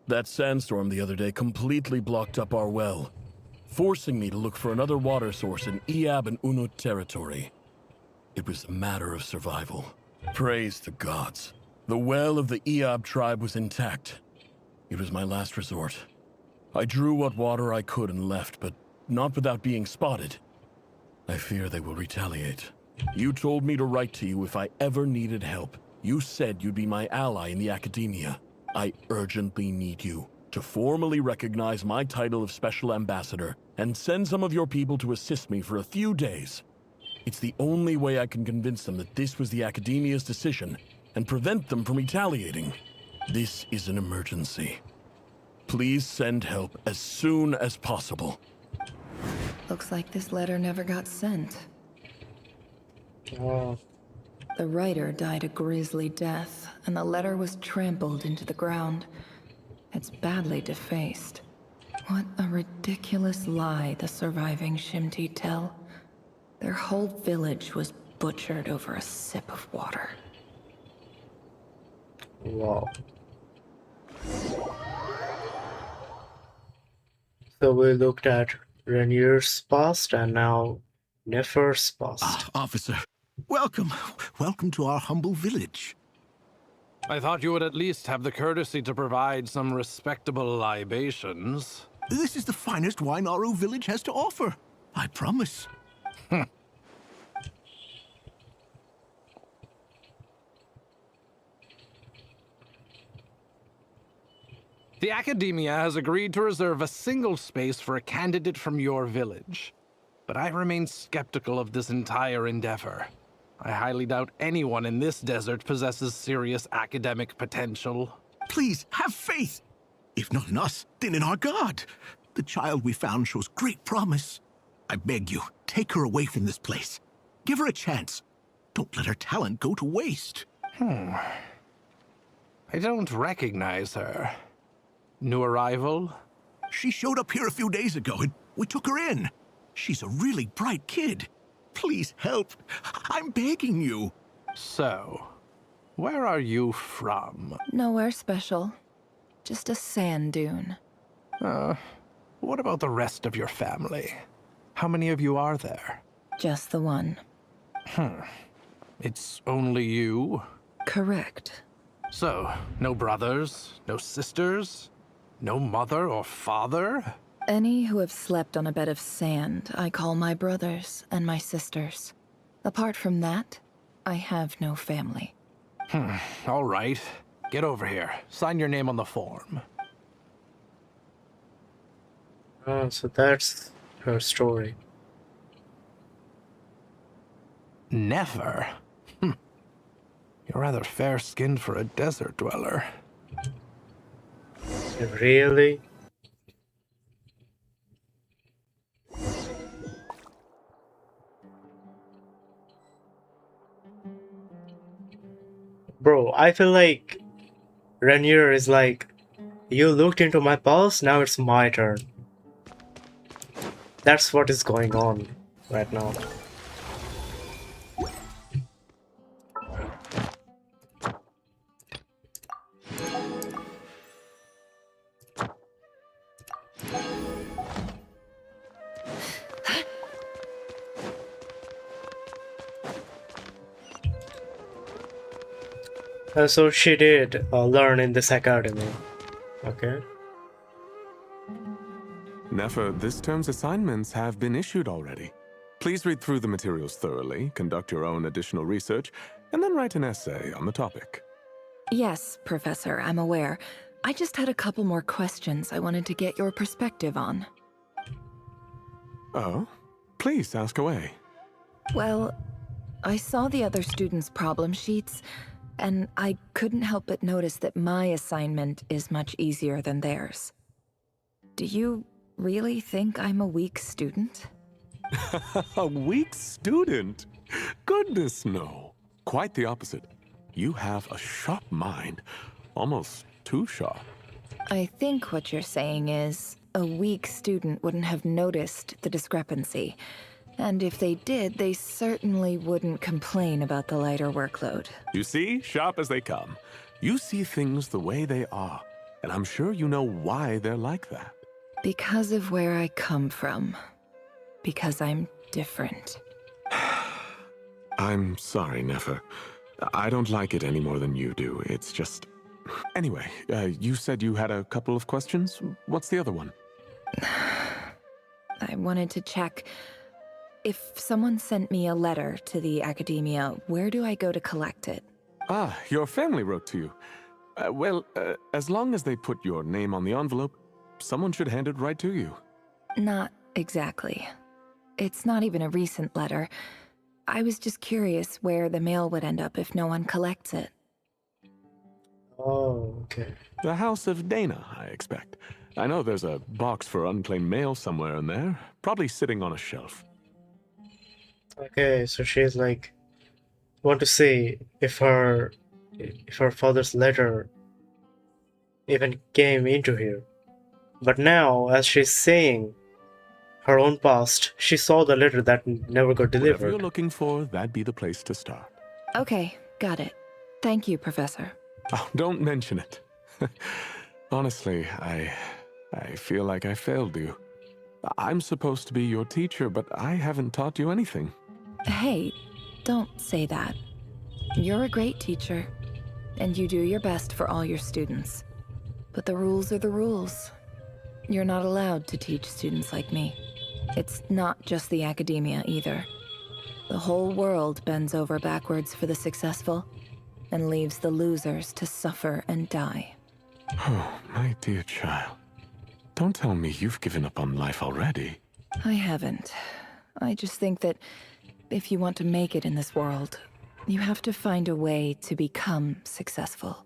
That sandstorm the other day completely blocked up our well, forcing me to look for another water source in Iab and Unut territory. It was a matter of survival. Praise the gods. The well of the Iab tribe was intact. It was my last resort. I drew what water I could and left, but not without being spotted. I fear they will retaliate. You told me to write to you if I ever needed help. You said you'd be my ally in the academia. I urgently need you to formally recognize my title of Special Ambassador and send some of your people to assist me for a few days. It's the only way I can convince them that this was the academia's decision and prevent them from retaliating. This is an emergency. Please send help as soon as possible. Looks like this letter never got sent. Wow. The writer died a grisly death, and the letter was trampled into the ground. It's badly defaced. What a ridiculous lie the surviving Shimti tell. Their whole village was butchered over a sip of water. Wow. So we looked at Rainier's past and now Nefer's past. Officer, welcome. Welcome to our humble village. I thought you would at least have the courtesy to provide some respectable libations. This is the finest wine our village has to offer. I promise. The Academia has agreed to reserve a single space for a candidate from your village. But I remain skeptical of this entire endeavor. I highly doubt anyone in this desert possesses serious academic potential. Please, have faith. If not in us, then in our God. The child we found shows great promise. I beg you, take her away from this place. Give her a chance. Don't let her talent go to waste. I don't recognize her. New arrival? She showed up here a few days ago and we took her in. She's a really bright kid. Please help. I'm begging you. So, where are you from? Nowhere special. Just a sand dune. What about the rest of your family? How many of you are there? Just the one. It's only you? Correct. So, no brothers, no sisters, no mother or father? Any who have slept on a bed of sand, I call my brothers and my sisters. Apart from that, I have no family. All right. Get over here. Sign your name on the form. So that's her story. Never? You're rather fair-skinned for a desert dweller. Really? Bro, I feel like Rainier is like, you looked into my pulse, now it's my turn. That's what is going on right now. So she did learn in this academy. Okay. Nefer, this term's assignments have been issued already. Please read through the materials thoroughly, conduct your own additional research, and then write an essay on the topic. Yes, Professor, I'm aware. I just had a couple more questions I wanted to get your perspective on. Oh? Please ask away. Well, I saw the other students' problem sheets, and I couldn't help but notice that my assignment is much easier than theirs. Do you really think I'm a weak student? A weak student? Goodness, no. Quite the opposite. You have a sharp mind. Almost too sharp. I think what you're saying is, a weak student wouldn't have noticed the discrepancy. And if they did, they certainly wouldn't complain about the lighter workload. You see, sharp as they come. You see things the way they are, and I'm sure you know why they're like that. Because of where I come from. Because I'm different. I'm sorry, Nefer. I don't like it any more than you do. It's just... Anyway, you said you had a couple of questions? What's the other one? I wanted to check... If someone sent me a letter to the academia, where do I go to collect it? Ah, your family wrote to you. Well, as long as they put your name on the envelope, someone should hand it right to you. Not exactly. It's not even a recent letter. I was just curious where the mail would end up if no one collects it. Oh, okay. The House of Dana, I expect. I know there's a box for unclaimed mail somewhere in there, probably sitting on a shelf. Okay, so she's like, want to see if her father's letter even came into here. But now, as she's saying her own past, she saw the letter that never got Whatever delivered. you're looking for, that'd be the place to start. Okay, got it. Thank you, Professor. Oh, don't mention it. Honestly, I feel like I failed you. I'm supposed to be your teacher, but I haven't taught you anything. Hey, don't say that. You're a great teacher, and you do your best for all your students. But the rules are the rules. You're not allowed to teach students like me. It's not just the academia either. The whole world bends over backwards for the successful, and leaves the losers to suffer and die. Oh, my dear child. Don't tell me you've given up on life already. I haven't. I just think that if you want to make it in this world, you have to find a way to become successful.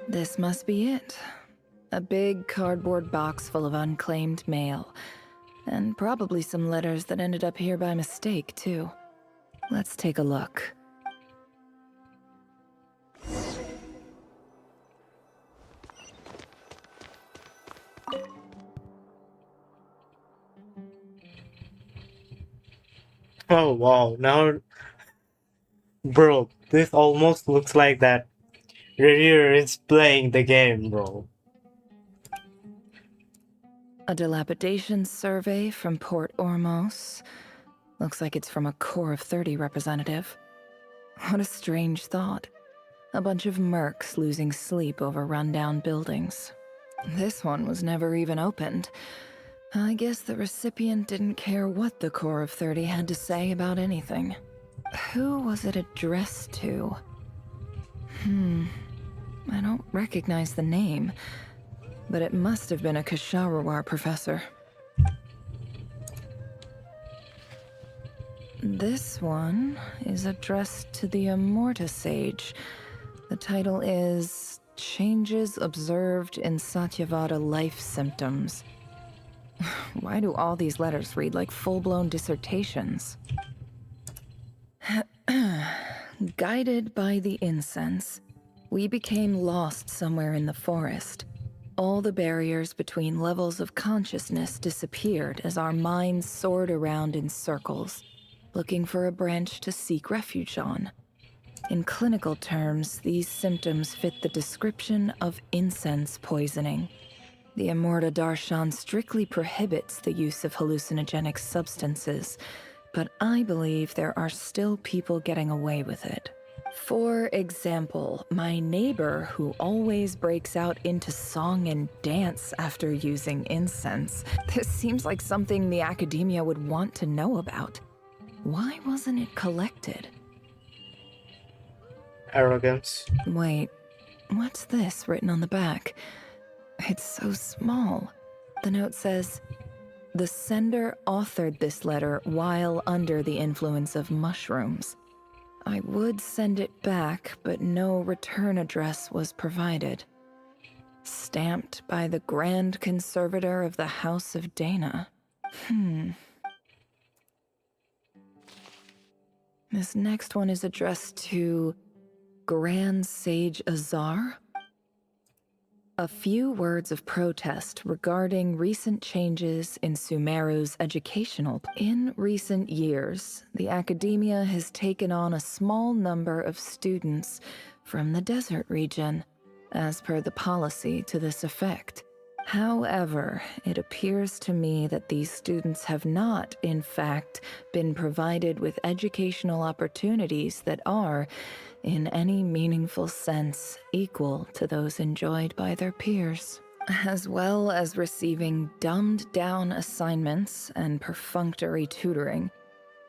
This must be it. A big cardboard box full of unclaimed mail. And probably some letters that ended up here by mistake, too. Let's take a look. Oh wow, now... Bro, this almost looks like that Rainier is playing the game, bro. A dilapidation survey from Port Ormos. Looks like it's from a Core of 30 representative. What a strange thought. A bunch of mercs losing sleep over rundown buildings. This one was never even opened. I guess the recipient didn't care what the Core of 30 had to say about anything. Who was it addressed to? I don't recognize the name, but it must have been a Ksharawar professor. This one is addressed to the Immorta Sage. The title is Changes Observed in Satyavada Life Symptoms. Why do all these letters read like full-blown dissertations? Guided by the incense, we became lost somewhere in the forest. All the barriers between levels of consciousness disappeared as our minds soared around in circles, looking for a branch to seek refuge on. In clinical terms, these symptoms fit the description of incense poisoning. The Immorta Darshan strictly prohibits the use of hallucinogenic substances, but I believe there are still people getting away with it. For example, my neighbor who always breaks out into song and dance after using incense. This seems like something the academia would want to know about. Why wasn't it collected? Arrogance. Wait, what's this written on the back? It's so small. The note says, "The sender authored this letter while under the influence of mushrooms. I would send it back, but no return address was provided. Stamped by the Grand Conservator of the House of Dana." This next one is addressed to Grand Sage Azar. A few words of protest regarding recent changes in Sumeru's educational. In recent years, the academia has taken on a small number of students from the desert region, as per the policy to this effect. However, it appears to me that these students have not, in fact, been provided with educational opportunities that are, in any meaningful sense, equal to those enjoyed by their peers, as well as receiving dumbed-down assignments and perfunctory tutoring.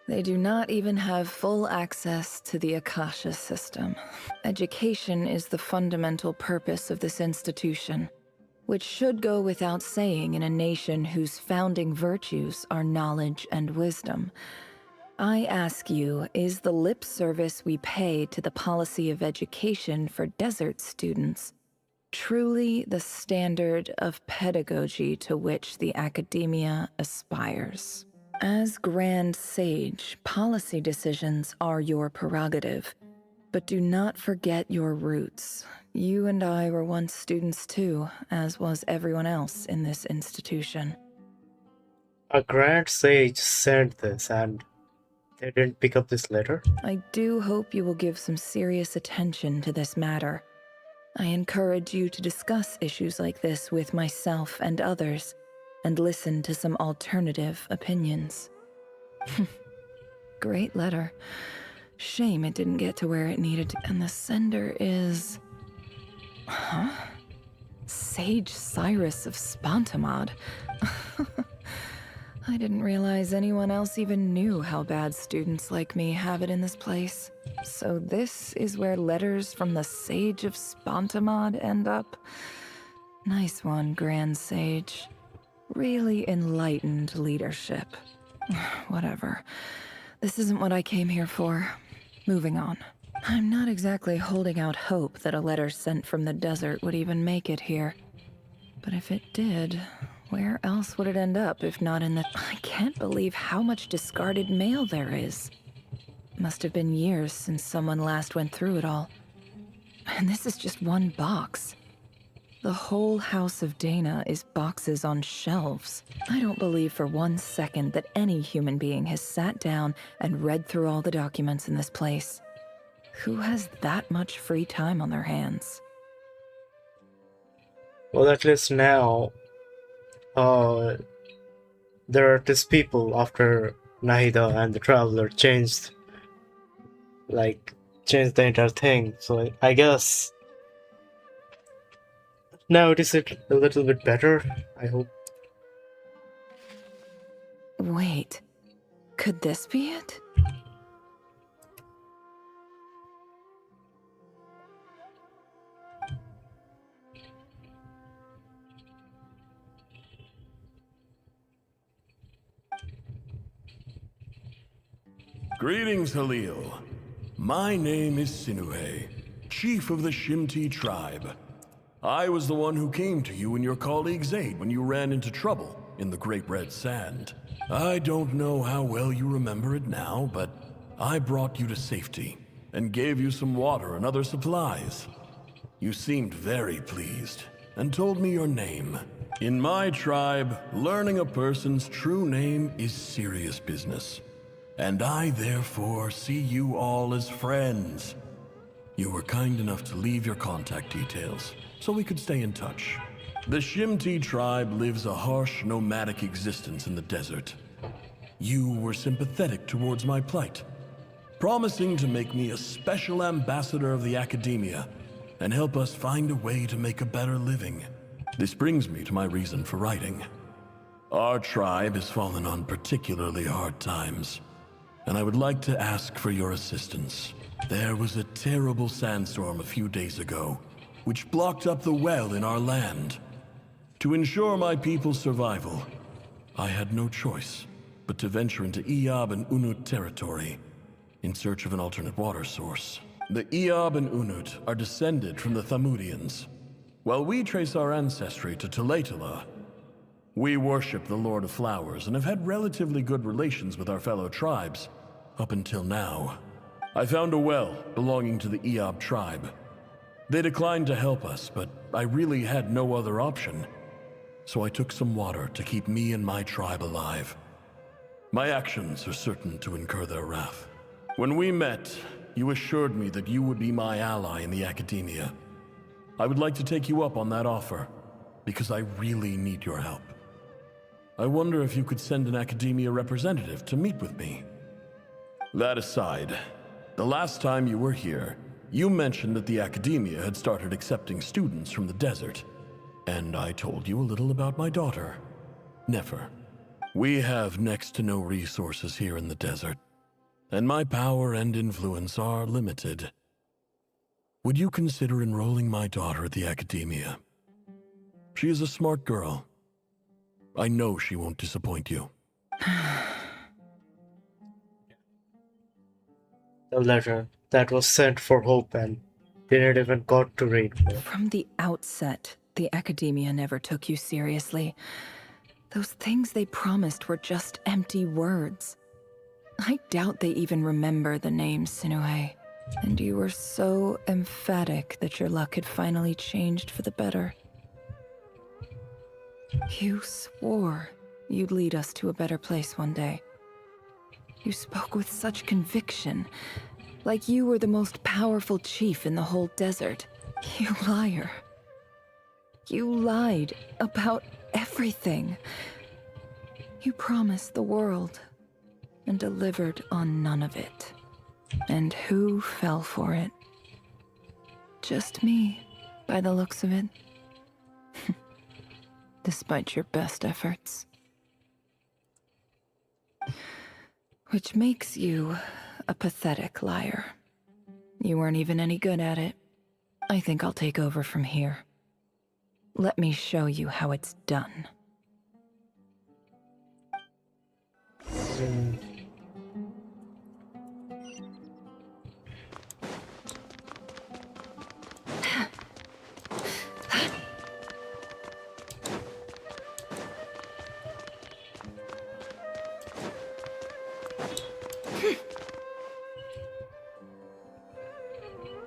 They do not even have full access to the Akasha system. Education is the fundamental purpose of this institution, which should go without saying in a nation whose founding virtues are knowledge and wisdom. I ask you, is the lip service we pay to the policy of education for desert students truly the standard of pedagogy to which the academia aspires? As Grand Sage, policy decisions are your prerogative, but do not forget your roots. You and I were once students too, as was everyone else in this institution. A Grand Sage sent this and they didn't pick up this letter? I do hope you will give some serious attention to this matter. I encourage you to discuss issues like this with myself and others, and listen to some alternative opinions. Great letter. Shame it didn't get to where it needed to. And the sender is... Huh? Sage Cyrus of Spontamod. I didn't realize anyone else even knew how bad students like me have it in this place. So this is where letters from the Sage of Spontamod end up? Nice one, Grand Sage. Really enlightened leadership. Whatever. This isn't what I came here for. Moving on. I'm not exactly holding out hope that a letter sent from the desert would even make it here. But if it did, where else would it end up if not in the... I can't believe how much discarded mail there is. Must have been years since someone last went through it all. And this is just one box. The whole House of Dana is boxes on shelves. I don't believe for 1 second that any human being has sat down and read through all the documents in this place. Who has that much free time on their hands? Well, at least now, there are these people after Nahida and the Traveler changed change the entire thing. So I guess now it is a little bit better, I hope. Wait, could this be it? Greetings, Halil. My name is Sinuhe, chief of the Shimti tribe. I was the one who came to you and your colleague's aid when you ran into trouble in the Great Red Sand. I don't know how well you remember it now, but I brought you to safety and gave you some water and other supplies. You seemed very pleased and told me your name. In my tribe, learning a person's true name is serious business. And I therefore see you all as friends. You were kind enough to leave your contact details so we could stay in touch. The Shimti tribe lives a harsh, nomadic existence in the desert. You were sympathetic towards my plight, promising to make me a special ambassador of the academia and help us find a way to make a better living. This brings me to my reason for writing. Our tribe has fallen on particularly hard times, and I would like to ask for your assistance. There was a terrible sandstorm a few days ago, which blocked up the well in our land. To ensure my people's survival, I had no choice but to venture into Eob and Unut territory in search of an alternate water source. The Eob and Unut are descended from the Thamudians. While we trace our ancestry to Tulatula, we worship the Lord of Flowers and have had relatively good relations with our fellow tribes up until now. I found a well belonging to the Eob tribe. They declined to help us, but I really had no other option. So I took some water to keep me and my tribe alive. My actions are certain to incur their wrath. When we met, you assured me that you would be my ally in the academia. I would like to take you up on that offer, because I really need your help. I wonder if you could send an academia representative to meet with me. That aside, the last time you were here, you mentioned that the academia had started accepting students from the desert, and I told you a little about my daughter, Nefer. We have next to no resources here in the desert, and my power and influence are limited. Would you consider enrolling my daughter at the academia? She is a smart girl. I know she won't disappoint you. The letter that was sent for Hope and didn't even got to read. From the outset, the academia never took you seriously. Those things they promised were just empty words. I doubt they even remember the name Sinuhe. And you were so emphatic that your luck had finally changed for the better. You swore you'd lead us to a better place one day. You spoke with such conviction, like you were the most powerful chief in the whole desert. You liar. You lied about everything. You promised the world and delivered on none of it. And who fell for it? Just me, by the looks of it. Despite your best efforts. Which makes you a pathetic liar. You weren't even any good at it. I think I'll take over from here. Let me show you how it's done.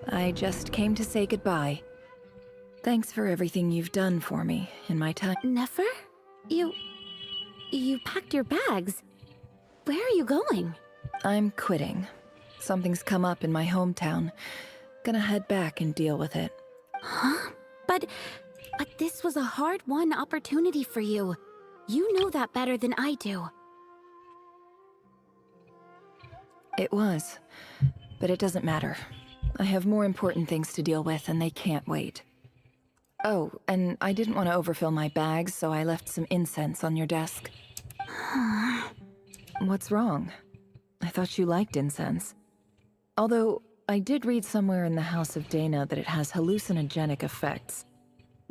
I just came to say goodbye. Thanks for everything you've done for me in my time. Nefer? You packed your bags. Where are you going? I'm quitting. Something's come up in my hometown. Gonna head back and deal with it. Huh? But this was a hard-won opportunity for you. You know that better than I do. It was, but it doesn't matter. I have more important things to deal with, and they can't wait. Oh, and I didn't want to overfill my bags, so I left some incense on your desk. What's wrong? I thought you liked incense. Although, I did read somewhere in the House of Dana that it has hallucinogenic effects.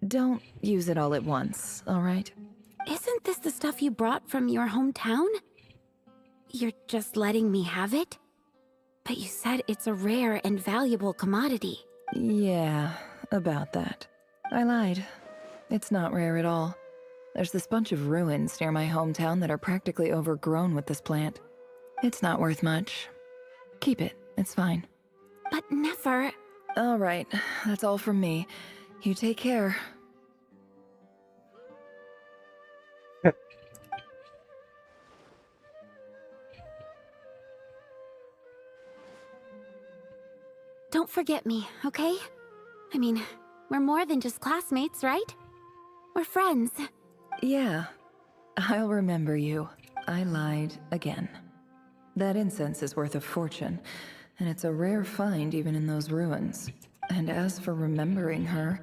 Don't use it all at once, alright? Isn't this the stuff you brought from your hometown? You're just letting me have it? But you said it's a rare and valuable commodity. Yeah, about that. I lied. It's not rare at all. There's this bunch of ruins near my hometown that are practically overgrown with this plant. It's not worth much. Keep it, it's fine. But never... Alright, that's all from me. You take care. Don't forget me, okay? I mean, we're more than just classmates, right? We're friends. Yeah, I'll remember you. I lied again. That incense is worth a fortune, and it's a rare find even in those ruins. And as for remembering her,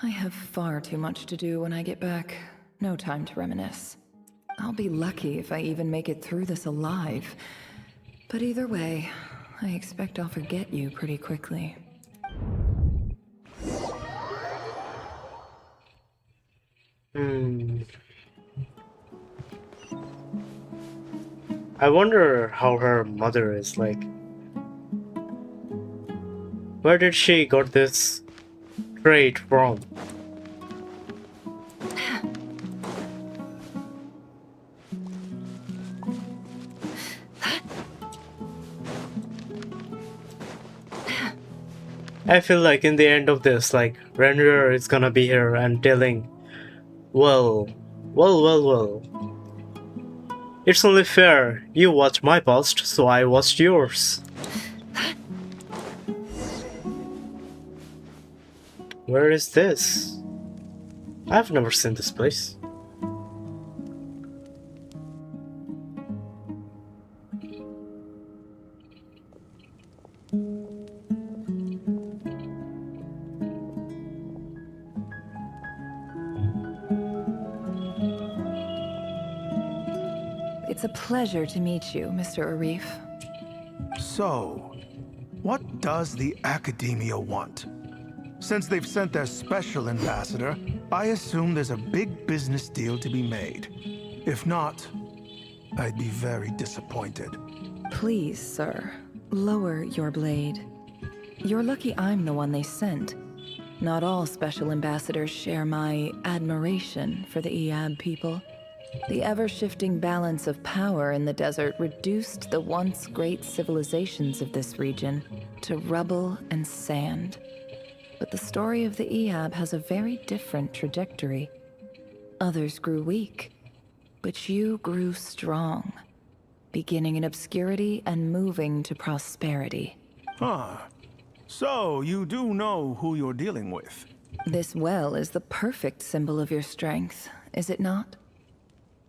I have far too much to do when I get back. No time to reminisce. I'll be lucky if I even make it through this alive. But either way, I expect I'll forget you pretty quickly. I wonder how her mother is like. Where did she got this trait from? I feel like in the end of this, like, Renderer is gonna be here and telling, well, it's only fair. You watched my past, so I watched yours. Where is this? I've never seen this place. It's a pleasure to meet you, Mr. Arif. So, what does the Academia want? Since they've sent their special ambassador, I assume there's a big business deal to be made. If not, I'd be very disappointed. Please, sir, lower your blade. You're lucky I'm the one they sent. Not all special ambassadors share my admiration for the EAB people. The ever-shifting balance of power in the desert reduced the once great civilizations of this region to rubble and sand. But the story of the EAB has a very different trajectory. Others grew weak, but you grew strong, beginning in obscurity and moving to prosperity. Huh. So, you do know who you're dealing with? This well is the perfect symbol of your strength, is it not?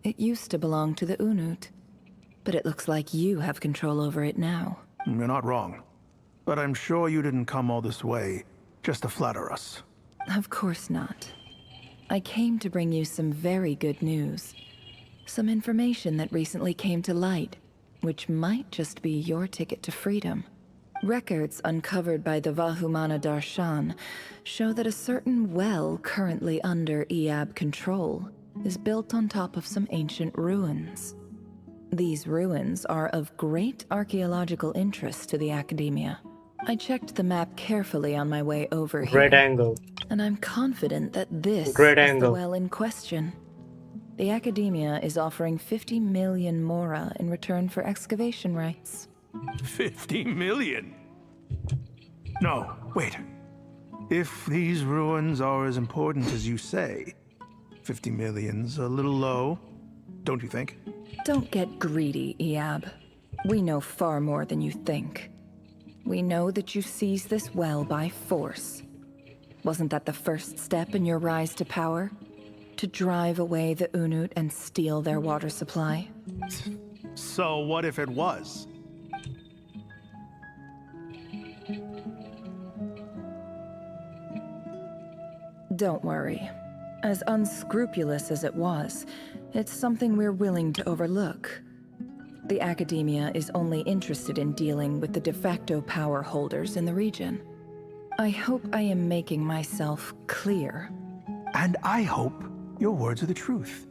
It used to belong to the Unut, but it looks like you have control over it now. You're not wrong. But I'm sure you didn't come all this way just to flatter us. Of course not. I came to bring you some very good news. Some information that recently came to light, which might just be your ticket to freedom. Records uncovered by the Vahumana Darshan show that a certain well currently under EAB control is built on top of some ancient ruins. These ruins are of great archaeological interest to the Academia. I checked the map carefully on my way over here. Great angle. And I'm confident that this is angle. the well in question. The Academia is offering 50 million mora in return for excavation rights. 50 million? No, wait. If these ruins are as important as you say, 50 million's a little low, don't you think? Don't get greedy, Eab. We know far more than you think. We know that you seized this well by force. Wasn't that the first step in your rise to power? To drive away the Unut and steal their water supply? So what if it was? Don't worry. As unscrupulous as it was, it's something we're willing to overlook. The Academia is only interested in dealing with the de facto power holders in the region. I hope I am making myself clear. And I hope your words are the truth.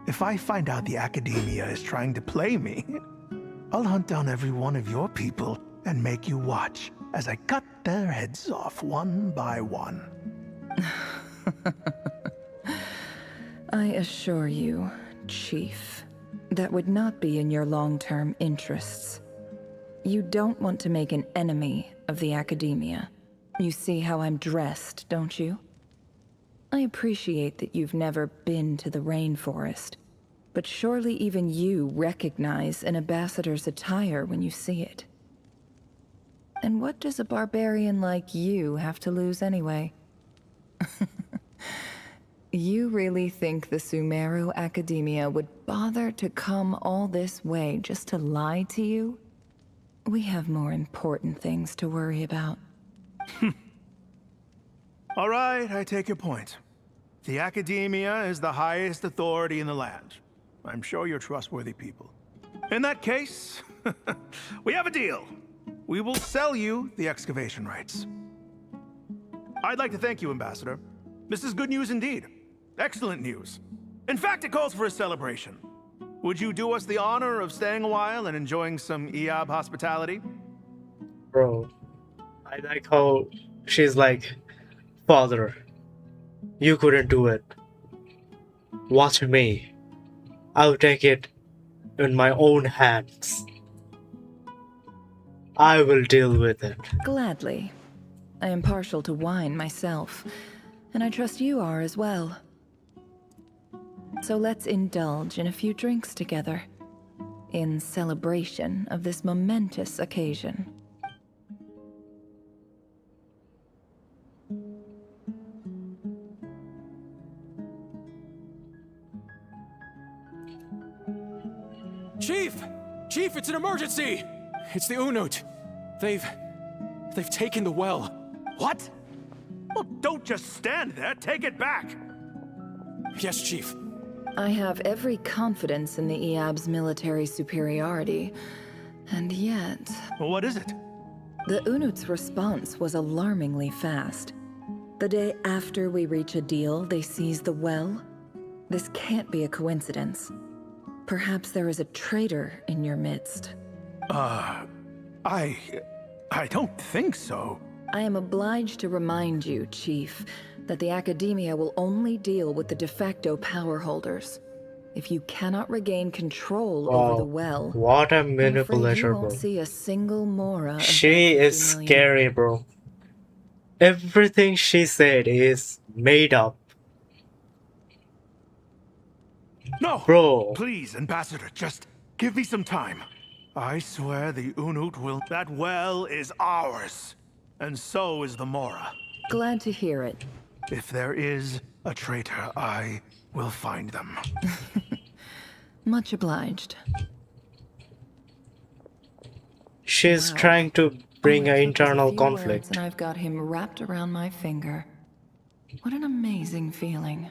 If I find out the Academia is trying to play me, I'll hunt down every one of your people and make you watch as I cut their heads off one by one. I assure you, Chief, that would not be in your long-term interests. You don't want to make an enemy of the Academia. You see how I'm dressed, don't you? I appreciate that you've never been to the rainforest, but surely even you recognize an ambassador's attire when you see it. And what does a barbarian like you have to lose anyway? You really think the Sumeru Academia would bother to come all this way just to lie to you? We have more important things to worry about. All right, I take your point. The Academia is the highest authority in the land. I'm sure you're trustworthy people. In that case, we have a deal. We will sell you the excavation rights. I'd like to thank you, Ambassador. This is good news indeed. Excellent news. In fact, it calls for a celebration. Would you do us the honor of staying a while and enjoying some EAB hospitality? Bro, I like how she's like, Father, you couldn't do it. Watch me. I'll take it in my own hands. I will deal with it. Gladly. I am partial to wine myself, and I trust you are as well. So let's indulge in a few drinks together, in celebration of this momentous occasion. Chief! Chief, it's an emergency! It's the Unut. They've taken the well. What? Well, don't just stand there. Take it back. Yes, Chief. I have every confidence in the EAB's military superiority, and yet... What is it? The Unut's response was alarmingly fast. The day after we reach a deal, they seize the well. This can't be a coincidence. Perhaps there is a traitor in your midst. I don't think so. I am obliged to remind you, Chief, that the Academia will only deal with the de facto power holders. If you cannot regain control over the well, what a I'm afraid manipulator, you bro. won't see a single Mora. She is scary, bro. Everything she said is made up. No! Bro. Please, Ambassador, just give me some time. I swear the Unut will... That well is ours. And so is the Mora. Glad to hear it. If there is a traitor, I will find them. Much obliged. She's trying to bring an internal Few conflict. words and I've got him wrapped around my finger. What an amazing feeling.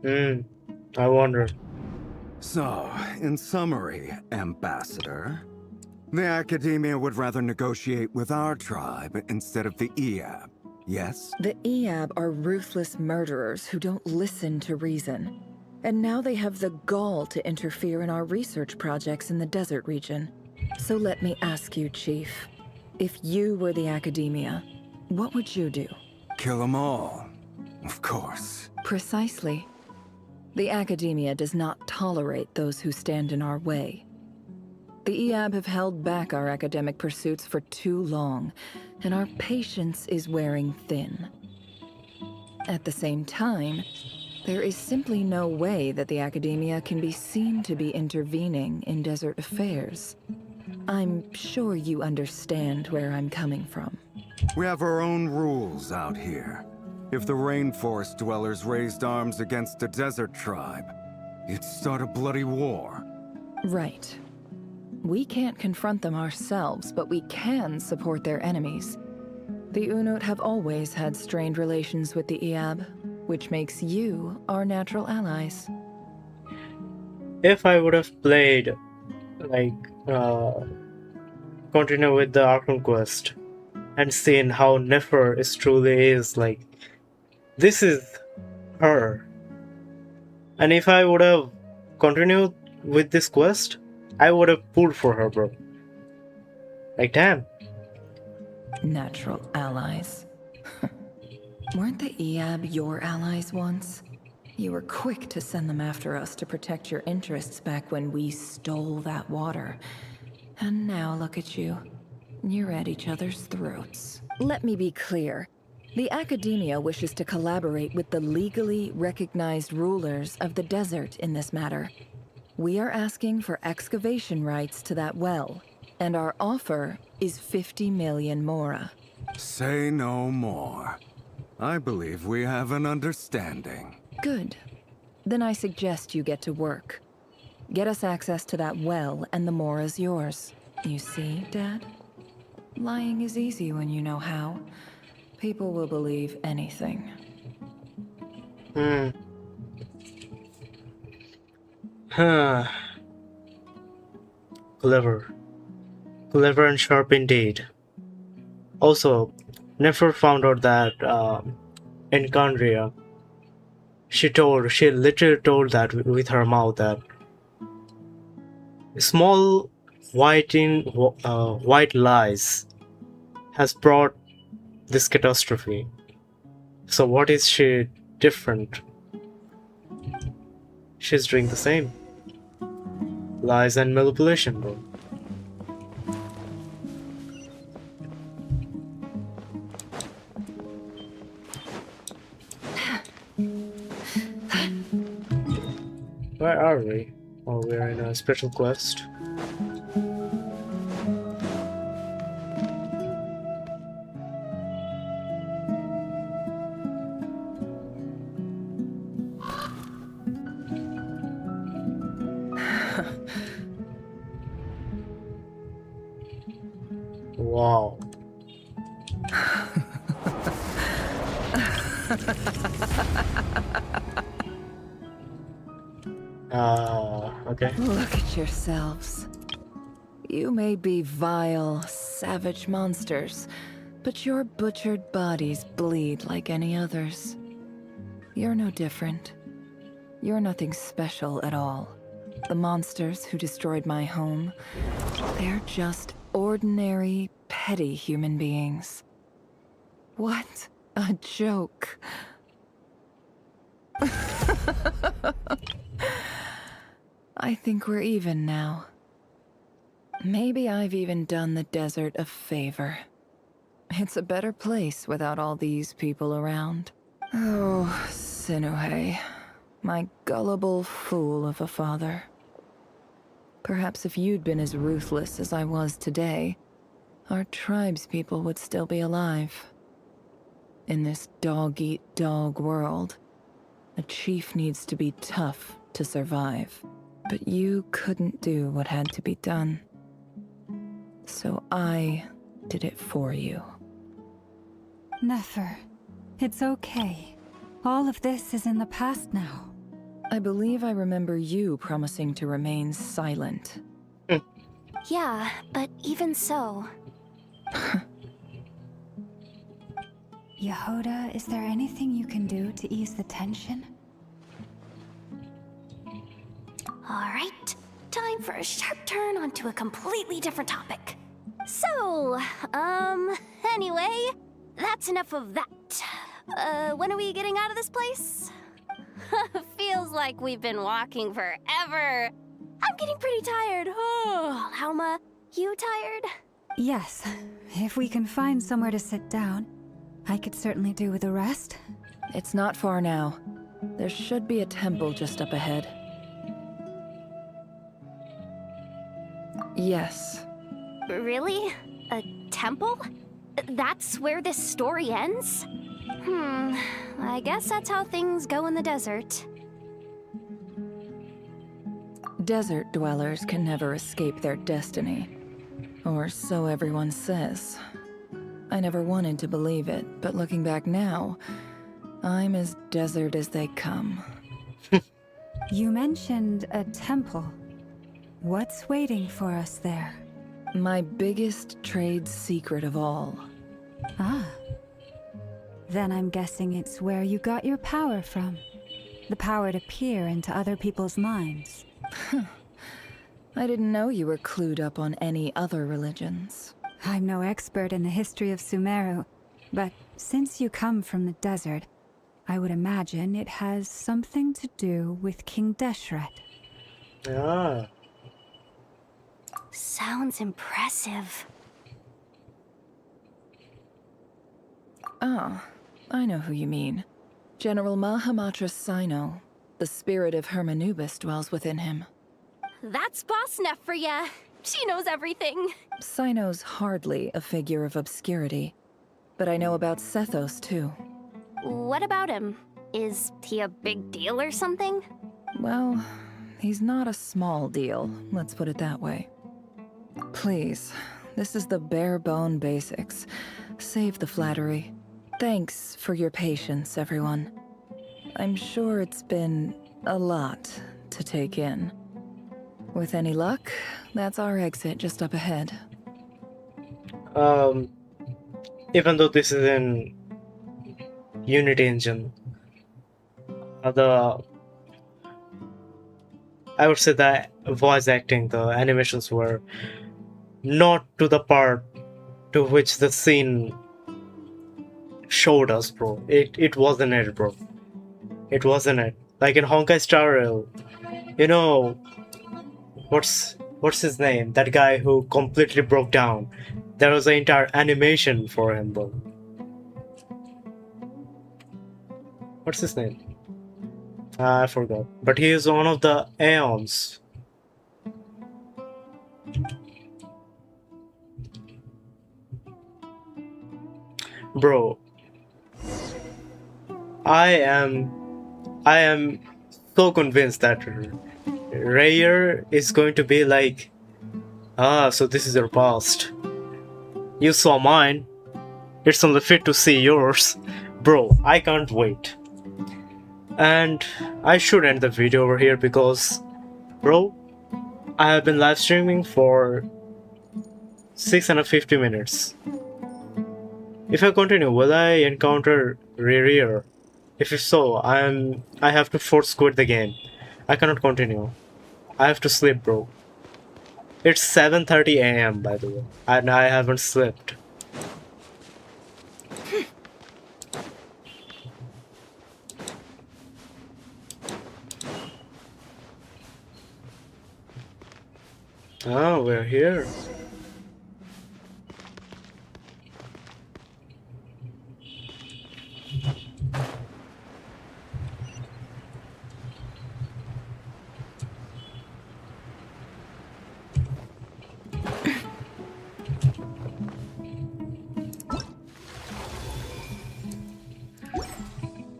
I wonder. So, in summary, Ambassador, the Academia would rather negotiate with our tribe instead of the EAB, yes? The EAB are ruthless murderers who don't listen to reason. And now they have the gall to interfere in our research projects in the desert region. So let me ask you, Chief. If you were the Academia, what would you do? Kill them all, of course. Precisely. The Academia does not tolerate those who stand in our way. The EAB have held back our academic pursuits for too long, and our patience is wearing thin. At the same time, there is simply no way that the Academia can be seen to be intervening in desert affairs. I'm sure you understand where I'm coming from. We have our own rules out here. If the rainforest dwellers raised arms against a desert tribe, it'd start a bloody war. Right. We can't confront them ourselves, but we can support their enemies. The Unut have always had strained relations with the EAB, which makes you our natural allies. If I would have played, like, continue with the Arkham quest and seen how Nefer is truly is, like, this is her. And if I would have continued with this quest, I would have pulled for her, bro. Like, damn. Natural allies. Weren't the EAB your allies once? You were quick to send them after us to protect your interests back when we stole that water. And now look at you. You're at each other's throats. Let me be clear. The Academia wishes to collaborate with the legally recognized rulers of the desert in this matter. We are asking for excavation rights to that well, and our offer is 50 million mora. Say no more. I believe we have an understanding. Good. Then I suggest you get to work. Get us access to that well, and the mora's yours. You see, Dad? Lying is easy when you know how. People will believe anything. Clever. Clever and sharp indeed. Also, Nefer found out that in Kandria, she literally told that with her mouth that small white lies has brought this catastrophe. So what is she different? She's doing the same. Lies and manipulation, bro. Where are we? Oh, we're in a special quest. Wow. Okay. Look at yourselves. You may be vile, savage monsters, but your butchered bodies bleed like any others. You're no different. You're nothing special at all. The monsters who destroyed my home, they're just ordinary, petty human beings. What a joke. I think we're even now. Maybe I've even done the desert a favor. It's a better place without all these people around. Oh, Sinuhe, my gullible fool of a father. Perhaps if you'd been as ruthless as I was today, our tribespeople would still be alive. In this dog-eat-dog world, a chief needs to be tough to survive. But you couldn't do what had to be done. So I did it for you. Nefer, it's okay. All of this is in the past now. I believe I remember you promising to remain silent. Yeah, but even so. Yehoda, is there anything you can do to ease the tension? Alright, time for a sharp turn onto a completely different topic. So, anyway, that's enough of that. When are we getting out of this place? Feels like we've been walking forever. I'm getting pretty tired. Oh, Lauma, you tired? Yes, if we can find somewhere to sit down, I could certainly do with a rest. It's not far now. There should be a temple just up ahead. Yes. Really? A temple? That's where this story ends? I guess that's how things go in the desert. Desert dwellers can never escape their destiny. Or so everyone says. I never wanted to believe it, but looking back now, I'm as desert as they come. You mentioned a temple. What's waiting for us there? My biggest trade secret of all. Ah. Then I'm guessing it's where you got your power from. The power to peer into other people's minds. I didn't know you were clued up on any other religions. I'm no expert in the history of Sumeru, but since you come from the desert, I would imagine it has something to do with King Deshret. Ah. Sounds impressive. Ah, I know who you mean. General Mahamatra Sino. The spirit of Hermanubis dwells within him. That's Boss Neff for ya. She knows everything. Sino's hardly a figure of obscurity, but I know about Sethos too. What about him? Is he a big deal or something? Well, he's not a small deal, let's put it that way. Please, this is the bare-bone basics. Save the flattery. Thanks for your patience, everyone. I'm sure it's been a lot to take in. With any luck, that's our exit just up ahead. Even though this is in Unity engine, I would say the voice acting, the animations were not to the part to which the scene showed us, bro. It wasn't it, bro. It wasn't it. Like in Honkai Star Rail, you know, what's his name? That guy who completely broke down. There was an entire animation for him, bro. What's his name? I forgot. But he is one of the Aeons. Bro, I am so convinced that Rayer is going to be like, so this is your past. You saw mine. It's only fit to see yours. Bro, I can't wait. And I should end the video over here because, bro, I have been live streaming for 650 minutes. If I continue, will I encounter Rayer? If so, I have to force quit the game. I cannot continue. I have to sleep, bro. It's 7:30 AM, by the way, and I haven't slept. Oh, we're here.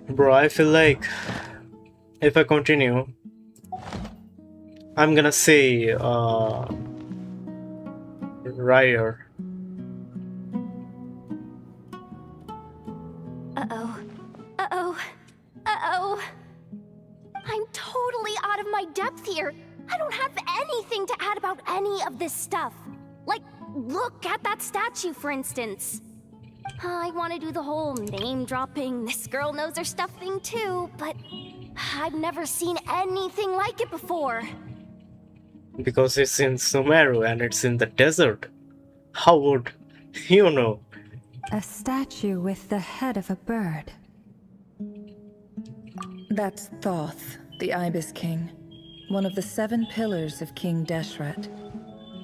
Bro, I feel like if I continue, I'm gonna say Rayer. Uh-oh. Uh-oh. Uh-oh. I'm totally out of my depth here. I don't have anything to add about any of this stuff. Like, look at that statue, for instance. I want to do the whole name-dropping, this girl knows her stuff thing too, but I've never seen anything like it before. Because it's in Sumeru and it's in the desert. How would you know? A statue with the head of a bird. That's Thoth, the Ibis King, one of the 7 pillars of King Deshret.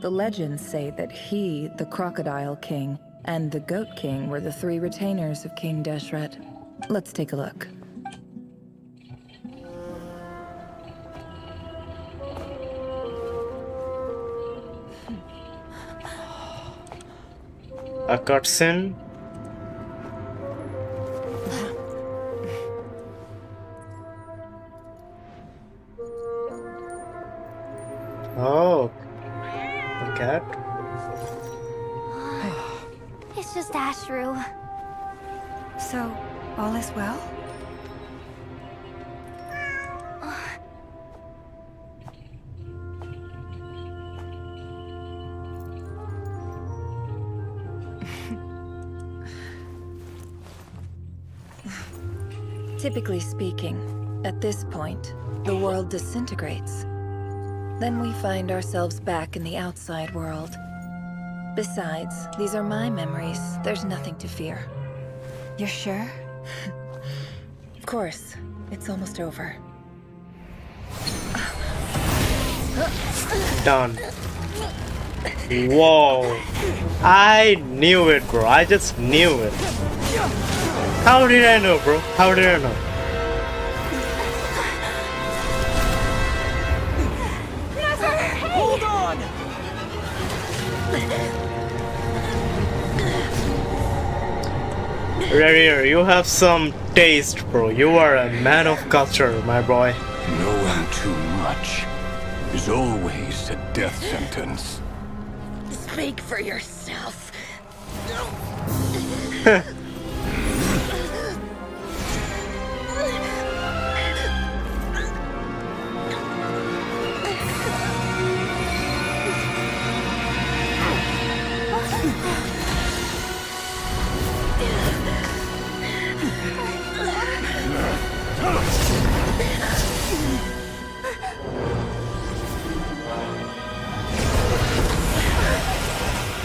The legends say that he, the Crocodile King, and the Goat King were the 3 retainers of King Deshret. Let's take a look. A cutscene. Oh, a cat. It's just Ashru. So, all is well? Typically speaking, at this point, the world disintegrates. Then we find ourselves back in the outside world. Besides, these are my memories. There's nothing to fear. You're sure? Of course. It's almost over. Done. Whoa. I knew it, bro. I just knew it. How did I know, bro? How did I know? Hold on! Razer, you have some taste, bro. You are a man of culture, my boy. Knowing too much is always a death sentence. Speak for yourself.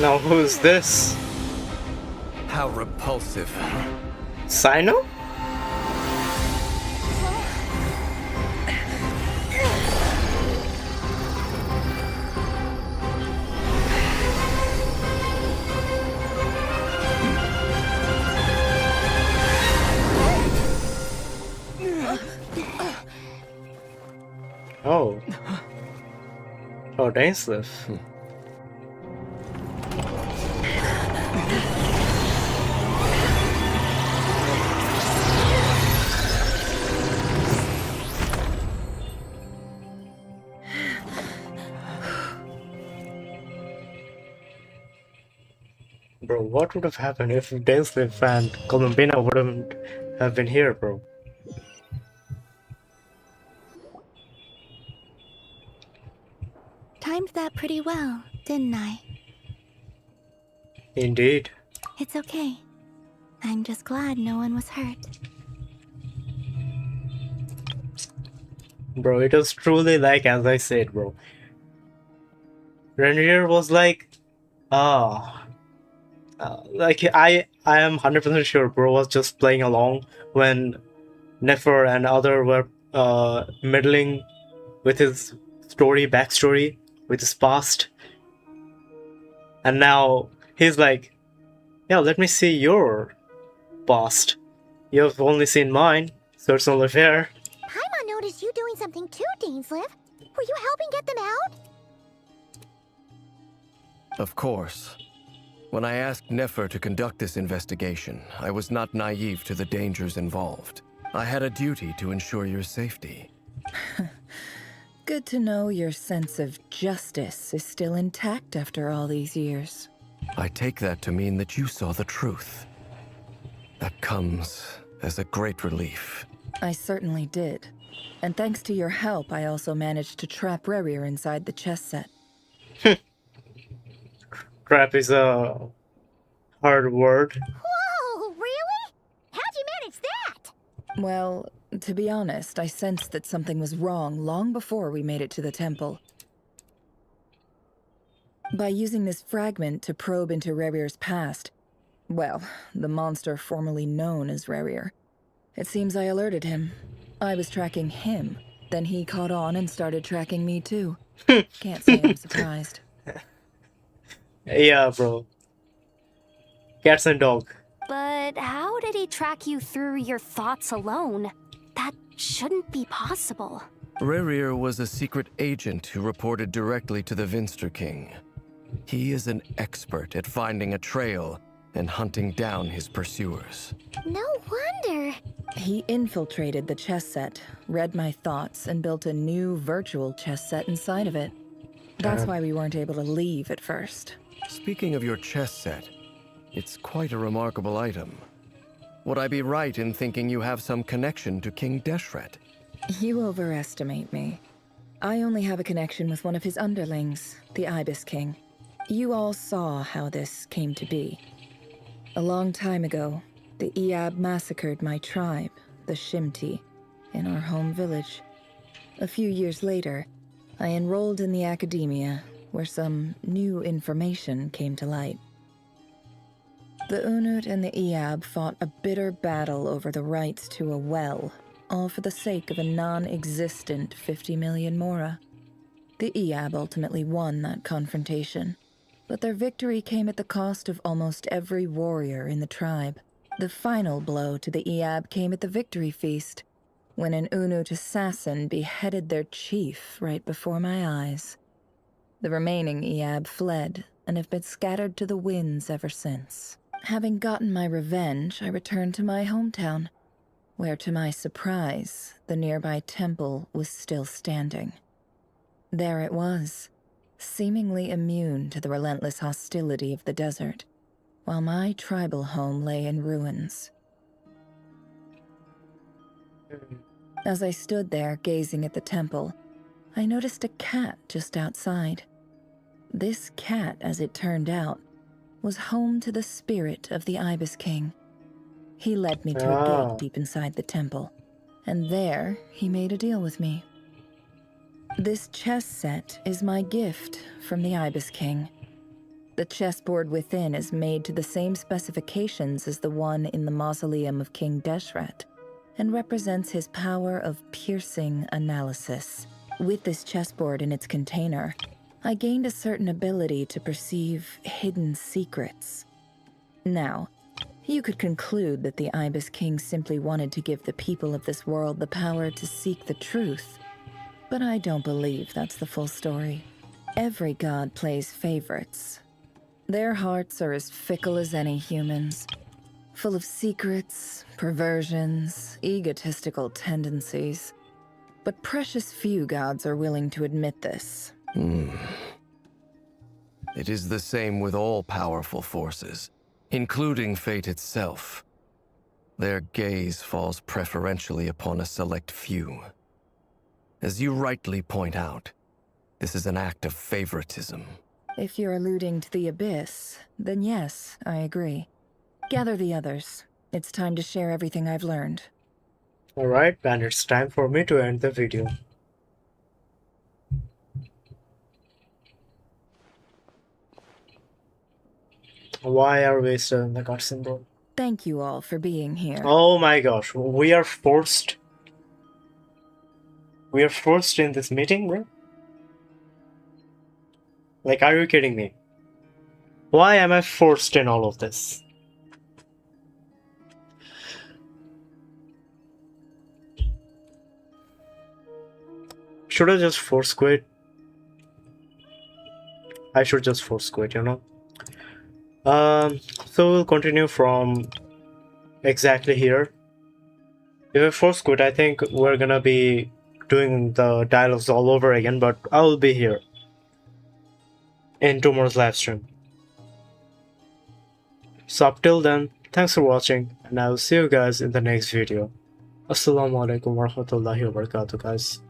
Now who's this? How repulsive. Sino? Oh. Oh, Dainsliff. Bro, what would have happened if Dainsliff and Columbina wouldn't have been here, bro? Timed that pretty well, didn't I? Indeed. It's okay. I'm just glad no one was hurt. Bro, it was truly like as I said, bro. Renier was like, like I am 100% sure bro was just playing along when Nefer and other were meddling with his backstory, with his past. And now he's like, yeah, let me see your past. You've only seen mine, so it's only fair. Paimon noticed you doing something too, Dainsliff. Were you helping get them out? Of course. When I asked Nefer to conduct this investigation, I was not naive to the dangers involved. I had a duty to ensure your safety. Good to know your sense of justice is still intact after all these years. I take that to mean that you saw the truth. That comes as a great relief. I certainly did. And thanks to your help, I also managed to trap Rerir inside the chess set. Trap is a hard word. Whoa, really? How'd you manage that? Well, to be honest, I sensed that something was wrong long before we made it to the temple. By using this fragment to probe into Rerir's past, well, the monster formerly known as Rerir, it seems I alerted him. I was tracking him, then he caught on and started tracking me too. Can't say I'm surprised. Yeah, bro. Cats and dog. But how did he track you through your thoughts alone? That shouldn't be possible. Rerir was a secret agent who reported directly to the Vinster King. He is an expert at finding a trail and hunting down his pursuers. No wonder. He infiltrated the chess set, read my thoughts, and built a new virtual chess set inside of it. That's why we weren't able to leave at first. Speaking of your chess set, It's quite a remarkable item. Would I be right in thinking you have some connection to King Deshret? You overestimate me. I only have a connection with one of his underlings, the Ibis King. You all saw how this came to be. A long time ago, the Eab massacred my tribe, the Shimti, in our home village. A few years later, I enrolled in the academia, where some new information came to light. The Unut and the Eab fought a bitter battle over the rights to a well, all for the sake of a non-existent 50 million mora. The Eab ultimately won that confrontation, but their victory came at the cost of almost every warrior in the tribe. The final blow to the Eab came at the victory feast, when an Unut assassin beheaded their chief right before my eyes. The remaining Eab fled and have been scattered to the winds ever since. Having gotten my revenge, I returned to my hometown, where to my surprise, the nearby temple was still standing. There it was, seemingly immune to the relentless hostility of the desert, while my tribal home lay in ruins. As I stood there gazing at the temple, I noticed a cat just outside. This cat, as it turned out, was home to the spirit of the Ibis King. He led me to a gate deep inside the temple, and there he made a deal with me. This chess set is my gift from the Ibis King. The chessboard within is made to the same specifications as the one in the mausoleum of King Deshret, and represents his power of piercing analysis. With this chessboard in its container, I gained a certain ability to perceive hidden secrets. Now, you could conclude that the Ibis King simply wanted to give the people of this world the power to seek the truth, but I don't believe that's the full story. Every god plays favorites. Their hearts are as fickle as any human's, full of secrets, perversions, egotistical tendencies. But precious few gods are willing to admit this. It is the same with all powerful forces, including fate itself. Their gaze falls preferentially upon a select few. As you rightly point out, this is an act of favoritism. If you're alluding to the Abyss, then yes, I agree. Gather the others. It's time to share everything I've learned. Alright, and it's time for me to end the video. Why are we still in the cutscene board? Thank you all for being here. Oh my gosh, we are forced. We are forced in this meeting, bro? Like, are you kidding me? Why am I forced in all of this? Should I just force quit? I should just force quit, you know? So we'll continue from exactly here. If I force quit, I think we're gonna be doing the dialogues all over again, but I'll be here in tomorrow's live stream. So up till then, thanks for watching, and I'll see you guys in the next video. Assalamu alaikum warahmatullahi wabarakatuh, guys.